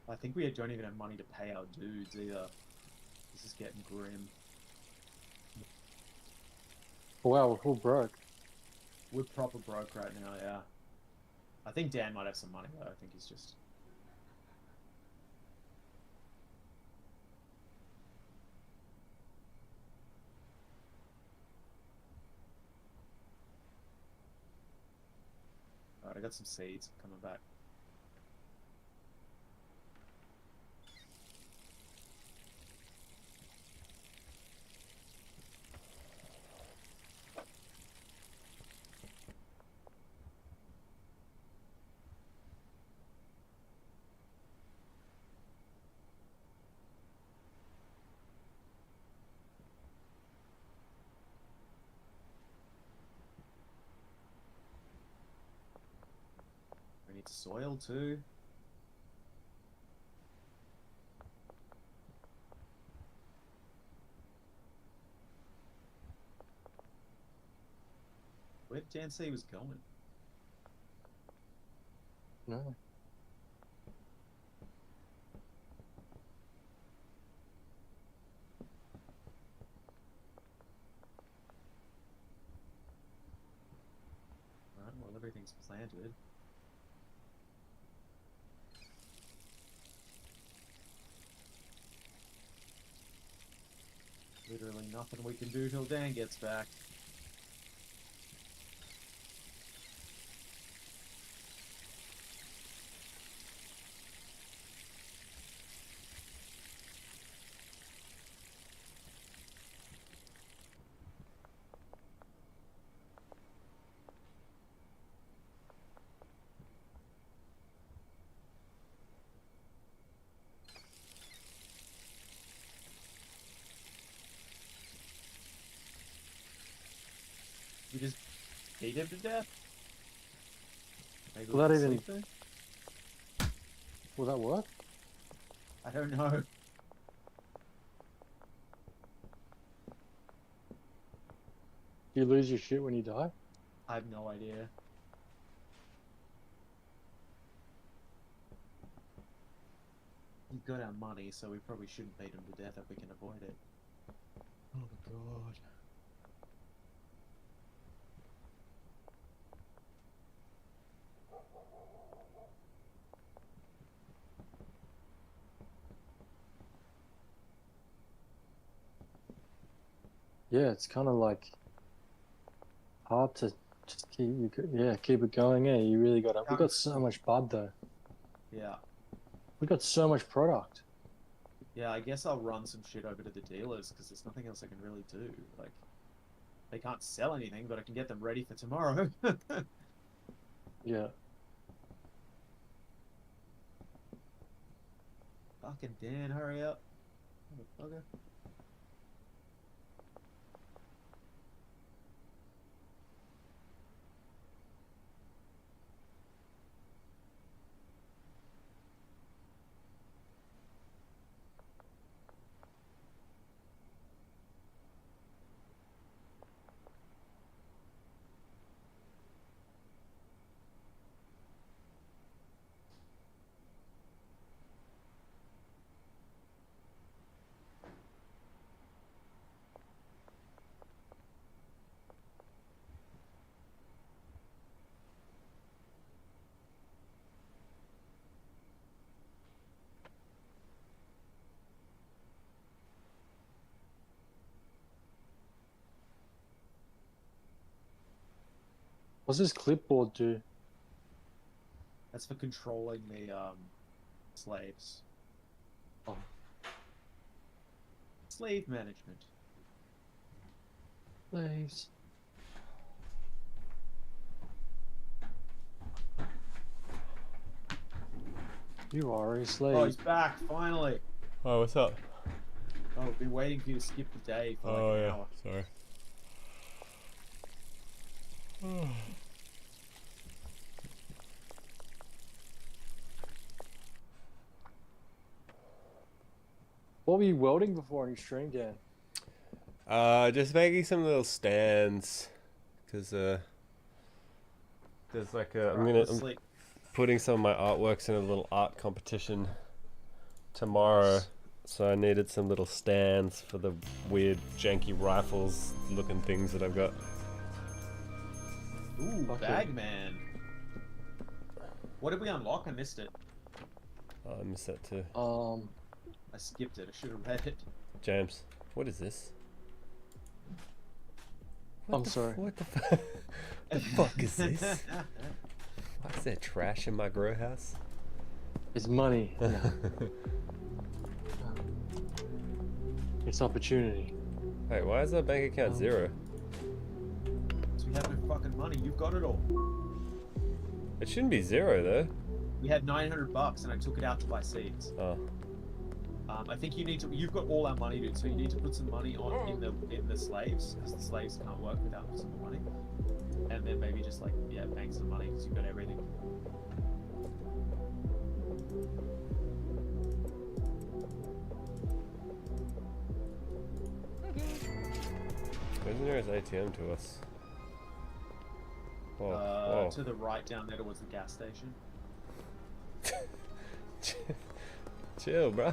I think we don't even have money to pay our dudes either. This is getting grim. Wow, we're all broke. We're proper broke right now, yeah. I think Dan might have some money though. I think he's just... Alright, I got some seeds coming back. needs soil too. Where did Jan say he was going? No. Right, well, everything's planted. Literally nothing we can do till Dan gets back. We just beat him to death? Maybe Will we that can even- sleep there? Will that work? I don't know. Do you lose your shit when you die? I have no idea. He got our money, so we probably shouldn't beat him to death if we can avoid it. Oh god. Yeah, it's kind of like hard to just keep it going. Yeah, you really got to. We got so much bud though. Yeah. We got so much product. Yeah, I guess I'll run some shit over to the dealers, because there's nothing else I can really do. Like, they can't sell anything, but I can get them ready for tomorrow. Yeah. Fucking Dan, hurry up. Motherfucker. What's this clipboard do? That's for controlling the slaves. Oh. Slave management. Slaves. You are a slave. Oh, he's back, finally. Oh, what's up? Oh, I've been waiting for you to skip the day for like an hour. Sorry. What were you welding before on your stream, Dan? Just making some little stands, because there's like a I'm putting some of my artworks in a little art competition tomorrow, so I needed some little stands for the weird janky rifles looking things that I've got. Ooh, Okay. Bagman. What did we unlock? I missed it. Oh, I missed that too. I skipped it. I should have read it. James, what is this? I'm sorry. What the fuck? The fuck is this? Why is there trash in my grow house? It's money. It's opportunity. Wait, why is our bank account zero? So we have no fucking money. You've got it all. It shouldn't be zero though. We had $900 and I took it out to buy seeds. Oh. I think you need to. You've got all our money, dude. So you need to put some money on in the slaves, because the slaves can't work without some money. And then maybe just like bank some money because you've got everything. Where's the nearest ATM to us? Whoa. To the right down there towards the gas station. Chill, bro.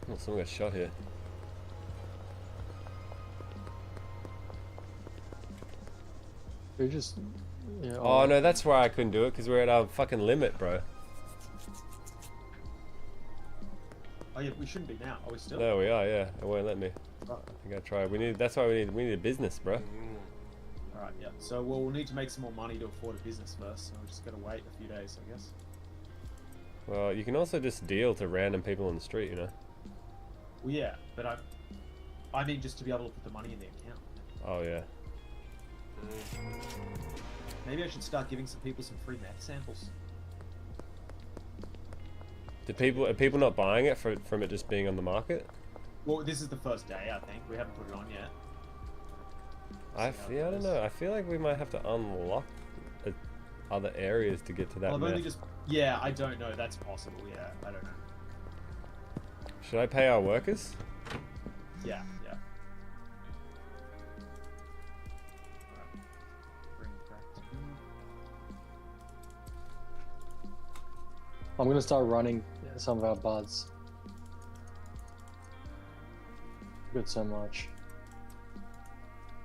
Oh, someone got shot here. We just. Yeah. Oh no, that's why I couldn't do it, because we're at our fucking limit, bro. Oh yeah, we shouldn't be now. Are we still? No, we are. Yeah, it won't let me. Oh. I think I tried. We need. That's why we need a business, bro. All right. Yeah. So we'll need to make some more money to afford a business first. So we're just gonna wait a few days, I guess. Well, you can also just deal to random people on the street, you know. Well, yeah, but I need just to be able to put the money in the account. Oh yeah. Maybe I should start giving some people some free meth samples. Are people not buying it from it just being on the market? Well, this is the first day, I think. We haven't put it on yet. I don't know. I feel like we might have to unlock other areas to get to that. I've only just. Yeah, I don't know. That's possible. Yeah, I don't know. Should I pay our workers? Yeah. I'm gonna start running some of our buds. Got so much.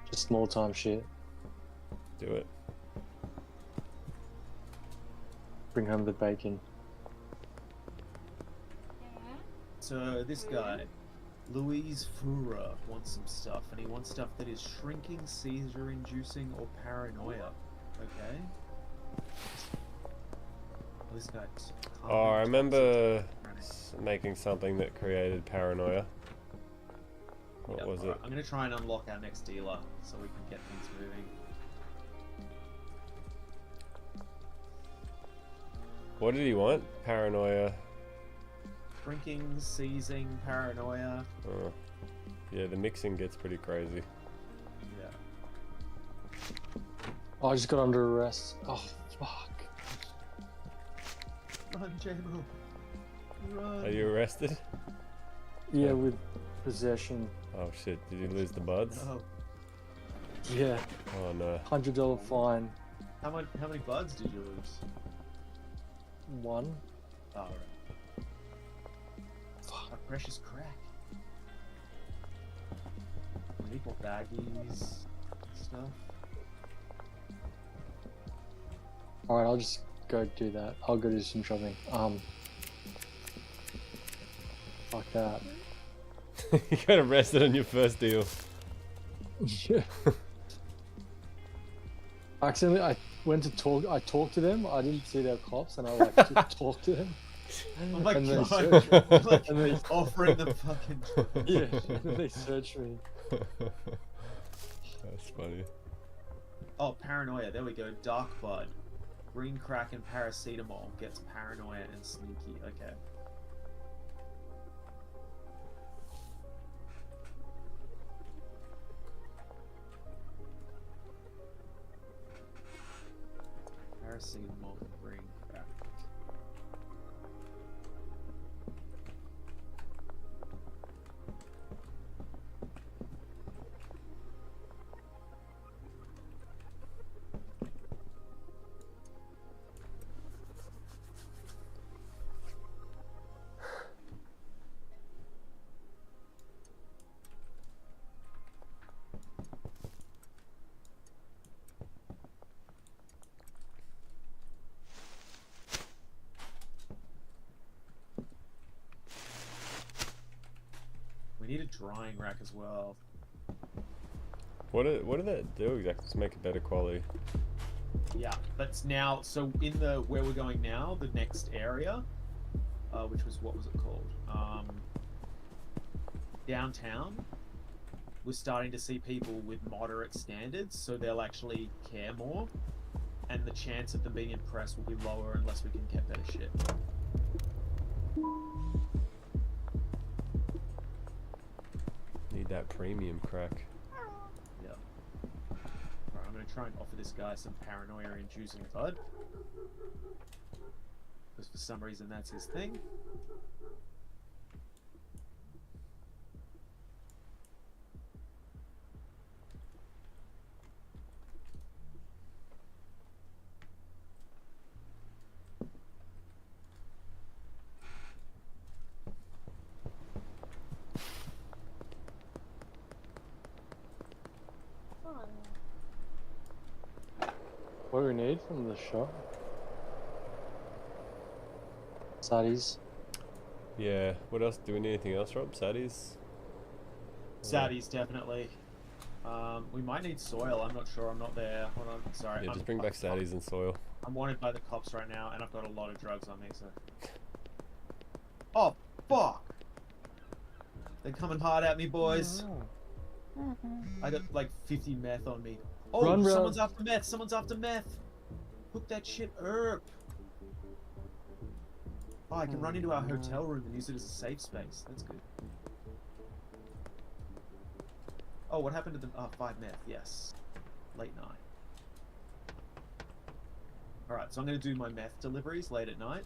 Just small time shit. Do it. Bring home the bacon. So this guy, Louise Fura, wants some stuff, and he wants stuff that is shrinking, seizure-inducing, or paranoia. Okay. Well, this guy. Oh, I remember making something that created paranoia. What was it? I'm gonna try and unlock our next dealer so we can get things moving. What did he want? Paranoia. Drinking, seizing, paranoia. Yeah, the mixing gets pretty crazy. Yeah. Oh, I just got under arrest. Oh, fuck. Run, J-Mo. Run. Are you arrested? Yeah, with possession. Oh shit, did you lose the buds? No. Yeah. Oh no. $100 fine. How many buds did you lose? One. Oh, right. Fuck, precious crack. We need more baggies, stuff. Alright, I'll just go do that. I'll go do some shopping. Fuck that. You got arrested on your first deal. Yeah. Accidentally, I went to talk. I talked to them. I didn't see their cops, and I like just talked to them. Oh my and god! Like, and they offering the fucking. Yeah, and then they searched me. That's funny. Oh, paranoia. There we go. Dark bud, green crack, and paracetamol gets paranoia and sneaky. Okay. Paracetamol and green crack. We need a drying rack as well. What do that do exactly to make it better quality? Yeah, but now, so in the where we're going now, the next area, which was, what was it called? Downtown. We're starting to see people with moderate standards, so they'll actually care more, and the chance of them being impressed will be lower unless we can get better shit. Need that premium crack. Yeah. Alright, I'm going to try and offer this guy some paranoia-inducing bud. Because for some reason that's his thing. What do we need from the shop? Saddies. Yeah. What else? Do we need anything else, Rob? Saddies? Saddies, definitely. We might need soil. I'm not sure. I'm not there. Hold on. Sorry. Yeah, just bring back saddies and soil. I'm wanted by the cops right now, and I've got a lot of drugs on me, so... Oh, fuck! They're coming hard at me, boys. I got like 50 meth on me. Oh, Run, someone's after meth. Someone's after meth. Hook that shit up. Oh, I can run into our hotel room and use it as a safe space. That's good. Oh, what happened to the 5 meth? Yes. Late night. Alright, so I'm going to do my meth deliveries late at night.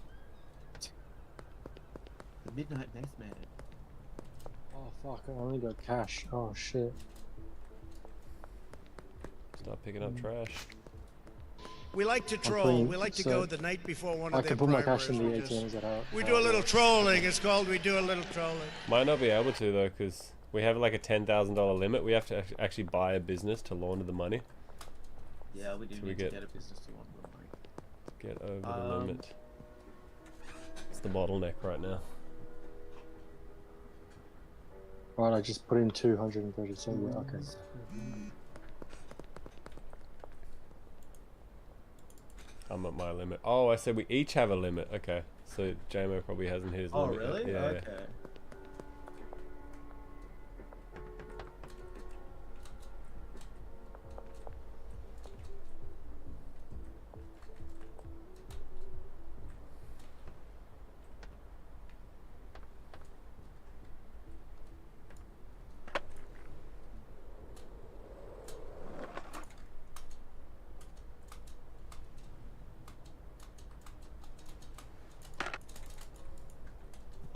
The Midnight Meth Man. Oh fuck, I only got cash. Oh shit. Start picking up trash. We like to troll. We like to go the night before one of their I can put my cash in the primaries. ATMs at our... We do a little trolling. It's called we do a little trolling. Might not be able to though, because we have like a $10,000 limit. We have to actually buy a business to launder the money. Yeah, we do need to get a business to launder the money. Get over the limit. It's the bottleneck right now. Right, I just put in 232. Yeah, okay. I'm at my limit. Oh, I said we each have a limit. Okay, so JMO probably hasn't hit his Oh, limit. really? Yeah, Okay. yeah.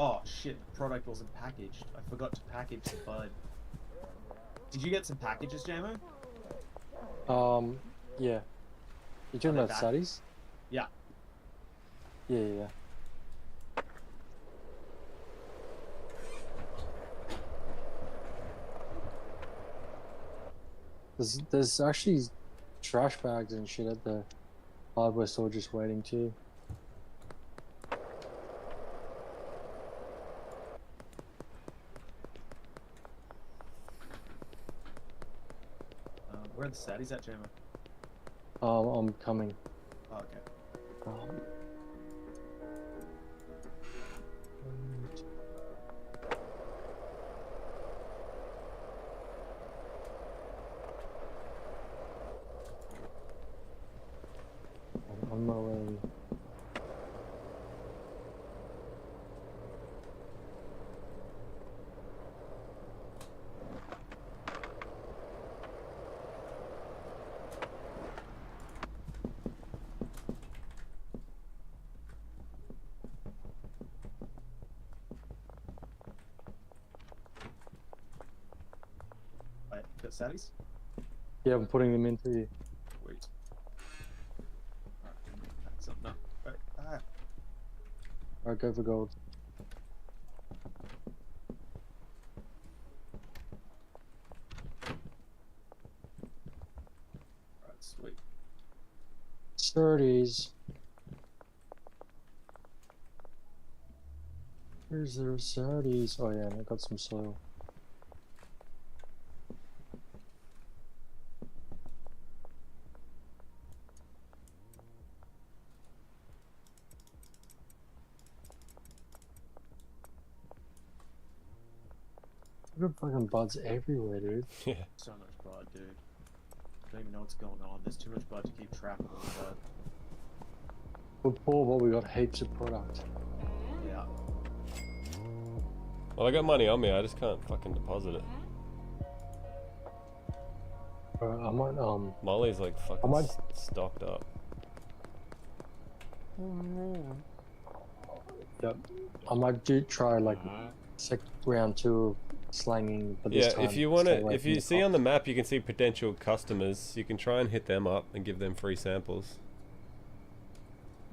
Oh shit, the product wasn't packaged. I forgot to package the bud. Did you get some packages, JMO? Yeah. You talking about saddies? Yeah. Yeah. There's actually trash bags and shit at the hardware store just waiting too. Where are the saddies at, JMO? I'm coming. Oh, okay. On my way. Wait, got saddies? Yeah, I'm putting them in for you. Wait. Alright, something up. Right. Alright, go for gold. Alright, sweet. 30s. Where's their saddies? Oh yeah, I got some soil. There are fucking buds everywhere, dude. Yeah. So much bud, dude. Don't even know what's going on. There's too much bud to keep track of all the bud. We're poor, but we got heaps of product. Yeah. Well, I got money on me. I just can't fucking deposit it. I might Molly's like fucking might- stocked up. Yep. I might try like round 2 of slanging, but this Yeah, time if you want stay to, away if from you the see on cops. the map, you can see potential customers. You can try and hit them up and give them free samples.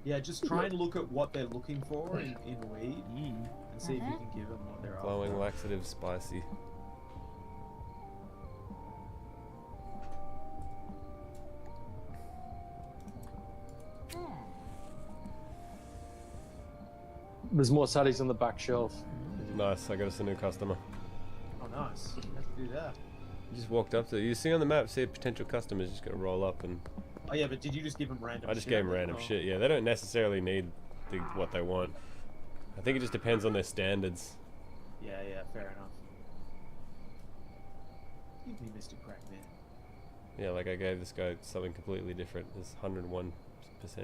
Yeah, just try and look at what they're looking for in weed and see if you can give them what they're Glowing after. laxative, spicy. There's more saddies on the back shelf. Nice, I got us a new customer. Oh, nice. Let's do that. You just walked up to. You see on the map, see a potential customers. Just gotta roll up and. Oh yeah, but did you just give them random? I just shit gave them then, random or- shit. Yeah, they don't necessarily need what they want. I think it just depends on their standards. Yeah, fair enough. Give me Mr. Crackman. Yeah, like I gave this guy something completely different. There's 101%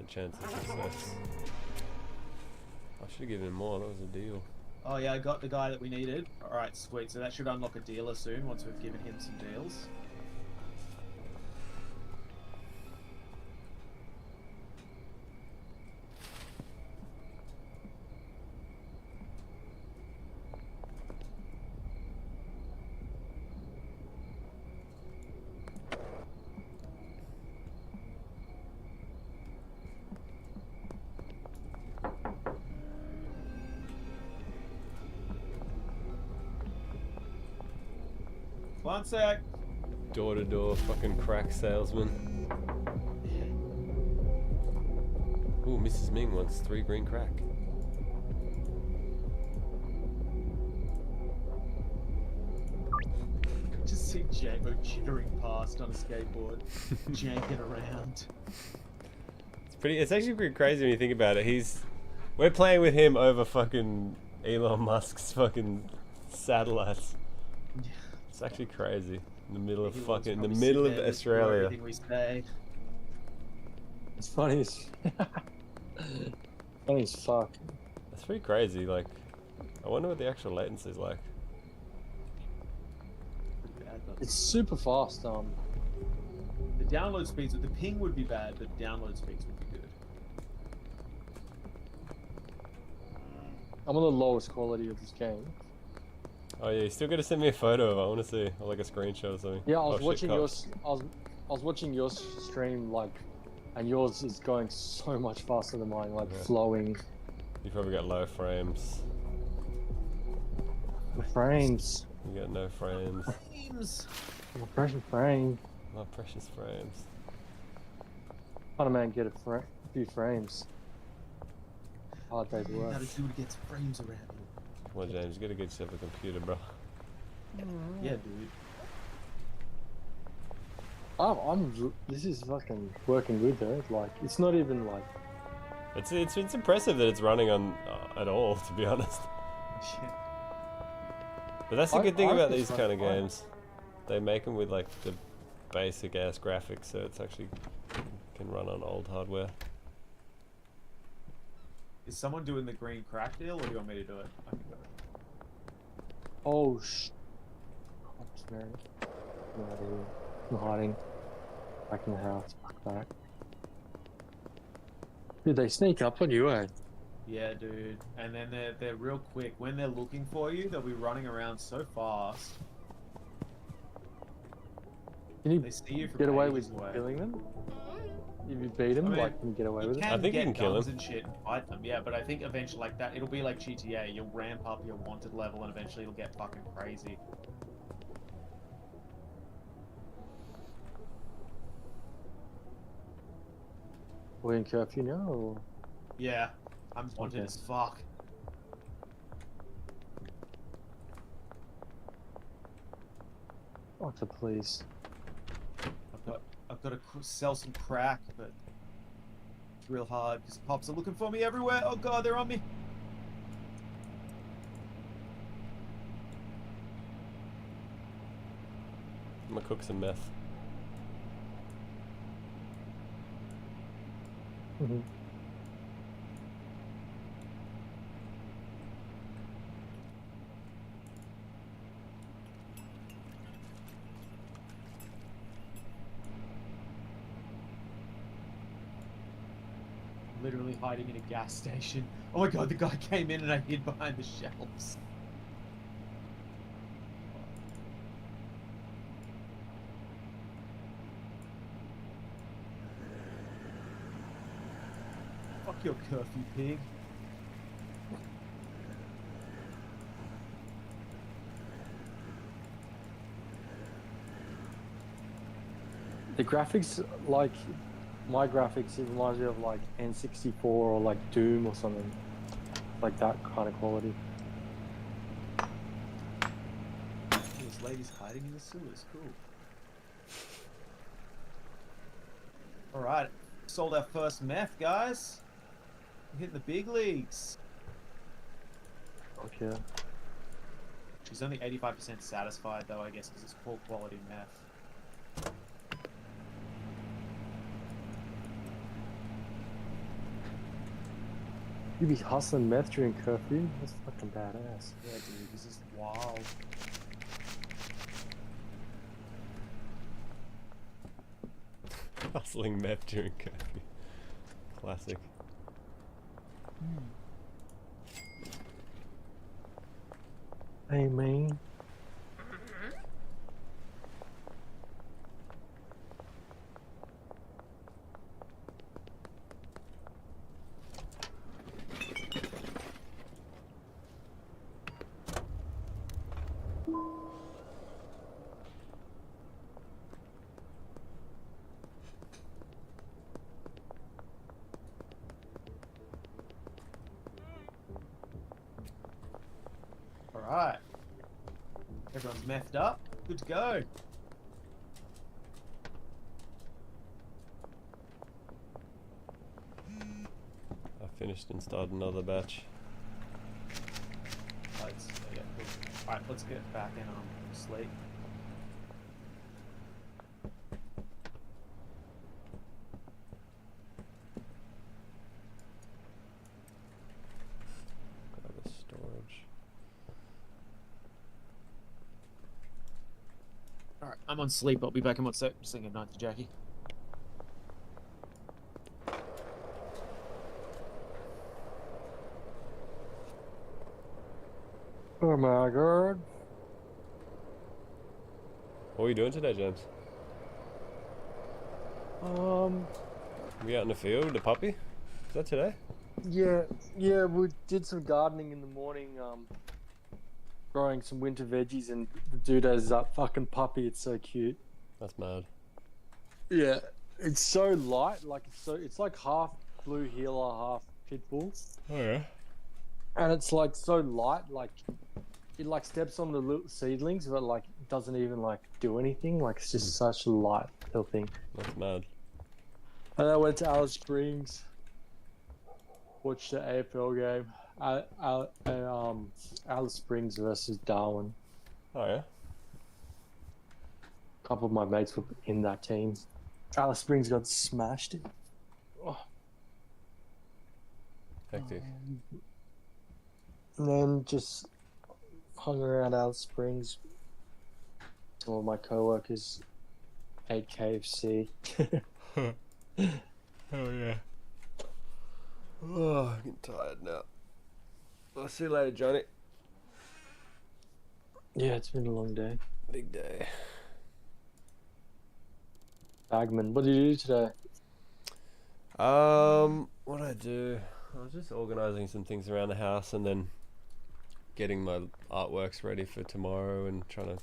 chance of success. I should have given him more. That was a deal. Oh yeah, I got the guy that we needed. Alright, sweet. So that should unlock a dealer soon once we've given him some deals. One sec. Door to door fucking crack salesman. Ooh, Mrs. Ming wants 3 green crack. Just see Django jittering past on a skateboard, janking around. It's actually pretty crazy when you think about it. We're playing with him over fucking Elon Musk's fucking satellites. It's actually crazy. In the middle of fucking, in the middle of Australia. Everything we say. It's funny as funny as fuck. That's pretty crazy. Like, I wonder what the actual latency is like. It's super fast. The download speeds, the ping would be bad, but download speeds would be good. I'm on the lowest quality of this game. Oh yeah, you still got to send me a photo of it. I want to see, or like a screenshot or something. Yeah, I was Oh, shit, watching cops. yours. I was watching your stream like, and yours is going so much faster than mine, like Yeah. flowing. You probably got low frames. The frames. You got no frames. Frames. My precious frame. My precious frames. How do man get a few frames? Hard day's work. How to do to get some frames around you. Come on, James, you gotta get yourself a computer, bro. Yeah, dude. This is fucking working good though. Like, it's not even like. It's impressive that it's running on at all, to be honest. But that's the good thing about these kind of games. They make them with like the basic ass graphics, so it's actually can run on old hardware. Is someone doing the green crack deal, or do you want me to do it? I can do it. Oh I'm scared. I'm hiding. Back in the house. Fuck that. Dude, they sneak up on you, eh? Yeah, dude. And then they're real quick. When they're looking for you, they'll be running around so fast. Can you They see you from get away ages with away. killing them? If you beat them, I mean, like, can you get away with it? I think you get can kill guns him. and shit and fight them. Yeah, but I think eventually, like that, it'll be like GTA. You'll ramp up your wanted level, and eventually it'll get fucking crazy. We're in curfew now, or? Yeah, I'm wanted Okay. as fuck. Fuck the police. I've got to sell some crack, but it's real hard because cops are looking for me everywhere. Oh god, they're on me. I'm gonna cook some meth. literally hiding in a gas station. Oh my god, the guy came in and I hid behind the shelves. Fuck your curfew, pig. The graphics, like my graphics, it reminds me of like N64 or like Doom or something, like that kind of quality. This lady's hiding in the sewers. Cool. All right, sold our first meth, guys. We're hitting the big leagues. Okay. She's only 85% satisfied, though, I guess, because it's poor quality meth. You be hustling meth during curfew? That's fucking badass. Yeah, dude, this is wild. Hustling meth during curfew. Classic. Hey, man. Alright. Everyone's methed up. Good to go. I finished and started another batch. Lights. Yeah, cool. Alright, let's get back in sleep. Grab a storage. Alright, I'm on sleep. I'll be back in one sec. Just saying goodnight to Jackie. Oh my god. What are you doing today, James? We out in the field with the puppy? Is that today? Yeah, we did some gardening in the morning, growing some winter veggies, and the dude has that fucking puppy. It's so cute. That's mad. Yeah, it's so light, like it's like half blue heeler, half pit bull, Oh yeah. and it's like so light, like it like steps on the little seedlings, but like it doesn't even like do anything. Like it's just such a light little thing. That's mad. And I went to Alice Springs, watched the AFL game. Alice Springs versus Darwin. Oh yeah. A couple of my mates were in that team. Alice Springs got smashed. Oh. Hectic. And then just hung around Alice Springs. Some of my co-workers ate KFC. Oh yeah. Oh, I'm getting tired now. I'll see you later, Johnny. Yeah, it's been a long day. Big day. Bagman, what did you do today? What did I do? I was just organising some things around the house and then getting my artworks ready for tomorrow and trying to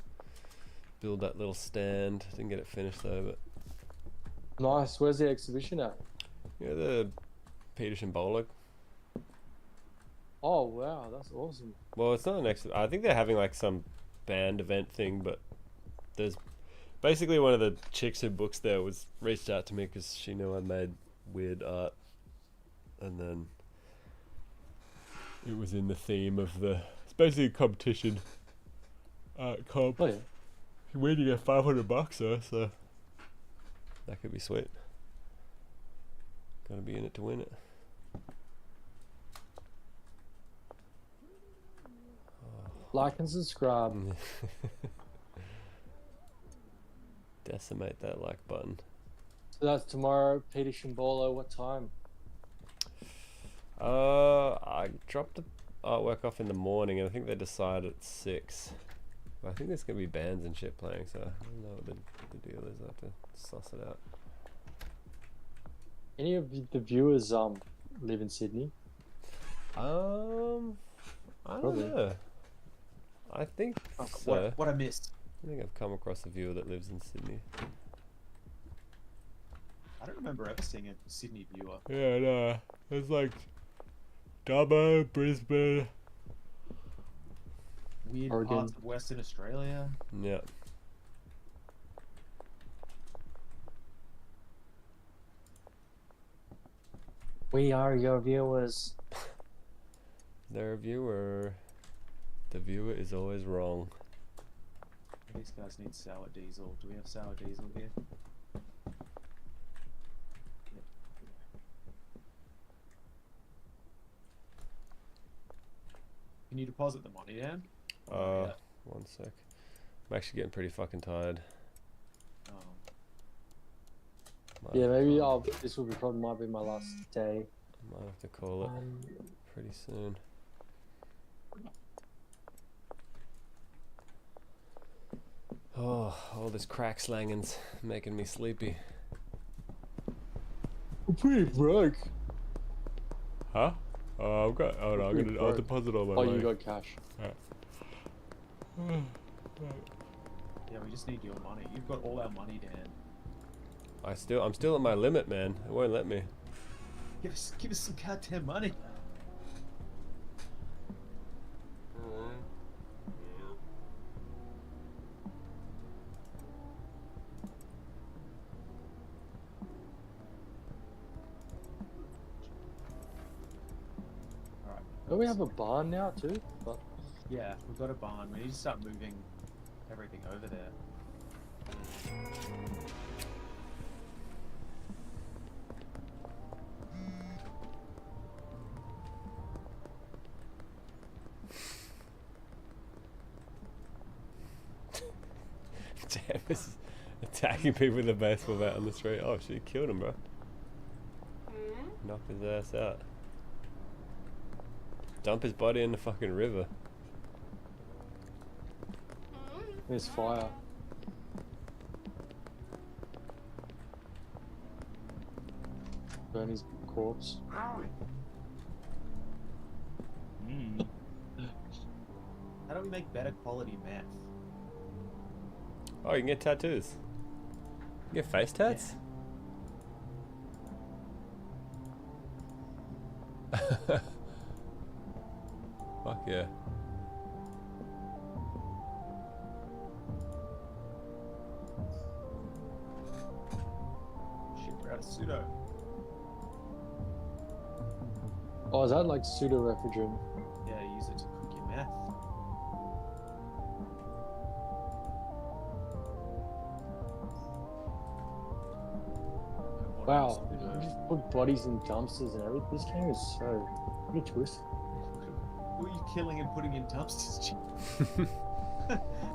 build that little stand. Didn't get it finished though, but Nice. Where's the exhibition at? yeah, the Peterson Bowler. Oh wow, that's awesome. Well, it's not an I think they're having like some band event thing, but there's basically one of the chicks who books there was reached out to me because she knew I made weird art, and then it was in the theme of the. It's basically a competition. Comp. Oh yeah. You win, you get $500 though, so that could be sweet. Gotta be in it to win it. Like and subscribe. Decimate that like button. So that's tomorrow, Peter Shimbolo. What time? I dropped the artwork off in the morning, and I think they decide at 6. But I think there's gonna be bands and shit playing, so I don't know what the deal is. I have to suss it out. Any of the viewers live in Sydney? I don't Probably. know. I think so. What I missed? I think I've come across a viewer that lives in Sydney. I don't remember ever seeing a Sydney viewer. Yeah, no. There's like Dubbo, Brisbane. Weird Oregon. parts of Western Australia. Yeah. We are your viewers. They're a viewer. The viewer is always wrong. These guys need sour diesel. Do we have sour diesel here? Yep. Can you deposit the money down? Yeah. One sec. I'm actually getting pretty fucking tired. Oh. Yeah, maybe this will be probably might be my last day. Might have to call it pretty soon. Oh, all this crack slanging's making me sleepy. I'm pretty broke. Huh? I've got. Oh no, I'll deposit all my money. Oh, you got cash. Alright. Yeah, we just need your money. You've got all our money, Dan. I'm still at my limit, man. It won't let me. Give us some goddamn money. Alright. Don't we have a barn now too? But Yeah, we've got a barn. We need to start moving everything over there. Damn, this is attacking people with a baseball bat on the street. Oh shit, he killed him, bro. Knocked his ass out. Dump his body in the fucking river. there's fire. Burn his corpse. How do we make better quality meth? Oh, you can get tattoos. You get face tats? Fuck yeah. Shit, we're out of pseudo. Oh, is that like pseudo refrigerant? Yeah, use it to cook your meth. Wow, you just put bodies in dumpsters and everything. This game is so pretty twisted. Who are you killing and putting in dumpsters, Jim?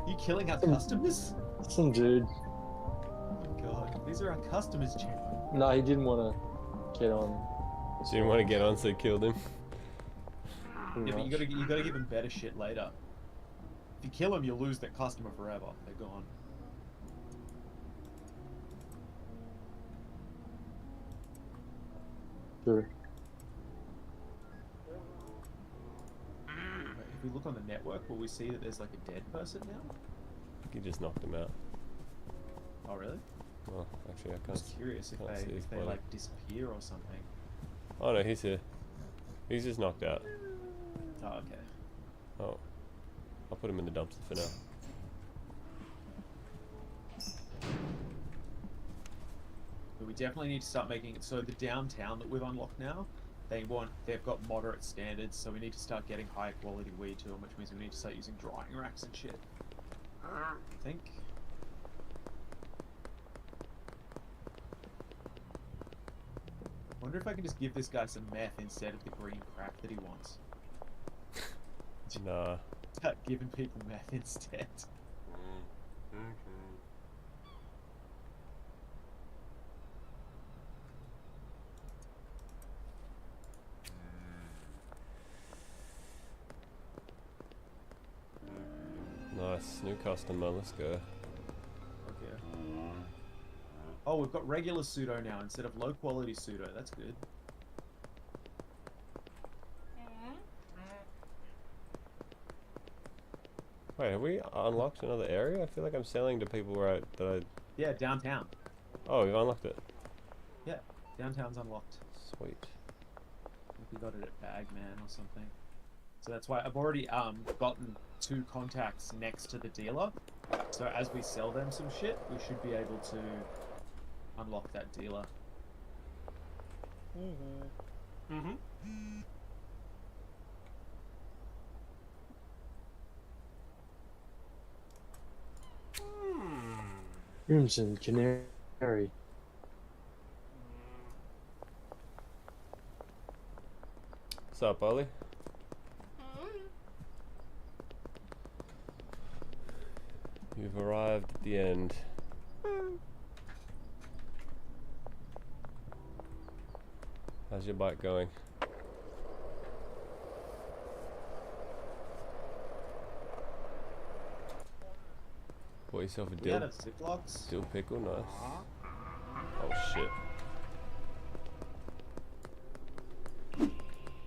You killing our customers? Some dude. Oh my god, these are our customers, Jim. No, he didn't want to get on. She didn't want to get on, so he killed him. Yeah, but you gotta give them better shit later. If you kill them, you lose that customer forever. They're gone. Sure. If we look on the network, will we see that there's like a dead person now? I think he just knocked him out. Oh really? Well, actually, I I'm can't. just curious if can't see his they body. like disappear or something. Oh no, he's here. He's just knocked out. Oh okay. Oh, I'll put him in the dumpster for now. But we definitely need to start making it so the downtown that we've unlocked now, they've got moderate standards, so we need to start getting high quality weed to them, which means we need to start using drying racks and shit. I think. Wonder if I can just give this guy some meth instead of the green crack that he wants. Nah. Start giving people meth instead. Nice, new customer, let's go. Okay. Oh, we've got regular pseudo now instead of low quality pseudo. That's good. Wait, have we unlocked another area? I feel like I'm selling to people Yeah, downtown. Oh, we've unlocked it. Yeah, downtown's unlocked. Sweet. I think we got it at Bagman or something. So that's why I've already gotten 2 contacts next to the dealer. So as we sell them some shit, we should be able to unlock that dealer. Crimson Canary. What's up, Ollie? You've arrived at the end. How's your bike going? Bought yourself a We dill. out of Ziplocs? Dill pickle, nice. Oh shit.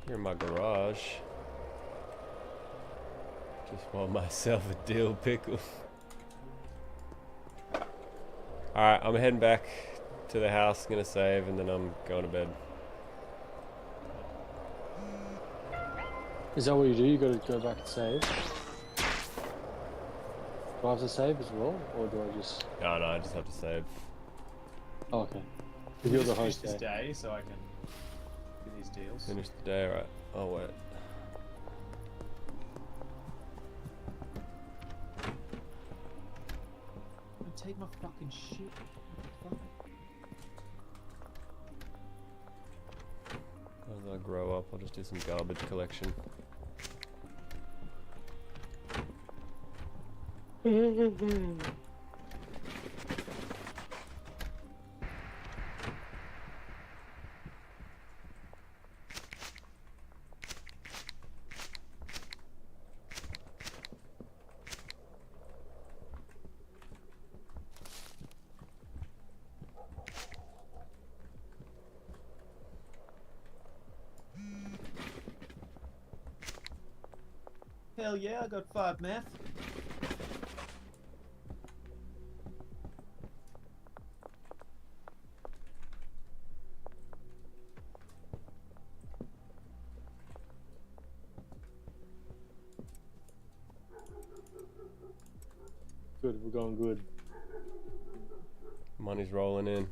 You're in my garage. Just bought myself a dill pickle. Alright, I'm heading back to the house, gonna save, and then I'm going to bed. Is that what you do? You gotta go back and save? Do I have to save as well? Or do I just... No, I just have to save. Oh, okay. If you're the host, this day, so I can do these deals. Finish the day, right? Oh, wait. Don't take my fucking shit. What the fuck? As I grow up, I'll just do some garbage collection. Hell yeah, I got 5 meth. Good, we're going good. Money's rolling in.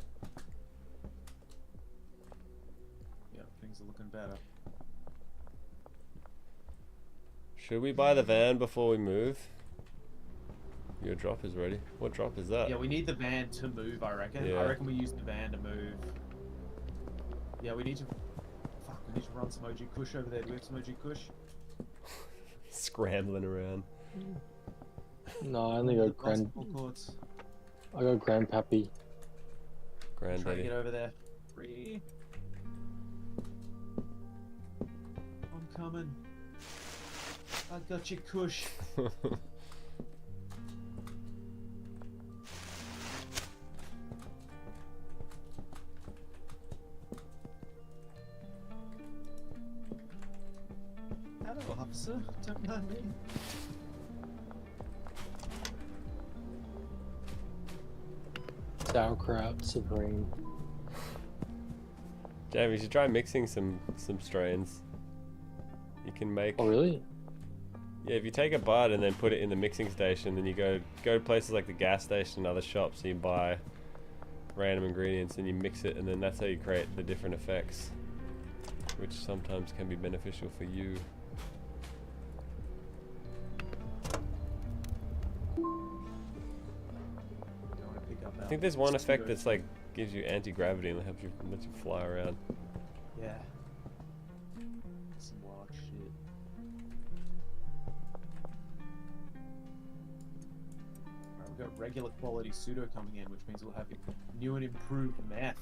Yeah, things are looking better. Should we buy the van before we move? Your drop is ready. What drop is that? Yeah, we need the van to move, I reckon. Yeah. I reckon we use the van to move. Yeah, we need to... Fuck, we need to run some OG Kush over there. Do we have some OG Kush? Scrambling around. No, I only go grand... I go grandpappy. Try to Granddaddy. get over there. Free. I'm coming. I got you, Kush. Hello, officer. Don't mind me. Sauerkraut Supreme. Jamie, you should try mixing some strains. You can make... Oh, really? Yeah, if you take a bud and then put it in the mixing station, then you go to places like the gas station and other shops, and you buy random ingredients and you mix it, and then that's how you create the different effects, which sometimes can be beneficial for you. I think there's one effect that's like gives you anti-gravity and helps you lets you fly around. Yeah. Some wild shit. Alright, we've got regular quality pseudo coming in, which means we'll have new and improved meth.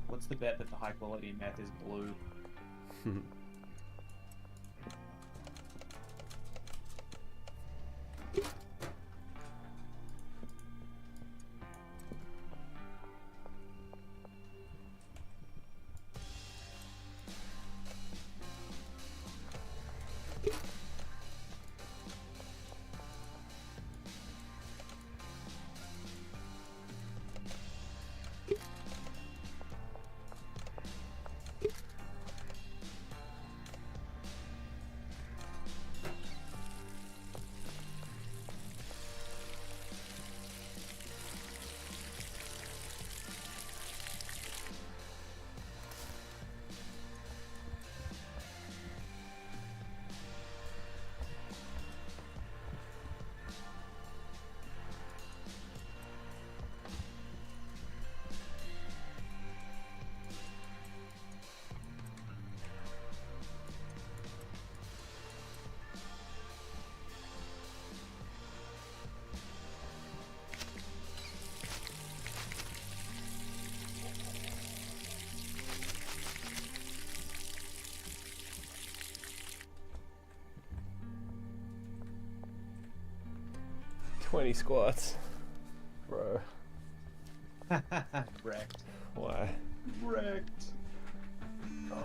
What's the bet that the high quality meth is blue? $20 squats. Bro. Wrecked. Why? Wrecked. Oh.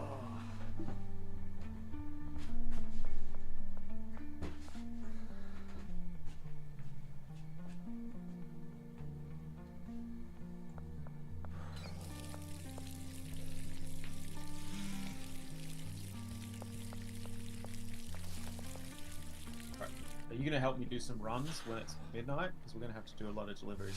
Are you going to help me do some runs when it's midnight? Because we're going to have to do a lot of deliveries.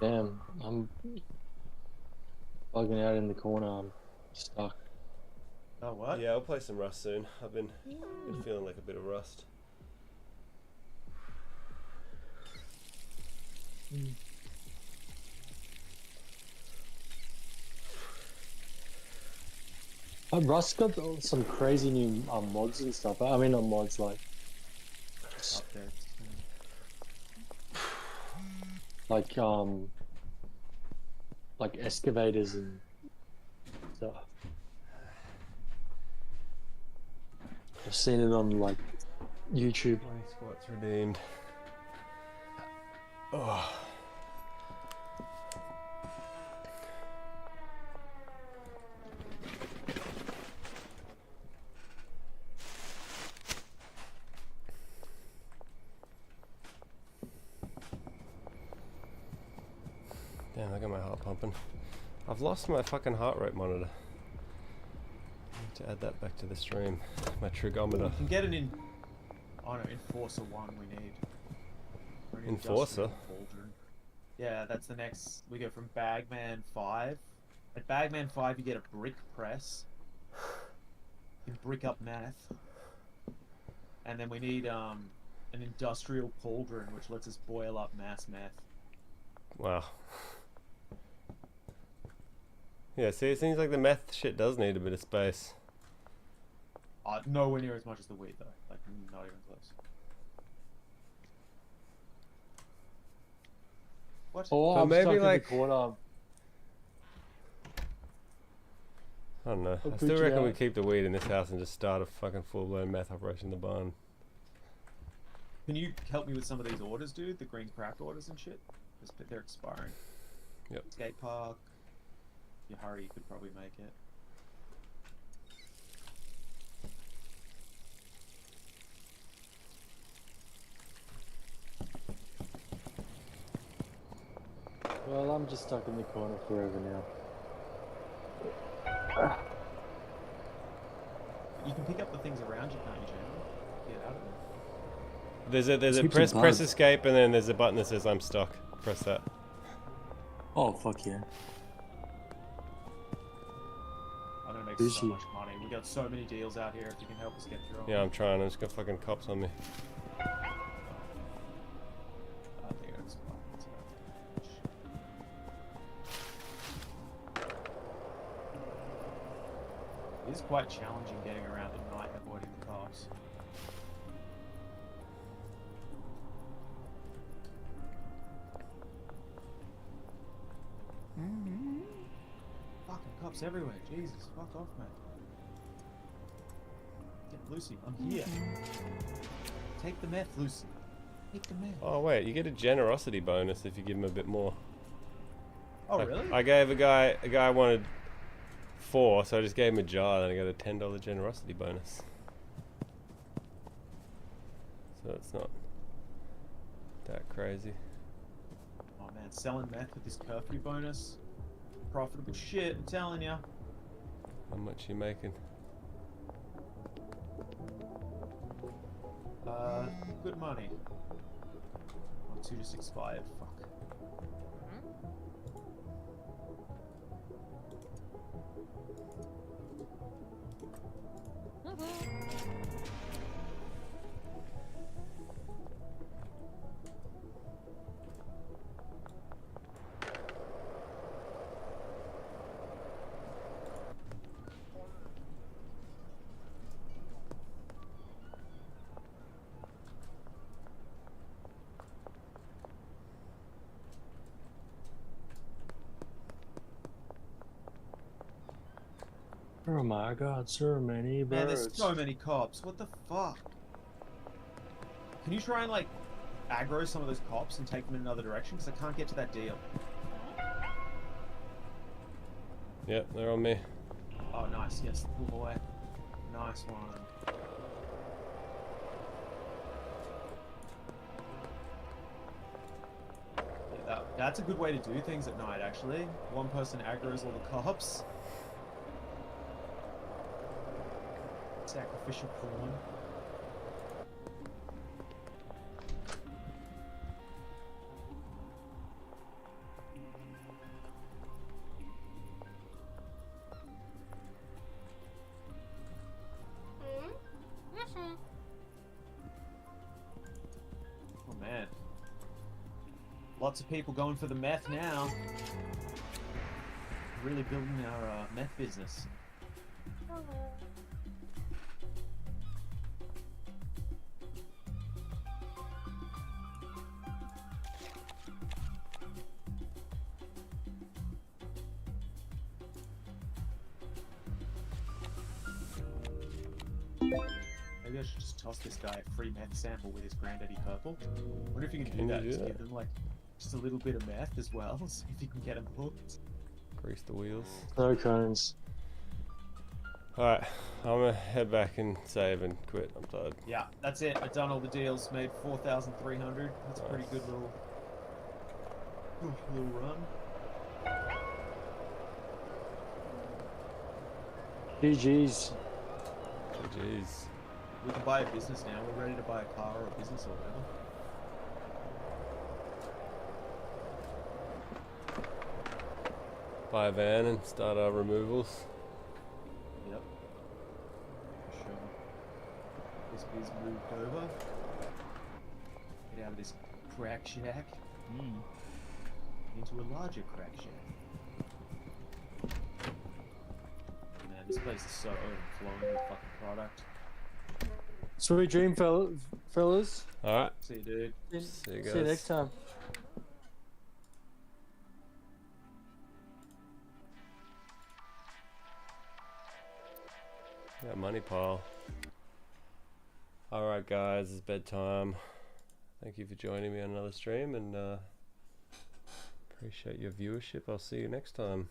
Damn, I'm bugging out in the corner. I'm stuck. Oh, what? Yeah, I'll play some Rust soon. I've been feeling like a bit of Rust. Rust got some crazy new mods and stuff. I mean, not mods, like Updates. like excavators and stuff. I've seen it on like YouTube. 20 squats redeemed. Oh. Damn, I got my heart pumping. I've lost my fucking heart rate monitor. I need to add that back to the stream. My trigometer. You can get an Enforcer 1 we need. Or an Enforcer? industrial cauldron. Yeah, that's the next. We go from Bagman 5. At Bagman 5 you get a brick press. You can brick up meth. And then we need an industrial cauldron which lets us boil up mass meth. Wow. Yeah, see, it seems like the meth shit does need a bit of space. Nowhere near as much as the weed, though. Like, not even close. What? Oh, But I'm maybe stuck in like the corner. I don't know. I'll I put still you reckon we out. keep the weed in this house and just start a fucking full-blown meth operation in the barn. Can you help me with some of these orders, dude? The green crack orders and shit? Because they're expiring. Yep. Skate park. If you hurry, you could probably make it. Well, I'm just stuck in the corner forever now. You can pick up the things around you, can't you, Jamie? Get out of there. There's a press escape and then there's a button that says I'm stuck. Press that. Oh, fuck yeah. I'm gonna make Is so she? much money. We got so many deals out here. If you can help us get through them. Yeah, I'm trying. I'm just got fucking cops on me. I think it's fine. quite challenging getting around at night and avoiding the cops. Fucking cops everywhere. Jesus, fuck off, mate. Get Lucy, I'm here. Take the meth, Lucy. Take the meth. Oh wait, you get a generosity bonus if you give him a bit more. Oh Like, really? I gave a guy wanted 4, so I just gave him a jar, then I got a $10 generosity bonus. So it's not that crazy. Oh man, selling meth with this curfew bonus. Profitable shit, I'm telling ya. How much you making? Good money. Oh, 2 just expired, fuck. Oh my god, so many birds. Man, there's so many cops. What the fuck? Can you try and, like, aggro some of those cops and take them in another direction? Because I can't get to that deal. Yep, they're on me. Oh, nice. Yes, pull away. Nice one. Yeah, that's a good way to do things at night, actually. One person aggroes all the cops. Sacrificial pawn. Oh man. Lots of people going for the meth now. Really building our meth business. Maybe I should just toss this guy a free meth sample with his granddaddy purple. Wonder if you can do that. Just give them like just a little bit of meth as well. See if you can get them hooked. Grease the wheels. No cones. Alright, I'm gonna head back and save and quit. I'm tired. Yeah, that's it. I've done all the deals. Made 4,300. That's a pretty good little run. GG's. GG's. We can buy a business now. We're ready to buy a car or a business or whatever. Buy a van and start our removals. Yep. For sure. This beer's moved over. Get out of this crack shack. Into a larger crack shack. Man, this place is so overflowing with fucking product. Sweet dream, fellas. Alright. See you, dude. See you guys. See you next time. That money pile. Alright guys, it's bedtime. Thank you for joining me on another stream and appreciate your viewership. I'll see you next time.